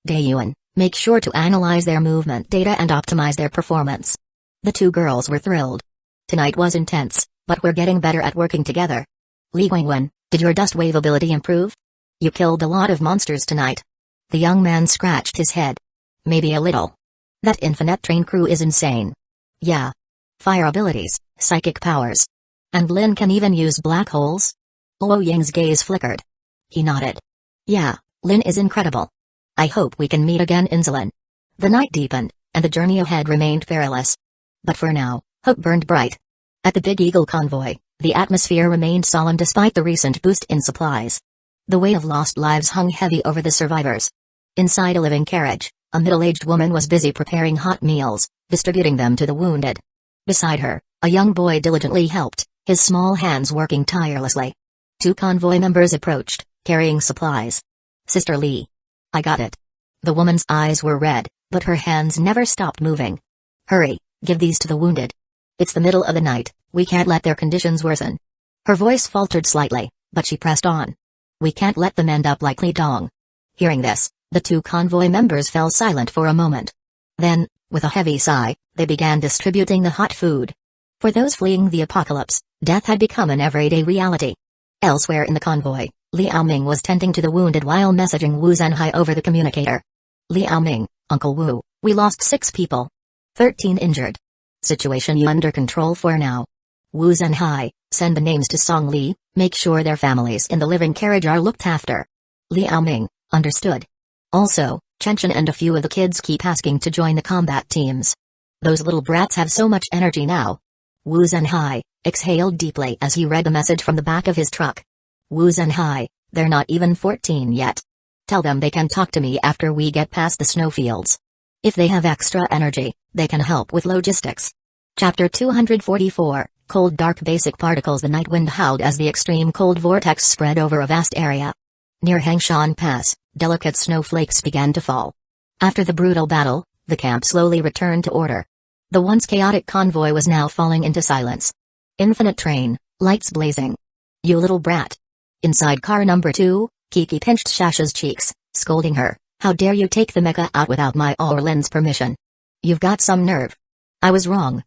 Daeyuan, make sure to analyze their movement data and optimize their performance. The two girls were thrilled. Tonight was intense, but we're getting better at working together. Li Guangwen, did your dust wave ability improve? You killed a lot of monsters tonight. The young man scratched his head. Maybe a little. That infinite train crew is insane. Yeah. Fire abilities, psychic powers. And Lin can even use black holes? Luo Ying's gaze flickered. He nodded. Yeah, Lin is incredible. I hope we can meet again in Ceylon. The night deepened, and the journey ahead remained perilous. But for now, hope burned bright. At the Big Eagle convoy, the atmosphere remained solemn despite the recent boost in supplies. The weight of lost lives hung heavy over the survivors. Inside a living carriage, a middle-aged woman was busy preparing hot meals, distributing them to the wounded. Beside her, a young boy diligently helped, his small hands working tirelessly. Two convoy members approached, carrying supplies. Sister Li. I got it. The woman's eyes were red, but her hands never stopped moving. Hurry, give these to the wounded. It's the middle of the night, we can't let their conditions worsen. Her voice faltered slightly, but she pressed on. We can't let them end up like Li Dong. Hearing this, the two convoy members fell silent for a moment. Then, with a heavy sigh, they began distributing the hot food. For those fleeing the apocalypse, death had become an everyday reality. Elsewhere in the convoy, Liao Ming was tending to the wounded while messaging Wu Zhenhai over the communicator. Liao Ming, Uncle Wu, we lost 6 people. 13 injured. Situation you under control for now. Wu Zhenhai, send the names to Song Li, make sure their families in the living carriage are looked after. Liao Ming, understood. Also, Chen and a few of the kids keep asking to join the combat teams. Those little brats have so much energy now. Wu Zhenhai exhaled deeply as he read the message from the back of his truck. Wu Zhenhai, they're not even 14 yet. Tell them they can talk to me after we get past the snowfields. If they have extra energy, they can help with logistics. Chapter 244, Cold Dark Basic Particles. The night wind howled as the extreme cold vortex spread over a vast area. Near Hangshan Pass, delicate snowflakes began to fall. After the brutal battle, the camp slowly returned to order. The once chaotic convoy was now falling into silence. Infinite train, lights blazing. You little brat. Inside car number 2, Kiki pinched Shasha's cheeks, scolding her, how dare you take the mecha out without my or Lin's permission? You've got some nerve. I was wrong.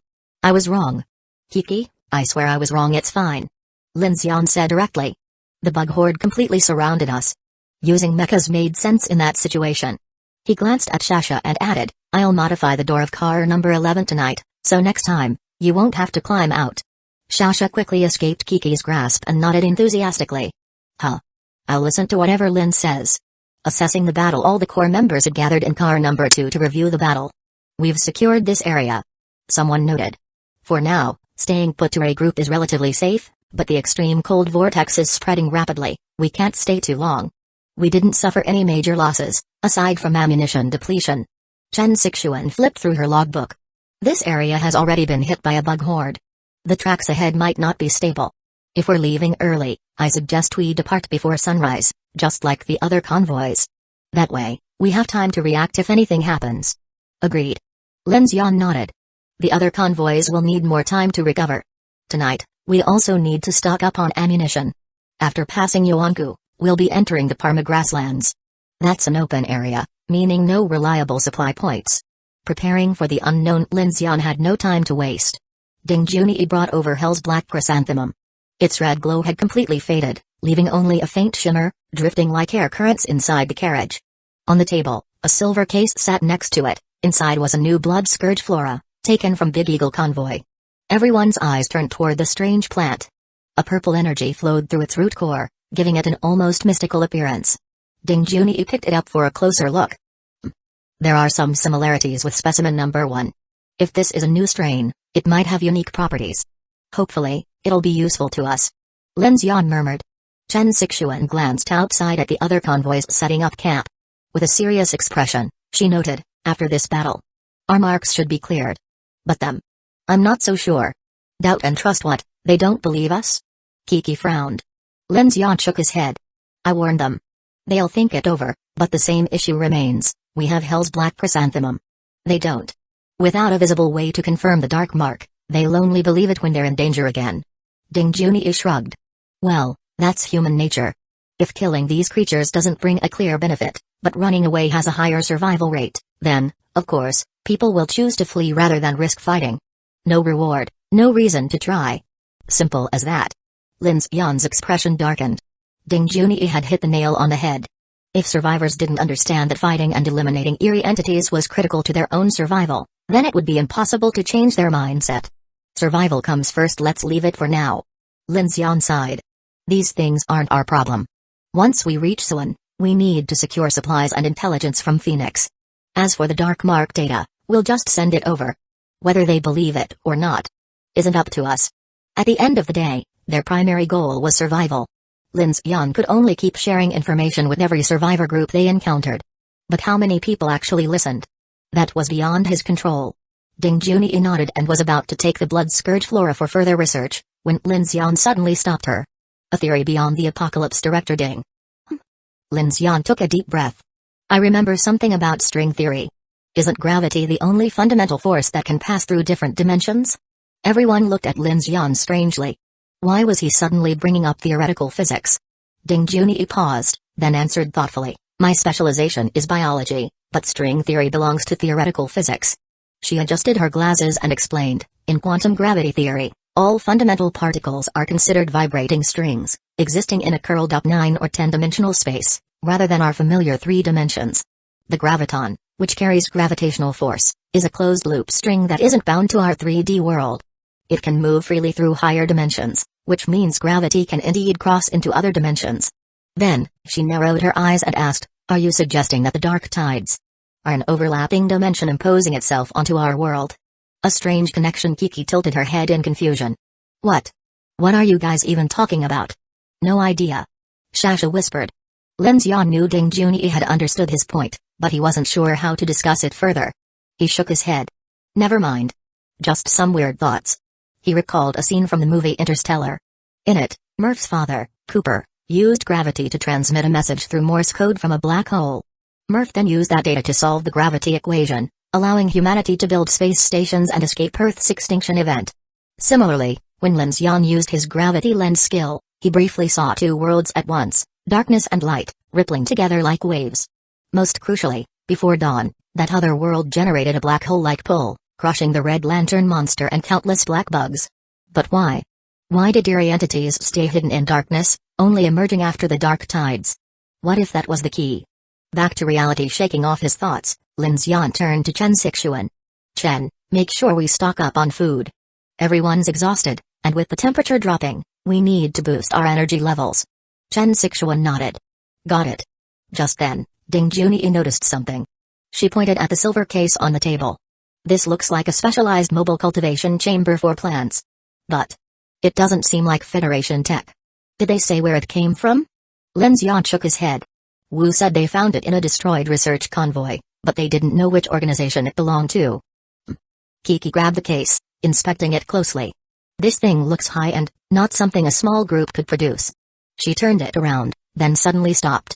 Kiki, I swear I was wrong. It's fine. Lin Xian said directly. The bug horde completely surrounded us. Using mechas made sense in that situation. He glanced at Shasha and added, I'll modify the door of car number 11 tonight, so next time, you won't have to climb out. Shasha quickly escaped Kiki's grasp and nodded enthusiastically. Huh. I'll listen to whatever Lin says. Assessing the battle, all the core members had gathered in car number 2 to review the battle. We've secured this area. Someone noted. For now, staying put to a group is relatively safe, but the extreme cold vortex is spreading rapidly, we can't stay too long. We didn't suffer any major losses, aside from ammunition depletion. Chen Sixuan flipped through her logbook. This area has already been hit by a bug horde. The tracks ahead might not be stable. If we're leaving early, I suggest we depart before sunrise, just like the other convoys. That way, we have time to react if anything happens. Agreed. Lin Xian nodded. The other convoys will need more time to recover. Tonight, we also need to stock up on ammunition. After passing Yuanku, we'll be entering the Parma grasslands. That's an open area, meaning no reliable supply points. Preparing for the unknown, Lin Xian had no time to waste. Ding Junyi brought over Hell's Black Chrysanthemum. Its red glow had completely faded, leaving only a faint shimmer, drifting like air currents inside the carriage. On the table, a silver case sat next to it. Inside was a new blood scourge flora, taken from Big Eagle Convoy. Everyone's eyes turned toward the strange plant. A purple energy flowed through its root core, giving it an almost mystical appearance. Ding Junyi picked it up for a closer look. There are some similarities with specimen number 1. If this is a new strain, it might have unique properties. Hopefully, it'll be useful to us. Lin Xian murmured. Chen Sixuan glanced outside at the other convoys setting up camp. With a serious expression, she noted, after this battle, our marks should be cleared. But them? I'm not so sure. Doubt and trust what? They don't believe us? Kiki frowned. Lin Xian shook his head. I warned them. They'll think it over, but the same issue remains. We have Hell's Black Chrysanthemum. They don't. Without a visible way to confirm the dark mark, they'll only believe it when they're in danger again. Ding Junyi shrugged. Well, that's human nature. If killing these creatures doesn't bring a clear benefit, but running away has a higher survival rate, then, of course, people will choose to flee rather than risk fighting. No reward, no reason to try. Simple as that. Lin Xian's expression darkened. Ding Junyi had hit the nail on the head. If survivors didn't understand that fighting and eliminating eerie entities was critical to their own survival, then it would be impossible to change their mindset. Survival comes first, let's leave it for now. Lin Xian sighed. These things aren't our problem. Once we reach Suan, we need to secure supplies and intelligence from Phoenix. As for the dark mark data, we'll just send it over. Whether they believe it or not isn't up to us. At the end of the day, their primary goal was survival. Lin Xian could only keep sharing information with every survivor group they encountered. But how many people actually listened? That was beyond his control. Ding Junyi nodded and was about to take the blood scourge flora for further research, when Lin Xian suddenly stopped her. A theory beyond the apocalypse, Director Ding. Lin Xian took a deep breath. I remember something about string theory. Isn't gravity the only fundamental force that can pass through different dimensions? Everyone looked at Lin Xian strangely. Why was he suddenly bringing up theoretical physics? Ding Junyi paused, then answered thoughtfully, my specialization is biology, but string theory belongs to theoretical physics. She adjusted her glasses and explained, in quantum gravity theory, all fundamental particles are considered vibrating strings, existing in a curled-up 9 or 10-dimensional space, rather than our familiar 3 dimensions. The graviton, which carries gravitational force, is a closed-loop string that isn't bound to our 3D world. It can move freely through higher dimensions, which means gravity can indeed cross into other dimensions. Then, she narrowed her eyes and asked, are you suggesting that the dark tides are an overlapping dimension imposing itself onto our world? A strange connection. Kiki tilted her head in confusion. What? What are you guys even talking about? No idea. Shasha whispered. Lin Xian knew Ding Junyi had understood his point, but he wasn't sure how to discuss it further. He shook his head. Never mind. Just some weird thoughts. He recalled a scene from the movie Interstellar. In it, Murph's father, Cooper, used gravity to transmit a message through Morse code from a black hole. Murph then used that data to solve the gravity equation, allowing humanity to build space stations and escape Earth's extinction event. Similarly, when Lin Xian used his gravity lens skill, he briefly saw 2 worlds at once, darkness and light, rippling together like waves. Most crucially, before dawn, that other world generated a black hole-like pull, crushing the Red Lantern monster and countless black bugs. But why? Why did eerie entities stay hidden in darkness, only emerging after the dark tides? What if that was the key? Back to reality. Shaking off his thoughts, Lin Xian turned to Chen Sixuan. Chen, make sure we stock up on food. Everyone's exhausted, and with the temperature dropping, we need to boost our energy levels. Chen Sixuan nodded. Got it. Just then, Ding Junyi noticed something. She pointed at the silver case on the table. This looks like a specialized mobile cultivation chamber for plants. But it doesn't seem like Federation tech. Did they say where it came from? Lin Xian shook his head. Wu said they found it in a destroyed research convoy, but they didn't know which organization it belonged to. Kiki grabbed the case, inspecting it closely. This thing looks high-end, not something a small group could produce. She turned it around, then suddenly stopped.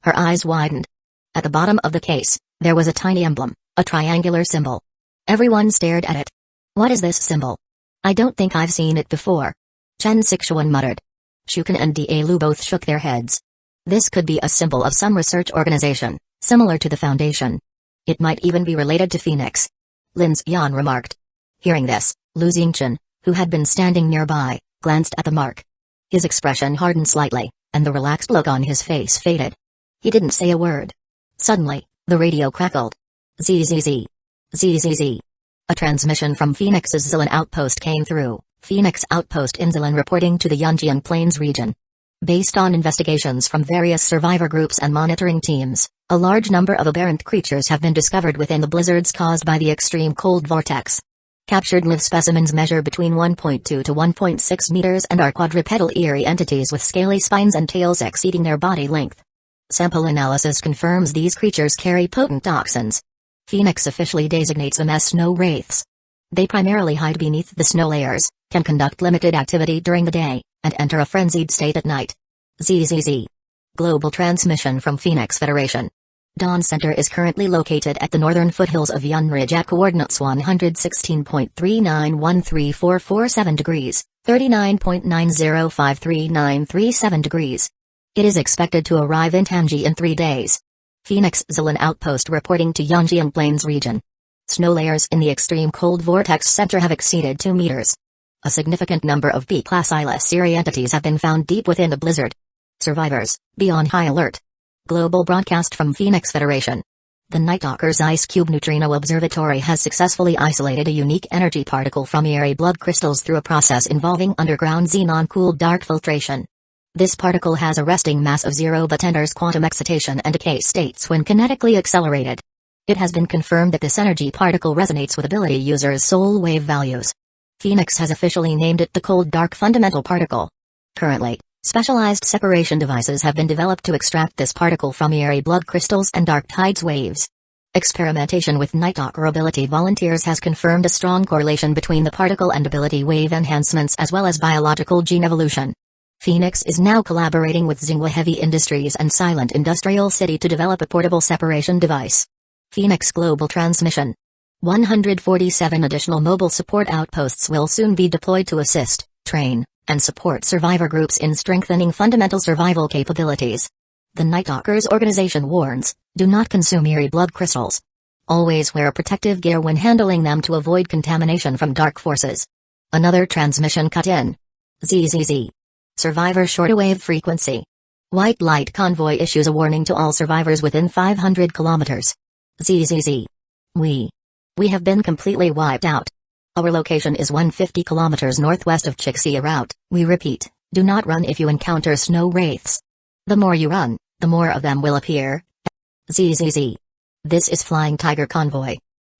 Her eyes widened. At the bottom of the case, there was a tiny emblem, a triangular symbol. Everyone stared at it. What is this symbol? I don't think I've seen it before. Chen Sixuan muttered. Shuken and Daelu both shook their heads. This could be a symbol of some research organization, similar to the Foundation. It might even be related to Phoenix. Lin Xian remarked. Hearing this, Lu Xingchen, who had been standing nearby, glanced at the mark. His expression hardened slightly, and the relaxed look on his face faded. He didn't say a word. Suddenly, the radio crackled. ZZZ. ZZZ. A transmission from Phoenix's Zilan outpost came through. Phoenix Outpost in Zilan reporting to the Yunjian Plains region. Based on investigations from various survivor groups and monitoring teams, a large number of aberrant creatures have been discovered within the blizzards caused by the extreme cold vortex. Captured live specimens measure between 1.2 to 1.6 meters and are quadrupedal eerie entities with scaly spines and tails exceeding their body length. Sample analysis confirms these creatures carry potent toxins. Phoenix officially designates them as snow wraiths. They primarily hide beneath the snow layers, can conduct limited activity during the day, and enter a frenzied state at night. ZZZ. Global transmission from Phoenix Federation. Dawn Center is currently located at the northern foothills of Yun Ridge at coordinates 116.39134447 degrees, 39.90533937 degrees. It is expected to arrive in Tanji in 3 days. Phoenix Zilan Outpost reporting to Yunjian Plains region. Snow layers in the extreme cold vortex center have exceeded 2 meters. A significant number of B-class eyeless eerie entities have been found deep within the blizzard. Survivors, be on high alert. Global broadcast from Phoenix Federation. The Nightwalker's Ice Cube Neutrino Observatory has successfully isolated a unique energy particle from eerie blood crystals through a process involving underground xenon-cooled dark filtration. This particle has a resting mass of 0 but enters quantum excitation and decay states when kinetically accelerated. It has been confirmed that this energy particle resonates with ability users' soul wave values. Phoenix has officially named it the Cold Dark Fundamental Particle. Currently, specialized separation devices have been developed to extract this particle from eerie blood crystals and dark tides waves. Experimentation with Nightwalker ability volunteers has confirmed a strong correlation between the particle and ability wave enhancements as well as biological gene evolution. Phoenix is now collaborating with Xinhua Heavy Industries and Silent Industrial City to develop a portable separation device. Phoenix Global Transmission. 147 additional mobile support outposts will soon be deployed to assist, train, and support survivor groups in strengthening fundamental survival capabilities. The Nightwalkers organization warns, do not consume eerie blood crystals. Always wear protective gear when handling them to avoid contamination from dark forces. Another transmission cut in. ZZZ. Survivor shortwave frequency. White light convoy issues a warning to all survivors within 500 kilometers. ZZZ. We have been completely wiped out. Our location is 150 kilometers northwest of Chixia route. We repeat, do not run if you encounter snow wraiths. The more you run, the more of them will appear. ZZZ. This is Flying Tiger Convoy.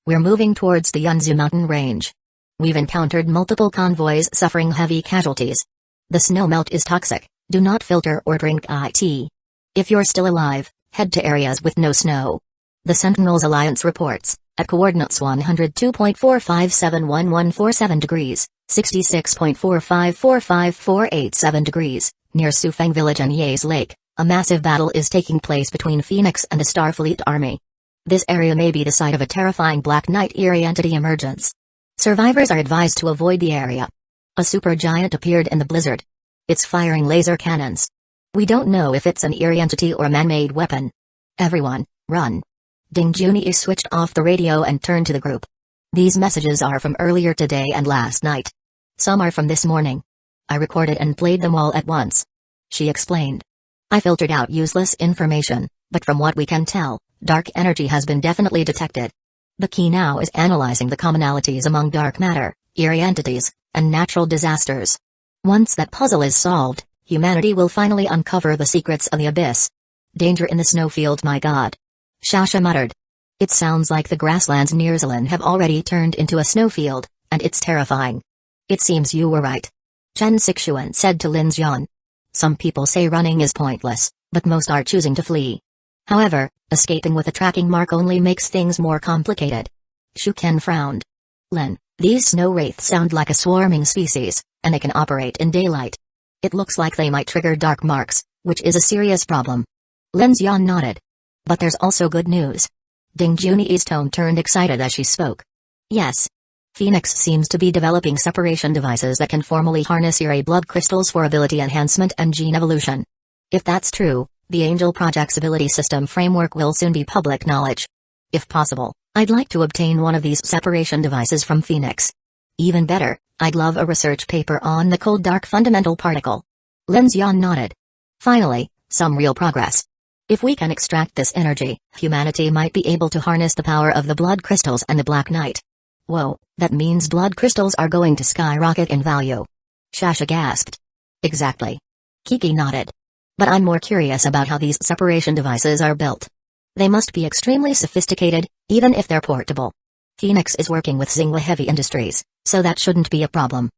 We're moving towards the Yunzu mountain range. We've encountered multiple convoys suffering heavy casualties. The snow melt is toxic, do not filter or drink it. If you're still alive, head to areas with no snow. The Sentinels Alliance reports, at coordinates 102.457147 degrees, 66.4545487 degrees, near Sufang Village and Yays Lake, a massive battle is taking place between Phoenix and the Starfleet Army. This area may be the site of a terrifying Black Knight eerie entity emergence. Survivors are advised to avoid the area. A supergiant appeared in the blizzard. It's firing laser cannons. We don't know if it's an eerie entity or a man-made weapon. Everyone, run. Ding Junyi switched off the radio and turned to the group. These messages are from earlier today and last night. Some are from this morning. I recorded and played them all at once. She explained. I filtered out useless information, but from what we can tell, dark energy has been definitely detected. The key now is analyzing the commonalities among dark matter, eerie entities, and natural disasters. Once that puzzle is solved, humanity will finally uncover the secrets of the abyss. Danger in the snowfield, my god. Shasha muttered. It sounds like the grasslands near Zilan have already turned into a snowfield, and it's terrifying. It seems you were right. Chen Sixuan said to Lin Xian. Some people say running is pointless, but most are choosing to flee. However, escaping with a tracking mark only makes things more complicated. Shu Ken frowned. Lin, these snow wraiths sound like a swarming species, and they can operate in daylight. It looks like they might trigger dark marks, which is a serious problem. Lin Xian nodded. But there's also good news. Ding Junyi's tone turned excited as she spoke. Yes. Phoenix seems to be developing separation devices that can formally harness your blood crystals for ability enhancement and gene evolution. If that's true, the Angel Project's ability system framework will soon be public knowledge. If possible, I'd like to obtain one of these separation devices from Phoenix. Even better, I'd love a research paper on the cold dark fundamental particle. Lin Xian nodded. Finally, some real progress. If we can extract this energy, humanity might be able to harness the power of the blood crystals and the Black Knight. Whoa, that means blood crystals are going to skyrocket in value. Shasha gasped. Exactly. Kiki nodded. But I'm more curious about how these separation devices are built. They must be extremely sophisticated, even if they're portable. Phoenix is working with Xinghua Heavy Industries, so that shouldn't be a problem.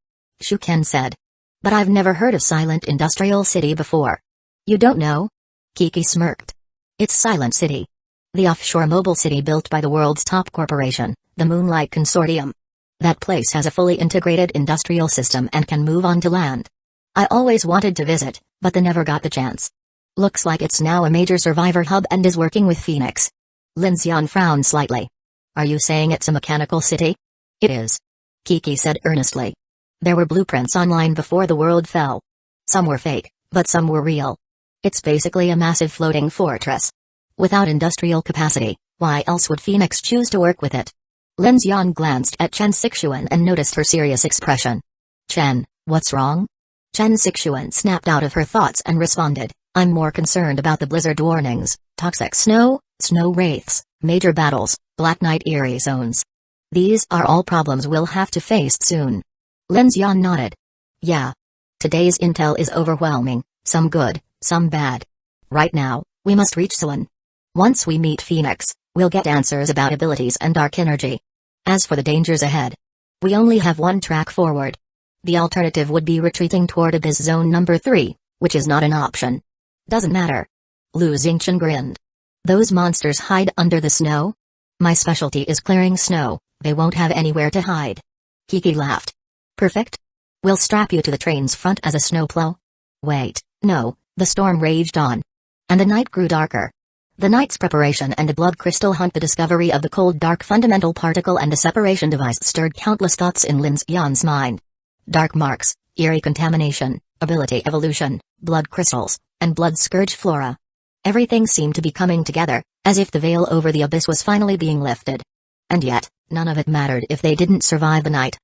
Shu Ken said. But I've never heard of Silent Industrial City before. You don't know? Kiki smirked. It's Silent City. The offshore mobile city built by the world's top corporation, the Moonlight Consortium. That place has a fully integrated industrial system and can move onto land. I always wanted to visit, but never got the chance. Looks like it's now a major survivor hub and is working with Phoenix. Lin Xian frowned slightly. Are you saying it's a mechanical city? It is. Kiki said earnestly. There were blueprints online before the world fell. Some were fake, but some were real. It's basically a massive floating fortress. Without industrial capacity, why else would Phoenix choose to work with it? Lin Xian glanced at Chen Sixuan and noticed her serious expression. Chen, what's wrong? Chen Sixuan snapped out of her thoughts and responded, I'm more concerned about the blizzard warnings, toxic snow, snow wraiths, major battles, Black Knight eerie zones. These are all problems we'll have to face soon. Lin Xian nodded. Yeah. Today's intel is overwhelming, some good, some bad. Right now, we must reach Suan. Once we meet Phoenix, we'll get answers about abilities and dark energy. As for the dangers ahead, we only have one track forward. The alternative would be retreating toward Abyss Zone number 3, which is not an option. Doesn't matter. Lu Xingchen grinned. Those monsters hide under the snow? My specialty is clearing snow, they won't have anywhere to hide. Kiki laughed. Perfect. We'll strap you to the train's front as a snowplow. Wait, no, the storm raged on. And the night grew darker. The night's preparation and the blood crystal hunt, the discovery of the cold dark fundamental particle and the separation device stirred countless thoughts in Lin Xian's mind. Dark marks, eerie contamination, ability evolution, blood crystals, and blood scourge flora. Everything seemed to be coming together, as if the veil over the abyss was finally being lifted. And yet, none of it mattered if they didn't survive the night.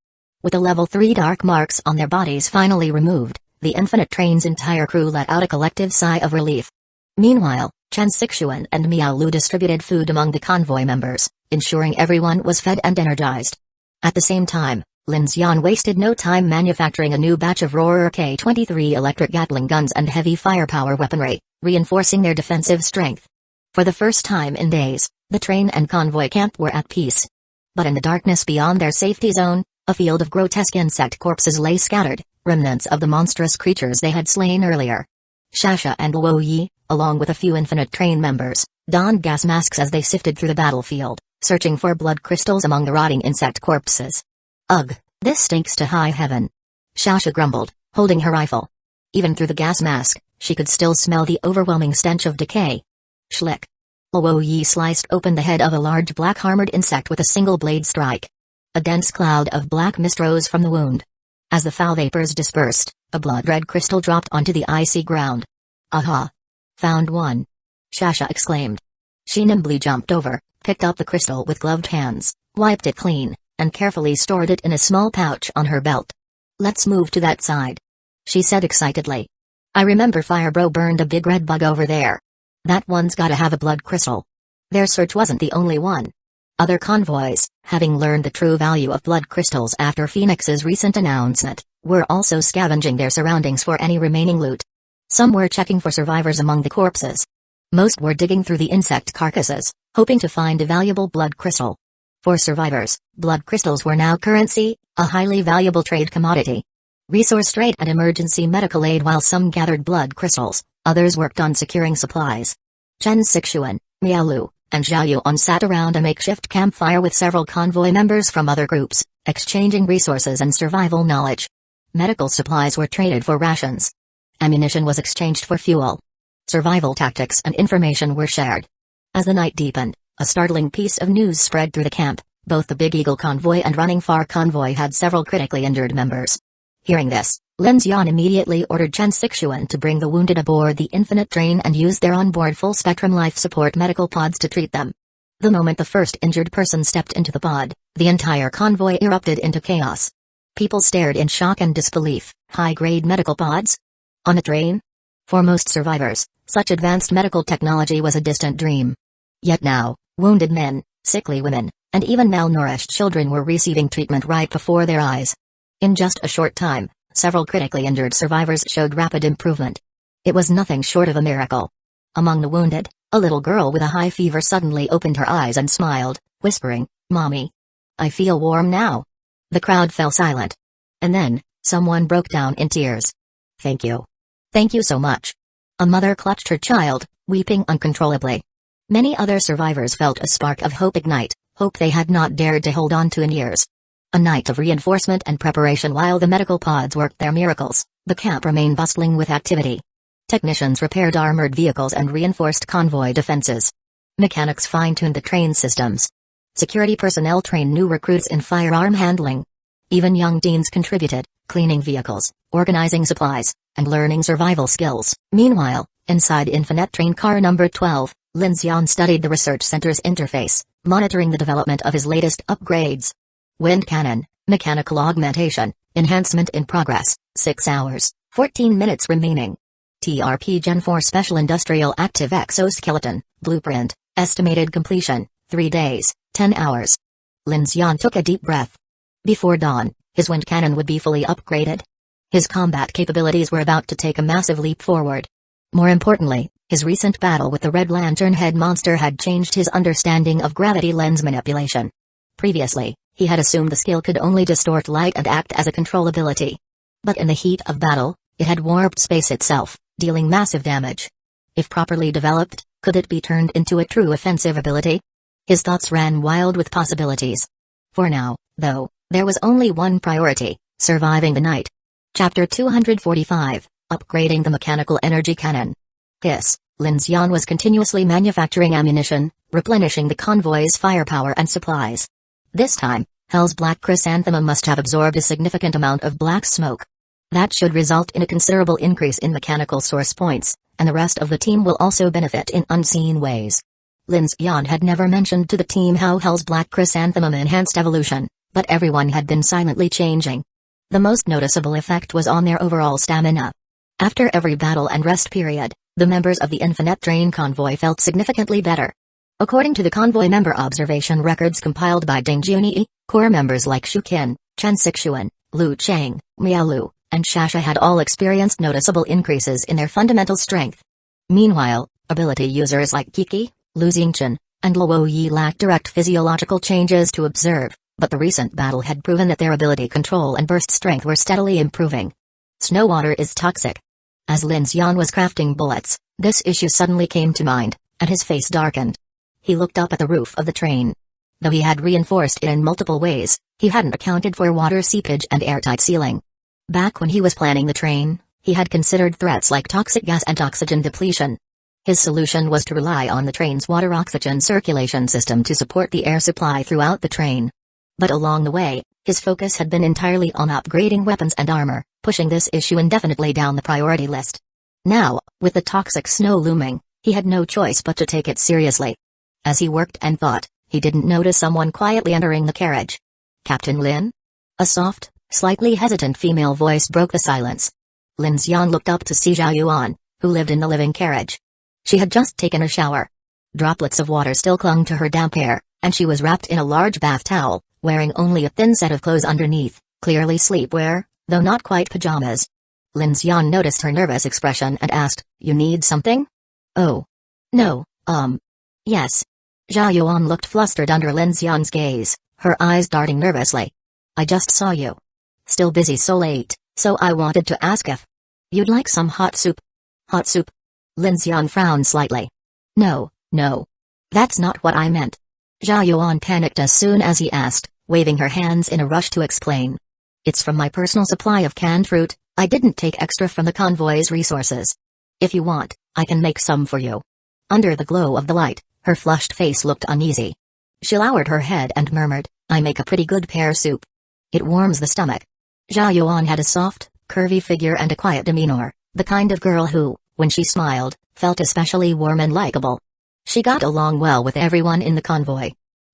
With the level 3 dark marks on their bodies finally removed, the Infinite Train's entire crew let out a collective sigh of relief. Meanwhile, Chen Sixuan and Miao Lu distributed food among the convoy members, ensuring everyone was fed and energized. At the same time, Lin Xian wasted no time manufacturing a new batch of Roarer K-23 electric Gatling guns and heavy firepower weaponry, reinforcing their defensive strength. For the first time in days, the train and convoy camp were at peace. But in the darkness beyond their safety zone, a field of grotesque insect corpses lay scattered, remnants of the monstrous creatures they had slain earlier. Shasha and Luo Yi, along with a few Infinite Train members, donned gas masks as they sifted through the battlefield, searching for blood crystals among the rotting insect corpses. Ugh, this stinks to high heaven. Shasha grumbled, holding her rifle. Even through the gas mask, she could still smell the overwhelming stench of decay. Schlick. Luo Yi sliced open the head of a large black-armored insect with a single blade strike. A dense cloud of black mist rose from the wound. As the foul vapors dispersed, a blood-red crystal dropped onto the icy ground. Aha! Found one! Shasha exclaimed. She nimbly jumped over, picked up the crystal with gloved hands, wiped it clean, and carefully stored it in a small pouch on her belt. Let's move to that side, she said excitedly. I remember Firebro burned a big red bug over there. That one's gotta have a blood crystal. Their search wasn't the only one. Other convoys, having learned the true value of blood crystals after Phoenix's recent announcement, were also scavenging their surroundings for any remaining loot. Some were checking for survivors among the corpses. Most were digging through the insect carcasses, hoping to find a valuable blood crystal. For survivors, blood crystals were now currency, a highly valuable trade commodity. Resource trade and emergency medical aid. While some gathered blood crystals, others worked on securing supplies. Chen Sixuan, Miaolu, and Zhao Yuan sat around a makeshift campfire with several convoy members from other groups, exchanging resources and survival knowledge. Medical supplies were traded for rations. Ammunition was exchanged for fuel. Survival tactics and information were shared. As the night deepened, a startling piece of news spread through the camp. Both the Big Eagle convoy and Running Far convoy had several critically injured members. Hearing this, Lin Xian immediately ordered Chen Sixuan to bring the wounded aboard the Infinite Train and use their onboard full-spectrum life support medical pods to treat them. The moment the first injured person stepped into the pod, the entire convoy erupted into chaos. People stared in shock and disbelief. High-grade medical pods? On a train? For most survivors, such advanced medical technology was a distant dream. Yet now, wounded men, sickly women, and even malnourished children were receiving treatment right before their eyes. In just a short time, several critically injured survivors showed rapid improvement. It was nothing short of a miracle. Among the wounded, a little girl with a high fever suddenly opened her eyes and smiled, whispering, "Mommy, I feel warm now." The crowd fell silent. And then, someone broke down in tears. "Thank you. Thank you so much." A mother clutched her child, weeping uncontrollably. Many other survivors felt a spark of hope ignite, hope they had not dared to hold on to in years. A night of reinforcement and preparation. While the medical pods worked their miracles, the camp remained bustling with activity. Technicians repaired armored vehicles and reinforced convoy defenses. Mechanics fine-tuned the train systems. Security personnel trained new recruits in firearm handling. Even young teens contributed, cleaning vehicles, organizing supplies, and learning survival skills. Meanwhile, inside Infinite Train Car Number 12, Lin Xian studied the research center's interface, monitoring the development of his latest upgrades. Wind cannon, mechanical augmentation, enhancement in progress, 6 hours, 14 minutes remaining. TRP Gen 4 Special Industrial Active Exoskeleton, blueprint, estimated completion, 3 days, 10 hours. Lin Xian took a deep breath. Before dawn, his wind cannon would be fully upgraded. His combat capabilities were about to take a massive leap forward. More importantly, his recent battle with the Red Lantern Head monster had changed his understanding of gravity lens manipulation. Previously, he had assumed the skill could only distort light and act as a control ability. But in the heat of battle, it had warped space itself, dealing massive damage. If properly developed, could it be turned into a true offensive ability? His thoughts ran wild with possibilities. For now, though, there was only one priority: surviving the night. Chapter 245, Upgrading the Mechanical Energy Cannon. Lin Xian was continuously manufacturing ammunition, replenishing the convoy's firepower and supplies. This time, Hell's Black Chrysanthemum must have absorbed a significant amount of black smoke. That should result in a considerable increase in mechanical source points, and the rest of the team will also benefit in unseen ways. Lin Xian had never mentioned to the team how Hell's Black Chrysanthemum enhanced evolution, but everyone had been silently changing. The most noticeable effect was on their overall stamina. After every battle and rest period, the members of the Infinite Train convoy felt significantly better. According to the convoy member observation records compiled by Ding Junyi, core members like Shu Qin, Chen Sixuan, Lu Chang, Miao Lu, and Shasha had all experienced noticeable increases in their fundamental strength. Meanwhile, ability users like Kiki, Lu Xingchen, and Luo Yi lacked direct physiological changes to observe, but the recent battle had proven that their ability control and burst strength were steadily improving. Snow water is toxic. As Lin Xian was crafting bullets, this issue suddenly came to mind, and his face darkened. He looked up at the roof of the train. Though he had reinforced it in multiple ways, he hadn't accounted for water seepage and airtight sealing. Back when he was planning the train, he had considered threats like toxic gas and oxygen depletion. His solution was to rely on the train's water-oxygen circulation system to support the air supply throughout the train. But along the way, his focus had been entirely on upgrading weapons and armor, pushing this issue indefinitely down the priority list. Now, with the toxic snow looming, he had no choice but to take it seriously. As he worked and thought, he didn't notice someone quietly entering the carriage. "Captain Lin?" A soft, slightly hesitant female voice broke the silence. Lin Xian looked up to see Zhao Yuan, who lived in the living carriage. She had just taken a shower. Droplets of water still clung to her damp hair, and she was wrapped in a large bath towel, wearing only a thin set of clothes underneath, clearly sleepwear, though not quite pajamas. Lin Xian noticed her nervous expression and asked, "You need something?" "Oh. No, yes." Zhao Yuan looked flustered under Lin Xian's gaze, her eyes darting nervously. "I just saw you. Still busy so late, so I wanted to ask if you'd like some hot soup." "Hot soup?" Lin Xian frowned slightly. No. That's not what I meant." Zhao Yuan panicked as soon as he asked, waving her hands in a rush to explain. "It's from my personal supply of canned fruit. I didn't take extra from the convoy's resources. If you want, I can make some for you." Under the glow of the light, Her flushed face looked uneasy. She lowered her head and murmured, "I make a pretty good pear soup. It warms the stomach." Zhao Yuan had a soft, curvy figure and a quiet demeanor, the kind of girl who, when she smiled, felt especially warm and likable. She got along well with everyone in the convoy.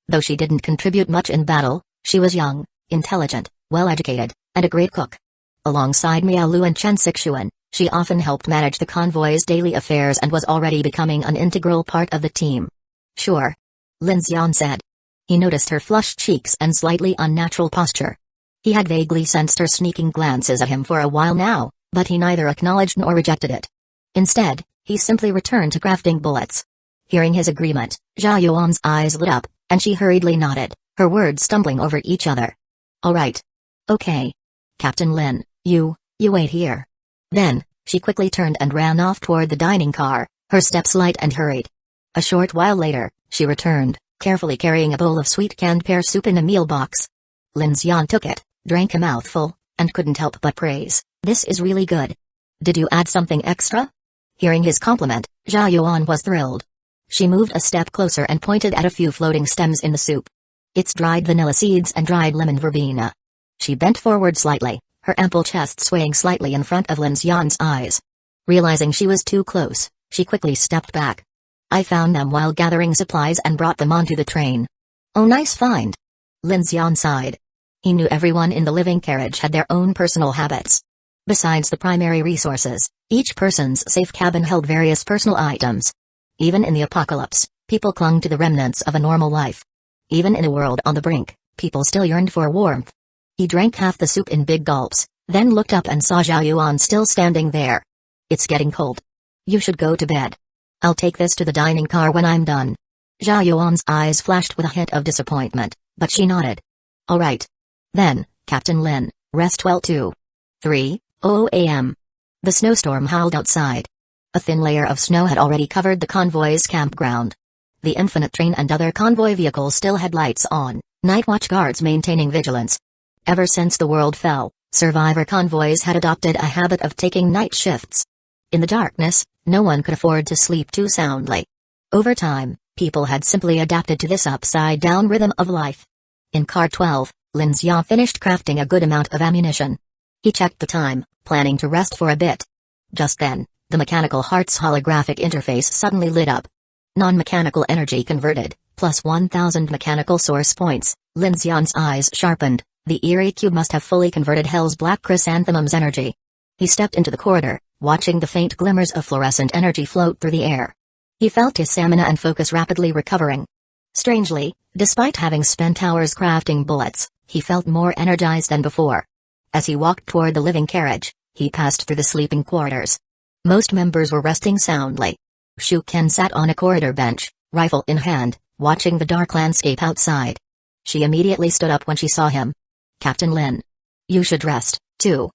Though she didn't contribute much in battle, she was young, intelligent, well-educated, and a great cook. Alongside Miao Lu and Chen Sixuan, she often helped manage the convoy's daily affairs and was already becoming an integral part of the team. "Sure," Lin Xian said. He noticed her flushed cheeks and slightly unnatural posture. He had vaguely sensed her sneaking glances at him for a while now, but he neither acknowledged nor rejected it. Instead, he simply returned to crafting bullets. Hearing his agreement, Zhao Yuan's eyes lit up, and she hurriedly nodded, her words stumbling over each other. "All right. Okay. Captain Lin, you wait here." Then, she quickly turned and ran off toward the dining car, her steps light and hurried. A short while later, she returned, carefully carrying a bowl of sweet canned pear soup in a meal box. Lin Xian took it, drank a mouthful, and couldn't help but praise, "This is really good. Did you add something extra?" Hearing his compliment, Zhao Yuan was thrilled. She moved a step closer and pointed at a few floating stems in the soup. "It's dried vanilla seeds and dried lemon verbena." She bent forward slightly, her ample chest swaying slightly in front of Lin Xian's eyes. Realizing she was too close, she quickly stepped back. "I found them while gathering supplies and brought them onto the train." "Oh, nice find." Lin Xian sighed. He knew everyone in the living carriage had their own personal habits. Besides the primary resources, each person's safe cabin held various personal items. Even in the apocalypse, people clung to the remnants of a normal life. Even in a world on the brink, people still yearned for warmth. He drank half the soup in big gulps, then looked up and saw Zhao Yuan still standing there. "It's getting cold. You should go to bed. I'll take this to the dining car when I'm done." Zhao Yuan's eyes flashed with a hint of disappointment, but she nodded. "All right. Then, Captain Lin, rest well too." 3:00 a.m. The snowstorm howled outside. A thin layer of snow had already covered the convoy's campground. The infinite train and other convoy vehicles still had lights on, night watch guards maintaining vigilance. Ever since the world fell, survivor convoys had adopted a habit of taking night shifts. In the darkness, no one could afford to sleep too soundly. Over time, people had simply adapted to this upside-down rhythm of life. In Car 12, Lin Xian finished crafting a good amount of ammunition. He checked the time, planning to rest for a bit. Just then, the mechanical heart's holographic interface suddenly lit up. Non-mechanical energy converted, plus 1,000 mechanical source points. Lin Xian's eyes sharpened. The eerie cube must have fully converted Hell's Black Chrysanthemum's energy. He stepped into the corridor, watching the faint glimmers of fluorescent energy float through the air. He felt his stamina and focus rapidly recovering. Strangely, despite having spent hours crafting bullets, he felt more energized than before. As he walked toward the living carriage, he passed through the sleeping quarters. Most members were resting soundly. Shu Ken sat on a corridor bench, rifle in hand, watching the dark landscape outside. She immediately stood up when she saw him. "Captain Lin. You should rest, too."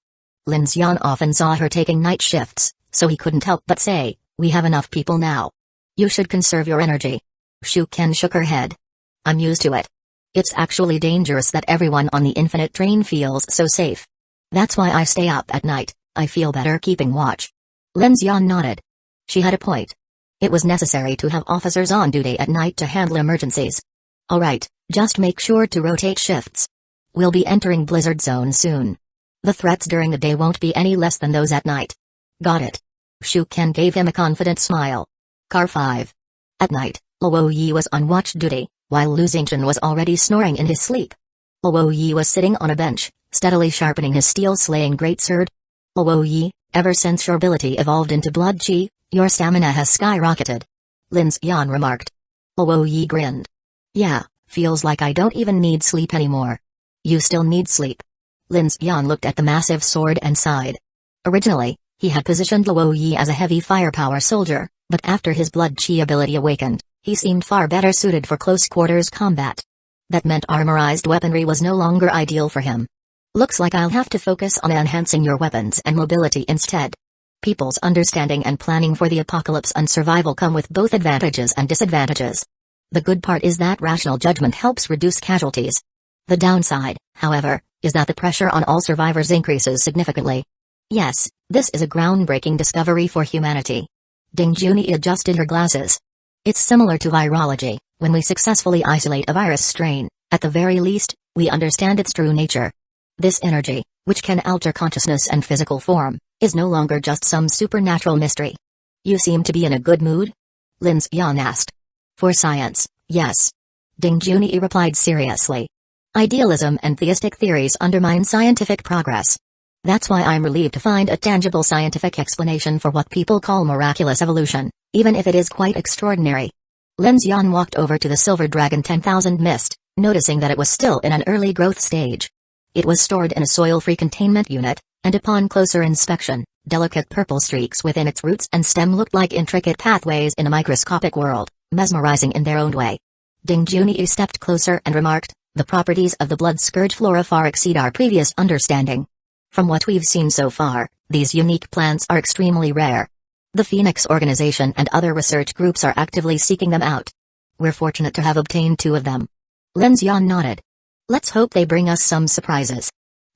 Lin Xian often saw her taking night shifts, so he couldn't help but say, "We have enough people now. You should conserve your energy." Shu Ken shook her head. "I'm used to it. It's actually dangerous that everyone on the infinite train feels so safe. That's why I stay up at night, I feel better keeping watch." Lin Xian nodded. She had a point. It was necessary to have officers on duty at night to handle emergencies. "All right, just make sure to rotate shifts. We'll be entering blizzard zone soon. The threats during the day won't be any less than those at night." "Got it." Shu Ken gave him a confident smile. Car 5. At night, Luo Yi was on watch duty, while Lu Xingchen was already snoring in his sleep. Luo Yi was sitting on a bench, steadily sharpening his steel-slaying greatsword. "Luo Yi, ever since your ability evolved into blood chi, your stamina has skyrocketed," Lin Xian remarked. Luo Yi grinned. "Yeah, feels like I don't even need sleep anymore." "You still need sleep." Lin Xian looked at the massive sword and sighed. Originally, he had positioned Luo Yi as a heavy firepower soldier, but after his blood chi ability awakened, he seemed far better suited for close-quarters combat. That meant armorized weaponry was no longer ideal for him. "Looks like I'll have to focus on enhancing your weapons and mobility instead." People's understanding and planning for the apocalypse and survival come with both advantages and disadvantages. The good part is that rational judgment helps reduce casualties. The downside, however, is that the pressure on all survivors increases significantly. Yes, this is a groundbreaking discovery for humanity. Ding Junyi adjusted her glasses. It's similar to virology. When we successfully isolate a virus strain, at the very least, we understand its true nature. This energy, which can alter consciousness and physical form, is no longer just some supernatural mystery. You seem to be in a good mood? Lin Xian asked. For science, yes. Ding Junyi replied seriously. Idealism and theistic theories undermine scientific progress. That's why I'm relieved to find a tangible scientific explanation for what people call miraculous evolution, even if it is quite extraordinary. Lin Xian walked over to the Silver Dragon 10,000 Mist, noticing that it was still in an early growth stage. It was stored in a soil-free containment unit, and upon closer inspection, delicate purple streaks within its roots and stem looked like intricate pathways in a microscopic world, mesmerizing in their own way. Ding Junyi stepped closer and remarked, the properties of the blood scourge flora far exceed our previous understanding. From what we've seen so far, these unique plants are extremely rare. The Phoenix Organization and other research groups are actively seeking them out. We're fortunate to have obtained 2 of them. Lin Xian nodded. Let's hope they bring us some surprises.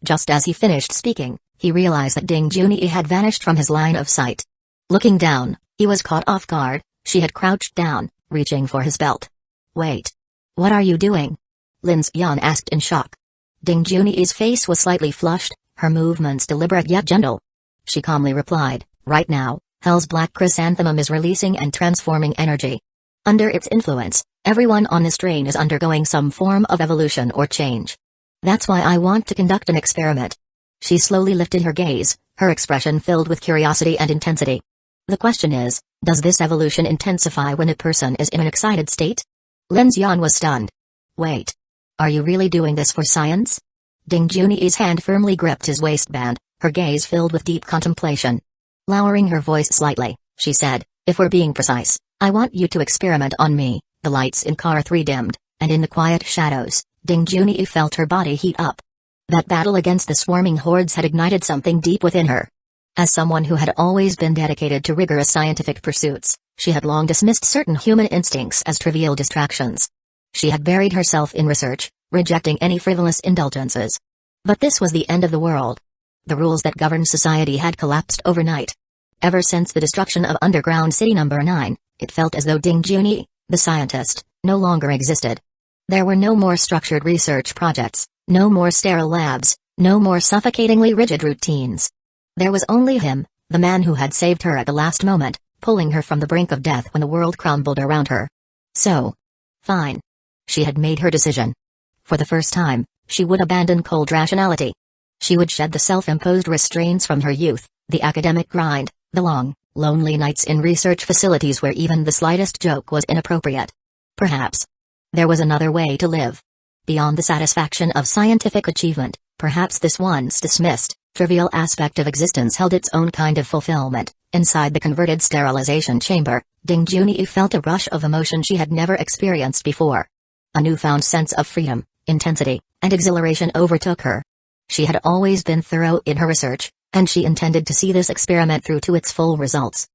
Just as he finished speaking, he realized that Ding Junyi had vanished from his line of sight. Looking down, he was caught off guard. She had crouched down, reaching for his belt. Wait. What are you doing? Lin Xian asked in shock. Ding Junyi's face was slightly flushed, her movements deliberate yet gentle. She calmly replied, right now, Hell's Black Chrysanthemum is releasing and transforming energy. Under its influence, everyone on this train is undergoing some form of evolution or change. That's why I want to conduct an experiment. She slowly lifted her gaze, her expression filled with curiosity and intensity. The question is, does this evolution intensify when a person is in an excited state? Lin Xian was stunned. Wait. Are you really doing this for science? Ding Junyi's hand firmly gripped his waistband, her gaze filled with deep contemplation. Lowering her voice slightly, she said, if we're being precise, I want you to experiment on me. The lights in Car 3 dimmed, and in the quiet shadows, Ding Junyi felt her body heat up. That battle against the swarming hordes had ignited something deep within her. As someone who had always been dedicated to rigorous scientific pursuits, she had long dismissed certain human instincts as trivial distractions. She had buried herself in research, rejecting any frivolous indulgences. But this was the end of the world. The rules that governed society had collapsed overnight. Ever since the destruction of Underground City No. 9, it felt as though Ding Junyi, the scientist, no longer existed. There were no more structured research projects, no more sterile labs, no more suffocatingly rigid routines. There was only him, the man who had saved her at the last moment, pulling her from the brink of death when the world crumbled around her. So. Fine. She had made her decision. For the first time, she would abandon cold rationality. She would shed the self-imposed restraints from her youth, the academic grind, the long, lonely nights in research facilities where even the slightest joke was inappropriate. Perhaps there was another way to live. Beyond the satisfaction of scientific achievement, perhaps this once dismissed, trivial aspect of existence held its own kind of fulfillment. Inside the converted sterilization chamber, Ding Junyi felt a rush of emotion she had never experienced before. A newfound sense of freedom, intensity, and exhilaration overtook her. She had always been thorough in her research, and she intended to see this experiment through to its full results.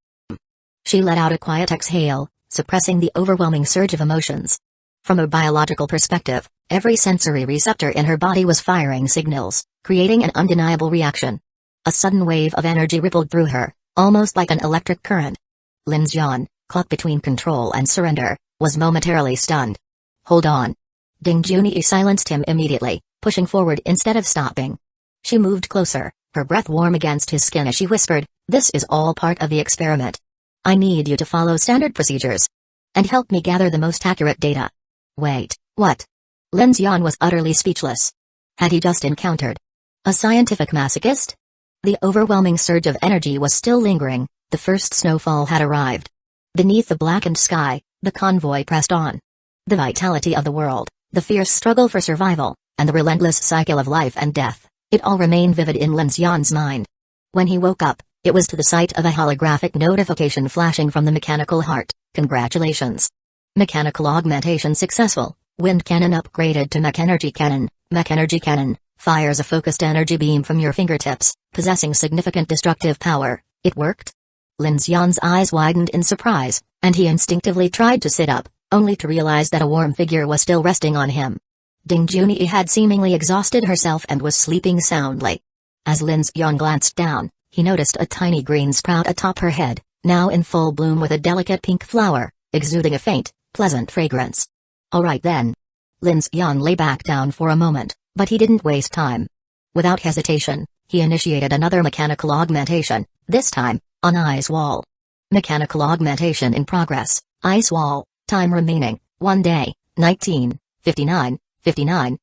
She let out a quiet exhale, suppressing the overwhelming surge of emotions. From a biological perspective, every sensory receptor in her body was firing signals, creating an undeniable reaction. A sudden wave of energy rippled through her, almost like an electric current. Lin Xian, caught between control and surrender, was momentarily stunned. Hold on. Ding Junyi silenced him immediately, pushing forward instead of stopping. She moved closer, her breath warm against his skin as she whispered, this is all part of the experiment. I need you to follow standard procedures. And help me gather the most accurate data. Wait, what? Lin Xian was utterly speechless. Had he just encountered a scientific masochist? The overwhelming surge of energy was still lingering, the first snowfall had arrived. Beneath the blackened sky, the convoy pressed on. The vitality of the world, the fierce struggle for survival, and the relentless cycle of life and death, it all remained vivid in Lin Xian's mind. When he woke up, it was to the sight of a holographic notification flashing from the mechanical heart. Congratulations. Mechanical augmentation successful. Wind cannon upgraded to Mech Energy Cannon. Mech Energy Cannon fires a focused energy beam from your fingertips, possessing significant destructive power. It worked? Lin Xian's eyes widened in surprise, and he instinctively tried to sit up, only to realize that a warm figure was still resting on him. Ding Junyi had seemingly exhausted herself and was sleeping soundly. As Lin Xian glanced down, he noticed a tiny green sprout atop her head, now in full bloom with a delicate pink flower, exuding a faint, pleasant fragrance. Alright then. Lin Xian lay back down for a moment, but he didn't waste time. Without hesitation, he initiated another mechanical augmentation, this time, on Ice Wall. Mechanical augmentation in progress, Ice Wall, time remaining, 1 day, 19, 59, 59.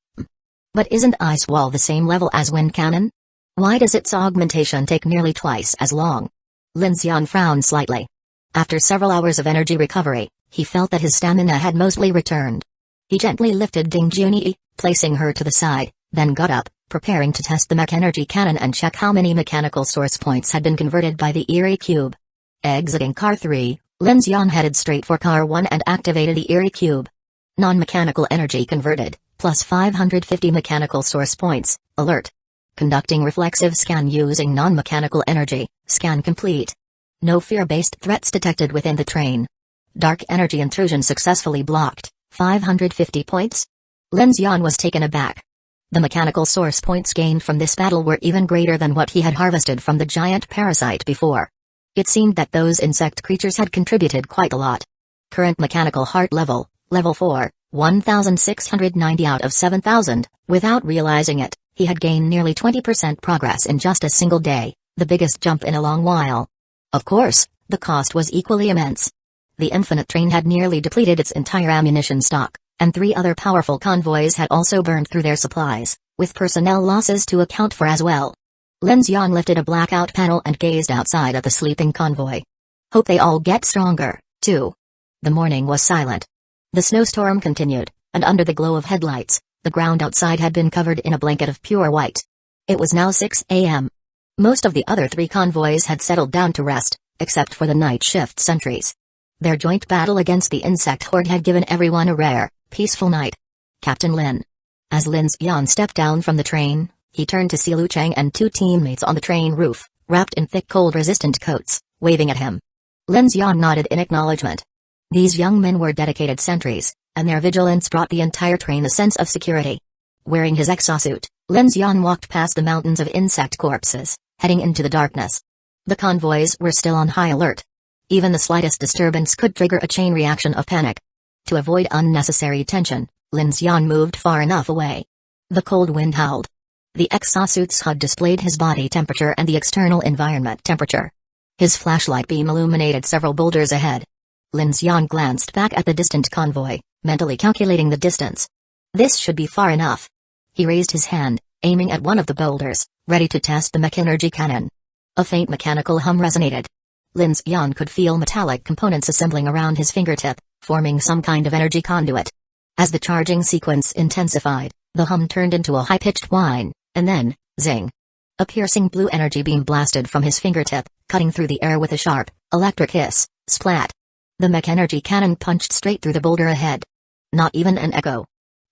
But isn't Ice Wall the same level as Wind Cannon? Why does its augmentation take nearly twice as long? Lin Xian frowned slightly. After several hours of energy recovery, he felt that his stamina had mostly returned. He gently lifted Ding Junyi, placing her to the side, then got up, preparing to test the mech energy cannon and check how many mechanical source points had been converted by the Eerie Cube. Exiting Car 3, Lin Xian headed straight for Car 1 and activated the Eerie Cube. Non-mechanical energy converted, plus 550 mechanical source points, alert. Conducting reflexive scan using non-mechanical energy, scan complete. No fear-based threats detected within the train. Dark energy intrusion successfully blocked, 550 points? Lin Xian was taken aback. The mechanical source points gained from this battle were even greater than what he had harvested from the giant parasite before. It seemed that those insect creatures had contributed quite a lot. Current mechanical heart level, level 4, 1,690 out of 7,000, without realizing it, he had gained nearly 20% progress in just a single day, the biggest jump in a long while. Of course, the cost was equally immense. The infinite train had nearly depleted its entire ammunition stock, and 3 other powerful convoys had also burned through their supplies, with personnel losses to account for as well. Lin Xian lifted a blackout panel and gazed outside at the sleeping convoy. Hope they all get stronger, too. The morning was silent. The snowstorm continued, and under the glow of headlights, the ground outside had been covered in a blanket of pure white. It was now 6 a.m. Most of the other 3 convoys had settled down to rest, except for the night shift sentries. Their joint battle against the insect horde had given everyone a rare, peaceful night. Captain Lin. As Lin Xian stepped down from the train, he turned to Silu Chang and 2 teammates on the train roof, wrapped in thick cold-resistant coats, waving at him. Lin Xian nodded in acknowledgement. These young men were dedicated sentries, and their vigilance brought the entire train a sense of security. Wearing his exosuit, Lin Xian walked past the mountains of insect corpses, heading into the darkness. The convoys were still on high alert. Even the slightest disturbance could trigger a chain reaction of panic. To avoid unnecessary tension, Lin Xian moved far enough away. The cold wind howled. The exosuit's HUD displayed his body temperature and the external environment temperature. His flashlight beam illuminated several boulders ahead. Lin Xian glanced back at the distant convoy, mentally calculating the distance. This should be far enough. He raised his hand, aiming at one of the boulders, ready to test the mech energy cannon. A faint mechanical hum resonated. Lin Xian could feel metallic components assembling around his fingertip, forming some kind of energy conduit. As the charging sequence intensified, the hum turned into a high-pitched whine, and then, zing. A piercing blue energy beam blasted from his fingertip, cutting through the air with a sharp, electric hiss, splat. The mech energy cannon punched straight through the boulder ahead. Not even an echo.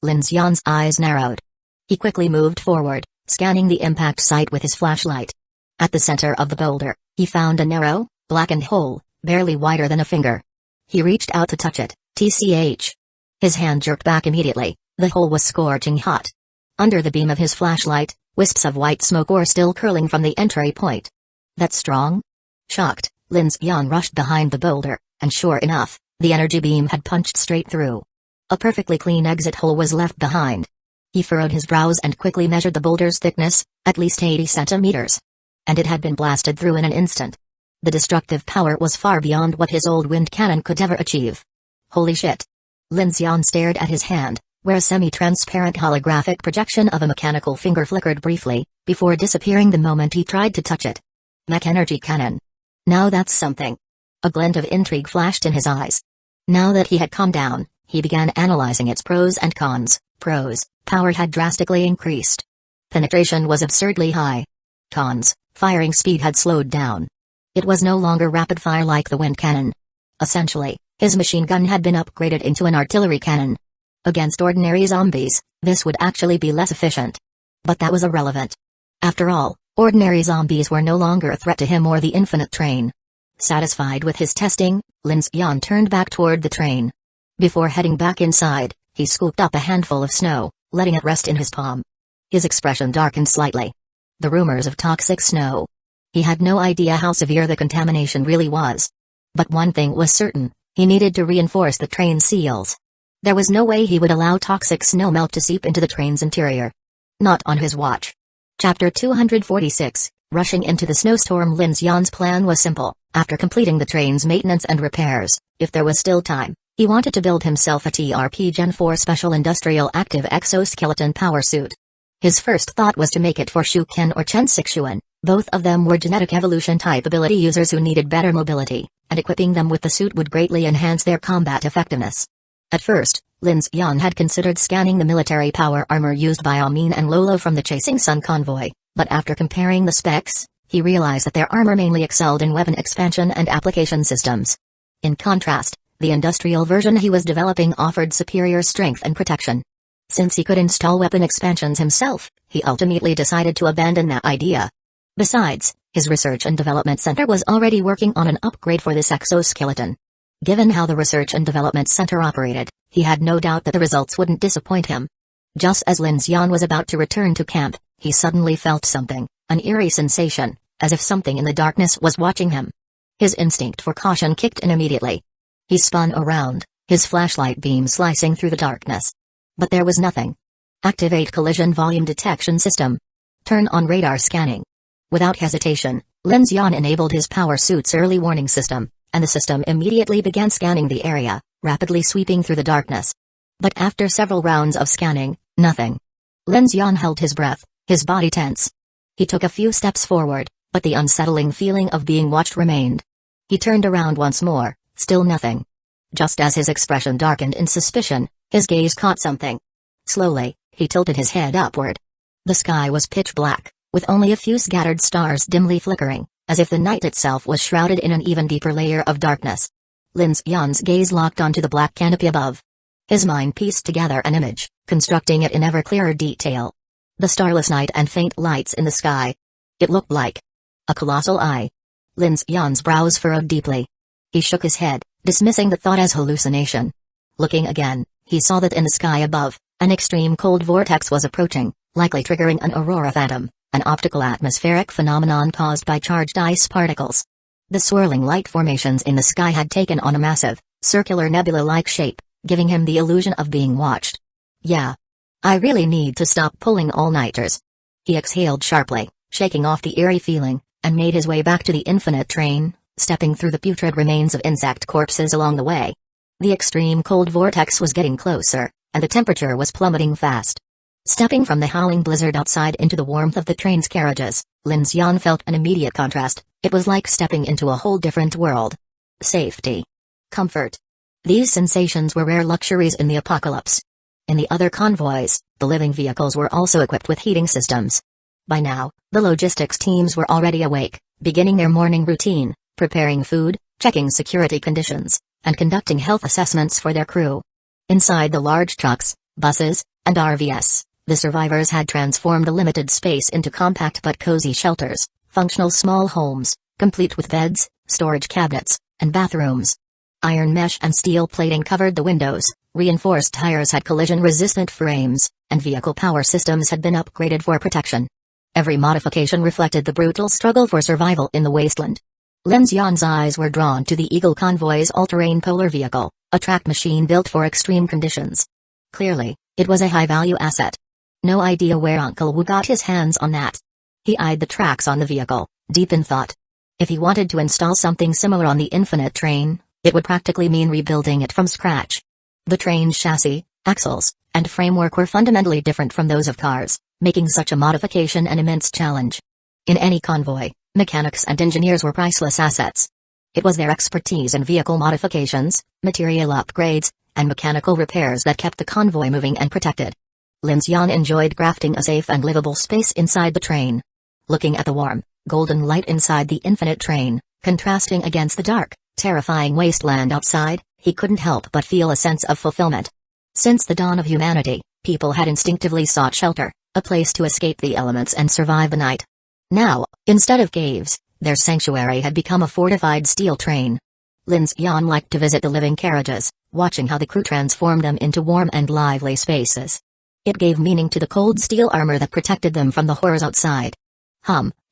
Lin Xian's eyes narrowed. He quickly moved forward, scanning the impact site with his flashlight. At the center of the boulder, he found a narrow, blackened hole, barely wider than a finger. He reached out to touch it, tch. His hand jerked back immediately, the hole was scorching hot. Under the beam of his flashlight, wisps of white smoke were still curling from the entry point. That's strong? Shocked, Lin Xian rushed behind the boulder, and sure enough, the energy beam had punched straight through. A perfectly clean exit hole was left behind. He furrowed his brows and quickly measured the boulder's thickness, at least 80 centimeters. And it had been blasted through in an instant. The destructive power was far beyond what his old wind cannon could ever achieve. Holy shit! Lin Xian stared at his hand, where a semi-transparent holographic projection of a mechanical finger flickered briefly, before disappearing the moment he tried to touch it. Mech energy cannon. Now that's something. A glint of intrigue flashed in his eyes. Now that he had calmed down, he began analyzing its pros and cons. Pros, power had drastically increased. Penetration was absurdly high. Cons, firing speed had slowed down. It was no longer rapid-fire like the wind cannon. Essentially, his machine gun had been upgraded into an artillery cannon. Against ordinary zombies, this would actually be less efficient. But that was irrelevant. After all, ordinary zombies were no longer a threat to him or the infinite train. Satisfied with his testing, Lin Xian turned back toward the train. Before heading back inside, he scooped up a handful of snow, letting it rest in his palm. His expression darkened slightly. The rumors of toxic snow. He had no idea how severe the contamination really was. But one thing was certain, He needed to reinforce the train seals. There was no way he would allow toxic snowmelt to seep into the train's interior. Not on his watch. Chapter 246, Rushing into the Snowstorm. Lin Xian's plan was simple. After completing the train's maintenance and repairs, if there was still time, he wanted to build himself a TRP Gen 4 Special Industrial Active Exoskeleton Power Suit. His first thought was to make it for Shuken or Chen Sixuan. Both of them were genetic evolution type ability users who needed better mobility, and equipping them with the suit would greatly enhance their combat effectiveness. At first, Lin Xian had considered scanning the military power armor used by Amin and Lolo from the Chasing Sun convoy, but after comparing the specs, he realized that their armor mainly excelled in weapon expansion and application systems. In contrast, the industrial version he was developing offered superior strength and protection. Since he could install weapon expansions himself, he ultimately decided to abandon that idea. Besides, his research and development center was already working on an upgrade for this exoskeleton. Given how the research and development center operated, he had no doubt that the results wouldn't disappoint him. Just as Lin Xian was about to return to camp, he suddenly felt something, an eerie sensation, as if something in the darkness was watching him. His instinct for caution kicked in immediately. He spun around, his flashlight beam slicing through the darkness. But there was nothing. Activate collision volume detection system. Turn on radar scanning. Without hesitation, Lin Xian enabled his power suit's early warning system, and the system immediately began scanning the area, rapidly sweeping through the darkness. But after several rounds of scanning, nothing. Lin Xian held his breath, his body tense. He took a few steps forward, but the unsettling feeling of being watched remained. He turned around once more, still nothing. Just as his expression darkened in suspicion, his gaze caught something. Slowly, he tilted his head upward. The sky was pitch black, with only a few scattered stars dimly flickering, as if the night itself was shrouded in an even deeper layer of darkness. Lin Xian's gaze locked onto the black canopy above. His mind pieced together an image, constructing it in ever clearer detail. The starless night and faint lights in the sky. It looked like a colossal eye. Lin Xian's brows furrowed deeply. He shook his head, dismissing the thought as hallucination. Looking again, he saw that in the sky above, an extreme cold vortex was approaching, likely triggering an aurora phantom, an optical atmospheric phenomenon caused by charged ice particles. The swirling light formations in the sky had taken on a massive, circular nebula-like shape, giving him the illusion of being watched. Yeah. I really need to stop pulling all-nighters. He exhaled sharply, shaking off the eerie feeling, and made his way back to the infinite train, stepping through the putrid remains of insect corpses along the way. The extreme cold vortex was getting closer, and the temperature was plummeting fast. Stepping from the howling blizzard outside into the warmth of the train's carriages, Lin Xian felt an immediate contrast. It was like stepping into a whole different world. Safety. Comfort. These sensations were rare luxuries in the apocalypse. In the other convoys, the living vehicles were also equipped with heating systems. By now, the logistics teams were already awake, beginning their morning routine, preparing food, checking security conditions, and conducting health assessments for their crew. Inside the large trucks, buses, and RVs, the survivors had transformed the limited space into compact but cozy shelters, functional small homes, complete with beds, storage cabinets, and bathrooms. Iron mesh and steel plating covered the windows, reinforced tires had collision-resistant frames, and vehicle power systems had been upgraded for protection. Every modification reflected the brutal struggle for survival in the wasteland. Lin Xian's eyes were drawn to the Eagle Convoy's all-terrain polar vehicle, a track machine built for extreme conditions. Clearly, it was a high-value asset. No idea where Uncle Wu got his hands on that. He eyed the tracks on the vehicle, deep in thought. If he wanted to install something similar on the infinite train, it would practically mean rebuilding it from scratch. The train's chassis, axles, and framework were fundamentally different from those of cars, making such a modification an immense challenge. In any convoy, mechanics and engineers were priceless assets. It was their expertise in vehicle modifications, material upgrades, and mechanical repairs that kept the convoy moving and protected. Lin Xian enjoyed crafting a safe and livable space inside the train. Looking at the warm, golden light inside the infinite train, contrasting against the dark, terrifying wasteland outside, he couldn't help but feel a sense of fulfillment. Since the dawn of humanity, people had instinctively sought shelter, a place to escape the elements and survive the night. Now, instead of caves, their sanctuary had become a fortified steel train. Lin Xian liked to visit the living carriages, watching how the crew transformed them into warm and lively spaces. It gave meaning to the cold steel armor that protected them from the horrors outside.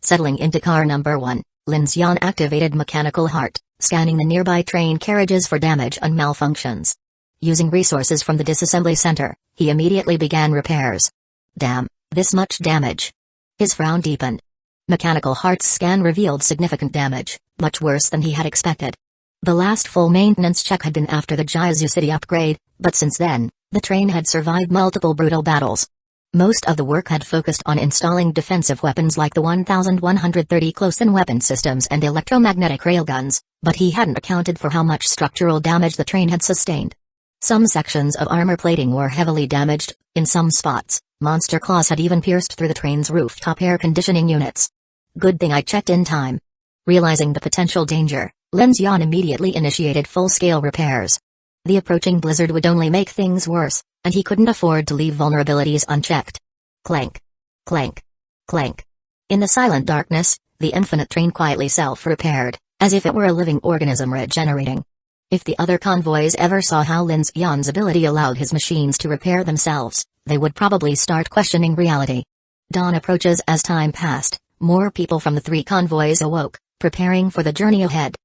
Settling into car number 1, Lin Xian activated mechanical heart, scanning the nearby train carriages for damage and malfunctions. Using resources from the disassembly center, he immediately began repairs. Damn, this much damage. His frown deepened. Mechanical Heart's scan revealed significant damage, much worse than he had expected. The last full maintenance check had been after the Jiazu City upgrade, but since then, the train had survived multiple brutal battles. Most of the work had focused on installing defensive weapons like the 1130 close-in weapon systems and electromagnetic railguns, but he hadn't accounted for how much structural damage the train had sustained. Some sections of armor plating were heavily damaged. In some spots, monster claws had even pierced through the train's rooftop air conditioning units. Good thing I checked in time. Realizing the potential danger, Lin Xian immediately initiated full-scale repairs. The approaching blizzard would only make things worse, and he couldn't afford to leave vulnerabilities unchecked. Clank. Clank. Clank. In the silent darkness, the infinite train quietly self-repaired, as if it were a living organism regenerating. If the other convoys ever saw how Lin Xian's ability allowed his machines to repair themselves, they would probably start questioning reality. Dawn approaches as time passed, more people from the three convoys awoke, preparing for the journey ahead.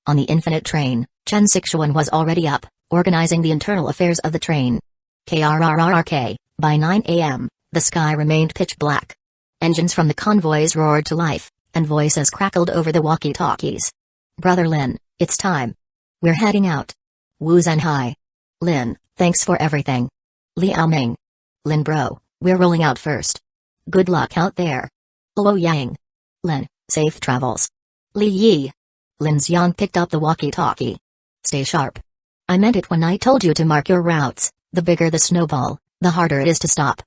On the infinite train, Chen Sixuan was already up, organizing the internal affairs of the train. KRRRK, by 9 a.m., the sky remained pitch black. Engines from the convoys roared to life, and voices crackled over the walkie-talkies. Brother Lin, it's time. We're heading out. Wu Zhenhai. Lin, thanks for everything. Liao Ming. Lin bro, we're rolling out first. Good luck out there. Luo Yang. Lin, safe travels. Li Yi. Lin Xian picked up the walkie-talkie. Stay sharp. I meant it when I told you to mark your routes. The bigger the snowball, the harder it is to stop.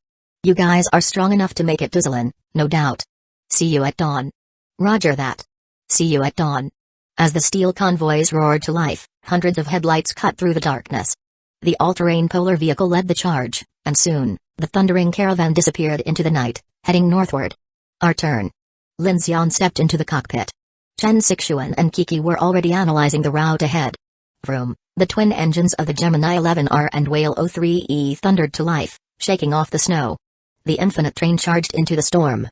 You guys are strong enough to make it to Zilin, no doubt. See you at dawn. Roger that. See you at dawn. As the steel convoys roared to life, hundreds of headlights cut through the darkness. The all-terrain polar vehicle led the charge, and soon, the thundering caravan disappeared into the night, heading northward. Our turn. Lin Xian stepped into the cockpit. Chen Sixuan and Kiki were already analyzing the route ahead. Vroom, the twin engines of the Gemini 11R and Whale 03E thundered to life, shaking off the snow. The infinite train charged into the storm.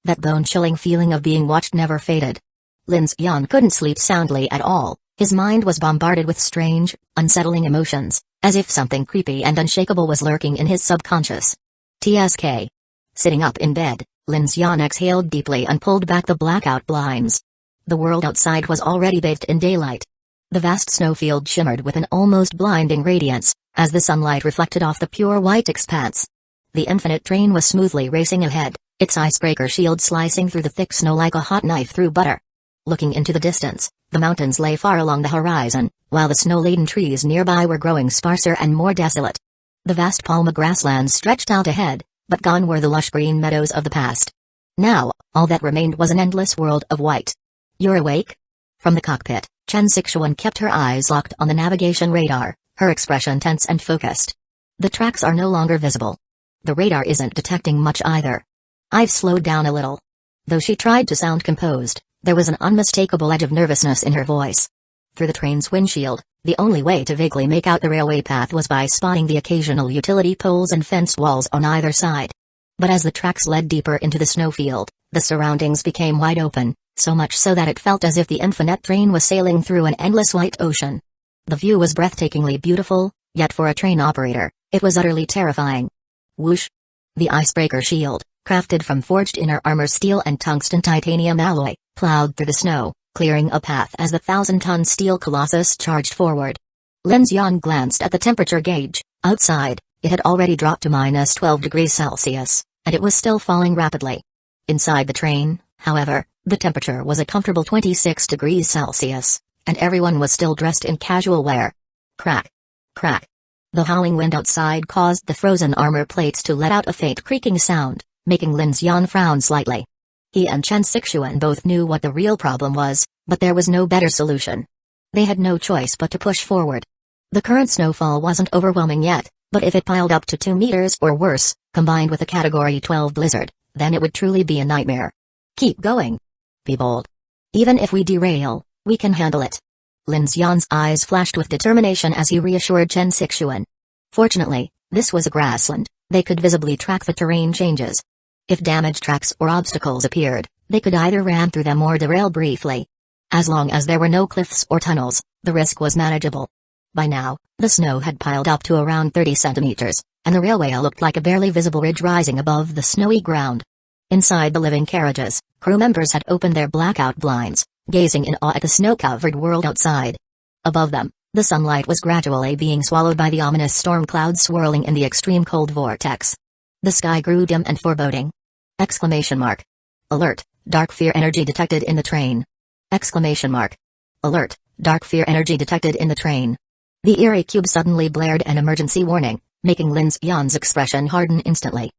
That bone-chilling feeling of being watched never faded. Lin Xian couldn't sleep soundly at all. His mind was bombarded with strange, unsettling emotions, as if something creepy and unshakable was lurking in his subconscious. TSK. Sitting up in bed, Lin Xian exhaled deeply and pulled back the blackout blinds. The world outside was already bathed in daylight. The vast snowfield shimmered with an almost blinding radiance, as the sunlight reflected off the pure white expanse. The infinite train was smoothly racing ahead, its icebreaker shield slicing through the thick snow like a hot knife through butter. Looking into the distance, the mountains lay far along the horizon, while the snow-laden trees nearby were growing sparser and more desolate. The vast palma grasslands stretched out ahead, but gone were the lush green meadows of the past. Now, all that remained was an endless world of white. You're awake? From the cockpit, Chen Sixuan kept her eyes locked on the navigation radar, her expression tense and focused. The tracks are no longer visible. The radar isn't detecting much either. I've slowed down a little. Though she tried to sound composed, there was an unmistakable edge of nervousness in her voice. Through the train's windshield, the only way to vaguely make out the railway path was by spotting the occasional utility poles and fence walls on either side. But as the tracks led deeper into the snowfield, the surroundings became wide open, so much so that it felt as if the infinite train was sailing through an endless white ocean. The view was breathtakingly beautiful, yet for a train operator, it was utterly terrifying. Whoosh! The icebreaker shield, crafted from forged inner armor steel and tungsten titanium alloy, plowed through the snow, clearing a path as the 1,000-ton steel colossus charged forward. Lin Xian glanced at the temperature gauge. Outside, it had already dropped to minus 12 degrees Celsius, and it was still falling rapidly. Inside the train, however, the temperature was a comfortable 26 degrees Celsius, and everyone was still dressed in casual wear. Crack! Crack! The howling wind outside caused the frozen armor plates to let out a faint creaking sound, making Lin Xian frown slightly. He and Chen Sixuan both knew what the real problem was, but there was no better solution. They had no choice but to push forward. The current snowfall wasn't overwhelming yet, but if it piled up to 2 meters or worse, combined with a Category 12 blizzard, then it would truly be a nightmare. Keep going. Be bold. Even if we derail, we can handle it. Lin Xian's eyes flashed with determination as he reassured Chen Sixuan. Fortunately, this was a grassland. They could visibly track the terrain changes. If damaged tracks or obstacles appeared, they could either ram through them or derail briefly. As long as there were no cliffs or tunnels, the risk was manageable. By now, the snow had piled up to around 30 centimeters, and the railway looked like a barely visible ridge rising above the snowy ground. Inside the living carriages, crew members had opened their blackout blinds, gazing in awe at the snow-covered world outside. Above them, the sunlight was gradually being swallowed by the ominous storm clouds swirling in the extreme cold vortex. The sky grew dim and foreboding. Exclamation mark. Alert, dark fear energy detected in the train. Exclamation mark. Alert, dark fear energy detected in the train. The eerie cube suddenly blared an emergency warning, making Lin Xian's expression harden instantly.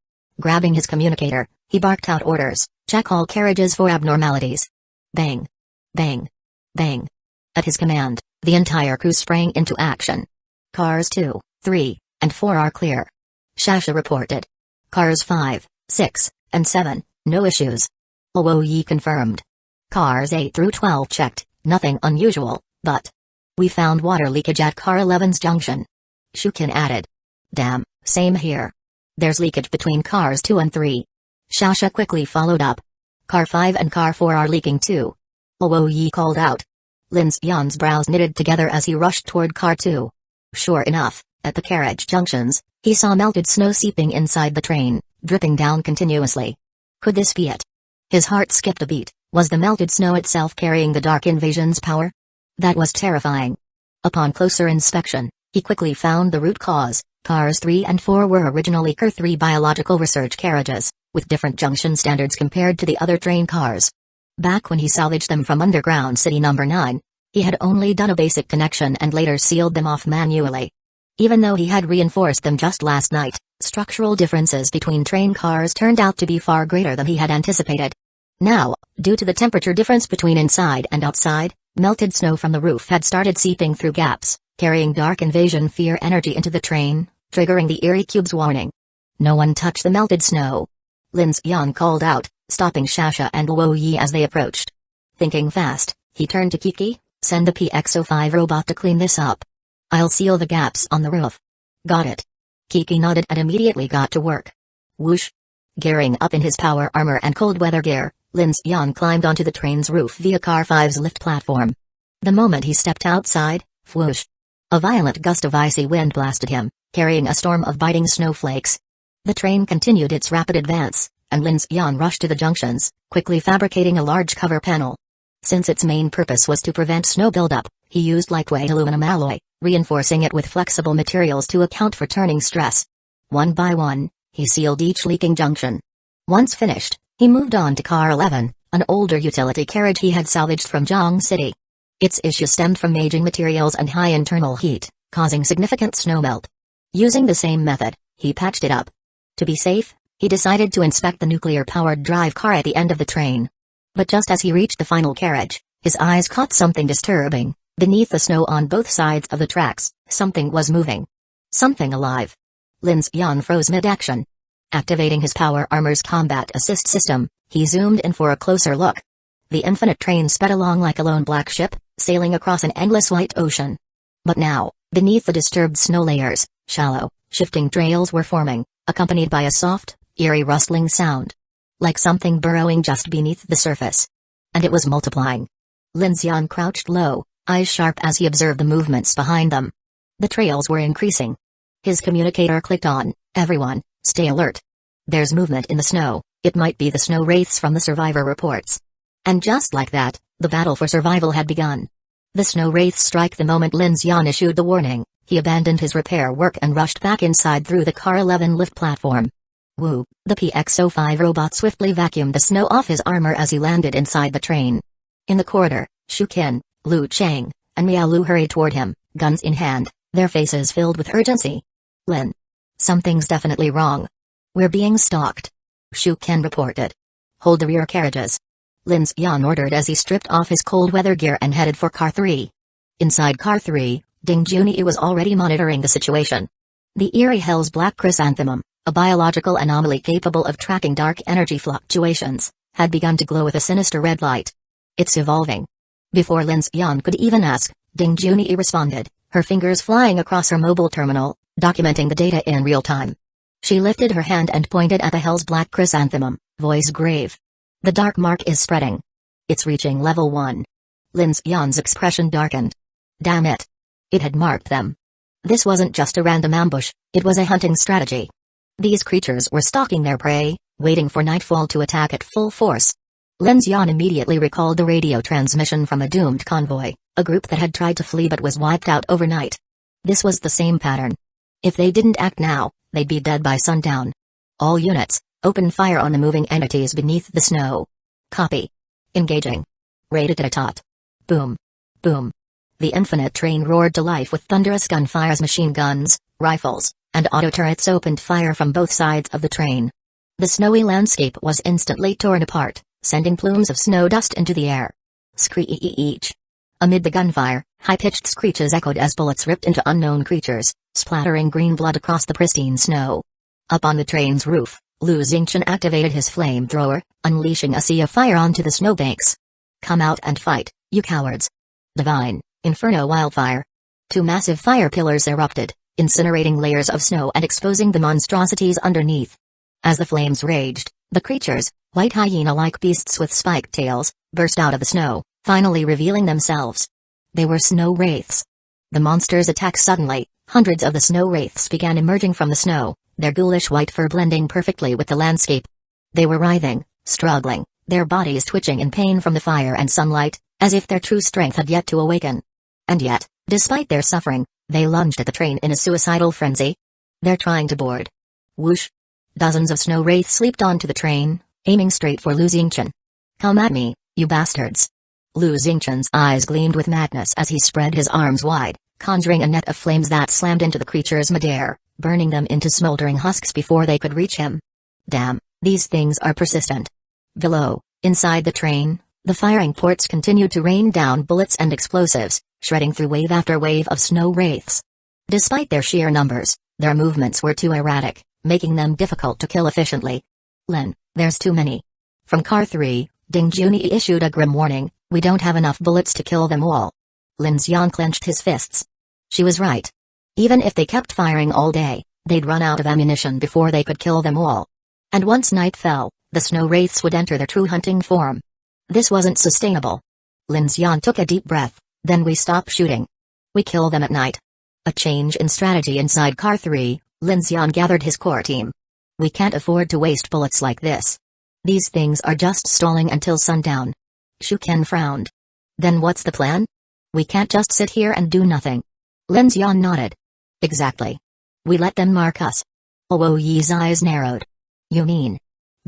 Grabbing his communicator, he barked out orders, check all carriages for abnormalities. Bang. Bang. Bang. At his command, the entire crew sprang into action. Cars 2, 3, and 4 are clear. Shasha reported. Cars 5, 6, and 7, no issues. Luoyi confirmed. Cars 8 through 12 checked, nothing unusual, but we found water leakage at Car 11's junction. Shukin added. Damn, same here. There's leakage between cars 2 and 3. Shasha quickly followed up. Car 5 and Car 4 are leaking too. Luoyi called out. Lin Xian's brows knitted together as he rushed toward Car 2. Sure enough, at the carriage junctions, he saw melted snow seeping inside the train, dripping down continuously. Could this be it? His heart skipped a beat. Was the melted snow itself carrying the Dark Invasion's power? That was terrifying. Upon closer inspection, he quickly found the root cause. Cars 3 and 4 were originally Car 3 biological research carriages, with different junction standards compared to the other train cars. Back when he salvaged them from underground city number 9, he had only done a basic connection and later sealed them off manually. Even though he had reinforced them just last night, structural differences between train cars turned out to be far greater than he had anticipated. Now, due to the temperature difference between inside and outside, melted snow from the roof had started seeping through gaps, carrying Dark Invasion fear energy into the train, triggering the eerie cube's warning. No one touch the melted snow. Lin Xian called out, stopping Shasha and Luoyi as they approached. Thinking fast, he turned to Kiki, send the PX-05 robot to clean this up. I'll seal the gaps on the roof. Got it. Kiki nodded and immediately got to work. Whoosh. Gearing up in his power armor and cold weather gear, Lin Xian climbed onto the train's roof via Car 5's lift platform. The moment he stepped outside, whoosh. A violent gust of icy wind blasted him, carrying a storm of biting snowflakes. The train continued its rapid advance, and Lin Xian rushed to the junctions, quickly fabricating a large cover panel. Since its main purpose was to prevent snow buildup, he used lightweight aluminum alloy, reinforcing it with flexible materials to account for turning stress. One by one, he sealed each leaking junction. Once finished, he moved on to Car 11, an older utility carriage he had salvaged from Zhang City. Its issue stemmed from aging materials and high internal heat, causing significant snowmelt. Using the same method, he patched it up. To be safe, he decided to inspect the nuclear-powered drive car at the end of the train. But just as he reached the final carriage, his eyes caught something disturbing. Beneath the snow on both sides of the tracks, something was moving. Something alive. Lin Xian froze mid-action. Activating his power armor's combat assist system, he zoomed in for a closer look. The infinite train sped along like a lone black ship, sailing across an endless white ocean. But now, beneath the disturbed snow layers, shallow, shifting trails were forming, accompanied by a soft, eerie rustling sound. Like something burrowing just beneath the surface. And it was multiplying. Lin Xian crouched low, eyes sharp as he observed the movements behind them. The trails were increasing. His communicator clicked on, everyone, stay alert. There's movement in the snow, it might be the snow wraiths from the survivor reports. And just like that, the battle for survival had begun. The snow wraiths strike the moment Lin Xian issued the warning, he abandoned his repair work and rushed back inside through the Car 11 lift platform. Woo, the PX-05 robot swiftly vacuumed the snow off his armor as he landed inside the train. In the corridor, Shu Qin, Lu Chang, and Miao Lu hurried toward him, guns in hand, their faces filled with urgency. Lin. Something's definitely wrong. We're being stalked. Shu Qin reported. Hold the rear carriages. Lin Xian ordered as he stripped off his cold weather gear and headed for Car 3. Inside Car 3, Ding Junyi was already monitoring the situation. The eerie Hell's Black Chrysanthemum, a biological anomaly capable of tracking dark energy fluctuations, had begun to glow with a sinister red light. It's evolving. Before Lin Xian could even ask, Ding Junyi responded, her fingers flying across her mobile terminal, documenting the data in real time. She lifted her hand and pointed at the Hell's Black Chrysanthemum, voice grave. The dark mark is spreading. It's reaching level 1. Lin Xian's expression darkened. Damn it. It had marked them. This wasn't just a random ambush, it was a hunting strategy. These creatures were stalking their prey, waiting for nightfall to attack at full force. Lin Xian immediately recalled the radio transmission from a doomed convoy, a group that had tried to flee but was wiped out overnight. This was the same pattern. If they didn't act now, they'd be dead by sundown. All units, open fire on the moving entities beneath the snow. Copy. Engaging. Rat-a-tat-tat. Boom. Boom. The infinite train roared to life with thunderous gunfires, machine guns, rifles, and auto turrets opened fire from both sides of the train. The snowy landscape was instantly torn apart, sending plumes of snow dust into the air. Screech. Amid the gunfire, high-pitched screeches echoed as bullets ripped into unknown creatures, splattering green blood across the pristine snow. Up on the train's roof, Lu Xingqian activated his flamethrower, unleashing a sea of fire onto the snowbanks. Come out and fight, you cowards. Divine, Inferno Wildfire. Two massive fire pillars erupted, incinerating layers of snow and exposing the monstrosities underneath. As the flames raged, the creatures, white hyena-like beasts with spiked tails, burst out of the snow, finally revealing themselves. They were snow wraiths. The monsters attacked suddenly. Hundreds of the snow wraiths began emerging from the snow, their ghoulish white fur blending perfectly with the landscape. They were writhing, struggling, their bodies twitching in pain from the fire and sunlight, as if their true strength had yet to awaken. And yet, despite their suffering, they lunged at the train in a suicidal frenzy. They're trying to board. Whoosh! Dozens of snow wraiths leaped onto the train, aiming straight for Lu Xingqian. Come at me, you bastards! Lu Xingqian's eyes gleamed with madness as he spread his arms wide, conjuring a net of flames that slammed into the creatures midair, burning them into smoldering husks before they could reach him. Damn, these things are persistent. Below, inside the train, the firing ports continued to rain down bullets and explosives, shredding through wave after wave of snow wraiths. Despite their sheer numbers, their movements were too erratic, making them difficult to kill efficiently. Lin, there's too many. From Car 3, Ding Junyi issued a grim warning, we don't have enough bullets to kill them all. Lin Xian clenched his fists. She was right. Even if they kept firing all day, they'd run out of ammunition before they could kill them all. And once night fell, the snow wraiths would enter their true hunting form. This wasn't sustainable. Lin Xian took a deep breath, then we stop shooting. We kill them at night. A change in strategy inside Car 3, Lin Xian gathered his core team. We can't afford to waste bullets like this. These things are just stalling until sundown. Shu Ken frowned. Then what's the plan? We can't just sit here and do nothing. Lin Xian nodded. Exactly. We let them mark us. Luo Yi's eyes narrowed. You mean?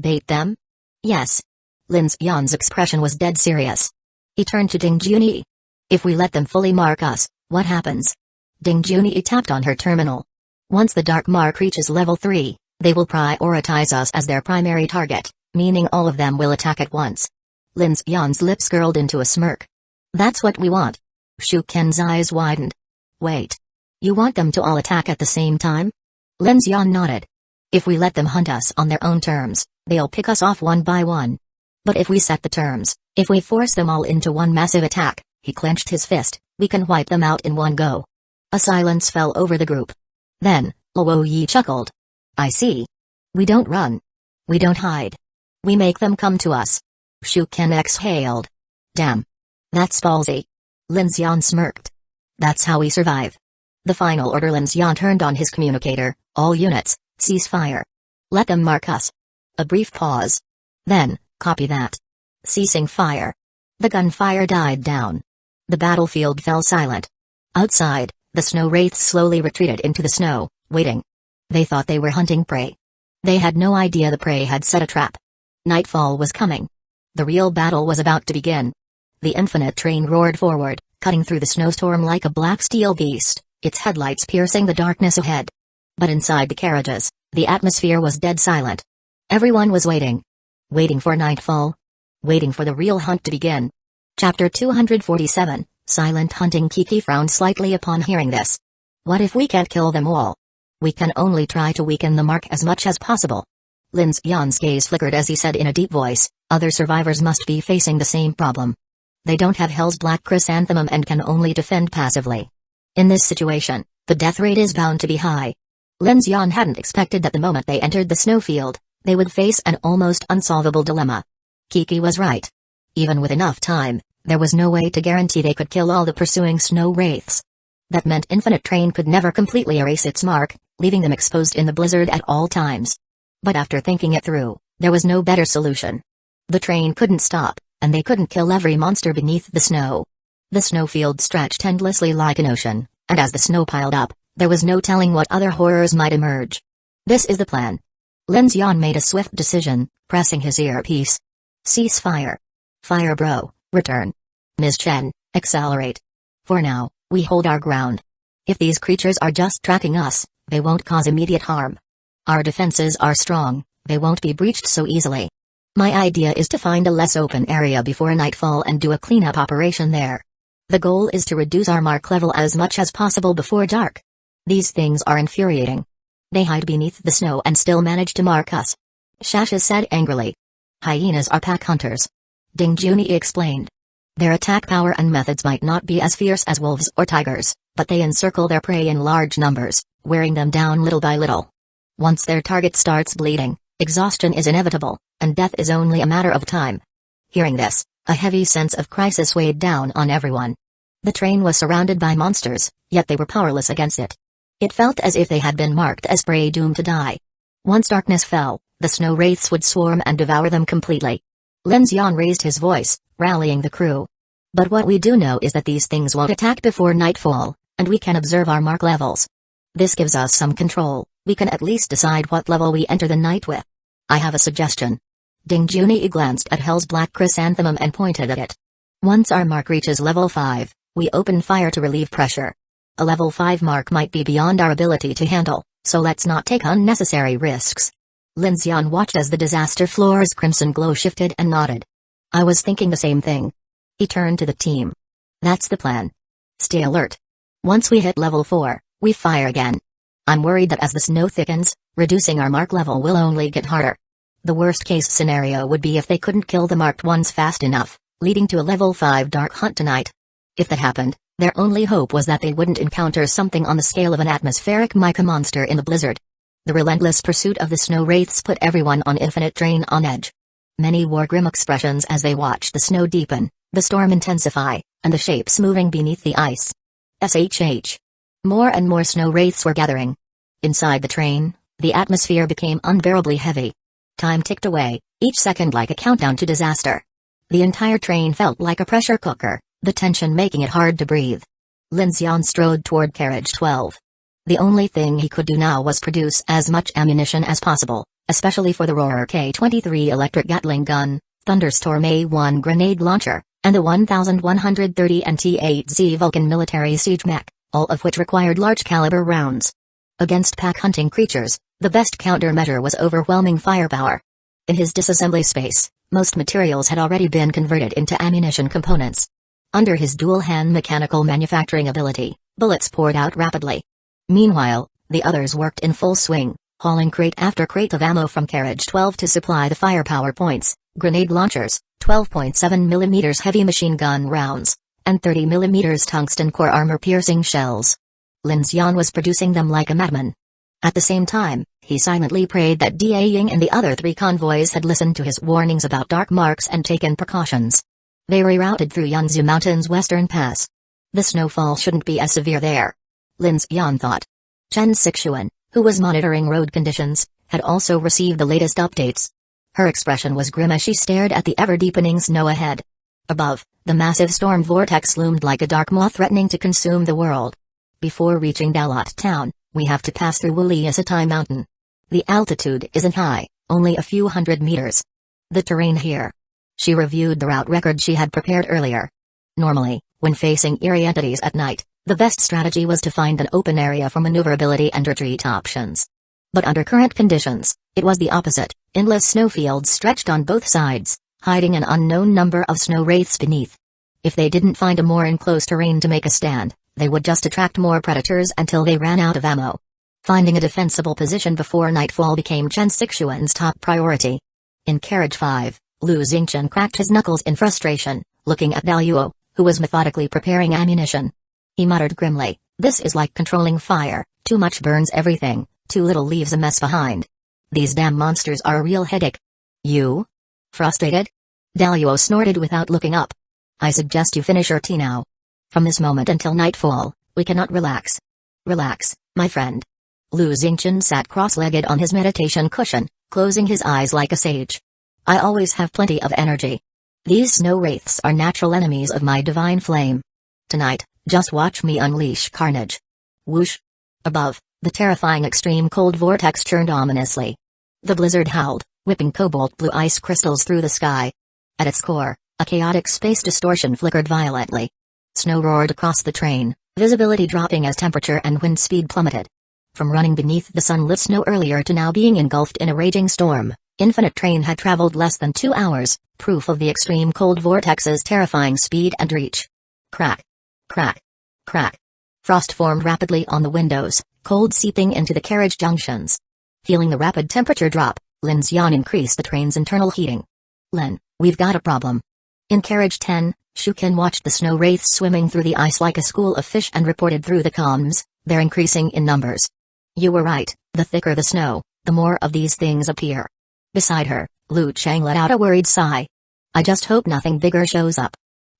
Bait them? Yes. Lin Xian's expression was dead serious. He turned to Ding Junyi. If we let them fully mark us, what happens? Ding Junyi tapped on her terminal. Once the dark mark reaches level 3, they will prioritize us as their primary target, meaning all of them will attack at once. Lin Xian's lips curled into a smirk. That's what we want. Shu Ken's eyes widened. Wait. You want them to all attack at the same time? Lin Xian nodded. If we let them hunt us on their own terms, they'll pick us off one by one. But if we set the terms, if we force them all into one massive attack, he clenched his fist, we can wipe them out in one go. A silence fell over the group. Then, Luo Yi chuckled. I see. We don't run. We don't hide. We make them come to us. Shu Ken exhaled. Damn. That's ballsy. Lin Xian smirked. That's how we survive. The final order. Lin Xian turned on his communicator. All units, cease fire. Let them mark us. A brief pause. Then, copy that. Ceasing fire. The gunfire died down. The battlefield fell silent. Outside, the snow wraiths slowly retreated into the snow, waiting. They thought they were hunting prey. They had no idea the prey had set a trap. Nightfall was coming. The real battle was about to begin. The infinite train roared forward, cutting through the snowstorm like a black steel beast, its headlights piercing the darkness ahead. But inside the carriages, the atmosphere was dead silent. Everyone was waiting. Waiting for nightfall. Waiting for the real hunt to begin. Chapter 247, Silent Hunting. Kiki frowned slightly upon hearing this. What if we can't kill them all? We can only try to weaken the mark as much as possible. Lin Xian's gaze flickered as he said in a deep voice, other survivors must be facing the same problem. They don't have Hell's Black Chrysanthemum and can only defend passively. In this situation, the death rate is bound to be high. Lin Xian hadn't expected that the moment they entered the snowfield, they would face an almost unsolvable dilemma. Kiki was right. Even with enough time, There was no way to guarantee they could kill all the pursuing snow wraiths. That meant Infinite Train could never completely erase its mark, leaving them exposed in the blizzard at all times. But after thinking it through, there was no better solution. The train couldn't stop, and they couldn't kill every monster beneath the snow. The snowfield stretched endlessly like an ocean, and as the snow piled up, there was no telling what other horrors might emerge. This is the plan. Lin Xian made a swift decision, pressing his earpiece. Cease fire. Fire bro, return. Ms. Chen, accelerate. For now, we hold our ground. If these creatures are just tracking us, they won't cause immediate harm. Our defenses are strong, they won't be breached so easily. My idea is to find a less open area before nightfall and do a cleanup operation there. The goal is to reduce our mark level as much as possible before dark. These things are infuriating. They hide beneath the snow and still manage to mark us. Shasha said angrily. Hyenas are pack hunters. Ding Junyi explained. Their attack power and methods might not be as fierce as wolves or tigers, but they encircle their prey in large numbers, wearing them down little by little. Once their target starts bleeding, exhaustion is inevitable, and death is only a matter of time. Hearing this, a heavy sense of crisis weighed down on everyone. The train was surrounded by monsters, yet they were powerless against it. It felt as if they had been marked as prey doomed to die. Once darkness fell, the snow wraiths would swarm and devour them completely. Lin Xian raised his voice, rallying the crew. But what we do know is that these things won't attack before nightfall, and we can observe our mark levels. This gives us some control. We can at least decide what level we enter the night with. I have a suggestion. Ding Junyi glanced at Hell's Black Chrysanthemum and pointed at it. Once our mark reaches level 5, we open fire to relieve pressure. A level 5 mark might be beyond our ability to handle, so let's not take unnecessary risks. Lin Xian watched as the disaster floor's crimson glow shifted and nodded. I was thinking the same thing. He turned to the team. That's the plan. Stay alert. Once we hit level 4, we fire again. I'm worried that as the snow thickens, reducing our mark level will only get harder. The worst-case scenario would be if they couldn't kill the marked ones fast enough, leading to a level 5 dark hunt tonight. If that happened, their only hope was that they wouldn't encounter something on the scale of an atmospheric mica monster in the blizzard. The relentless pursuit of the snow wraiths put everyone on Infinite Train on edge. Many wore grim expressions as they watched the snow deepen, the storm intensify, and the shapes moving beneath the ice. SHH. More and more snow wraiths were gathering. Inside the train, the atmosphere became unbearably heavy. Time ticked away, each second like a countdown to disaster. The entire train felt like a pressure cooker, the tension making it hard to breathe. Lin Xian strode toward carriage 12. The only thing he could do now was produce as much ammunition as possible, especially for the Roarer K-23 electric Gatling gun, Thunderstorm A-1 grenade launcher, and the 1130 NT-8Z Vulcan military siege mech, all of which required large-caliber rounds. Against pack-hunting creatures, the best countermeasure was overwhelming firepower. In his disassembly space, most materials had already been converted into ammunition components. Under his dual-hand mechanical manufacturing ability, bullets poured out rapidly. Meanwhile, the others worked in full swing, hauling crate after crate of ammo from carriage 12 to supply the firepower points, grenade launchers, 12.7mm heavy machine gun rounds, and 30mm tungsten core armor-piercing shells. Lin Xian was producing them like a madman. At the same time, he silently prayed that Da Ying and the other 3 convoys had listened to his warnings about dark marks and taken precautions. They rerouted through Yunzu Mountain's western pass. The snowfall shouldn't be as severe there. Lin Xian thought. Chen Sixuan, who was monitoring road conditions, had also received the latest updates. Her expression was grim as she stared at the ever-deepening snow ahead. Above, the massive storm vortex loomed like a dark maw threatening to consume the world. Before reaching Dalat town, we have to pass through Wuliasatai Mountain. The altitude isn't high, only a few hundred meters. The terrain here. She reviewed the route record she had prepared earlier. Normally, when facing eerie entities at night, the best strategy was to find an open area for maneuverability and retreat options. But under current conditions, it was the opposite. Endless snowfields stretched on both sides, hiding an unknown number of snow wraiths beneath. If they didn't find a more enclosed terrain to make a stand, they would just attract more predators until they ran out of ammo. Finding a defensible position before nightfall became Chen Sixuan's top priority. In carriage 5, Lu Xingchen cracked his knuckles in frustration, looking at Daluo, who was methodically preparing ammunition. He muttered grimly, "This is like controlling fire, too much burns everything, too little leaves a mess behind. These damn monsters are a real headache." "You? Frustrated?" Daluo snorted without looking up. I suggest you finish your tea now. From this moment until nightfall, we cannot relax. Relax, my friend. Lu Xingchen sat cross-legged on his meditation cushion, closing his eyes like a sage. I always have plenty of energy. These snow wraiths are natural enemies of my divine flame. Tonight, just watch me unleash carnage. Whoosh! Above, the terrifying extreme cold vortex churned ominously. The blizzard howled, whipping cobalt blue ice crystals through the sky. At its core, a chaotic space distortion flickered violently. Snow roared across the train, visibility dropping as temperature and wind speed plummeted. From running beneath the sunlit snow earlier to now being engulfed in a raging storm, Infinite Train had traveled less than 2 hours, proof of the extreme cold vortex's terrifying speed and reach. Crack. Crack. Crack. Frost formed rapidly on the windows, cold seeping into the carriage junctions. Feeling the rapid temperature drop, Lin Xian increased the train's internal heating. Lin, we've got a problem. In carriage 10, Shuken watched the snow wraiths swimming through the ice like a school of fish and reported through the comms, they're increasing in numbers. You were right, the thicker the snow, the more of these things appear. Beside her, Lu Chang let out a worried sigh. I just hope nothing bigger shows up.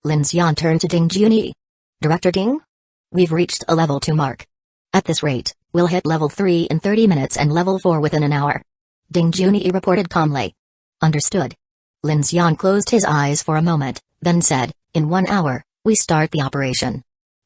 Lin Xian turned to Ding Junyi. Director Ding? We've reached a level 2 mark. At this rate, we'll hit level 3 in 30 minutes and level 4 within an hour. Ding Junyi reported calmly. Understood. Lin Xian closed his eyes for a moment, then said, in 1 hour, we start the operation.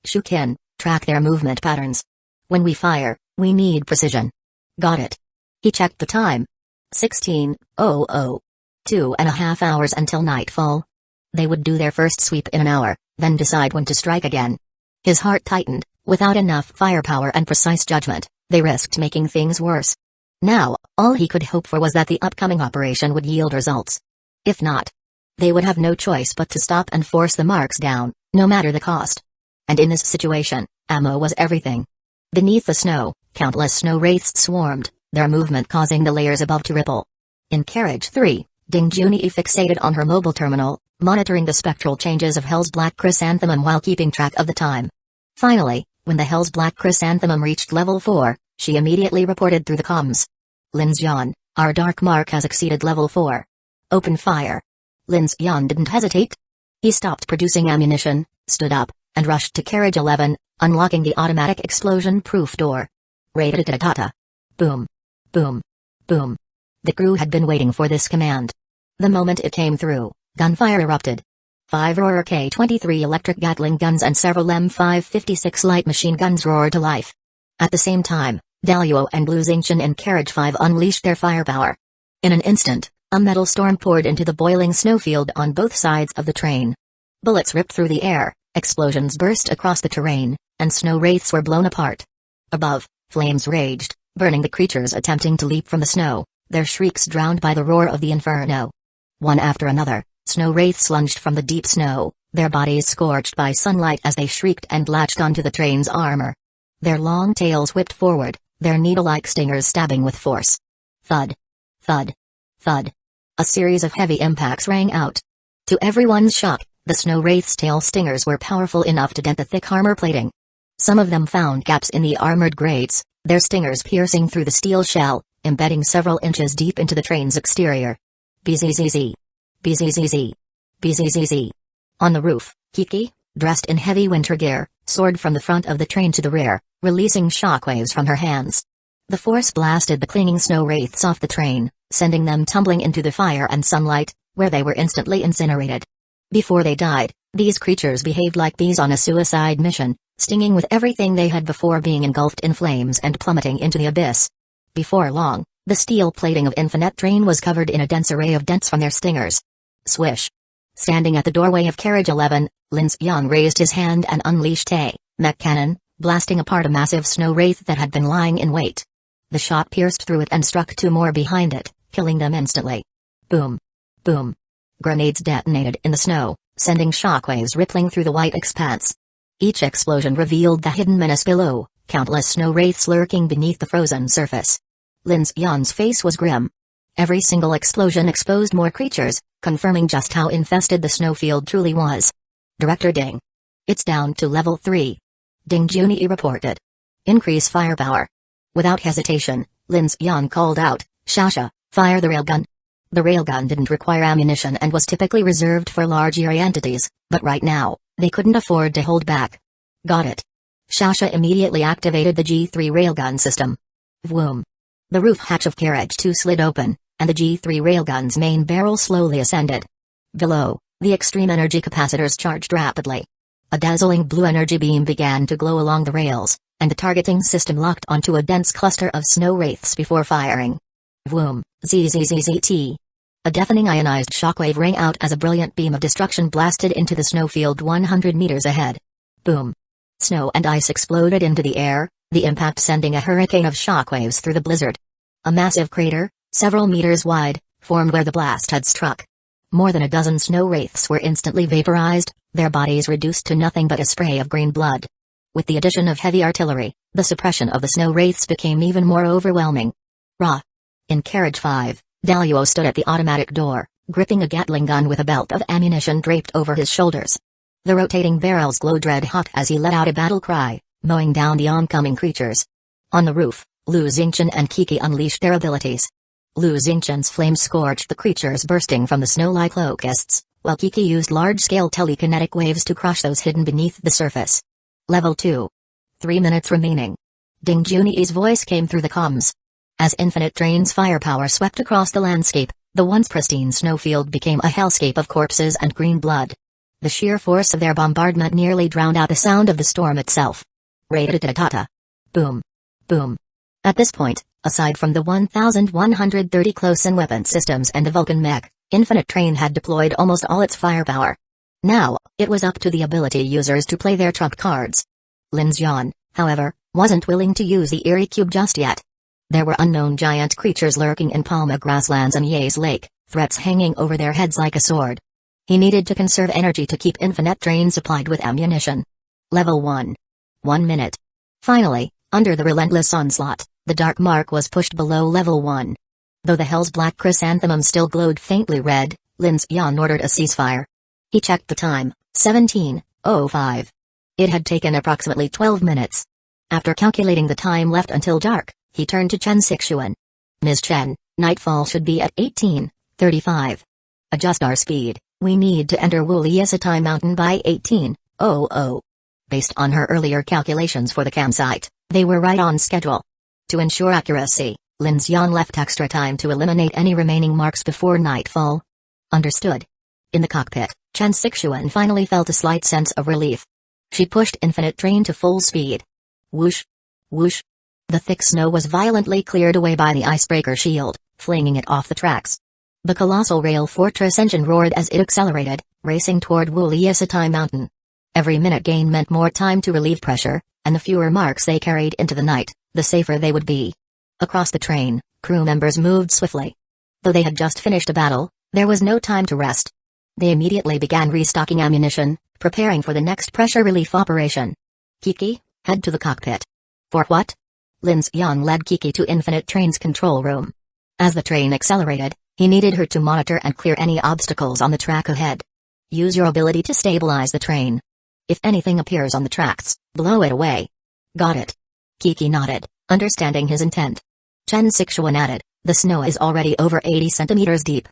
Shuken, track their movement patterns. When we fire, we need precision. Got it. He checked the time. 16:00. 2.5 hours until nightfall. They would do their first sweep in an hour, then decide when to strike again. His heart tightened. Without enough firepower and precise judgment, they risked making things worse. Now, all he could hope for was that the upcoming operation would yield results. If not, they would have no choice but to stop and force the marks down, no matter the cost. And in this situation, ammo was everything. Beneath the snow, countless snow wraiths swarmed, their movement causing the layers above to ripple. In carriage 3, Ding Junyi fixated on her mobile terminal, monitoring the spectral changes of Hell's Black Chrysanthemum while keeping track of the time. Finally, when the Hell's Black Chrysanthemum reached level 4, she immediately reported through the comms. Lin Xian, our dark mark has exceeded level 4. Open fire. Lin Xian didn't hesitate. He stopped producing ammunition, stood up, and rushed to carriage 11, unlocking the automatic explosion-proof door. Ra-da-da-da-da. Boom. Boom. Boom. The crew had been waiting for this command. The moment it came through, gunfire erupted. 5 Roer K-23 electric Gatling guns and several M556 light machine guns roared to life. At the same time, Daluo and Lu Xingchen in carriage 5 unleashed their firepower. In an instant, a metal storm poured into the boiling snowfield on both sides of the train. Bullets ripped through the air, explosions burst across the terrain, and snow wraiths were blown apart. Above, flames raged, burning the creatures attempting to leap from the snow, their shrieks drowned by the roar of the inferno. One after another, snow wraiths lunged from the deep snow, their bodies scorched by sunlight as they shrieked and latched onto the train's armor. Their long tails whipped forward, their needle-like stingers stabbing with force. Thud. Thud. Thud. A series of heavy impacts rang out. To everyone's shock, the snow wraith's tail stingers were powerful enough to dent the thick armor plating. Some of them found gaps in the armored grates, their stingers piercing through the steel shell, embedding several inches deep into the train's exterior. Bzzz. Bzzz. Bzzz. On the roof, Kiki, dressed in heavy winter gear, soared from the front of the train to the rear, releasing shockwaves from her hands. The force blasted the clinging snow wraiths off the train, sending them tumbling into the fire and sunlight, where they were instantly incinerated. Before they died, these creatures behaved like bees on a suicide mission, stinging with everything they had before being engulfed in flames and plummeting into the abyss. Before long, the steel plating of Infinite Train was covered in a dense array of dents from their stingers. Swish. Standing at the doorway of carriage 11, Lin Xian raised his hand and unleashed a mech cannon, blasting apart a massive snow wraith that had been lying in wait. The shot pierced through it and struck 2 more behind it, killing them instantly. Boom. Boom. Grenades detonated in the snow, sending shockwaves rippling through the white expanse. Each explosion revealed the hidden menace below, countless snow wraiths lurking beneath the frozen surface. Lin Xian's face was grim. Every single explosion exposed more creatures, confirming just how infested the snowfield truly was. Director Ding. It's down to level 3. Ding Junyi reported. Increase firepower. Without hesitation, Lin Xian called out, Shasha, fire the railgun. The railgun didn't require ammunition and was typically reserved for large area entities, but right now, they couldn't afford to hold back. Got it. Shasha immediately activated the G3 railgun system. Vroom. The roof hatch of Carriage 2 slid open, and the G3 railgun's main barrel slowly ascended. Below, the extreme energy capacitors charged rapidly. A dazzling blue energy beam began to glow along the rails, and the targeting system locked onto a dense cluster of snow wraiths before firing. Vroom, zzzzzt. A deafening ionized shockwave rang out as a brilliant beam of destruction blasted into the snowfield 100 meters ahead. Boom. Snow and ice exploded into the air, the impact sending a hurricane of shockwaves through the blizzard. A massive crater, several meters wide, formed where the blast had struck. More than a dozen snow wraiths were instantly vaporized, their bodies reduced to nothing but a spray of green blood. With the addition of heavy artillery, the suppression of the snow wraiths became even more overwhelming. Rah! In Carriage 5, Danzō stood at the automatic door, gripping a Gatling gun with a belt of ammunition draped over his shoulders. The rotating barrels glowed red-hot as he let out a battle cry, mowing down the oncoming creatures. On the roof, Lu Xingqian and Kiki unleashed their abilities. Lu Xingqian's flames scorched the creatures bursting from the snow-like locusts, while Kiki used large-scale telekinetic waves to crush those hidden beneath the surface. Level 2. 3 minutes remaining. Ding Junyi's voice came through the comms. As Infinite Train's firepower swept across the landscape, the once pristine snowfield became a hellscape of corpses and green blood. The sheer force of their bombardment nearly drowned out the sound of the storm itself. Ra-da-da-da-da. Boom. Boom. At this point, aside from the 1,130 close-in weapon systems and the Vulcan mech, Infinite Train had deployed almost all its firepower. Now, it was up to the ability users to play their trump cards. Lin Xian, however, wasn't willing to use the Eerie Cube just yet. There were unknown giant creatures lurking in Palma grasslands and Ye's Lake, threats hanging over their heads like a sword. He needed to conserve energy to keep Infinite Train supplied with ammunition. Level 1. 1 minute. Finally, under the relentless onslaught, the dark mark was pushed below level 1. Though the Hell's Black Chrysanthemum still glowed faintly red, Lin Xian ordered a ceasefire. He checked the time, 17:05. It had taken approximately 12 minutes. After calculating the time left until dark, he turned to Chen Xixuan. Ms. Chen, nightfall should be at 18:35. Adjust our speed, we need to enter Wuliasatai Mountain by 18:00. Based on her earlier calculations for the campsite, they were right on schedule. To ensure accuracy, Lin Xian left extra time to eliminate any remaining marks before nightfall. Understood. In the cockpit, Chen Xixuan finally felt a slight sense of relief. She pushed Infinite Train to full speed. Whoosh! Whoosh! The thick snow was violently cleared away by the icebreaker shield, flinging it off the tracks. The colossal rail fortress engine roared as it accelerated, racing toward Wuliasatai Mountain. Every minute gain meant more time to relieve pressure, and the fewer marks they carried into the night, the safer they would be. Across the train, crew members moved swiftly. Though they had just finished a battle, there was no time to rest. They immediately began restocking ammunition, preparing for the next pressure relief operation. Kiki, head to the cockpit. For what? Lin Xian led Kiki to Infinite Train's control room. As the train accelerated, he needed her to monitor and clear any obstacles on the track ahead. Use your ability to stabilize the train. If anything appears on the tracks, blow it away. Got it. Kiki nodded, understanding his intent. Chen Xixuan added, the snow is already over 80 centimeters deep.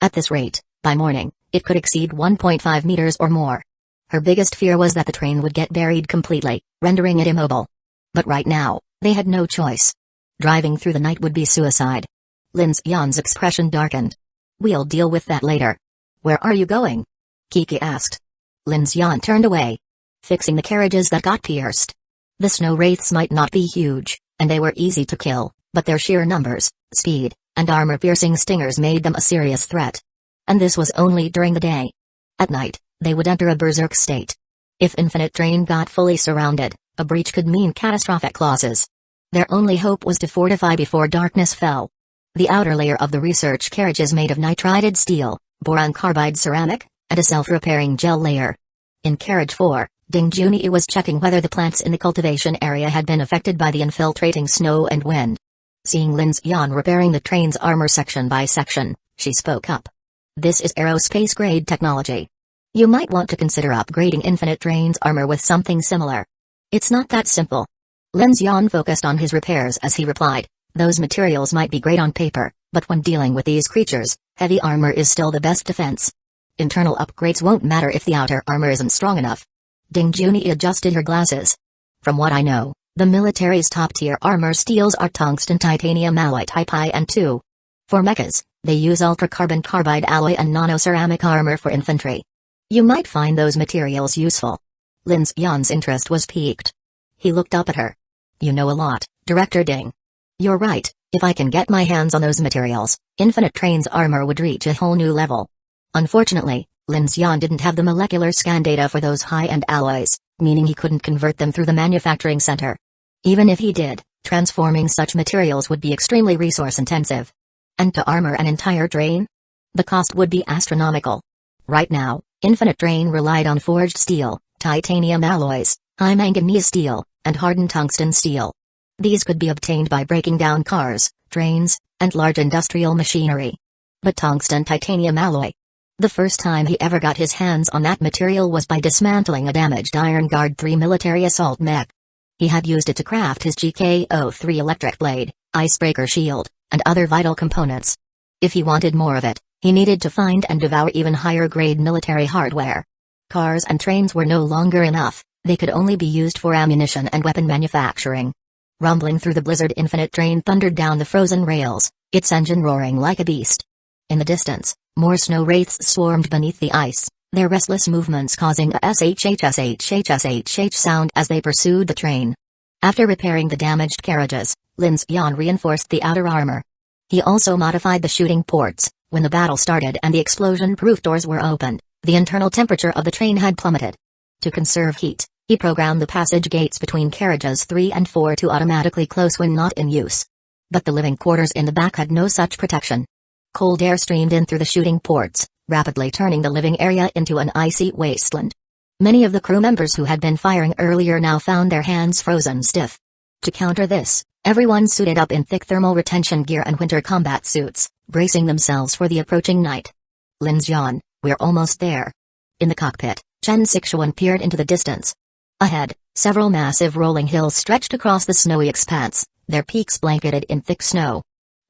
At this rate, by morning, it could exceed 1.5 meters or more. Her biggest fear was that the train would get buried completely, rendering it immobile. But right now, they had no choice. Driving through the night would be suicide. Lin Xian's expression darkened. We'll deal with that later. Where are you going? Kiki asked. Lin Xian turned away. Fixing the carriages that got pierced. The snow wraiths might not be huge, and they were easy to kill, but their sheer numbers, speed, and armor-piercing stingers made them a serious threat. And this was only during the day. At night, they would enter a berserk state. If Infinite Train got fully surrounded, a breach could mean catastrophic losses. Their only hope was to fortify before darkness fell. The outer layer of the research carriage is made of nitrided steel, boron carbide ceramic, and a self-repairing gel layer. In Carriage 4, Ding Junyi was checking whether the plants in the cultivation area had been affected by the infiltrating snow and wind. Seeing Lin Xian repairing the train's armor section by section, she spoke up. This is aerospace-grade technology. You might want to consider upgrading Infinite Train's armor with something similar. It's not that simple. Lin Xian focused on his repairs as he replied, those materials might be great on paper, But when dealing with these creatures, heavy armor is still the best defense. Internal upgrades won't matter if the outer armor isn't strong enough. Ding Junyi adjusted her glasses. From what I know, the military's top-tier armor steels are tungsten titanium alloy type I and II. For mechas, they use ultra-carbon carbide alloy and nano-ceramic armor for infantry. You might find those materials useful. Lin Xian's interest was piqued. He looked up at her. You know a lot, Director Ding. You're right, if I can get my hands on those materials, Infinite Train's armor would reach a whole new level. Unfortunately, Lin Xian didn't have the molecular scan data for those high-end alloys, meaning he couldn't convert them through the manufacturing center. Even if he did, transforming such materials would be extremely resource-intensive. And to armor an entire train? The cost would be astronomical. Right now, Infinite Train relied on forged steel, titanium alloys, high manganese steel, and hardened tungsten steel. These could be obtained by breaking down cars, trains, and large industrial machinery. But tungsten titanium alloy? The first time he ever got his hands on that material was by dismantling a damaged Iron Guard 3 military assault mech. He had used it to craft his GKO-3 electric blade, icebreaker shield, and other vital components. If he wanted more of it, he needed to find and devour even higher-grade military hardware. Cars and trains were no longer enough, they could only be used for ammunition and weapon manufacturing. Rumbling through the blizzard, Infinite Train thundered down the frozen rails, its engine roaring like a beast. In the distance, more snow wraiths swarmed beneath the ice, their restless movements causing a shhh sound as they pursued the train. After repairing the damaged carriages, Lin Xian reinforced the outer armor. He also modified the shooting ports. When the battle started and the explosion-proof doors were opened, the internal temperature of the train had plummeted. To conserve heat, he programmed the passage gates between carriages 3 and 4 to automatically close when not in use. But the living quarters in the back had no such protection. Cold air streamed in through the shooting ports, rapidly turning the living area into an icy wasteland. Many of the crew members who had been firing earlier now found their hands frozen stiff. To counter this, everyone suited up in thick thermal retention gear and winter combat suits, bracing themselves for the approaching night. Lin Xian, we're almost there. In the cockpit, Chen Sixuan peered into the distance. Ahead, several massive rolling hills stretched across the snowy expanse, their peaks blanketed in thick snow.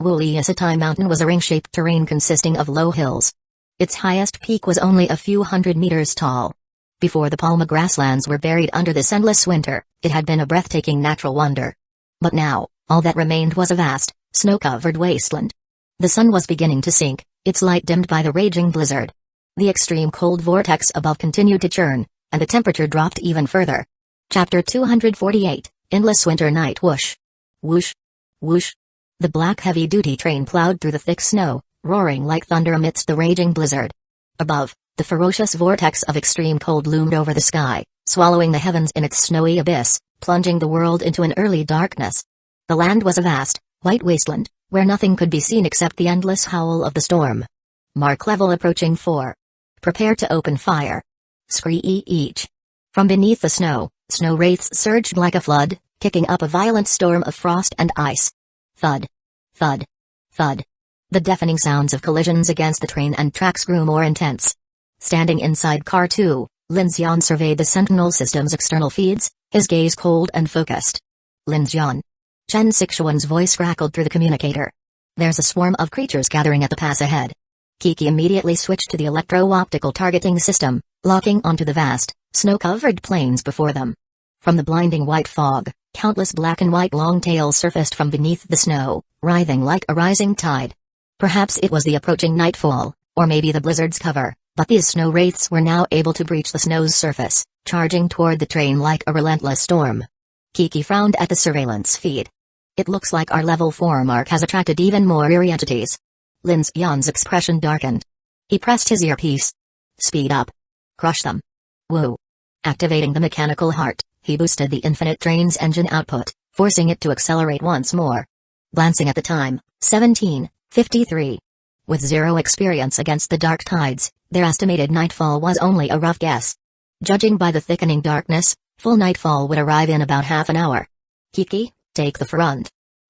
Wuliasatai Mountain was a ring-shaped terrain consisting of low hills. Its highest peak was only a few hundred meters tall. Before the Palma grasslands were buried under this endless winter, it had been a breathtaking natural wonder. But now, all that remained was a vast, snow-covered wasteland. The sun was beginning to sink, its light dimmed by the raging blizzard. The extreme cold vortex above continued to churn, and the temperature dropped even further. Chapter 248, Endless Winter Night. Whoosh! Whoosh! Whoosh! The black heavy-duty train plowed through the thick snow, roaring like thunder amidst the raging blizzard. Above, the ferocious vortex of extreme cold loomed over the sky, swallowing the heavens in its snowy abyss, plunging the world into an early darkness. The land was a vast, white wasteland, where nothing could be seen except the endless howl of the storm. Mark level approaching 4. Prepare to open fire. Screech. From beneath the snow wraiths surged like a flood, kicking up a violent storm of frost and ice. Thud. Thud. Thud. The deafening sounds of collisions against the train and tracks grew more intense. Standing inside Car 2, Lin Xian surveyed the Sentinel system's external feeds, his gaze cold and focused. Lin Xian. Chen Sixuan's voice crackled through the communicator. There's a swarm of creatures gathering at the pass ahead. Kiki immediately switched to the electro-optical targeting system, locking onto the vast, snow-covered plains before them. From the blinding white fog, countless black and white long tails surfaced from beneath the snow, writhing like a rising tide. Perhaps it was the approaching nightfall, or maybe the blizzard's cover, but these snow wraiths were now able to breach the snow's surface, charging toward the train like a relentless storm. Kiki frowned at the surveillance feed. It looks like our level 4 mark has attracted even more eerie entities. Lin Xian's expression darkened. He pressed his earpiece. Speed up. Crush them. Woo. Activating the mechanical heart, he boosted the Infinite Train's engine output, forcing it to accelerate once more. Glancing at the time, 17:53. With zero experience against the dark tides, their estimated nightfall was only a rough guess. Judging by the thickening darkness, full nightfall would arrive in about half an hour. Kiki, take the front.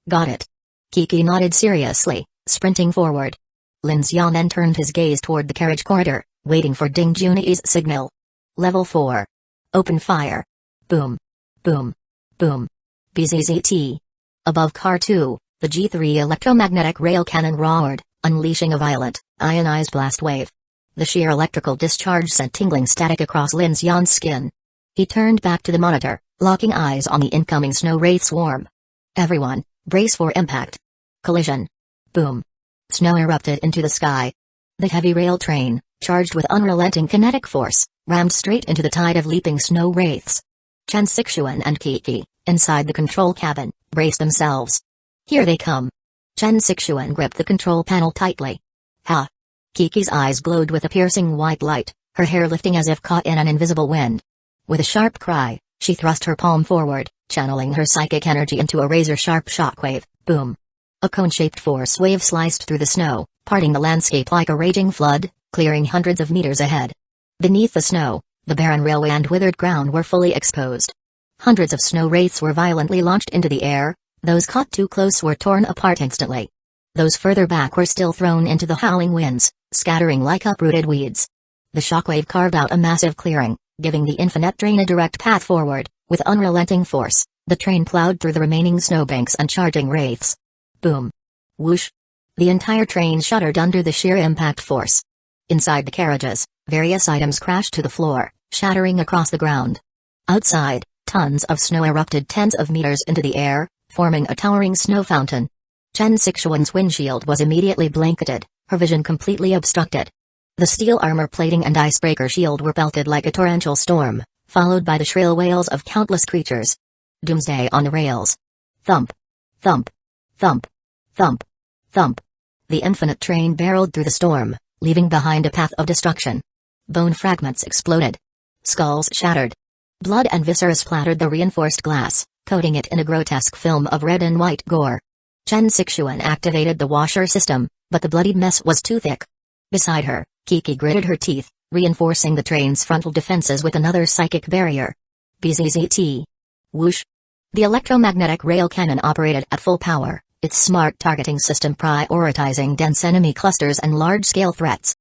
Got it. Kiki nodded seriously, sprinting forward. Lin Xian then turned his gaze toward the carriage corridor, waiting for Ding Junyi's signal. Level 4. Open fire. Boom. Boom. Boom. BZZT. Above Car 2, The G3 electromagnetic rail cannon roared, unleashing a violent, ionized blast wave. The sheer electrical discharge sent tingling static across Lin Xian's skin. He turned back to the monitor, locking eyes on the incoming snow wraith swarm. Everyone, brace for impact. Collision. Boom. Snow erupted into the sky. The heavy rail train, charged with unrelenting kinetic force, rammed straight into the tide of leaping snow wraiths. Chen Sixuan and Kiki, inside the control cabin, braced themselves. Here they come. Chen Sixuan gripped the control panel tightly. Ha! Kiki's eyes glowed with a piercing white light, her hair lifting as if caught in an invisible wind. With a sharp cry, she thrust her palm forward, channeling her psychic energy into a razor-sharp shockwave. Boom! A cone-shaped force wave sliced through the snow, parting the landscape like a raging flood, clearing hundreds of meters ahead. Beneath the snow, the barren railway and withered ground were fully exposed. Hundreds of snow wraiths were violently launched into the air. Those caught too close were torn apart instantly. Those further back were still thrown into the howling winds, scattering like uprooted weeds. The shockwave carved out a massive clearing, giving the infinite train a direct path forward. With unrelenting force, the train plowed through the remaining snowbanks and charging wraiths. Boom. Whoosh. The entire train shuddered under the sheer impact force. Inside the carriages, various items crashed to the floor, shattering across the ground. Outside, tons of snow erupted tens of meters into the air, forming a towering snow fountain. Chen Sixuan's windshield was immediately blanketed, her vision completely obstructed. The steel armor plating and icebreaker shield were pelted like a torrential storm, followed by the shrill wails of countless creatures. Doomsday on the rails. Thump. Thump. Thump. Thump. Thump. The infinite train barreled through the storm, leaving behind a path of destruction. Bone fragments exploded. Skulls shattered. Blood and viscera splattered the reinforced glass, coating it in a grotesque film of red and white gore. Chen Sixuan activated the washer system, but the bloodied mess was too thick. Beside her, Kiki gritted her teeth, reinforcing the train's frontal defenses with another psychic barrier. BZZT. Whoosh. The electromagnetic rail cannon operated at full power, its smart targeting system prioritizing dense enemy clusters and large-scale threats.